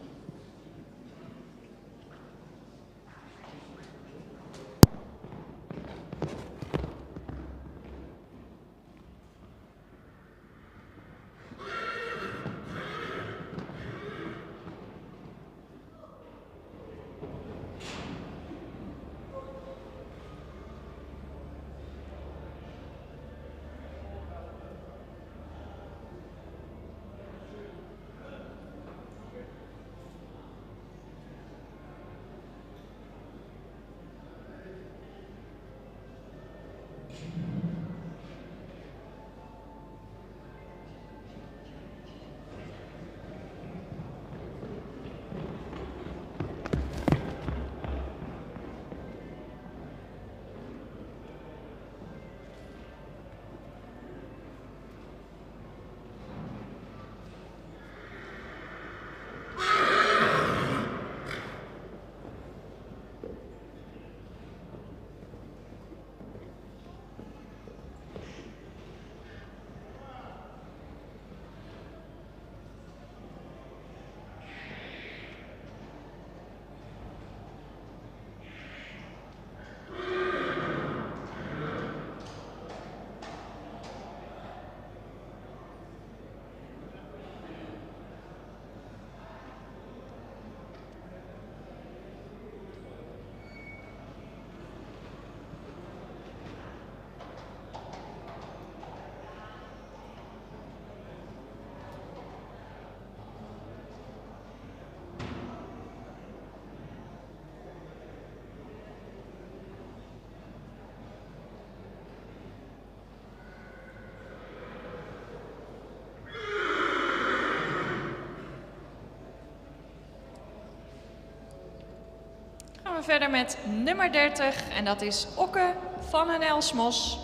verder met nummer 30 en dat is Okke van den Elsmos.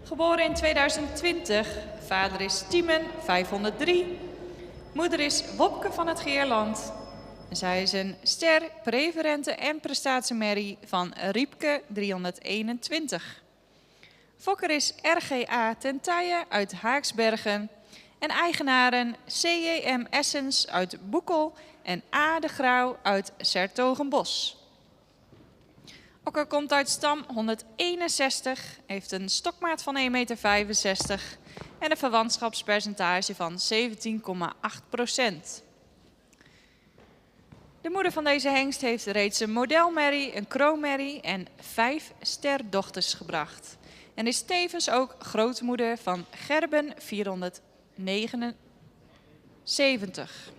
Geboren in 2020. Vader is Tiemen 503. Moeder is Wopke van het Geerland. En zij is een ster, preferente en prestatiemerrie van Riepke 321. Fokker is RGA ten Tije uit Haaksbergen. En eigenaren CJM Essence uit Boekel en A. de Grauw uit 's-Hertogenbosch. Okker komt uit stam 161, heeft een stokmaat van 1,65 meter en een verwantschapspercentage van 17,8%. De moeder van deze hengst heeft reeds een modelmerrie, een kroonmerrie en 5 sterdochters gebracht. En is tevens ook grootmoeder van Gerben 479.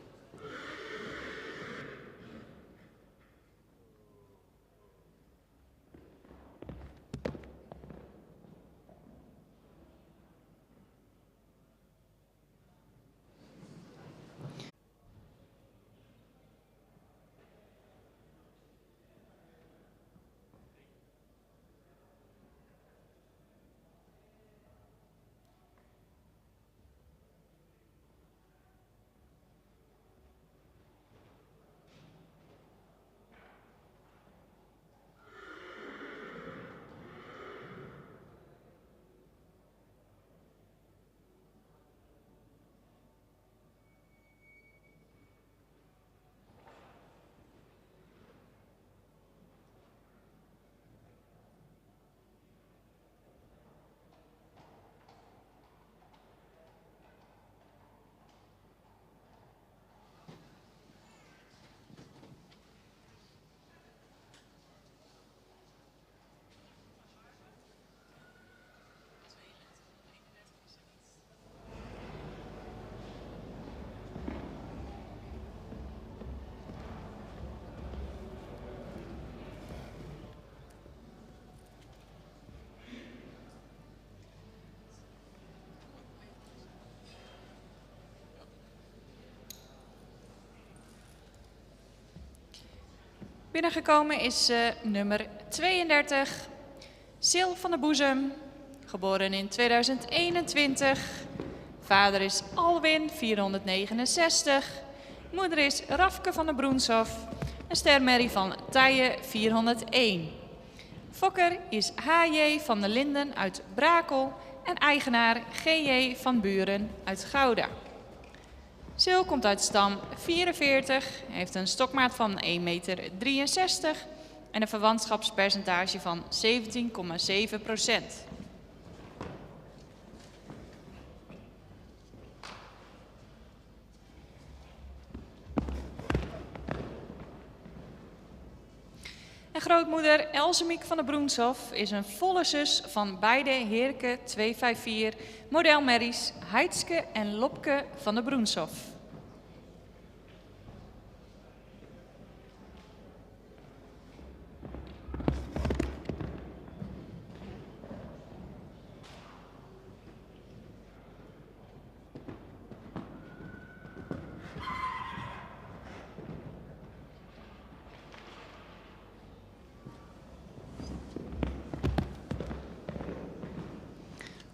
Binnengekomen is nummer 32, Sil van de Boezem, geboren in 2021. Vader is Alwin 469, moeder is Rafke van de Broenshof, een stermerrie van Tije 401. Fokker is H.J. van der Linden uit Brakel en eigenaar G.J. van Buren uit Gouda. Sil komt uit stam 44, heeft een stokmaat van 1,63 meter en een verwantschapspercentage van 17,7%. En grootmoeder Elsemiek van de Broenshof is een volle zus van beide Heerke 254 modelmerries Heidske en Lopke van de Broenshof.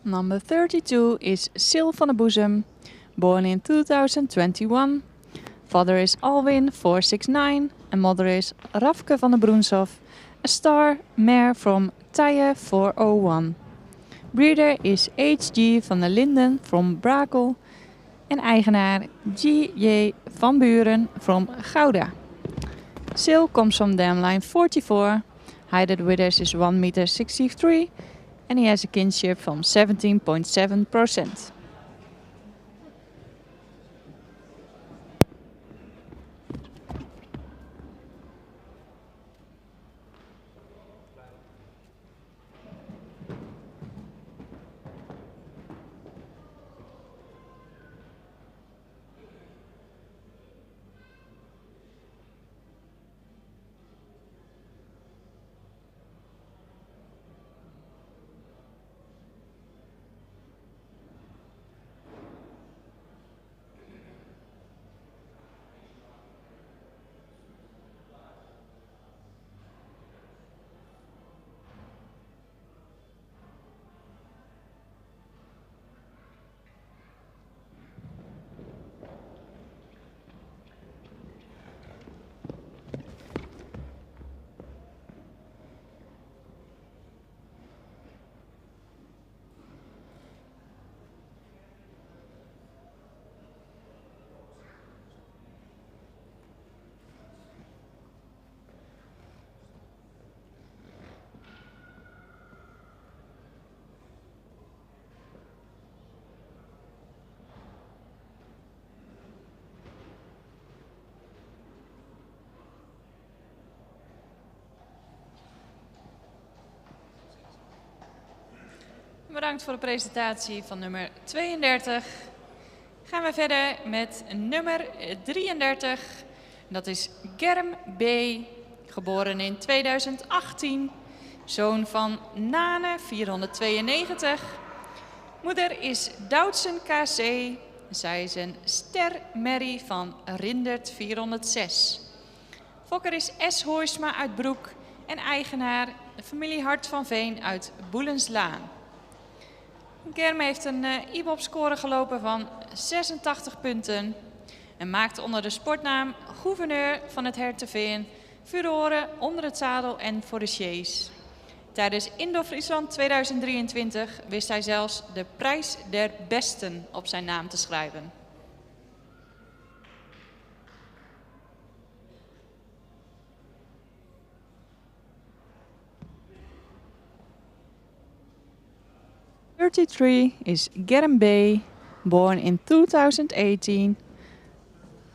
Number 32 is Sil van de Boezem, born in 2021. Father is Alwin 469 and mother is Rafke van de Broenshof, a star mare from Tije 401. Breeder is H.G. van der Linden from Brakel en eigenaar G.J. van Buren from Gouda. Sil comes from dam line 44. Height at withers is 1,63 meter. And he has a kinship from 17.7%. Bedankt voor de presentatie van nummer 32. Gaan we verder met nummer 33. Dat is Germ B., geboren in 2018. Zoon van Nane, 492. Moeder is Doutsen KC. Zij is een stermerrie van Rindert 406. Fokker is S. Hoysma uit Broek en eigenaar de familie Hart van Veen uit Boelenslaan. Germ heeft een IBOP-score gelopen van 86 punten en maakt onder de sportnaam gouverneur van het Herteveen furoren onder het zadel en voor de sjees. Tijdens Indo-Friesland 2023 wist hij zelfs de prijs der besten op zijn naam te schrijven. Is Germ B., born in 2018,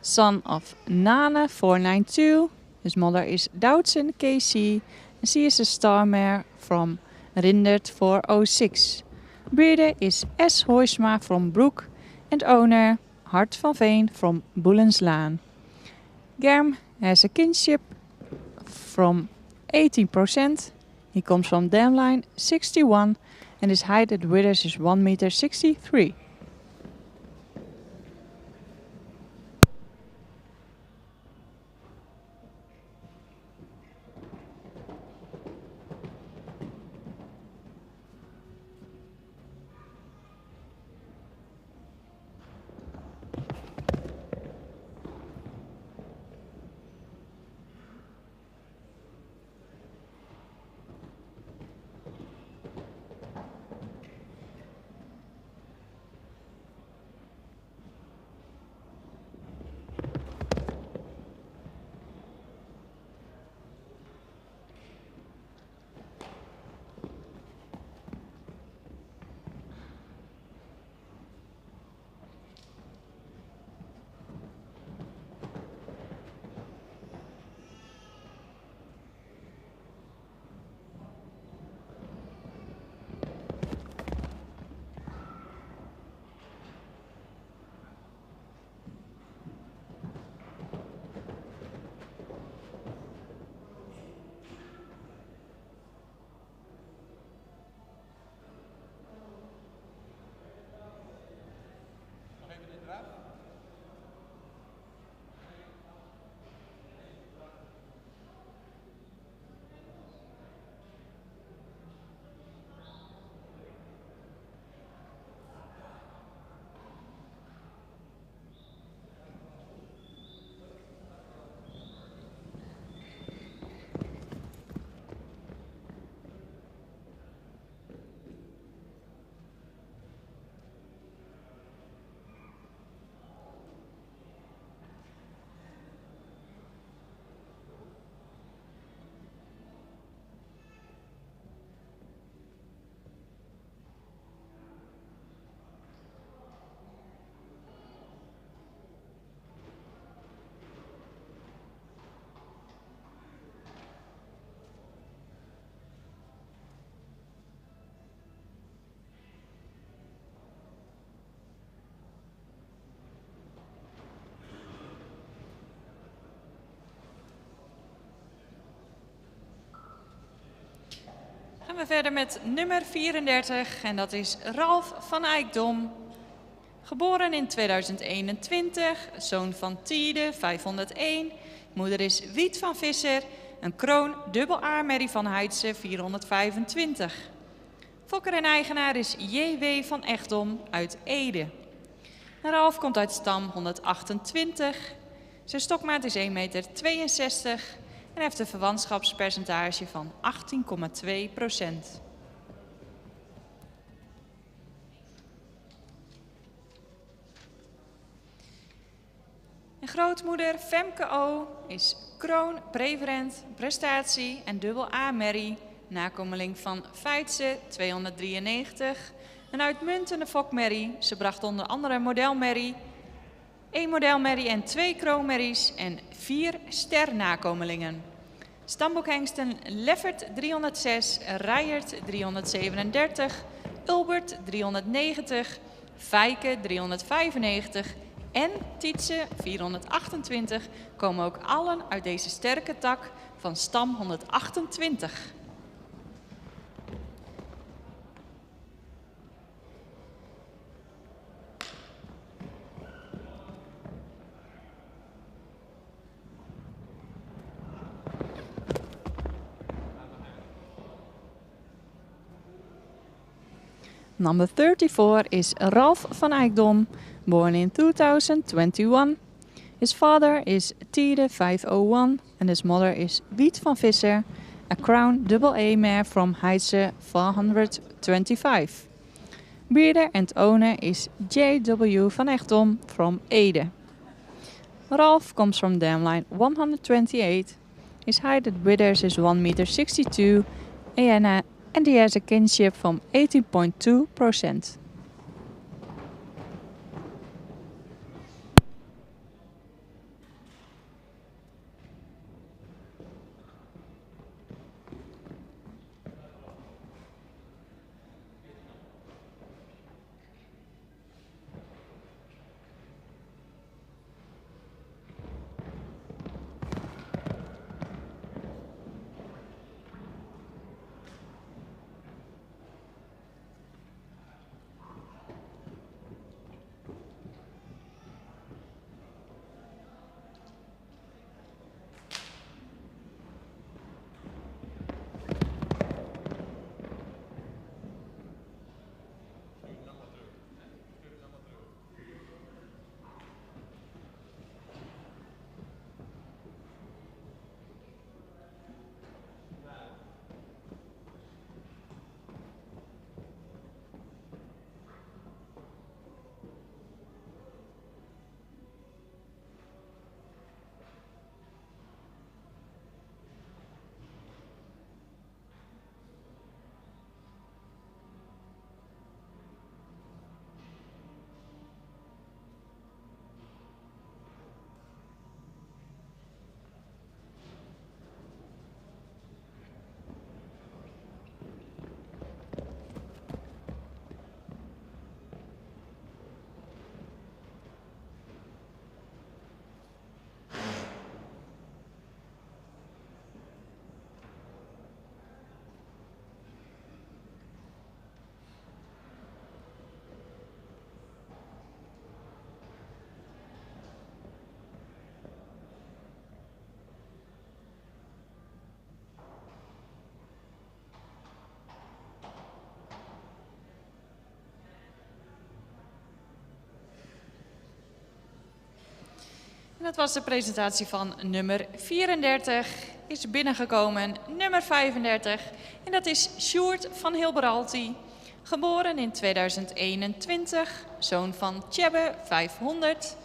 son of Nane 492. His mother is Doutsen KC, and she is a star mare from Rindert 406. Breeder is S. Hoysma from Broek, and owner Hart van Veen from Boelenslaan. Germ has a kinship from 18%. He comes from Damline 61. And his height at withers is 1,63 m. Gaan we verder met nummer 34 en dat is Ralf van Eijkdom. Geboren in 2021, zoon van Tiede 501. Moeder is Wiet van Visser, een kroon dubbel A-merrie van Heidse 425. Fokker en eigenaar is J.W. van Echtdom uit Ede. Ralf komt uit stam 128. Zijn stokmaat is 1,62 meter en heeft een verwantschapspercentage van 18,2%. En grootmoeder Femke O. is kroon, preferent, prestatie en dubbel A-merrie, nakomeling van Feitse 293. Een uitmuntende fokmerrie. Ze bracht onder andere modelmerrie, 1 modelmerrie en 2 kroonmerries en 4 sternakomelingen. Stamboekhengsten Leffert 306, Rijert 337, Ulbert 390, Fijke 395 en Tietse 428 komen ook allen uit deze sterke tak van stam 128. Number 34 is Ralph van Eijkdom, born in 2021. His father is Tide 501 and his mother is Wiet van Visser, a Crown AA mare from Heidse 425. Breeder and owner is J.W. van Echtdom from Ede. Ralph comes from dam line 128. His height at withers is 1 meter 62 and he has a kinship from 18.2%. En dat was de presentatie van nummer 34. Is binnengekomen nummer 35. En dat is Sjoerd van Hilberalti. Geboren in 2021. Zoon van Tjebbe 500.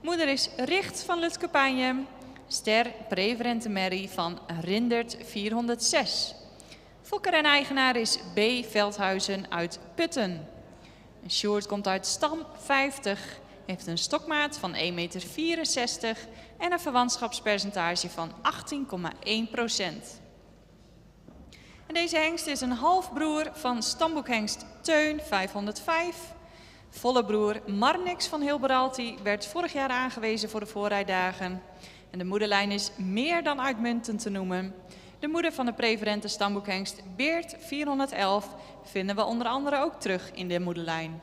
Moeder is Richt van Lutkepanjem. Ster Preferente Merrie van Rindert 406. Fokker en eigenaar is B. Veldhuizen uit Putten. Sjoerd komt uit stam 50. Heeft een stokmaat van 1,64 meter en een verwantschapspercentage van 18,1%. En deze hengst is een halfbroer van stamboekhengst Teun 505. Volle broer Marnix van Hilberalti werd vorig jaar aangewezen voor de voorrijdagen. En de moederlijn is meer dan uitmuntend te noemen. De moeder van de preferente stamboekhengst Beert 411 vinden we onder andere ook terug in de moederlijn.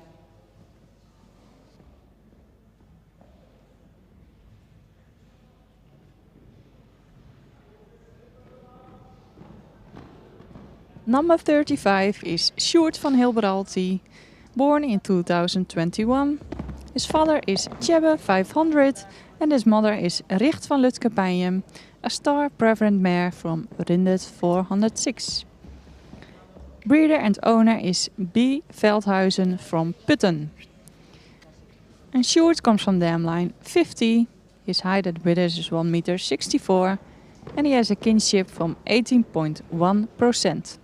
Number 35 is Sjoerd van Hilberalti, born in 2021. His father is Tjebbe 500 and his mother is Richt van Lutkepanjem, a star preferent mare from Rindert 406. Breeder and owner is B. Veldhuizen from Putten. And Sjoerd comes from dam line 50. His height at withers is 1 meter 64 and he has a kinship from 18.1%.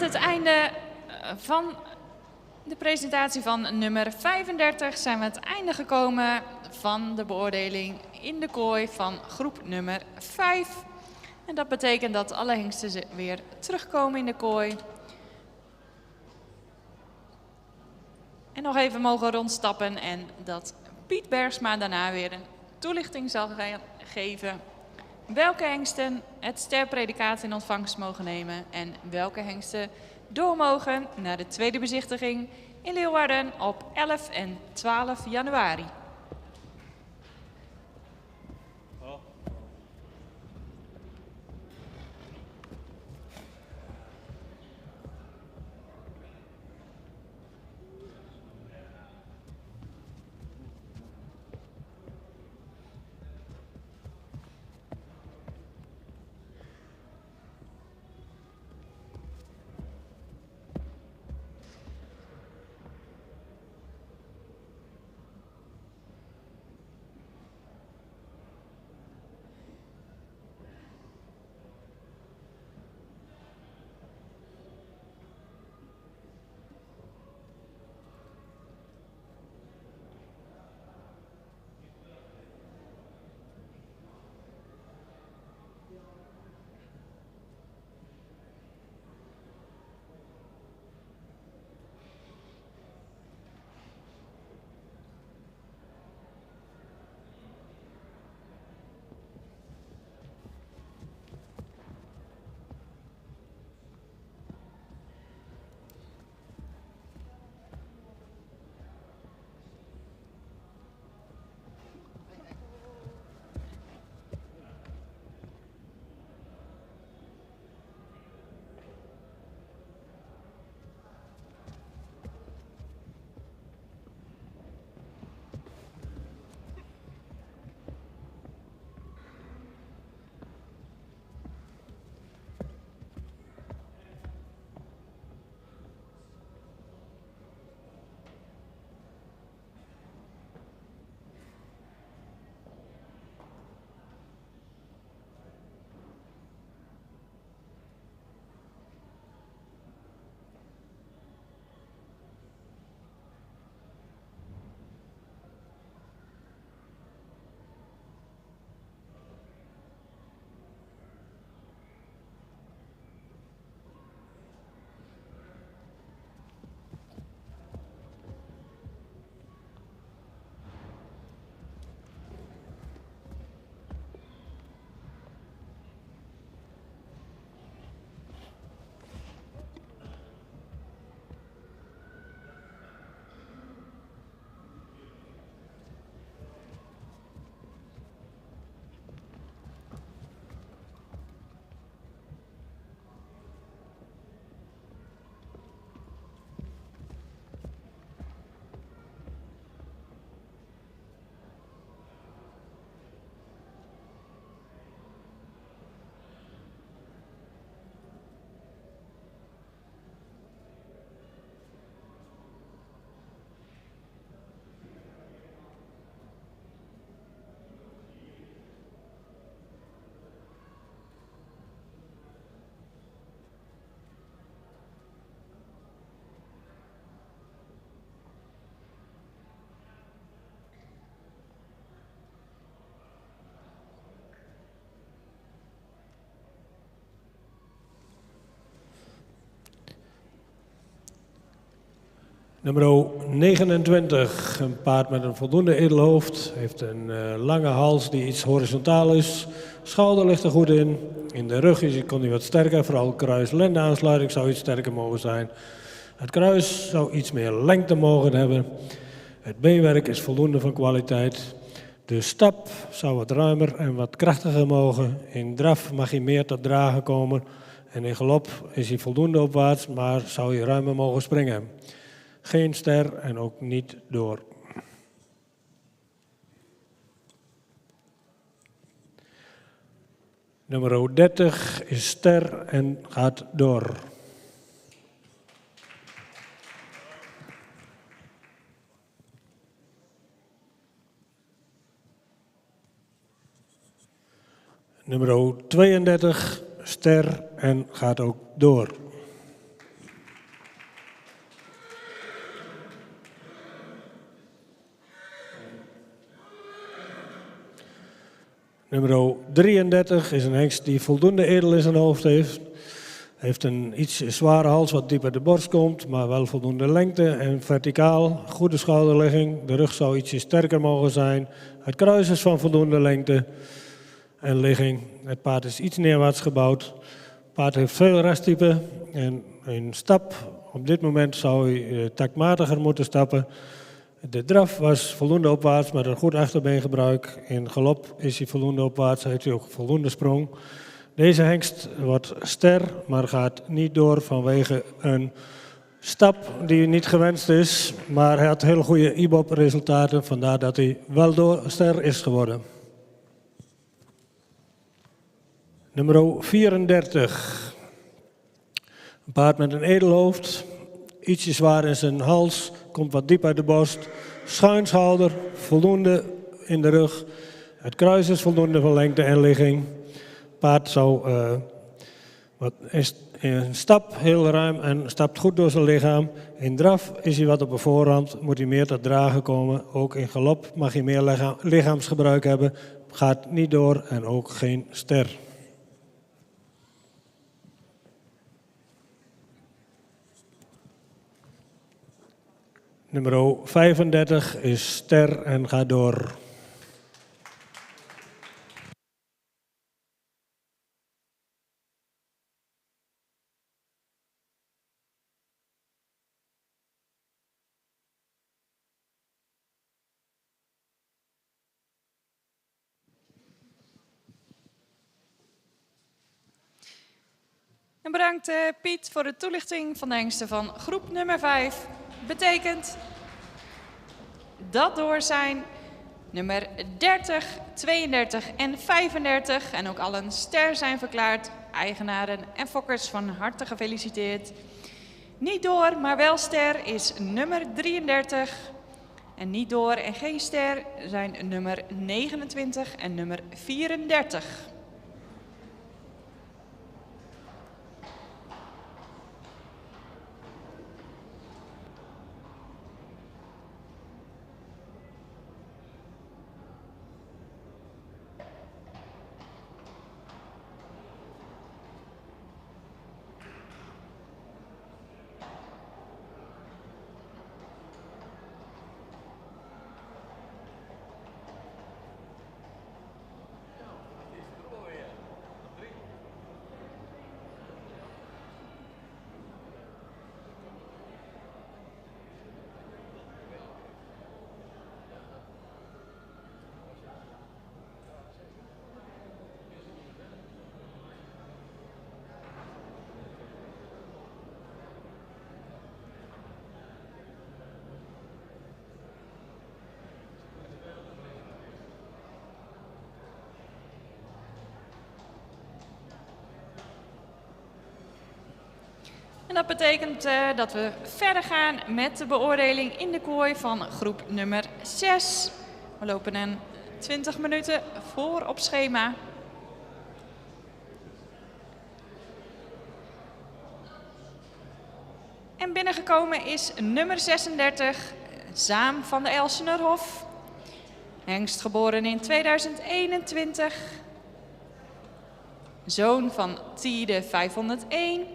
met het einde van de presentatie van nummer 35 zijn we aan het einde gekomen van de beoordeling in de kooi van groep nummer 5. En dat betekent dat alle hengsten weer terugkomen in de kooi. En nog even mogen rondstappen en dat Piet Bergsma daarna weer een toelichting zal geven welke hengsten het sterpredicaat in ontvangst mogen nemen en welke hengsten door mogen naar de tweede bezichtiging in Leeuwarden op 11 en 12 januari. Nummer 29, een paard met een voldoende edelhoofd. Heeft een lange hals die iets horizontaal is. Schouder ligt er goed in. In de rug kon hij wat sterker, vooral kruis-lende-aansluiting zou iets sterker mogen zijn. Het kruis zou iets meer lengte mogen hebben. Het beenwerk is voldoende van kwaliteit. De stap zou wat ruimer en wat krachtiger mogen. In draf mag hij meer tot dragen komen. En in galop is hij voldoende opwaarts, maar zou hij ruimer mogen springen. Geen ster en ook niet door. Nummer 30 is ster en gaat door. Nummer 32, ster en gaat ook door. Nummer 33 is een hengst die voldoende edel in zijn hoofd heeft. Heeft een iets zware hals wat dieper de borst komt, maar wel voldoende lengte en verticaal. Goede schouderligging, de rug zou ietsje sterker mogen zijn. Het kruis is van voldoende lengte en ligging. Het paard is iets neerwaarts gebouwd. Het paard heeft veel resttype en een stap. Op dit moment zou hij taktmatiger moeten stappen. De draf was voldoende opwaarts met een goed achterbeengebruik. In galop is hij voldoende opwaarts, heeft hij ook voldoende sprong. Deze hengst wordt ster, maar gaat niet door vanwege een stap die niet gewenst is. Maar hij had heel goede IBOP-resultaten, vandaar dat hij wel door ster is geworden. Nummer 34. Een paard met een edelhoofd, ietsje zwaar in zijn hals, komt wat diep uit de borst. Schuin schouder, voldoende in de rug. Het kruis is voldoende van lengte en ligging. Paard zou is in een stap heel ruim en stapt goed door zijn lichaam. In draf is hij wat op de voorhand, moet hij meer tot dragen komen. Ook in galop mag hij meer lichaamsgebruik hebben. Gaat niet door en ook geen ster. Nummer 35 is ster en gaat door. En bedankt Piet voor de toelichting van de hengsten van groep nummer 5. Betekent dat door zijn nummer 30, 32 en 35 en ook allen ster zijn verklaard. Eigenaren en fokkers van harte gefeliciteerd. Niet door, maar wel ster is nummer 33. En niet door en geen ster zijn nummer 29 en nummer 34. En dat betekent dat we verder gaan met de beoordeling in de kooi van groep nummer 6. We lopen een 20 minuten voor op schema. En binnengekomen is nummer 36, Zaam van de Elsenerhof. Hengst geboren in 2021. Zoon van Tiede 501.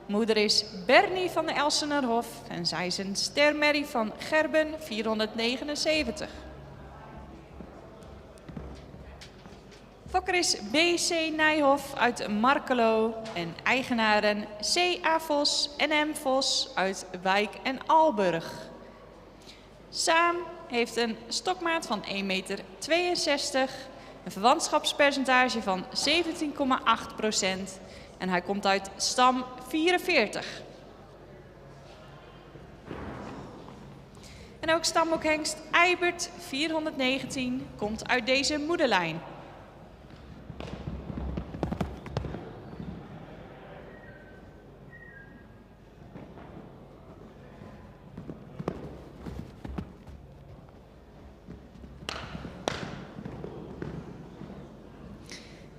Moeder is Bernie van de Elsenerhof en zij is een stermerrie van Gerben 479. Fokker is B.C. Nijhoff uit Markelo en eigenaren C.A. Vos en M. Vos uit Wijk en Aalburg. Saam heeft een stokmaat van 1,62 meter, een verwantschapspercentage van 17,8% en hij komt uit stam 44. En ook stamboekhengst Eibert 419 komt uit deze moederlijn.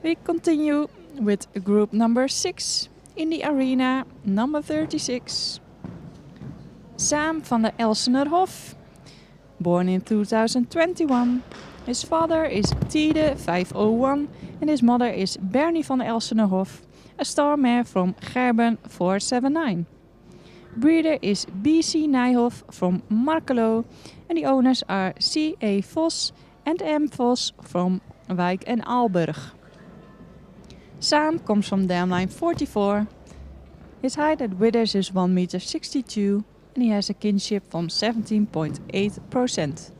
We continue with group number 6 in the arena, number 36. Saam van de Elsenerhof, born in 2021, His father is Tide 501 and his mother is Bernie van Elsenhof, a star mare from Gerben 479. Breeder is B.C. Nijhoff from Markelo and the owners are C.A. Vos and M. Vos from Wijk en Aalburg. Sam comes from dam line 44. His height at withers is 1 meter 62 and he has a kinship from 17.8%.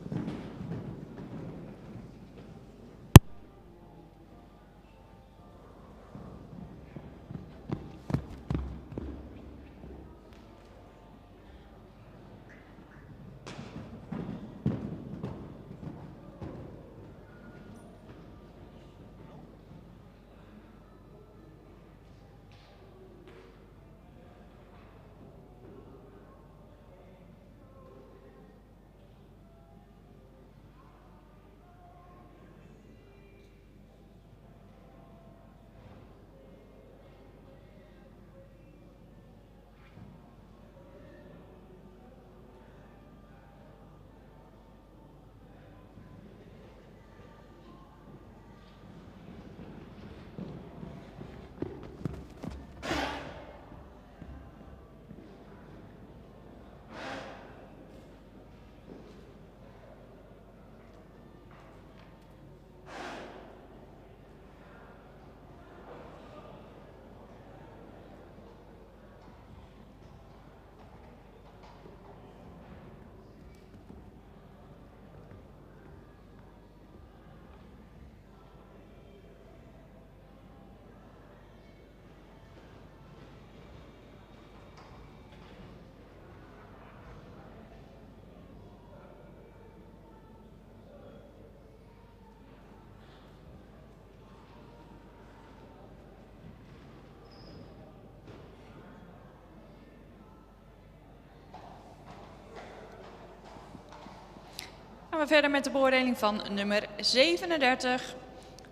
Gaan we verder met de beoordeling van nummer 37.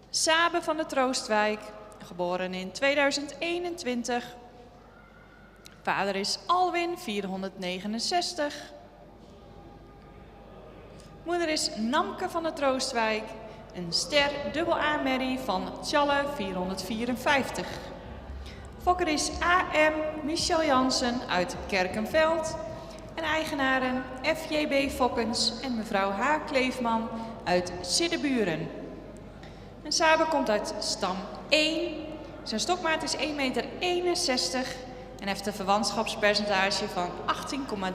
Sabe van de Troostwijk, geboren in 2021. Vader is Alwin 469. Moeder is Namke van de Troostwijk. Een ster dubbel A-merrie van Tjalle 454. Fokker is AM Michel Jansen uit Kerkenveld. En eigenaren FJB Fokkens en mevrouw H. Kleefman uit Siddeburen. En Sabe komt uit stam 1. Zijn stokmaat is 1,61 meter en heeft een verwantschapspercentage van 18,3%.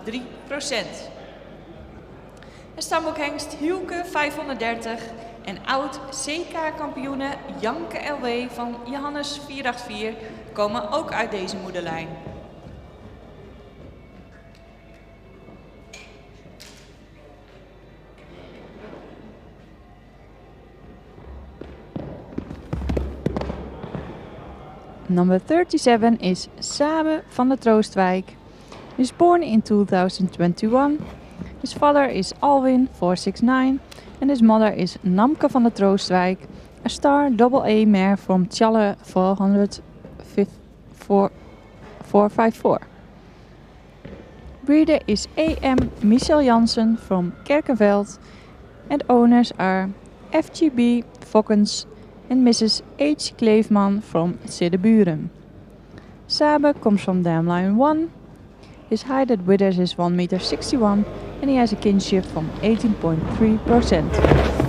En stamboekhengst Hielke 530 en oud CK-kampioene Janke LW van Johannes 484 komen ook uit deze moederlijn. Number 37 is Sabe van de Troostwijk. He is born in 2021. His father is Alwin 469 and his mother is Namke van de Troostwijk, a star AA mare from Tjalle 454. Breeder is AM Michel Jansen from Kerkenveld and owners are FGB Fokkens and Mrs. H. Kleefman from Siddeburen. Sabe comes from dam line 1. His height at withers is 1 meter 61 and he has a kinship from 18.3%.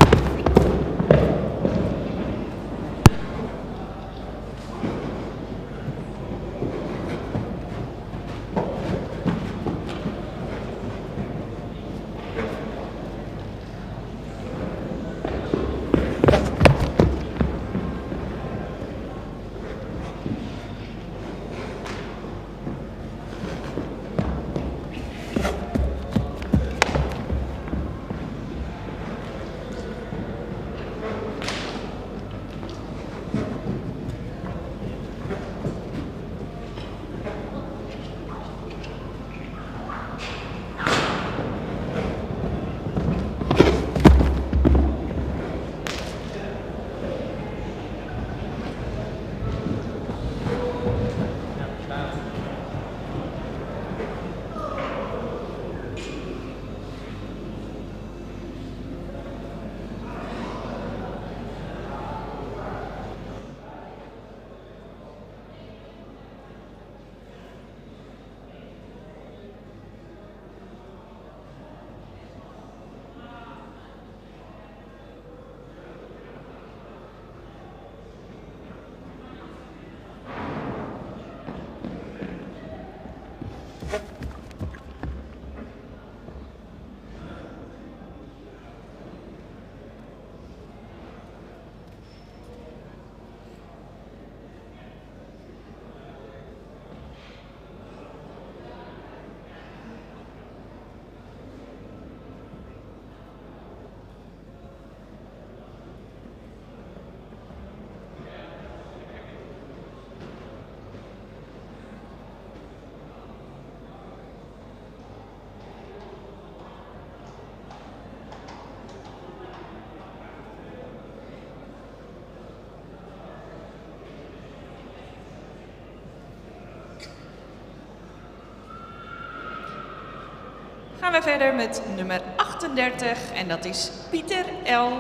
Gaan we verder met nummer 38 en dat is Pieter L.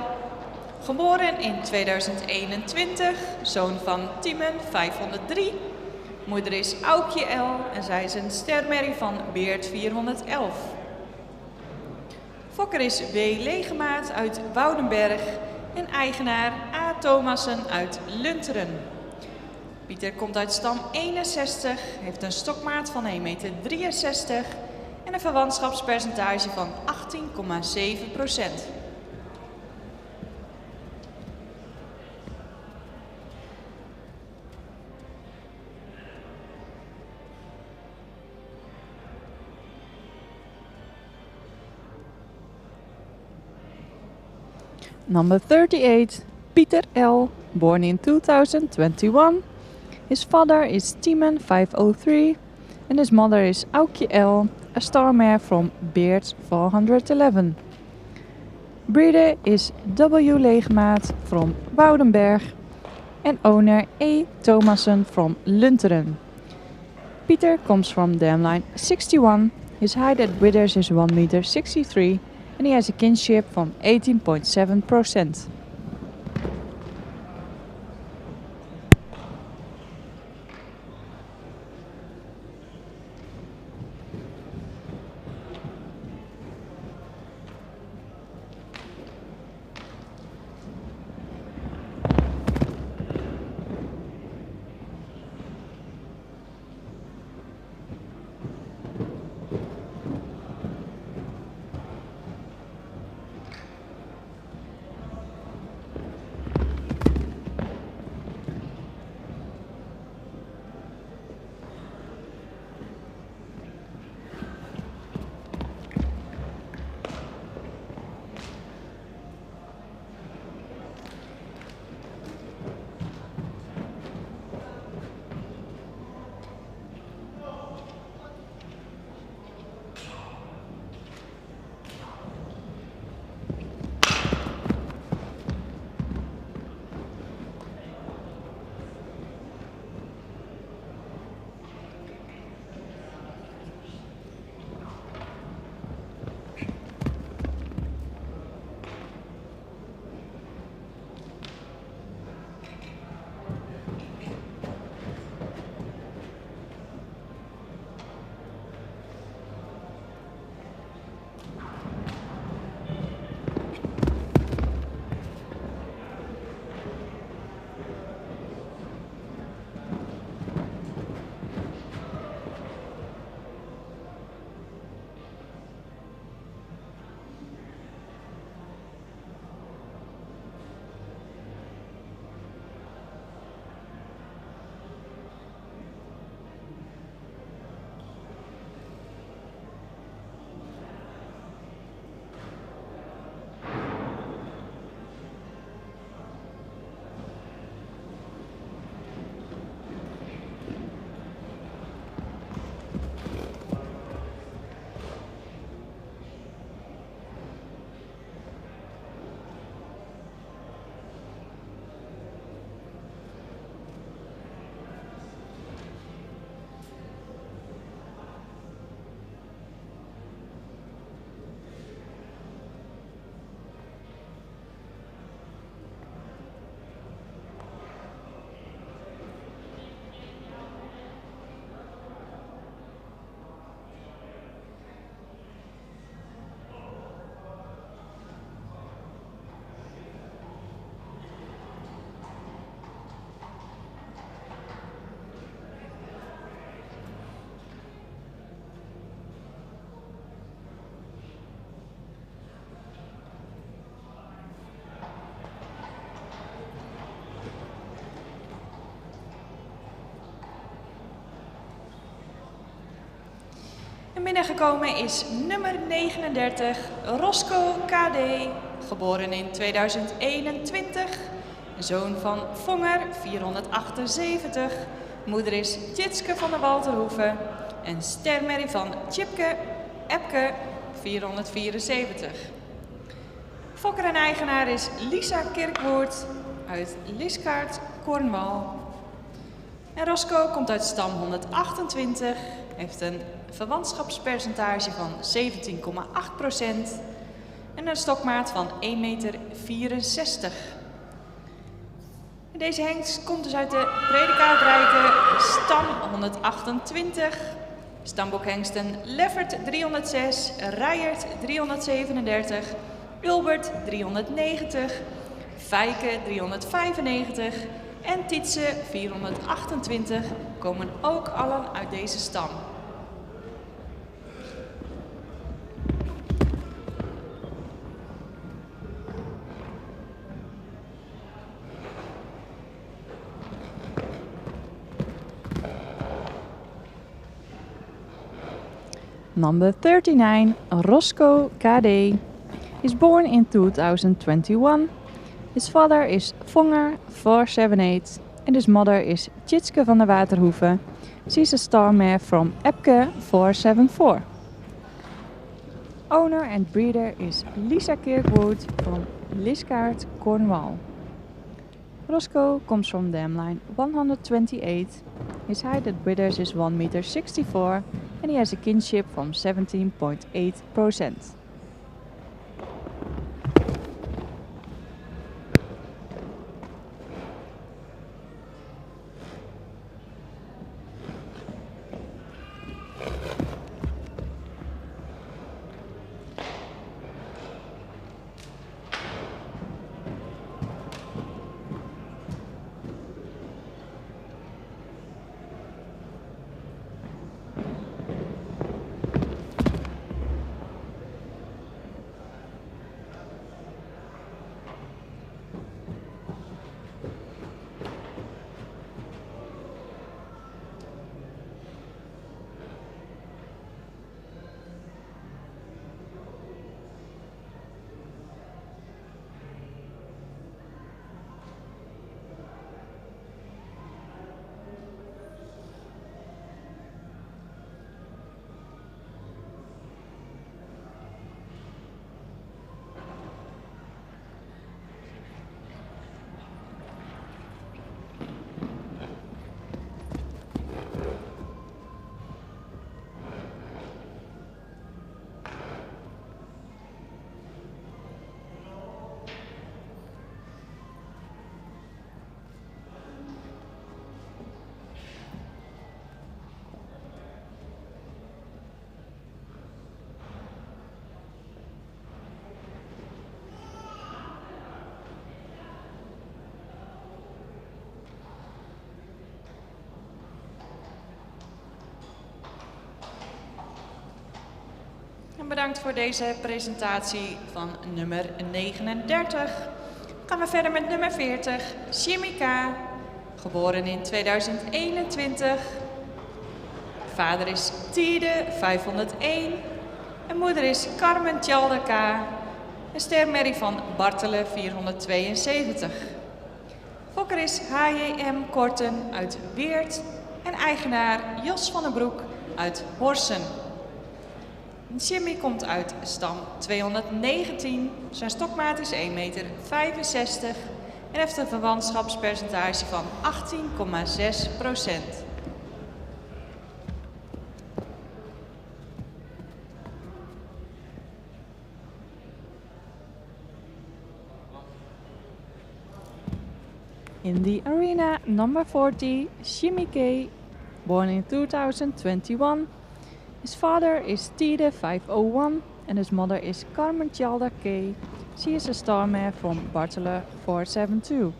Geboren in 2021, zoon van Timen 503. Moeder is Aukje L. en zij is een stermerrie van Beert 411. Fokker is W. Legemaat uit Woudenberg en eigenaar A. Thomassen uit Lunteren. Pieter komt uit stam 61, heeft een stokmaat van 1,63 meter en een verwantschapspercentage van 18,7%. Number 38, Pieter L., born in 2021. His father is Timen 503 and his mother is Aukje L., a star mare from Beert 411. Breeder is W. Legemaat from Woudenberg and owner A. Thomassen from Lunteren. Pieter comes from dam line 61. His height at withers is 1,63 meter and he has a kinship from 18.7%. En binnengekomen is nummer 39, Roscoe KD, geboren in 2021. Zoon van Vonger, 478. Moeder is Tjitske van der Walterhoeven. En stermerrie van Tjipke Epke, 474. Fokker en eigenaar is Lisa Kirkwoord uit Liskeard, Cornwall. En Roscoe komt uit stam 128, heeft een verwantschapspercentage van 17,8% en een stokmaat van 1,64 meter. Deze hengst komt dus uit de predicaatrijke stam 128, stambokhengsten Leffert 306, Rijert 337, Ulbert 390, Fijke 395 en Tietse 428 komen ook allen uit deze stam. Number 39, Roscoe KD, is born in 2021. His father is Vonger 478 and his mother is Tjitske van der Waterhoeven. She's a star mare from Epke 474. Owner and breeder is Lisa Kirkwood from Liskeard, Cornwall. Roscoe comes from dam line 128. His height at breeders is 1,64 meter and he has a kinship from 17.8%. Bedankt voor deze presentatie van nummer 39. Gaan we verder met nummer 40, Chimica, geboren in 2021. Vader is Tiede 501 en moeder is Carmen Tjaldaka, een stermerrie van Bartelen 472. Fokker is HJM Korten uit Weert en eigenaar Jos van den Broek uit Horsen. Jimmy komt uit stam 219, zijn stokmaat is 1,65 meter en heeft een verwantschapspercentage van 18,6%. In the arena, number 40, Jimmy K, born in 2021. His father is Tide 501 and his mother is Carmen Tjalda K. She is a star mare from Bartelen 472.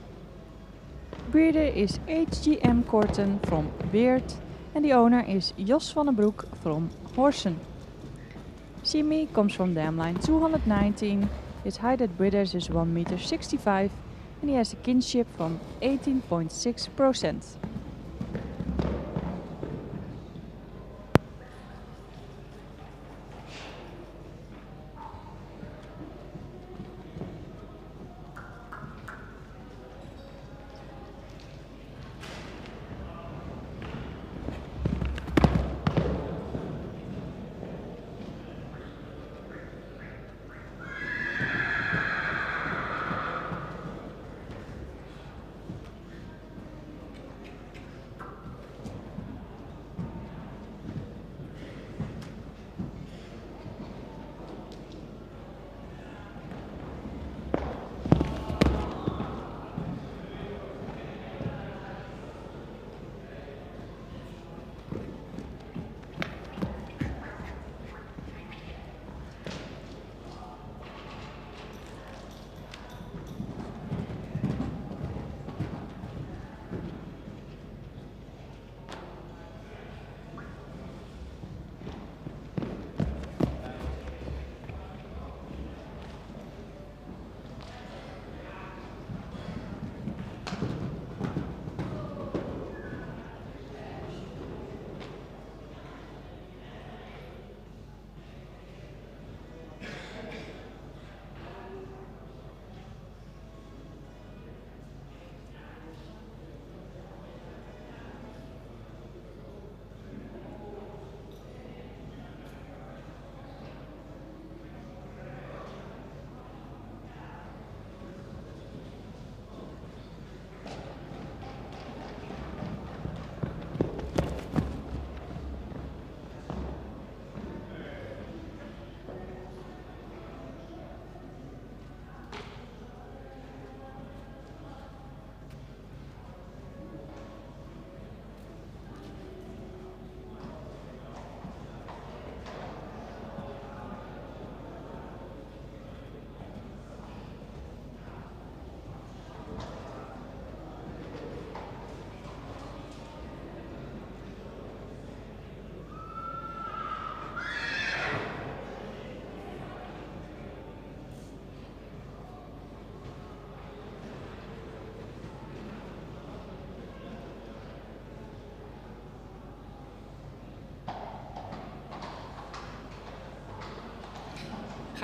Breeder is HGM Korten from Weert and the owner is Jos van den Broek from Horsen. Jimmy comes from dam line 219. His height at breeders is 1,65 meter and he has a kinship from 18.6%.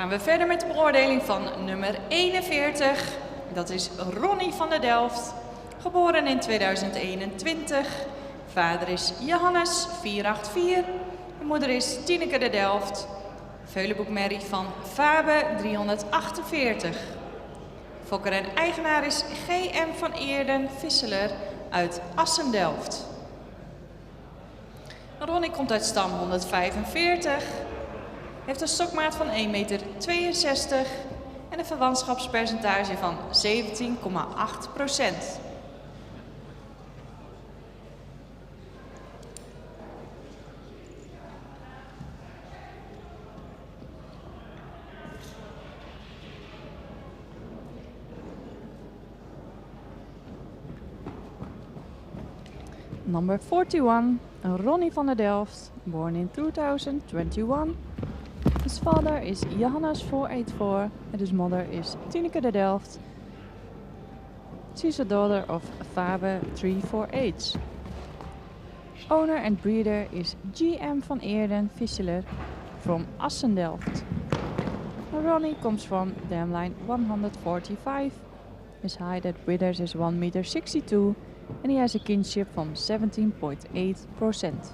Gaan we verder met de beoordeling van nummer 41. Dat is Ronnie van der Delft, geboren in 2021. Vader is Johannes 484. De moeder is Tineke de Delft. Veulenboekmerrie van Fabe 348. Fokker en eigenaar is GM van Eerden Visseler uit Assen-Delft. Ronnie komt uit stam 145. Heeft een stokmaat van 1,62 meter en een verwantschapspercentage van 17,8%. Number 41, Ronnie van der Delft, born in 2021. His father is Johannes 484 and his mother is Tineke de Delft. She's a daughter of Fabe 348. Owner and breeder is GM van Eerden Visseler from Assen-Delft. Ronnie comes from dam line 145. His height at breeders is 1,62 meter and he has a kinship from 17.8%.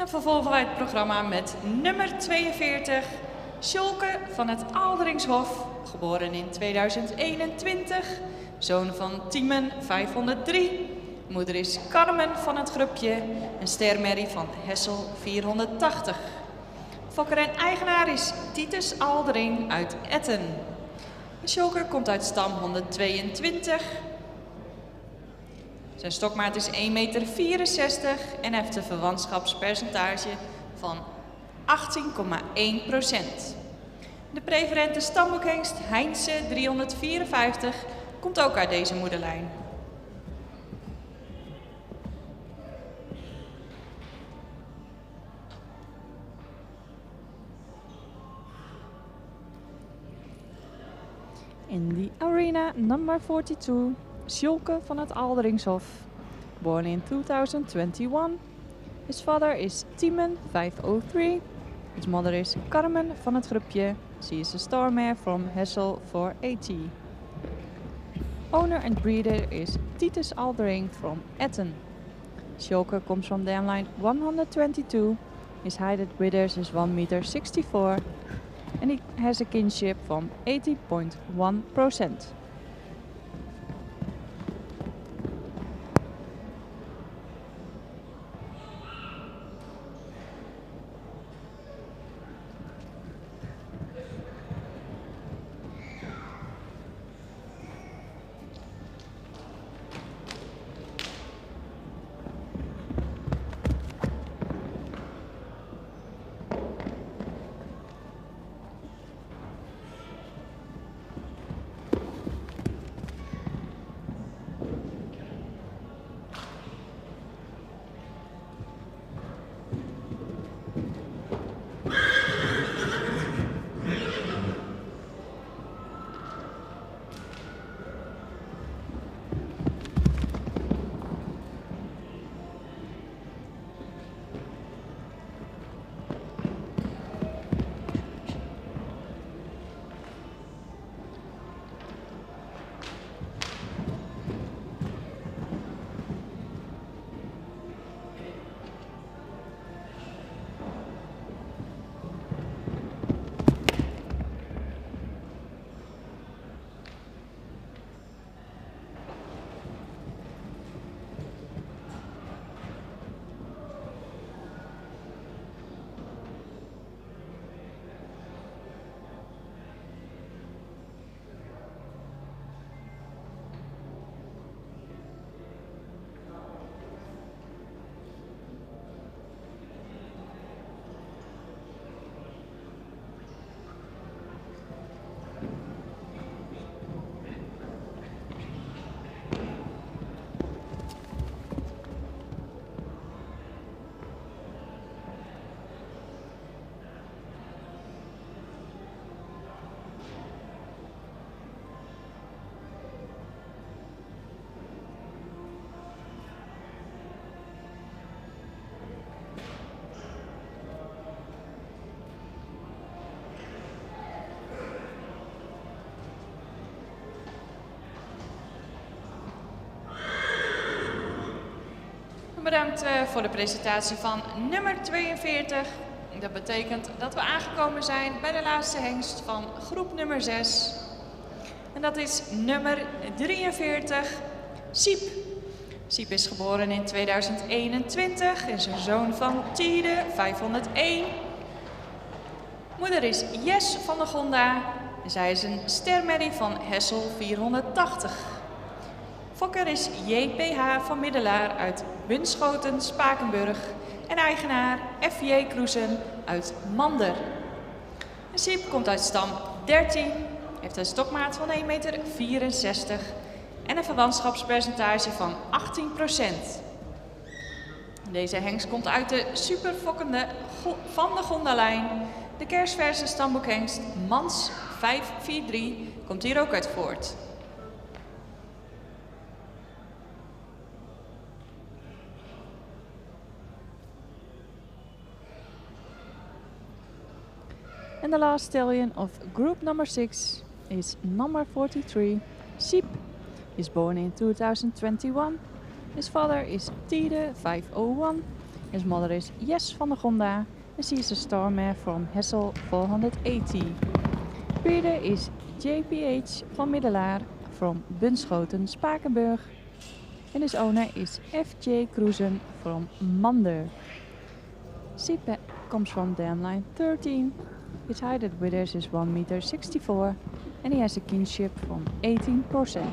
Dan vervolgen wij het programma met nummer 42, Sjolke van het Alderingshof, geboren in 2021, zoon van Tiemen 503. Moeder is Carmen van het Grupje, een stermerrie van Hessel 480. Fokker en eigenaar is Titus Aldering uit Etten. Sjolke komt uit stam 122. Zijn stokmaat is 1,64 meter en heeft een verwantschapspercentage van 18,1%. De preferente stamboekhengst Heinze 354 komt ook uit deze moederlijn. In the arena, number 42, Sjolke van het Alderingshof. Born in 2021. His father is Timen 503. His mother is Carmen van het Grupje. She is a star mare from Hessel 480. Owner and breeder is Titus Aldering from Etten. Sjolke comes from dam line 122. His height at breeders is 1 meter 64 and he has a kinship from 80.1%. Bedankt voor de presentatie van nummer 42. Dat betekent dat we aangekomen zijn bij de laatste hengst van groep nummer 6. En dat is nummer 43, Siep. Siep is geboren in 2021, is een zoon van Tiede, 501. Moeder is Jes van der Gonda. Zij is een stermerrie van Hessel 480. Fokker is JPH van Middelaar uit Bunschoten, Spakenburg en eigenaar FJ Kroesen uit Mander. Siep komt uit stam 13, heeft een stokmaat van 1,64 meter en een verwantschapspercentage van 18%. Deze hengst komt uit de superfokkende van de Gondalijn. De kerstverse stamboekhengst Mans 543 komt hier ook uit voort. And the last stallion of group number 6 is number 43, Siep. He's born in 2021. His father is Tiede 501. His mother is Jes van der Gonda. And she is a star mare from Hessel 480. Breeder is JPH van Middelaar from Bunschoten, Spakenburg. And his owner is FJ Kroesen from Mander. Siep comes from dam line 13. His height at withers is 1,64 meter and he has a kinship from 18%.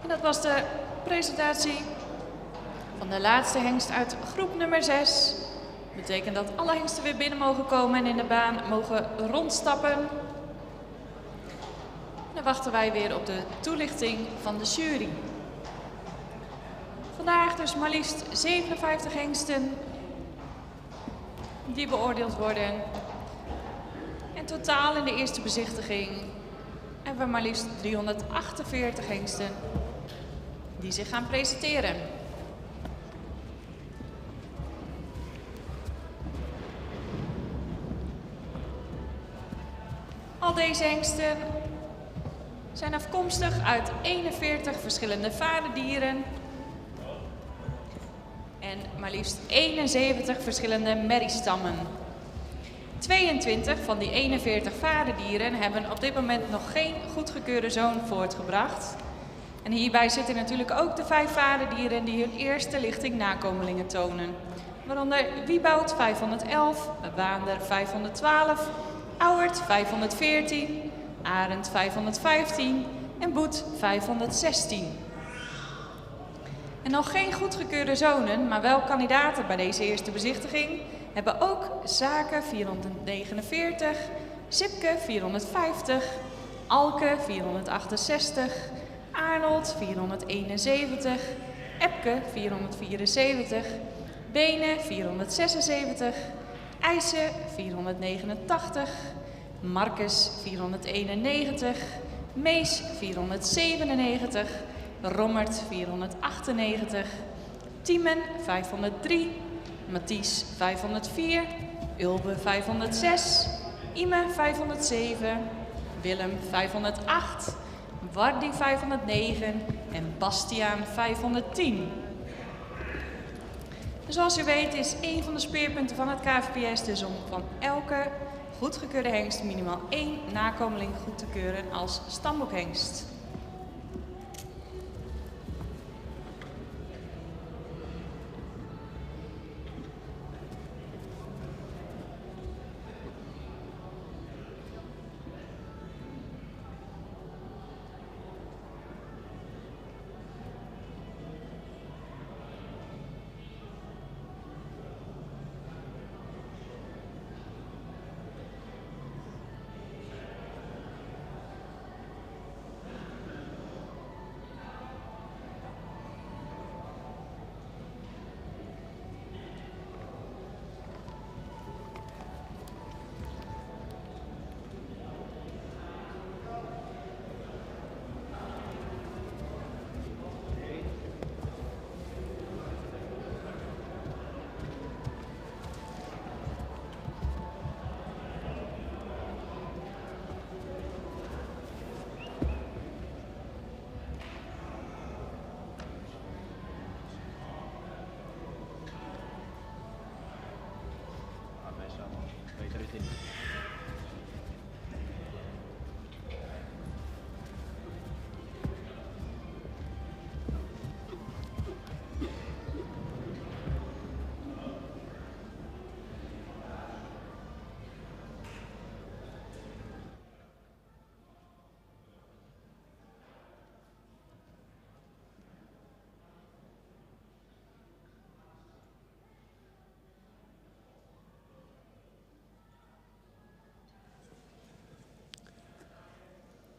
En dat was de presentatie van de laatste hengst uit groep nummer 6. Dat betekent dat alle hengsten weer binnen mogen komen en in de baan mogen rondstappen. Dan wachten wij weer op de toelichting van de jury. Vandaag dus maar liefst 57 hengsten die beoordeeld worden. En totaal in de eerste bezichtiging hebben we maar liefst 348 hengsten die zich gaan presenteren. Al deze hengsten zijn afkomstig uit 41 verschillende vaderdieren en maar liefst 71 verschillende merriestammen. 22 van die 41 vaderdieren hebben op dit moment nog geen goedgekeurde zoon voortgebracht. En hierbij zitten natuurlijk ook de 5 vaderdieren die hun eerste lichting nakomelingen tonen. Waaronder Wieboud 511, Waander 512, Auwert 514, Arend 515 en Boet 516. En nog geen goedgekeurde zonen, maar wel kandidaten bij deze eerste bezichtiging, hebben ook Zaken 449, Sipke 450, Alke 468, Arnold 471, Epke 474, Bene 476, IJssen 489, Marcus 491, Mees 497, Rommert 498, Tiemen 503, Mathies 504, Ulbe 506, Ime 507, Willem 508, Wardi 509 en Bastiaan 510. Zoals u weet is een van de speerpunten van het KVPS dus om van elke goedgekeurde hengst minimaal 1 nakomeling goed te keuren als stambokhengst.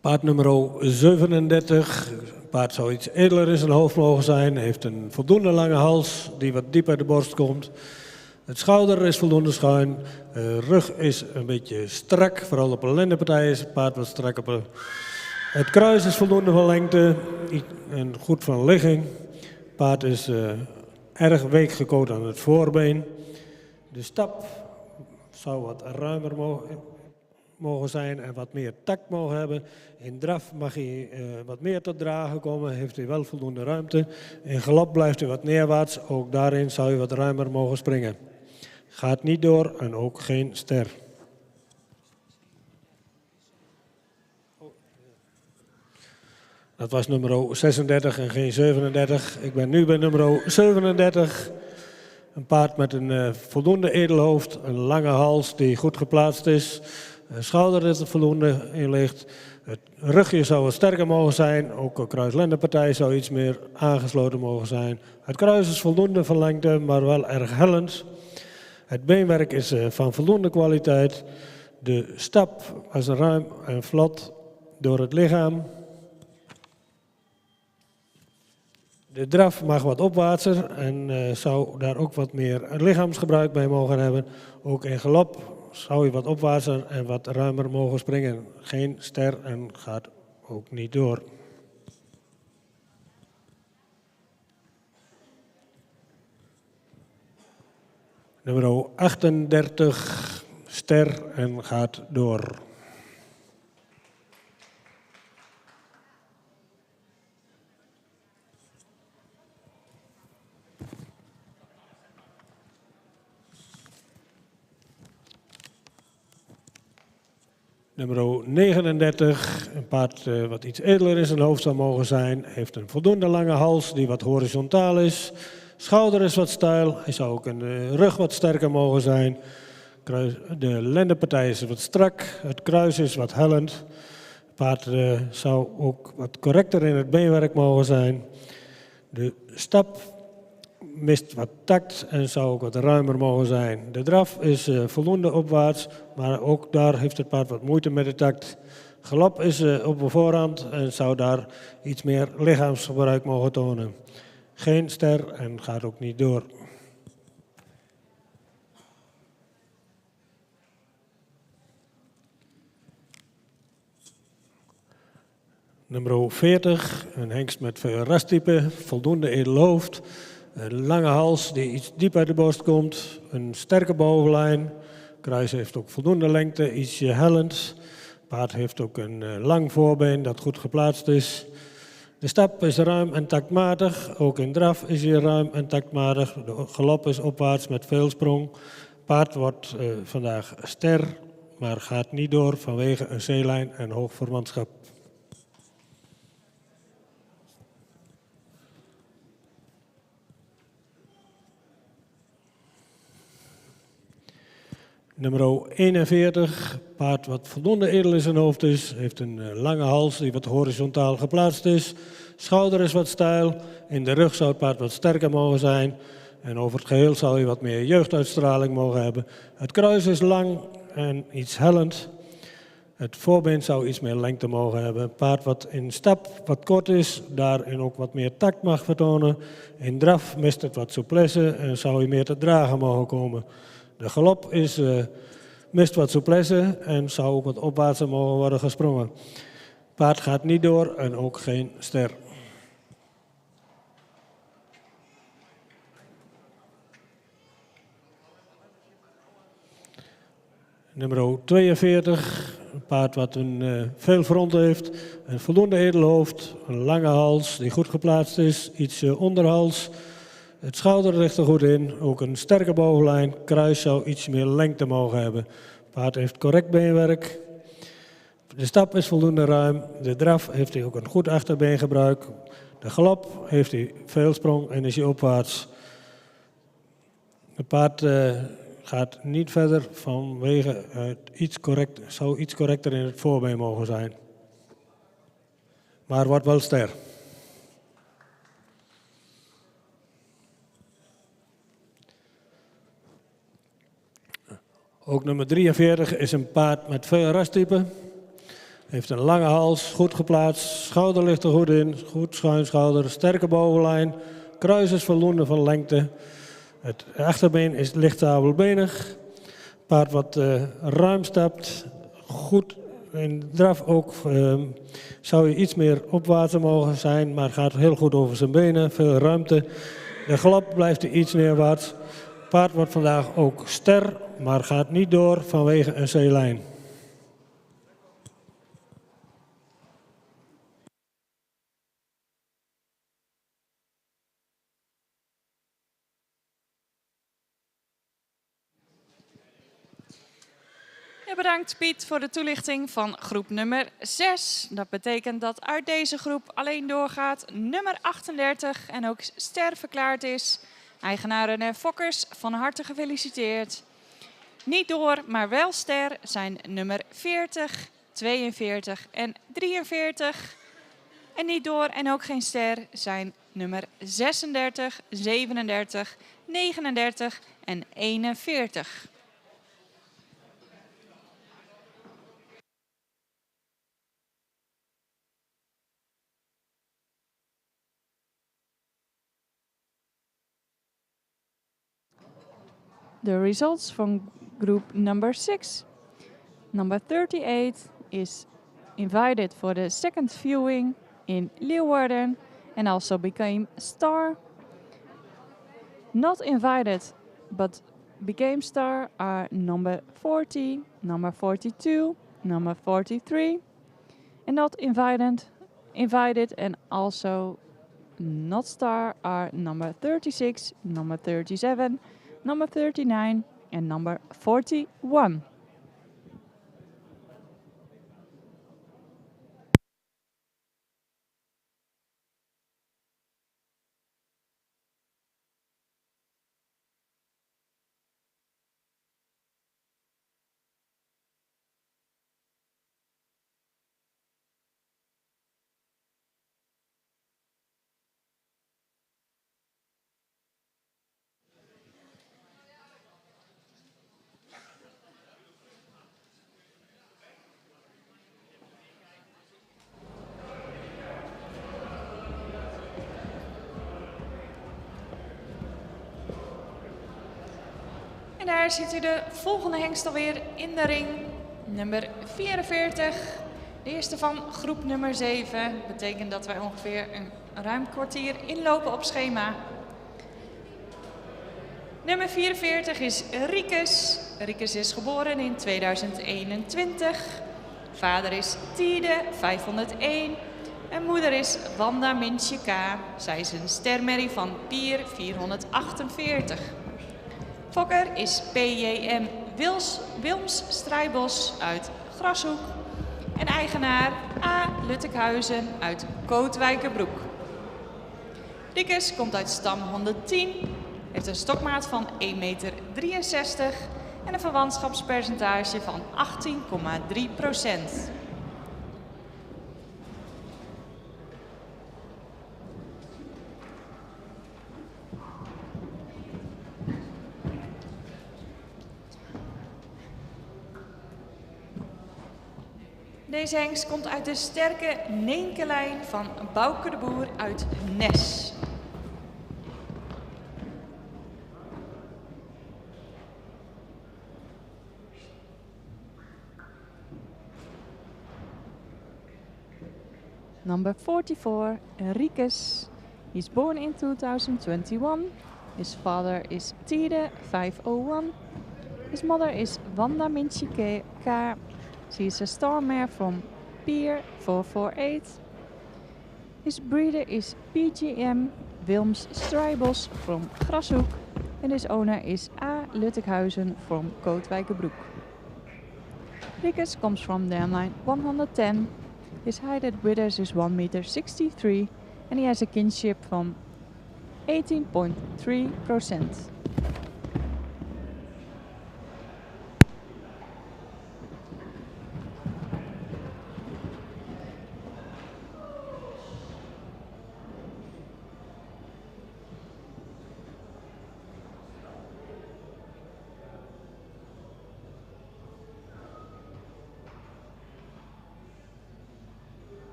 Paard nummer 37, paard zou iets edeler in zijn hoofd mogen zijn, heeft een voldoende lange hals die wat diep uit de borst komt. Het schouder is voldoende schuin, rug is een beetje strak, vooral op de lendenpartij is het paard wat strak op het kruis is voldoende van lengte en goed van ligging. Het paard is erg week gekoot aan het voorbeen. De stap zou wat ruimer mogen zijn en wat meer tact mogen hebben. In draf mag hij wat meer tot dragen komen, heeft hij wel voldoende ruimte. In galop blijft hij wat neerwaarts, ook daarin zou hij wat ruimer mogen springen. Gaat niet door en ook geen ster. Dat was nummer 36 en geen 37. Ik ben nu bij nummer 37. Een paard met een voldoende edelhoofd, een lange hals die goed geplaatst is. Schouder is er voldoende in ligt. Het rugje zou wat sterker mogen zijn. Ook de kruislendenpartij zou iets meer aangesloten mogen zijn. Het kruis is voldoende van lengte, maar wel erg hellend. Het beenwerk is van voldoende kwaliteit. De stap was ruim en vlot door het lichaam. De draf mag wat opwaartser en zou daar ook wat meer lichaamsgebruik bij mogen hebben. Ook in galop zou je wat opwaartser en wat ruimer mogen springen. Geen ster en gaat ook niet door. Nummer 38, ster en gaat door. Nummer 39, een paard wat iets edeler in zijn hoofd zou mogen zijn. Heeft een voldoende lange hals die wat horizontaal is. Schouder is wat steil. Hij zou ook een rug wat sterker mogen zijn. De lendenpartij is wat strak. Het kruis is wat hellend. Het paard zou ook wat correcter in het beenwerk mogen zijn. De stap mist wat tact en zou ook wat ruimer mogen zijn. De draf is voldoende opwaarts, maar ook daar heeft het paard wat moeite met de tact. Galop is op de voorhand en zou daar iets meer lichaamsgebruik mogen tonen. Geen ster en gaat ook niet door. Nummer 40, een hengst met veel rastype, voldoende edel hoofd. Een lange hals die iets diep uit de borst komt. Een sterke bovenlijn. Kruis heeft ook voldoende lengte, ietsje hellend. Paard heeft ook een lang voorbeen dat goed geplaatst is. De stap is ruim en taktmatig. Ook in draf is hij ruim en taktmatig. De galop is opwaarts met veel sprong. Paard wordt vandaag ster, maar gaat niet door vanwege een zeelijn en hoog voormanschap. Nummer 41, paard wat voldoende edel in zijn hoofd is, heeft een lange hals die wat horizontaal geplaatst is. Schouder is wat steil, in de rug zou het paard wat sterker mogen zijn. En over het geheel zou hij wat meer jeugduitstraling mogen hebben. Het kruis is lang en iets hellend. Het voorbeen zou iets meer lengte mogen hebben. Een paard wat in stap wat kort is, daarin ook wat meer tact mag vertonen. In draf mist het wat souplesse en zou hij meer te dragen mogen komen. De galop mist wat souplesse en zou ook wat opwaartser mogen worden gesprongen. Paard gaat niet door en ook geen ster. Nummer 42, een paard wat veel front heeft, een voldoende edel hoofd, een lange hals die goed geplaatst is, iets onderhals. Het schouder ligt er goed in, ook een sterke bovenlijn. Kruis zou iets meer lengte mogen hebben. Paard heeft correct beenwerk. De stap is voldoende ruim. De draf heeft hij ook een goed achterbeengebruik. De galop heeft hij veel sprong en is hij opwaarts. Het paard gaat niet verder vanwege zou iets correcter in het voorbeen mogen zijn. Maar wordt wel ster. Ook nummer 43 is een paard met veel rastype. Heeft een lange hals, goed geplaatst, schouder ligt er goed in, goed schuin schouder, sterke bovenlijn. Kruis is voldoende van lengte. Het achterbeen is licht tabelbenig. Paard wat ruim stapt, goed in draf ook. Zou je iets meer opwaartser mogen zijn, maar gaat heel goed over zijn benen, veel ruimte. De galop blijft hij iets neerwaarts. Paard wordt vandaag ook ster, maar gaat niet door vanwege een zeelijn. Ja, bedankt Piet voor de toelichting van groep nummer 6. Dat betekent dat uit deze groep alleen doorgaat nummer 38 en ook ster verklaard is. Eigenaar René Fokkers, van harte gefeliciteerd. Niet door, maar wel ster zijn nummer 40, 42 en 43. En niet door en ook geen ster zijn nummer 36, 37, 39 en 41. The results from group number 6. Number 38 is invited for the second viewing in Leeuwarden and also became star. Not invited but became star are number 40, number 42, number 43. And not invited and also not star are number 36, number 37, number 39 and number 41. En daar ziet u de volgende hengst alweer in de ring. Nummer 44. De eerste van groep nummer 7. Betekent dat wij ongeveer een ruim kwartier inlopen op schema. Nummer 44 is Riekes. Riekes is geboren in 2021. Vader is Tiede, 501. En moeder is Wanda Mintje K. Zij is een stermerrie van Pier, 448. Fokker is PJM Wilms Strijbos uit Grashoek. En eigenaar A. Luttekhuizen uit Kootwijkerbroek. Riekes komt uit stam 110, heeft een stokmaat van 1,63 meter en een verwantschapspercentage van 18,3%. Deze hengst komt uit de sterke Neenkelijn van Bouke de Boer uit Nes. Number 44, Riekes. He's born in 2021. His father is Tiede, 501. His mother is Wanda Mintje K. She is a star mare from Pier, 448. His breeder is PGM Wilms Strijbos from Grashoek. And his owner is A. Luttekhuizen from Kootwijkerbroek. Riekes comes from dam line 110. His height at withers is 1,63 meter and he has a kinship from 18.3%.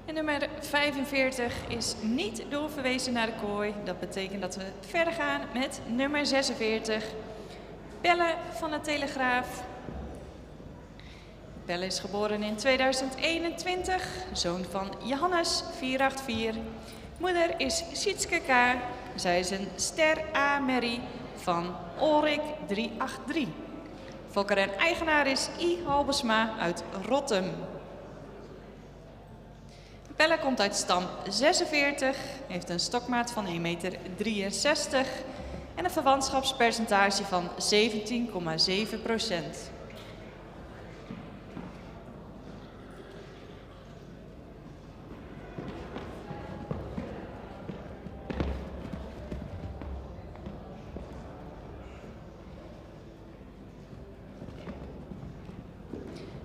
En nummer 45 is niet doorverwezen naar de kooi. Dat betekent dat we verder gaan met nummer 46. Pelle van de Telegraaf. Pelle is geboren in 2021, zoon van Johannes 484. Moeder is Sietske K. Zij is een ster A-merrie van Ulrik 383. Fokker en eigenaar is I. Halbesma uit Rottum. Pelle komt uit stam 46, heeft een stokmaat van 1,63 meter en een verwantschapspercentage van 17,7%.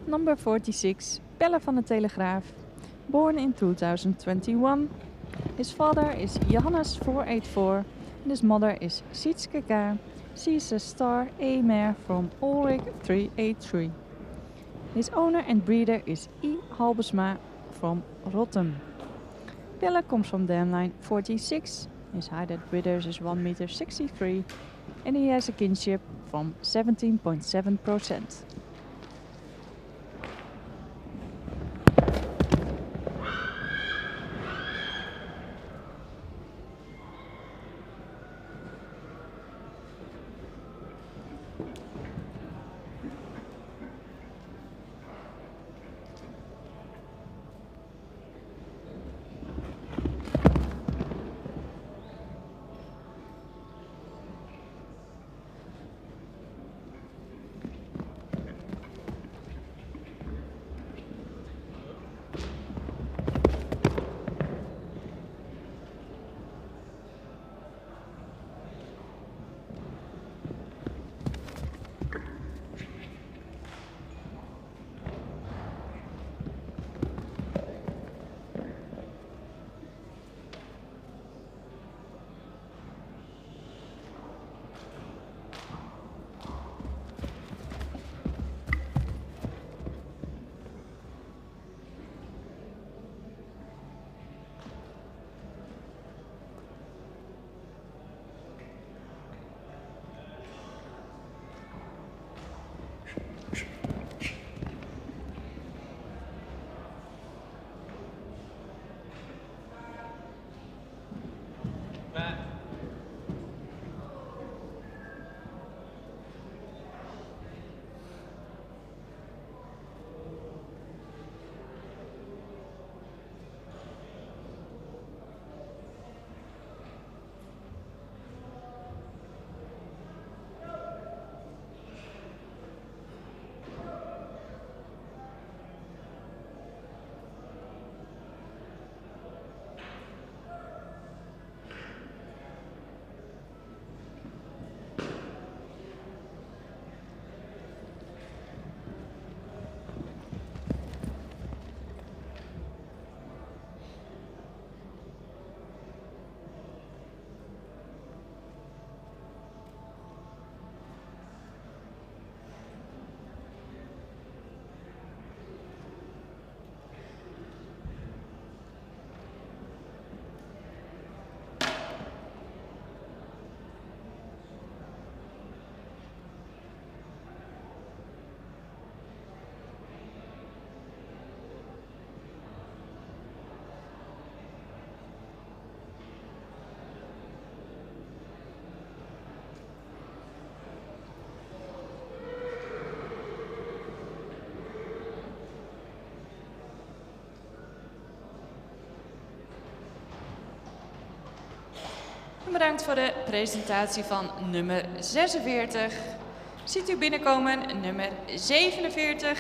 Number 46, Pelle van de Telegraaf. Born in 2021. His father is Johannes 484 and his mother is Sietske K. She is a star A-mare from Ulrik 383. His owner and breeder is I. Halbesma from Rottum. Pelle comes from dam line 46. His height at breeders is 1,63 meter and he has a kinship from 17.7%. Bedankt voor de presentatie van nummer 46. Ziet u binnenkomen nummer 47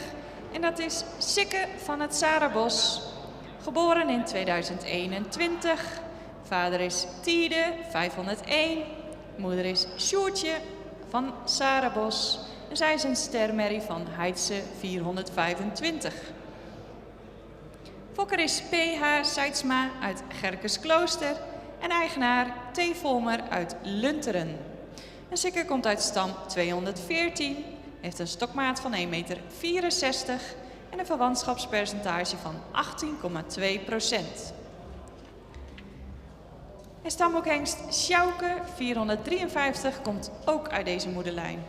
en dat is Sikke van het Sarabos. Geboren in 2021. Vader is Tiede 501. Moeder is Sjoertje van Sarabos. En zij is een stermerrie van Heidse 425. Fokker is P.H. Seidsma uit Gerkesklooster en eigenaar T. Volmer uit Lunteren. En Sikke komt uit stam 214, heeft een stokmaat van 1,64 meter en een verwantschapspercentage van 18,2%. En stambokhengst Sjouke 453 komt ook uit deze moederlijn.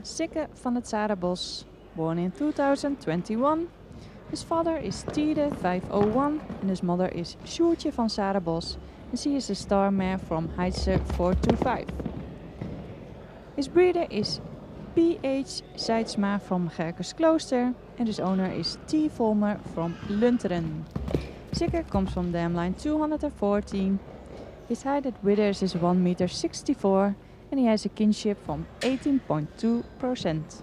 Sikke van het Zarenbos, born in 2021. His father is Tide 501 and his mother is Sjoertje van Zarenbos, and she is a star mare from Heidse 425. His breeder is P.H. Seidsma from Gerkersklooster, and his owner is T. Volmer from Lunteren. Sikke comes from dam line 214. His height at withers is 1 meter 64, and he has a kinship from 18.2%.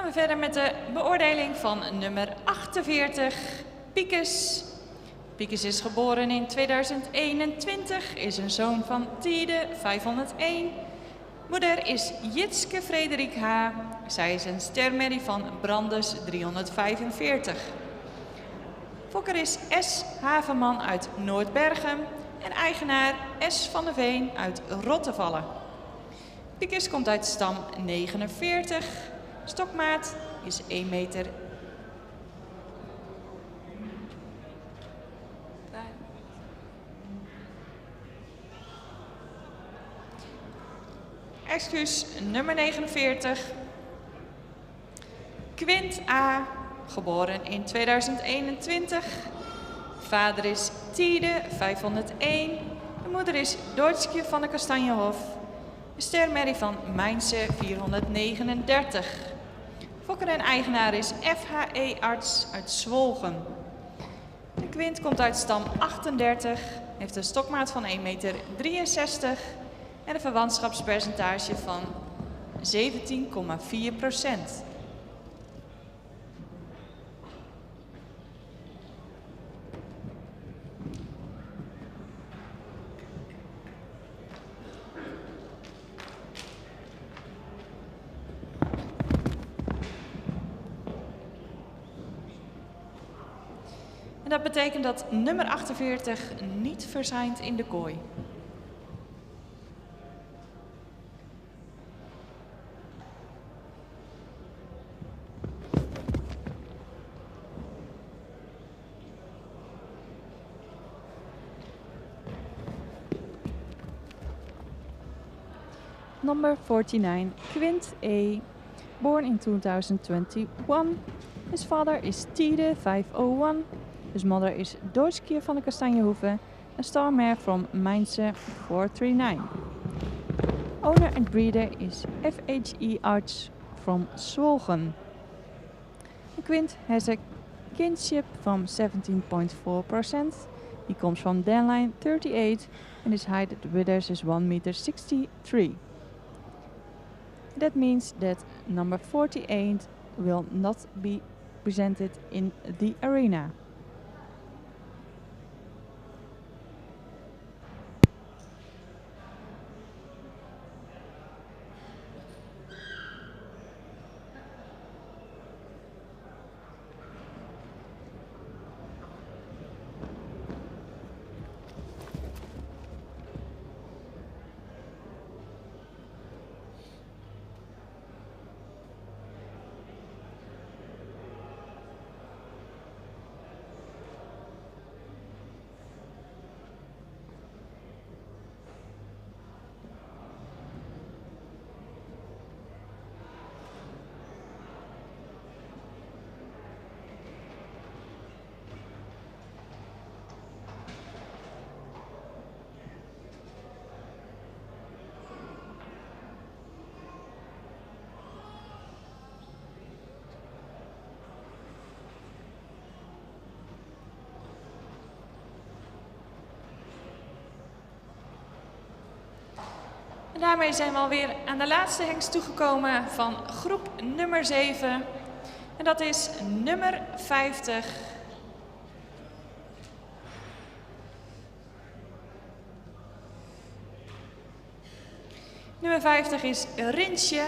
Gaan we verder met de beoordeling van nummer 48, Piekes. Piekes is geboren in 2021, is een zoon van Tide 501. Moeder is Jitske Frederik H. Zij is een stermerrie van Brandes 345. Fokker is S. Havenman uit Noordbergen en eigenaar S. van de Veen uit Rottevallen. Piekes komt uit stam 49. Stokmaat is 1 meter. Excuus nummer 49. Quint A. Geboren in 2021. Vader is Tide 501. De moeder is Deutschke van de Kastanjehof. De stermerrie van Mijnse 439. Fokker en eigenaar is FHE Arts uit Zwolgen. De Quint komt uit stam 38, heeft een stokmaat van 1,63 meter en een verwantschapspercentage van 17,4%. dat betekent dat nummer 48 niet verschijnt in de kooi. Number 49, Quint A. Born in 2021. His father is Tide 501. His mother is Deutschkier van de Kastanjehoeve. A star mare from Mainze 439. Owner and breeder is FHE Arts from Zwolgen. Quint has a kinship from 17.4%. He comes from Danline 38 and his height at the withers is 1.63 m. That means that number 48 will not be presented in the arena. En daarmee zijn we alweer aan de laatste hengst toegekomen van groep nummer 7. En dat is nummer 50. Nummer 50 is Rinsje,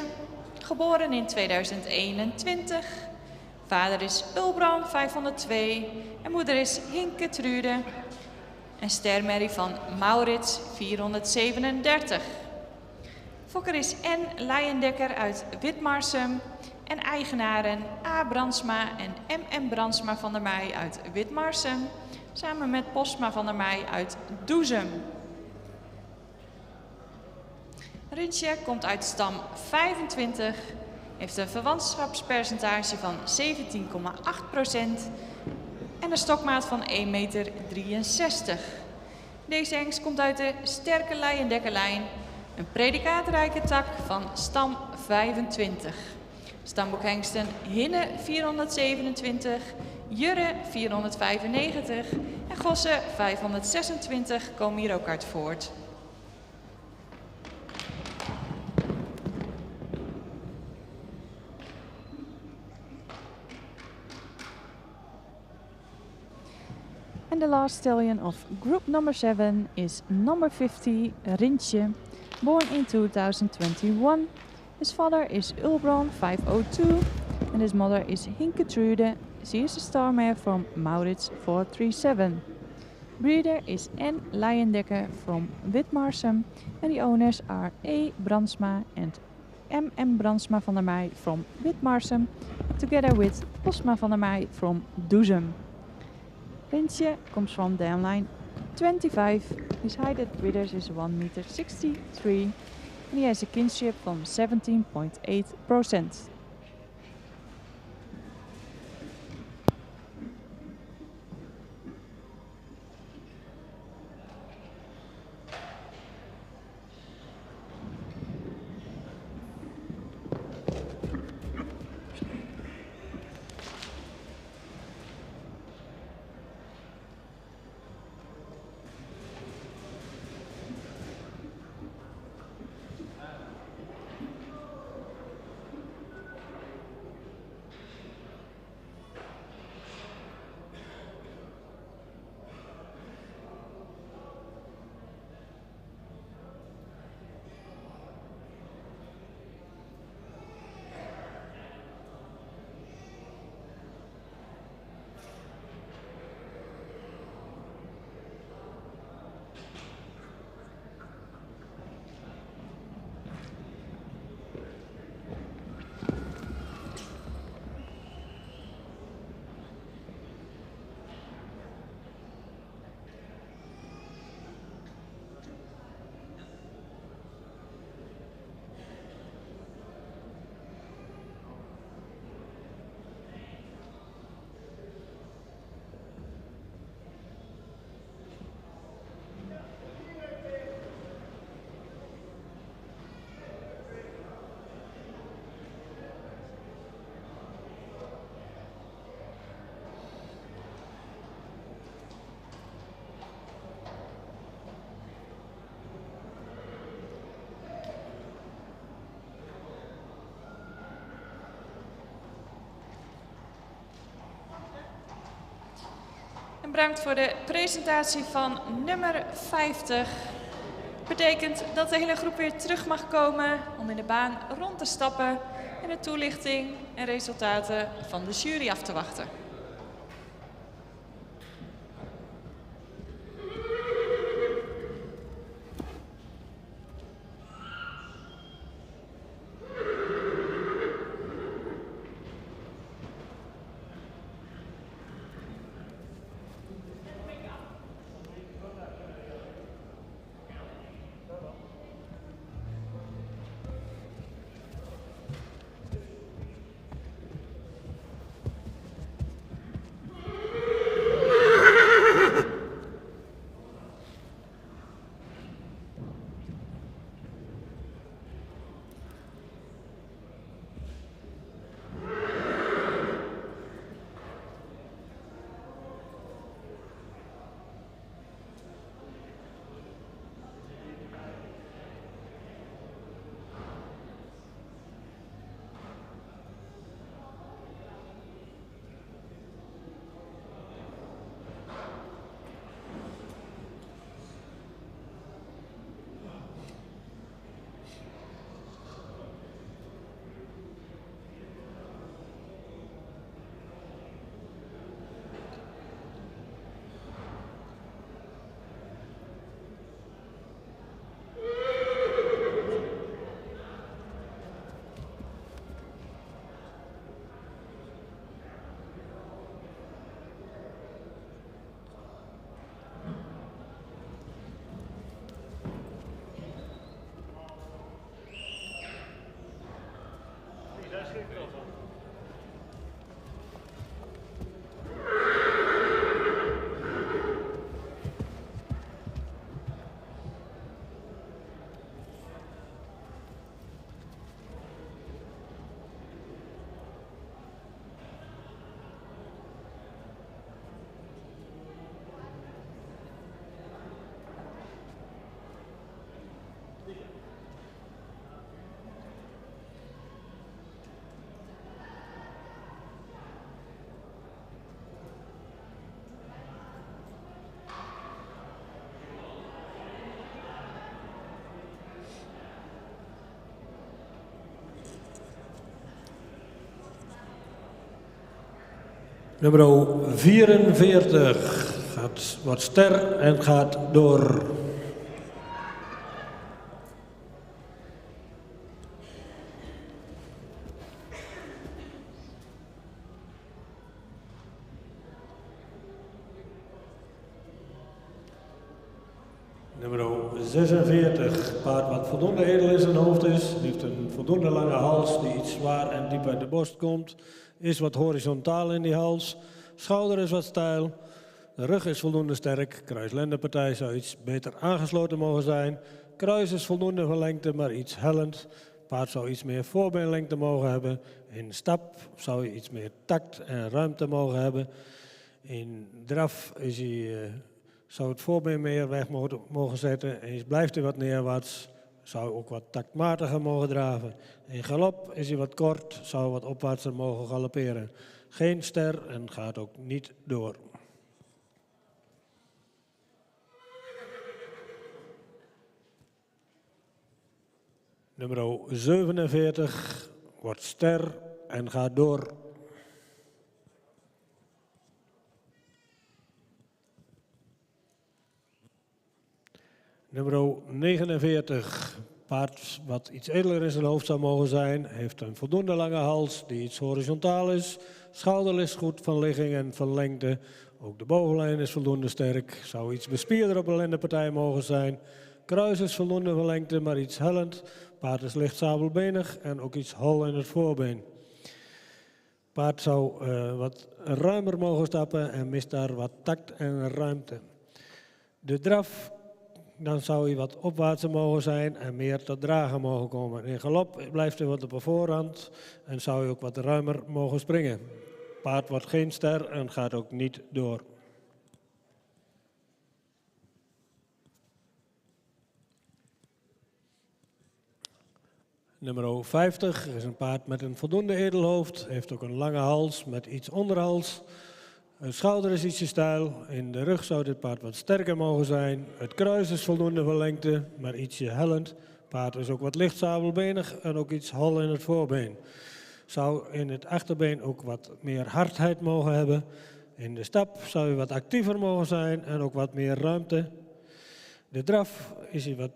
geboren in 2021. Vader is Ulbran 502 en moeder is Hinke Trude. En stermerrie van Maurits 437. Fokker is N. Leijendekker uit Witmarsum en eigenaren A. Brandsma en M.M. Brandsma van der Meij uit Witmarsum, samen met Postma van der Meij uit Doezum. Rinsje komt uit stam 25, heeft een verwantschapspercentage van 17,8% en een stokmaat van 1,63 meter. Deze hengst komt uit de sterke Leijendekkerlijn, een predicaatrijke tak van stam 25. Stamboekhengsten Hinne 427, Jurre 495 en Gossen 526 komen hier ook uit voort. And the last stallion of group number 7 is number 50, Rinsje, born in 2021. His father is Ulbran 502 and his mother is Hinke Trude. She is a star mare from Maurits 437. Breeder is N. Leijendekker from Witmarsum and the owners are A. Brandsma and M.M. Brandsma van der Meij from Witmarsum, together with Postma van der Meij from Doezum. Rinsje comes from downline 25. His height at withers is 1.63 m and he has a kinship from 17.8%. Bedankt voor de presentatie van nummer 50. Betekent dat de hele groep weer terug mag komen om in de baan rond te stappen en de toelichting en resultaten van de jury af te wachten. Nummer 44 wordt ster en gaat door. Nummer 46, paard wat voldoende edel in zijn hoofd is, heeft een voldoende lange hals die iets zwaar en diep uit de borst komt, is wat horizontaal in die hals, schouder is wat steil, de rug is voldoende sterk, kruislendenpartij zou iets beter aangesloten mogen zijn, kruis is voldoende van lengte maar iets hellend, paard zou iets meer voorbeenlengte mogen hebben, in stap zou je iets meer tact en ruimte mogen hebben, in draf is hij... zou het voorbeen meer weg mogen zetten en blijft hij wat neerwaarts, zou ook wat taktmatiger mogen draven. In galop is hij wat kort, zou wat opwaartser mogen galopperen. Geen ster en gaat ook niet door. Nummer 47 wordt ster en gaat door. Nummer 49, paard wat iets edeler in zijn hoofd zou mogen zijn, heeft een voldoende lange hals die iets horizontaal is. Schouder is goed van ligging en van lengte. Ook de bovenlijn is voldoende sterk. Zou iets bespierder op de lendenpartij mogen zijn. Kruis is voldoende van lengte, maar iets hellend. Paard is licht sabelbenig en ook iets hol in het voorbeen. Paard zou wat ruimer mogen stappen en mist daar wat tact en ruimte. De draf, dan zou hij wat opwaartser mogen zijn en meer tot dragen mogen komen. In galop blijft hij wat op de voorhand en zou hij ook wat ruimer mogen springen. Paard wordt geen ster en gaat ook niet door. Nummer 50 is een paard met een voldoende edelhoofd, heeft ook een lange hals met iets onderhals. Een schouder is ietsje steil. In de rug zou dit paard wat sterker mogen zijn. Het kruis is voldoende van lengte, maar ietsje hellend. Het paard is ook wat licht sabelbenig en ook iets hol in het voorbeen. Zou in het achterbeen ook wat meer hardheid mogen hebben. In de stap zou hij wat actiever mogen zijn en ook wat meer ruimte. De draf is hij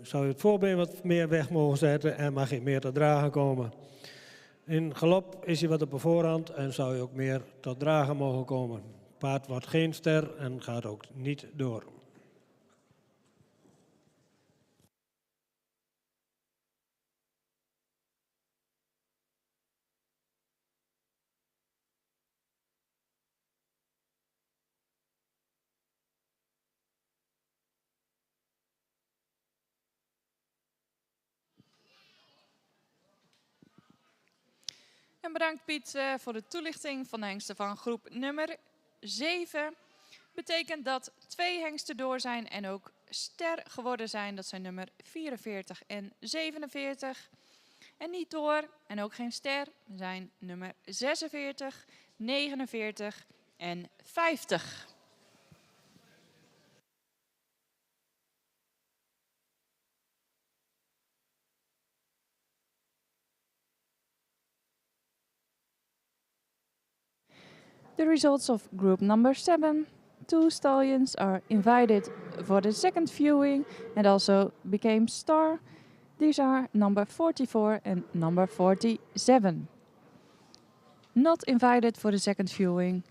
zou je het voorbeen wat meer weg mogen zetten en mag hij meer te dragen komen. In galop is hij wat op de voorhand en zou je ook meer tot dragen mogen komen. Het paard wordt geen ster en gaat ook niet door. En bedankt Piet voor de toelichting van de hengsten van groep nummer 7. Betekent dat 2 hengsten door zijn en ook ster geworden zijn. Dat zijn nummer 44 en 47. En niet door en ook geen ster zijn nummer 46, 49 en 50. The results of group number 7. 2 stallions are invited for the second viewing and also became star. These are number 44 and number 47. Not invited for the second viewing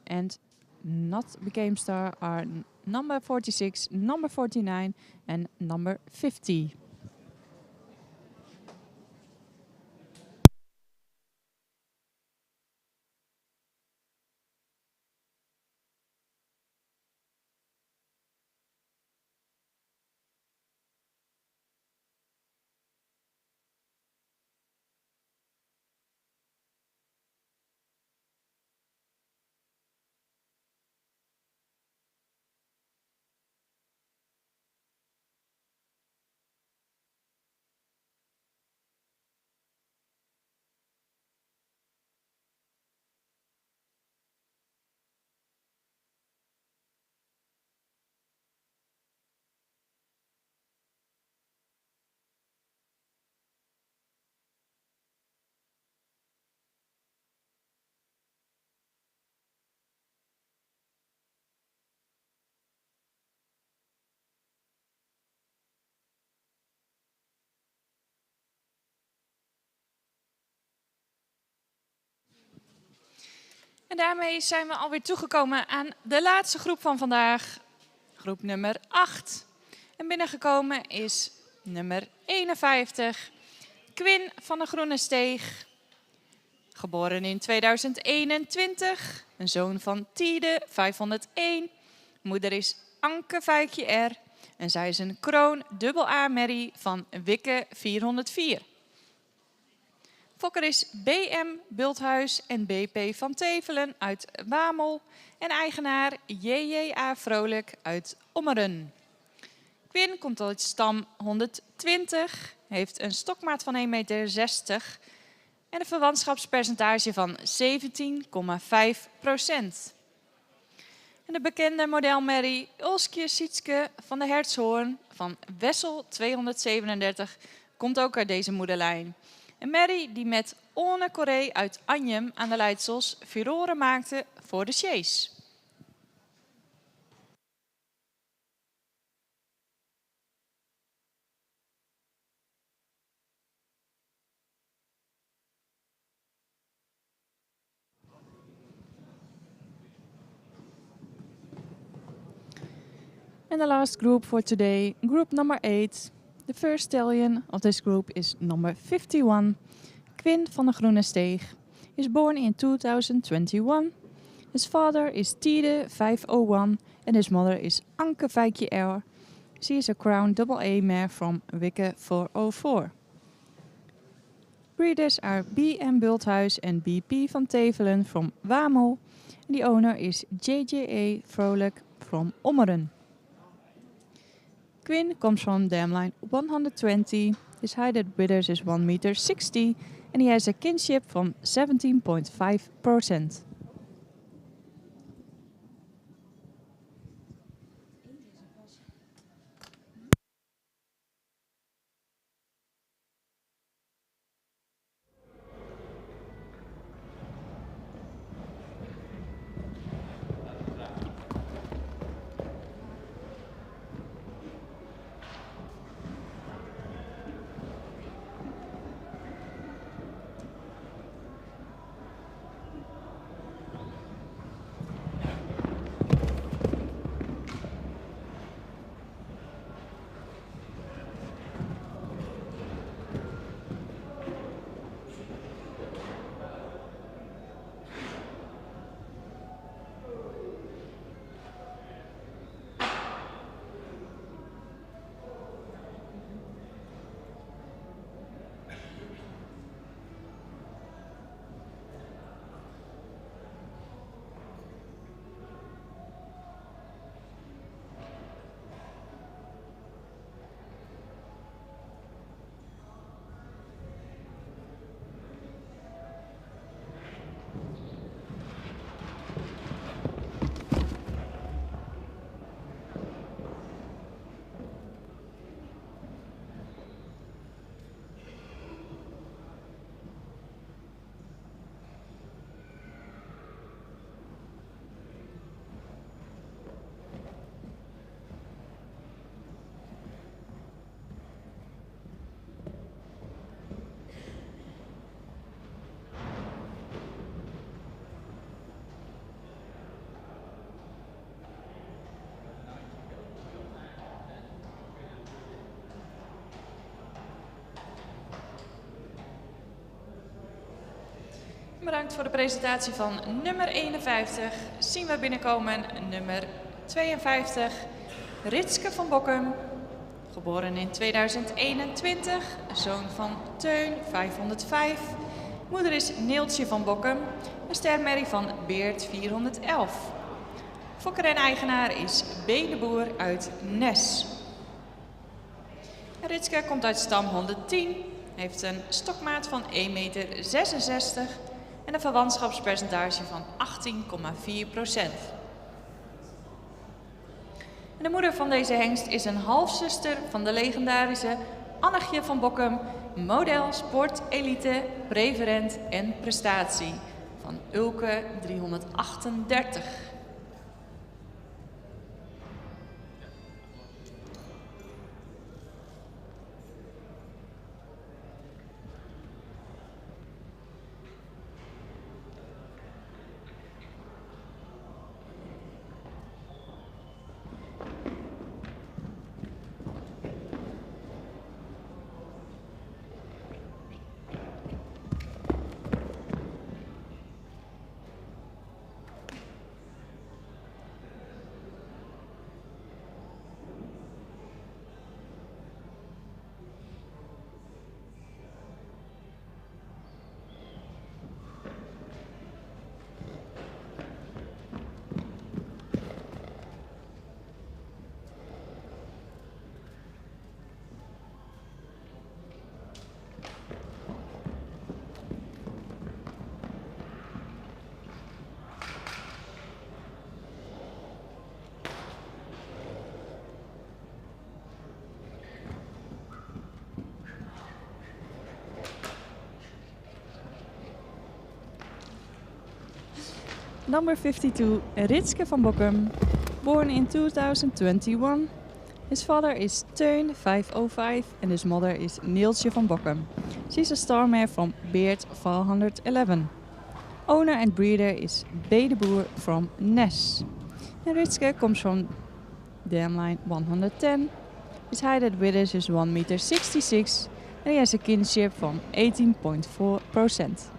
and not became star are number 46, number 49 and number 50. En daarmee zijn we alweer toegekomen aan de laatste groep van vandaag. Groep nummer 8. En binnengekomen is nummer 51. Quinn van de Groene Steeg. Geboren in 2021. Een zoon van Tiede 501. Moeder is Anke Vijkje R. En zij is een kroon AA Merrie van Wikke 404. Fokker is BM Bulthuis en BP van Tevelen uit Wamel en eigenaar JJA Vrolijk uit Ommeren. Quinn komt uit stam 120, heeft een stokmaat van 1,60 meter en een verwantschapspercentage van 17,5%. En de bekende modelmerrie Ulskje Sietske van de Hertshoorn van Wessel 237 komt ook uit deze moederlijn. Een merrie die met Orne Corré uit Anjem aan de Leidsels furoren maakte voor de chase. And the last group for today, group number 8. The first stallion of this group is number 51, Quinn van de Groene Steeg. He is born in 2021. His father is Tiede 501 and his mother is Anke Vijkje R. She is a crown AA mare from Wikke 404. Breeders are BM Bulthuis and BP van Tevelen from Wamel. And the owner is JJA Vrolijk from Ommeren. Quinn comes from dam line 120. His height at withers is 1,60 meter and he has a kinship from 17.5%. Bedankt voor de presentatie van nummer 51. Zien we binnenkomen nummer 52, Ritske van Bokkum. Geboren in 2021, zoon van Teun, 505. Moeder is Neeltje van Bokkum, een stermerrie van Beert 411. Fokker en eigenaar is B. de Boer uit Nes. Ritske komt uit stam 110, heeft een stokmaat van 1,66 meter en een verwantschapspercentage van 18,4%. En de moeder van deze hengst is een halfzuster van de legendarische Annegje van Bokkum, model, sport, elite, preferent en prestatie van Ulke 338. Number 52, Ritske van Bokkum, born in 2021. His father is Teun, 505, and his mother is Neeltje van Bokkum. She's a star mare from Beert 411. Owner and breeder is B. de Boer from Nes. And Ritske comes from dam line 110. His height at withers is 1,66 meter, and he has a kinship from 18.4%.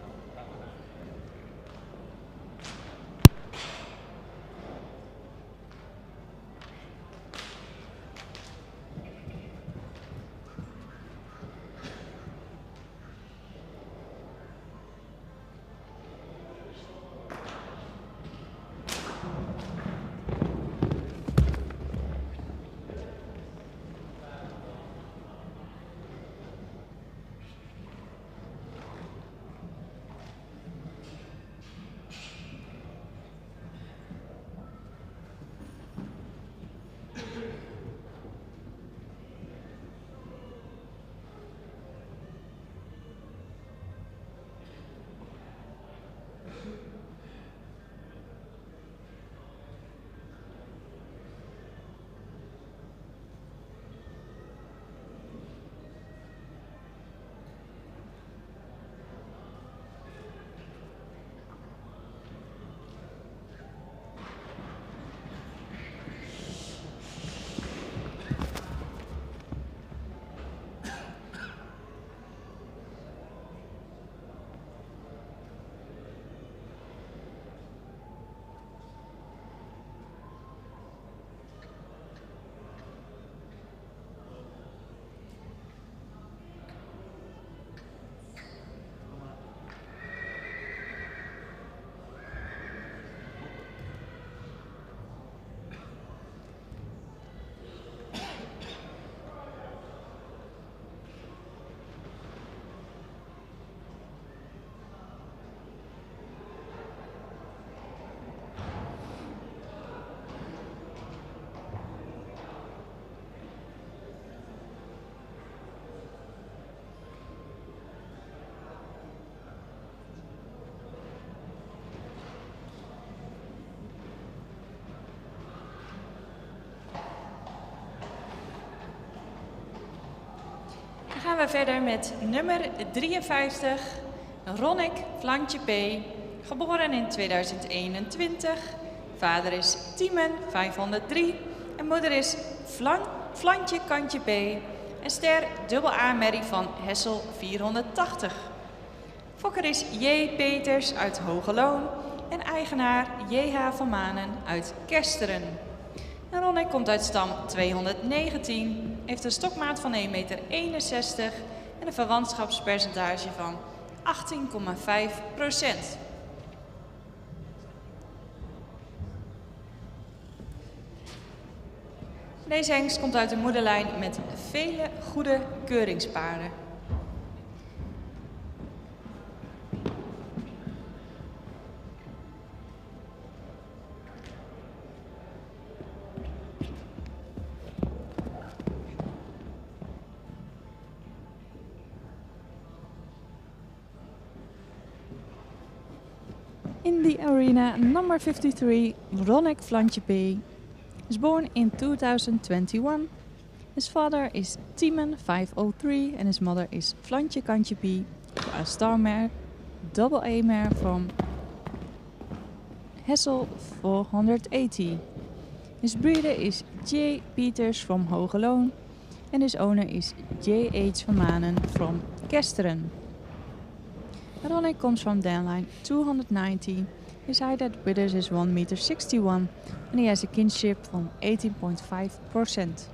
Dan gaan we verder met nummer 53, Ronnik Flantje P. Geboren in 2021. Vader is Tiemen, 503. En moeder is Flantje Kantje P. En ster AA-merrie van Hessel, 480. Fokker is J. Peters uit Hogeloon en eigenaar J.H. van Manen uit Kesteren. En Ronnie komt uit stam 219, heeft een stokmaat van 1,61 meter en een verwantschapspercentage van 18,5%. Deze hengst komt uit de moederlijn met vele goede keuringspaarden. In the arena, number 53, Ronick Flantje P. is born in 2021. His father is Tiemen 503 and his mother is Flantje Kantje P, a star mare, double A mare from Hessel 480. His breeder is J. Peters from Hogeloon and his owner is J.H. van Manen from Kesteren. Ronick comes from downline 290. His height at withers is 1,61 meter and he has a kinship from 18.5%.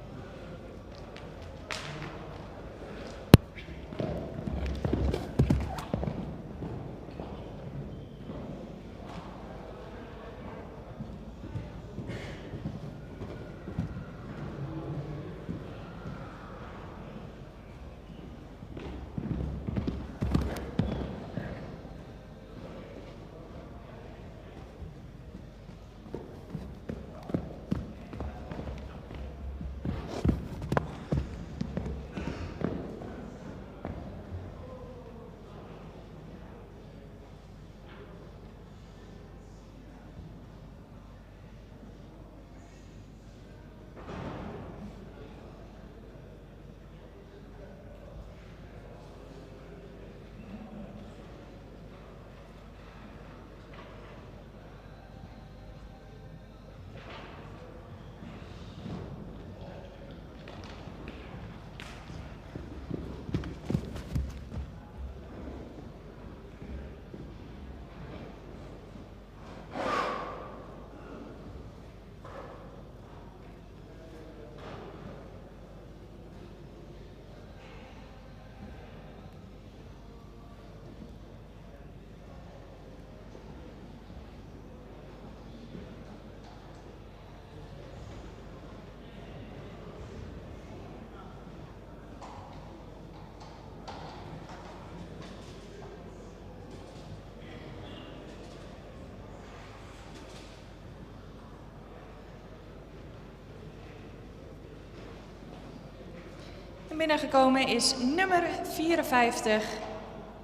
Binnengekomen is nummer 54,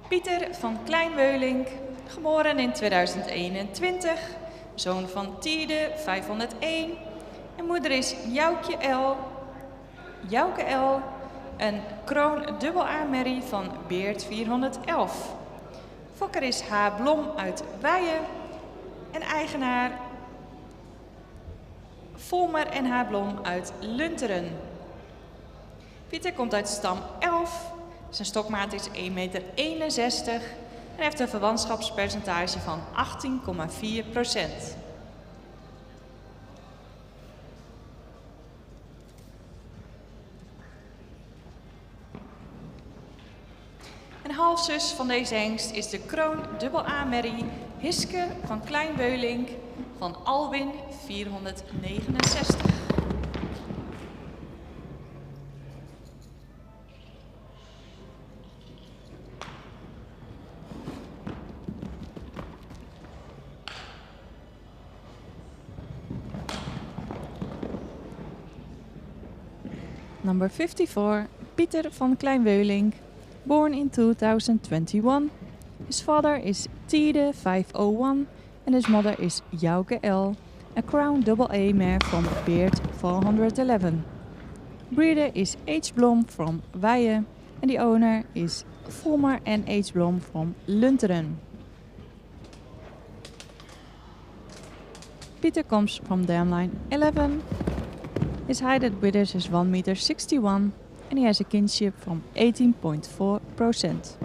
Pieter van Kleinweulink, geboren in 2021, zoon van Tiede 501 en moeder is Jouke L, een kroon dubbel A-merrie van Beert 411. Fokker is H. Blom uit Weijen en eigenaar Volmer en H. Blom uit Lunteren. Pieter komt uit stam 11, zijn stokmaat is 1,61 meter en heeft een verwantschapspercentage van 18,4%. Een halfzus van deze hengst is de kroon dubbel A-merrie Hiske van Kleinweulink van Alwin 469. Number 54, Pieter van Kleinweulink, born in 2021. His father is Tiede 501 and his mother is Jouke L, a crown double A mare from Beert 411. Breeder is H. Blom from Weijen and the owner is Volmer and H. Blom from Lunteren. Pieter comes from downline 11. His height at withers is 1,61 meter and he has a kinship from 18.4%.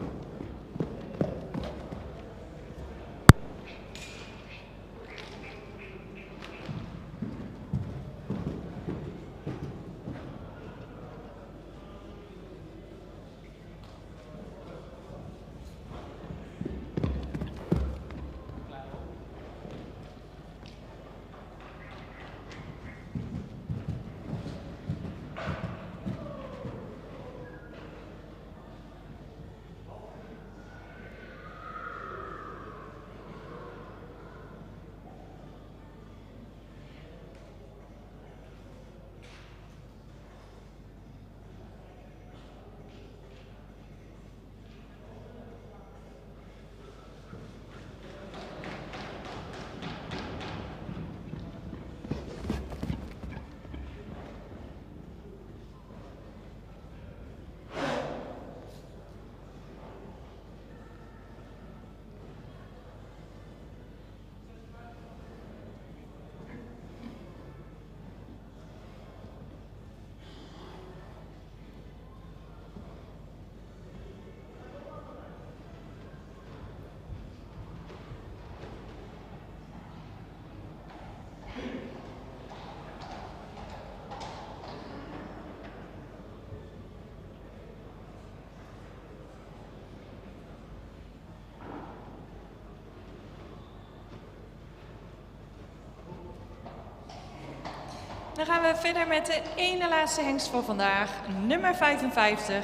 Dan gaan we verder met de ene laatste hengst voor vandaag, nummer 55.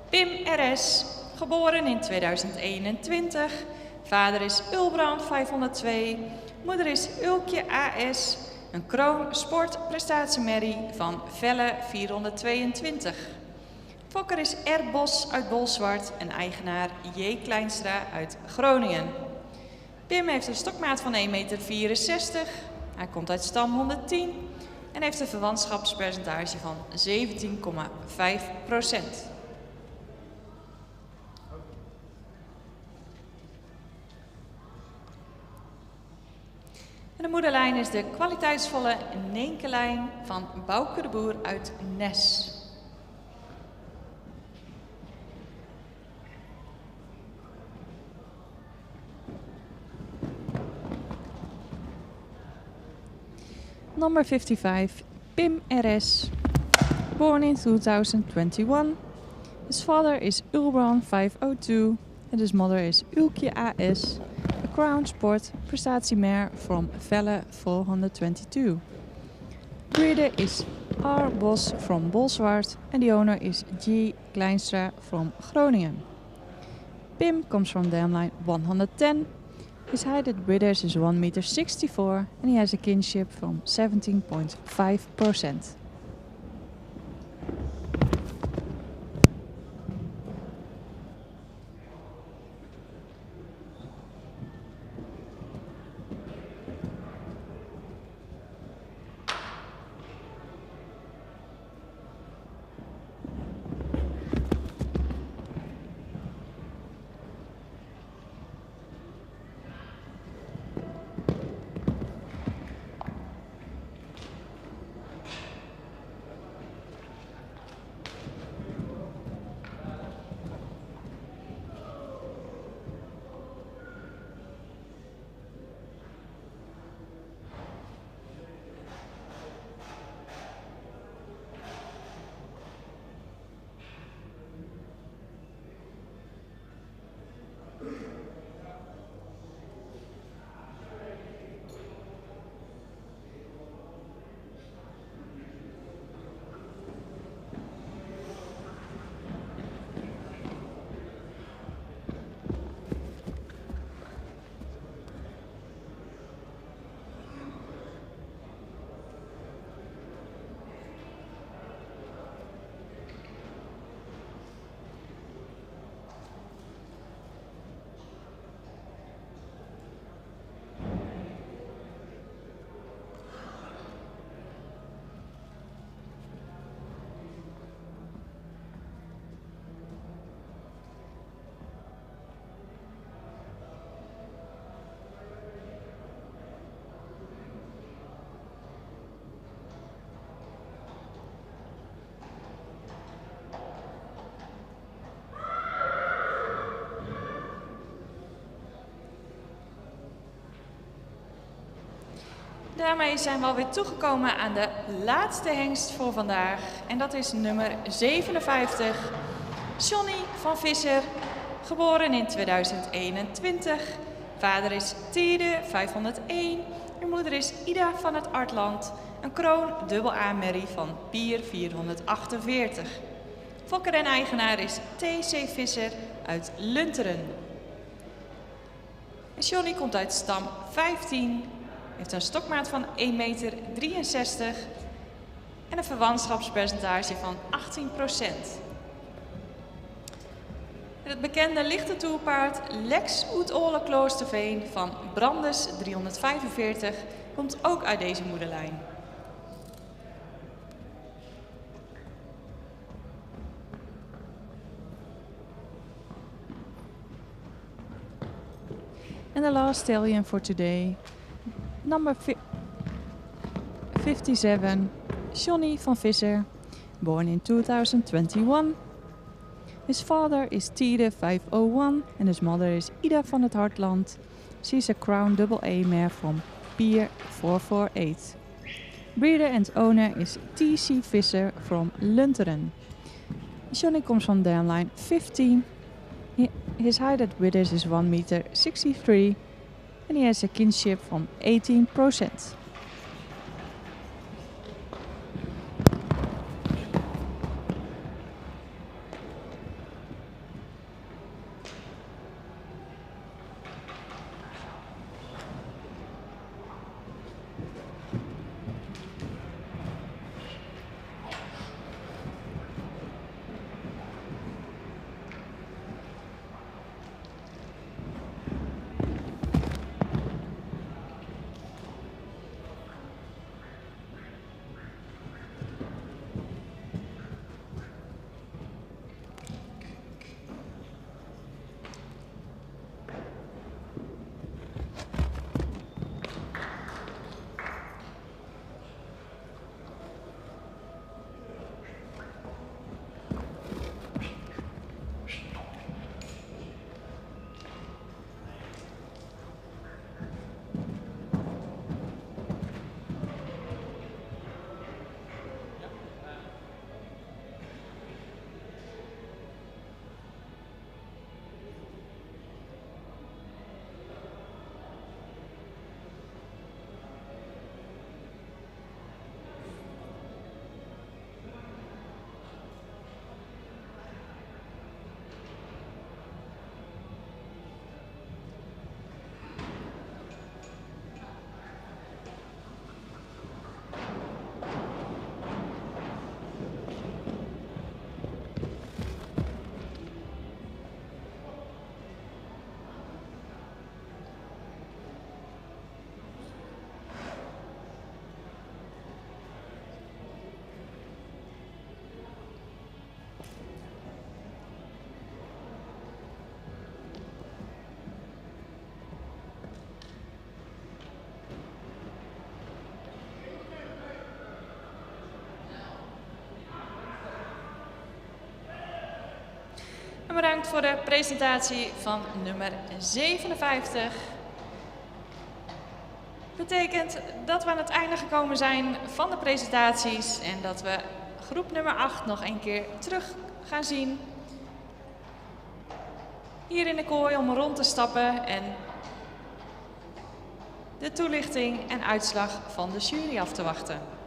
Pim RS, geboren in 2021. Vader is Ulbrand 502, moeder is Ulkje AS. Een kroon sport prestatiemerrie van Velle 422. Fokker is R. Bos uit Bolsward en eigenaar J. Kleinstra uit Groningen. Pim heeft een stokmaat van 1,64 meter. Hij komt uit stam 110 en heeft een verwantschapspercentage van 17,5%. En de moederlijn is de kwaliteitsvolle Neenkelijn van Bouke de Boer uit Nes. Number 55, Pim RS, born in 2021. His father is Ulbrand 502 and his mother is Ulkje AS, a crown sport prestatiemare from Velle 422. Breeder is R. Bos from Bolsward and the owner is G. Kleinstra from Groningen. Pim comes from dam line 110. His height at breeders is 1,64 meter and he has a kinship from 17.5%. Daarmee zijn we alweer toegekomen aan de laatste hengst voor vandaag. En dat is nummer 57. Johnny van Visser, geboren in 2021. Vader is Tiede 501. En moeder is Ida van het Artland. Een kroon dubbel A-merrie van Pier 448. Fokker en eigenaar is T.C. Visser uit Lunteren. En Johnny komt uit stam 15. Heeft een stokmaat van 1,63 meter en een verwantschapspercentage van 18%. Het bekende lichte toerpaard Lex Oet Ole Kloosterveen van Brandes 345 komt ook uit deze moederlijn. And the last stallion for today, number 57, Johnny van Visser, born in 2021. His father is Tiede 501 and his mother is Ida van het Hartland. She's a crown double A mare from Pier 448. Breeder and owner is T.C. Visser from Lunteren. Johnny comes from dam line 15. His height at breeders is 1,63 meter and he has a kinship from 18%. bedankt voor de presentatie van nummer 57. Betekent dat we aan het einde gekomen zijn van de presentaties en dat we groep nummer 8 nog een keer terug gaan zien. Hier in de kooi om rond te stappen en de toelichting en uitslag van de jury af te wachten.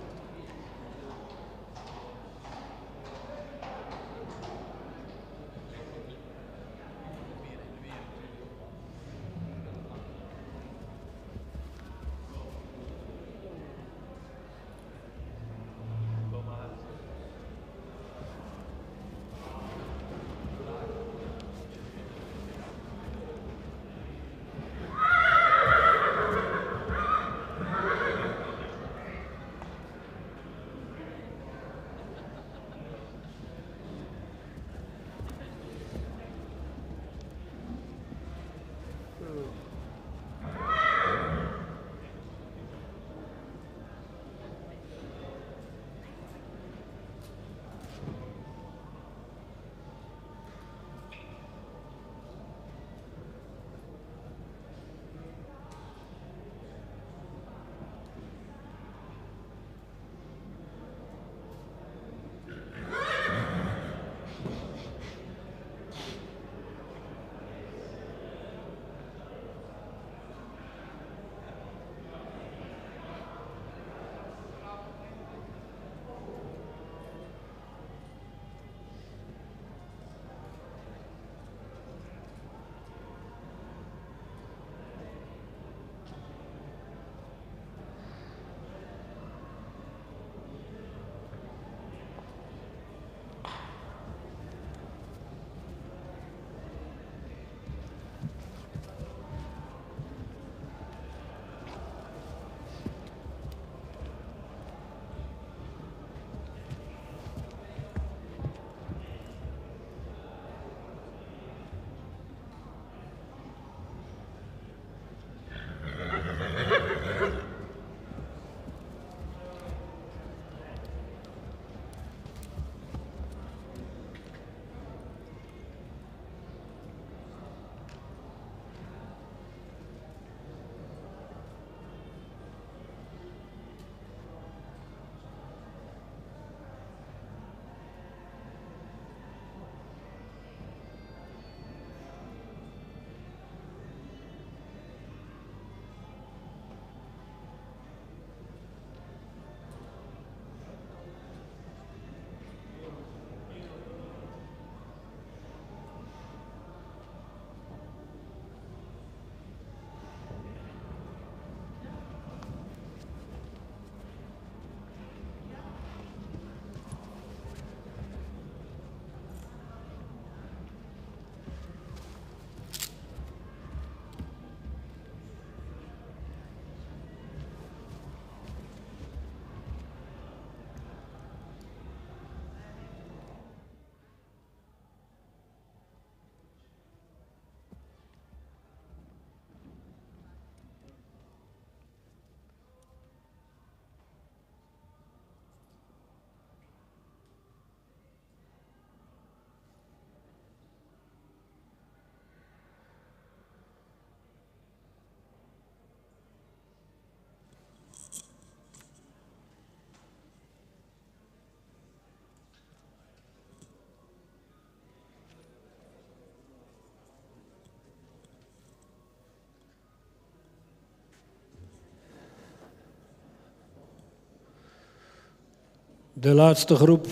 De laatste groep.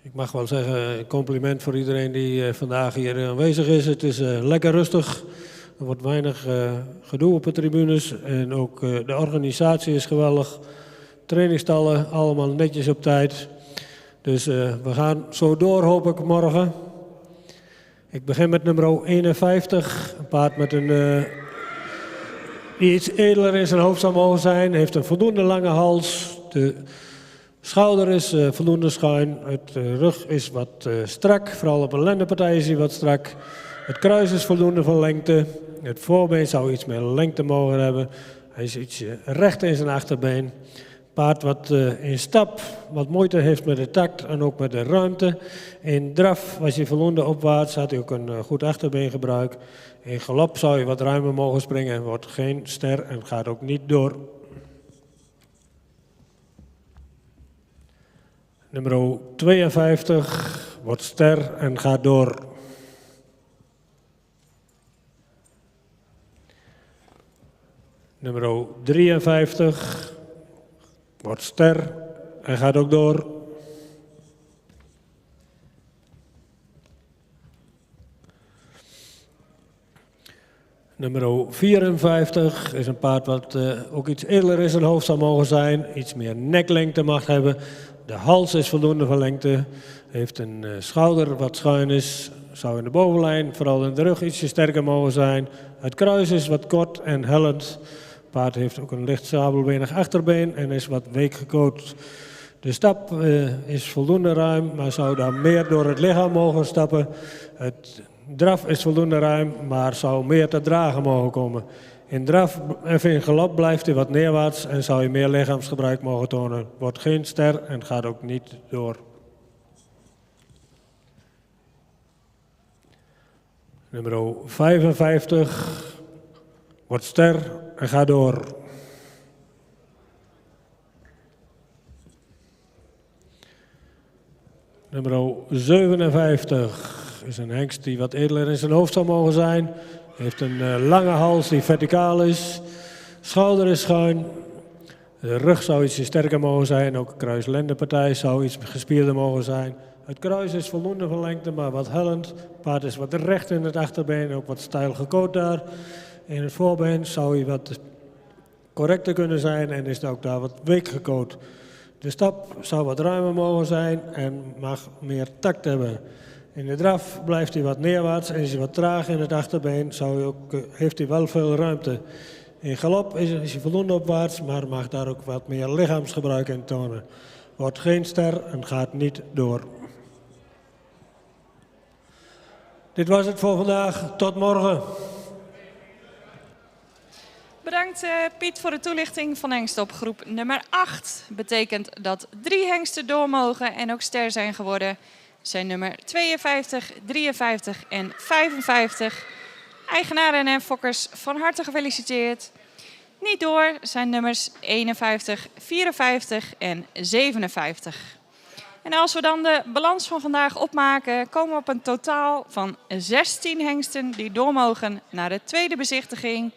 Ik mag wel zeggen, een compliment voor iedereen die vandaag hier aanwezig is. Het is lekker rustig. Er wordt weinig gedoe op de tribunes. En ook de organisatie is geweldig. Trainingstallen allemaal netjes op tijd. Dus we gaan zo door, hoop ik, morgen. Ik begin met nummer 51. Een paard met een die iets edeler in zijn hoofd zou mogen zijn. Heeft een voldoende lange hals. De schouder is voldoende schuin. Het rug is wat strak. Vooral op een lendenpartij is hij wat strak. Het kruis is voldoende van lengte. Het voorbeen zou iets meer lengte mogen hebben. Hij is iets recht in zijn achterbeen. Paard wat in stap wat moeite heeft met de takt en ook met de ruimte. In draf was hij voldoende opwaarts, had hij ook een goed achterbeengebruik. In galop zou je wat ruimer mogen springen en wordt geen ster en gaat ook niet door. Nummer 52 wordt ster en gaat door. Nummer 53 wordt ster en gaat ook door. Nummer 54 is een paard wat ook iets eerder in zijn hoofd zou mogen zijn. Iets meer neklengte mag hebben. De hals is voldoende van lengte. Heeft een schouder wat schuin is. Zou in de bovenlijn, vooral in de rug, ietsje sterker mogen zijn. Het kruis is wat kort en hellend. Het paard heeft ook een licht sabelbenig achterbeen en is wat week gecoacht. De stap is voldoende ruim, maar zou dan meer door het lichaam mogen stappen. Het draf is voldoende ruim, maar zou meer te dragen mogen komen. In draf en in galop blijft hij wat neerwaarts en zou je meer lichaamsgebruik mogen tonen. Wordt geen ster en gaat ook niet door. Nummer 55 wordt ster en gaat door. Nummer 57 is een hengst die wat edeler in zijn hoofd zou mogen zijn. Heeft een lange hals die verticaal is. Schouder is schuin. De rug zou iets sterker mogen zijn. Ook de kruislendenpartij zou iets gespierder mogen zijn. Het kruis is voldoende van lengte, maar wat hellend. Het paard is wat recht in het achterbeen, ook wat stijl gecoacht daar. In het voorbeen zou hij wat correcter kunnen zijn en is ook daar wat week gecoacht. De stap zou wat ruimer mogen zijn en mag meer takt hebben. In de draf blijft hij wat neerwaarts en is hij wat traag in het achterbeen, heeft hij wel veel ruimte. In galop is hij voldoende opwaarts, maar mag daar ook wat meer lichaamsgebruik in tonen. Wordt geen ster en gaat niet door. Dit was het voor vandaag. Tot morgen. Bedankt Piet voor de toelichting van hengsten op groep nummer 8. Betekent dat 3 hengsten door mogen en ook ster zijn geworden. Zijn nummer 52, 53 en 55. Eigenaren en fokkers van harte gefeliciteerd. Niet door zijn nummers 51, 54 en 57. En als we dan de balans van vandaag opmaken, komen we op een totaal van 16 hengsten die door mogen naar de tweede bezichtiging.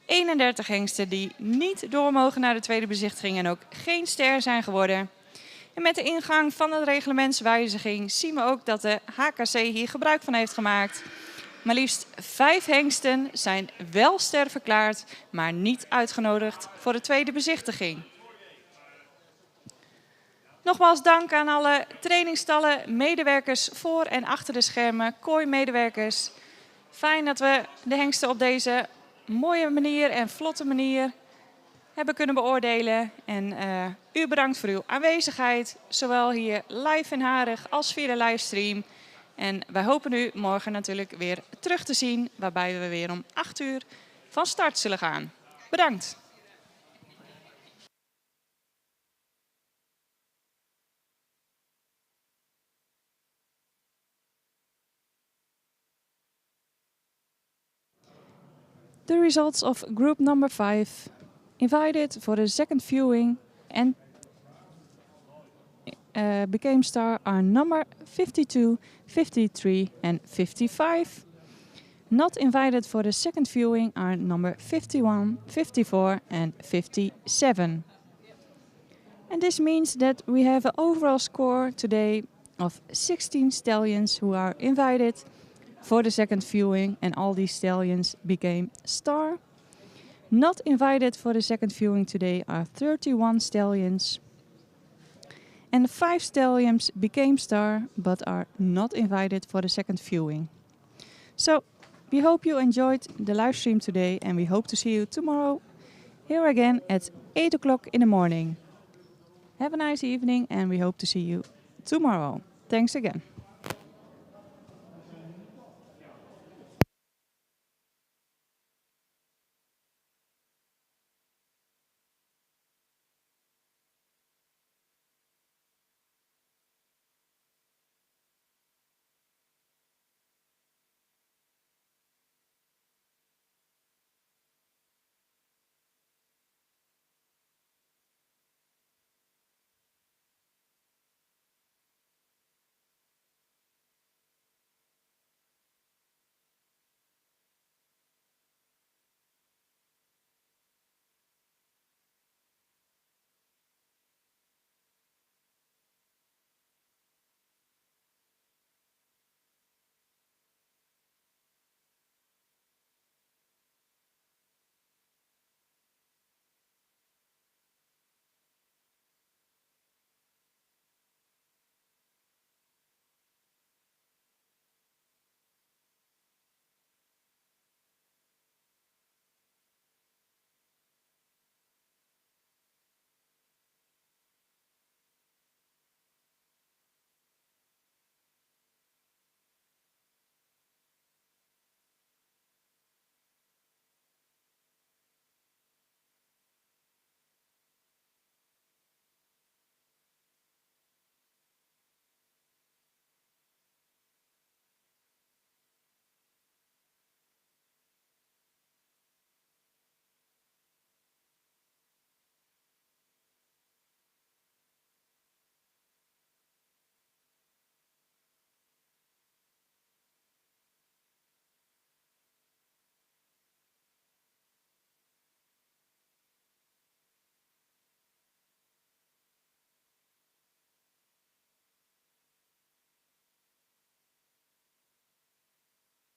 31 hengsten die niet door mogen naar de tweede bezichtiging en ook geen ster zijn geworden. En met de ingang van de reglementswijziging zien we ook dat de HKC hier gebruik van heeft gemaakt. Maar liefst 5 hengsten zijn wel ster verklaard, maar niet uitgenodigd voor de tweede bezichtiging. Nogmaals dank aan alle trainingstallen, medewerkers voor en achter de schermen, kooi-medewerkers. Fijn dat we de hengsten op deze mooie manier en vlotte manier hebben kunnen beoordelen. En u bedankt voor uw aanwezigheid, zowel hier live in Harig als via de livestream. En wij hopen u morgen natuurlijk weer terug te zien, waarbij we weer om 8 uur van start zullen gaan. Bedankt. The results of group number 5 invited for the second viewing and became star are number 52, 53 and 55. Not invited for the second viewing are number 51, 54 and 57. And this means that we have an overall score today of 16 stallions who are invited for the second viewing, and all these stallions became star. Not invited for the second viewing today are 31 stallions. And 5 stallions became star, but are not invited for the second viewing. So, we hope you enjoyed the live stream today, and we hope to see you tomorrow here again at 8 o'clock in the morning. Have a nice evening, and we hope to see you tomorrow. Thanks again.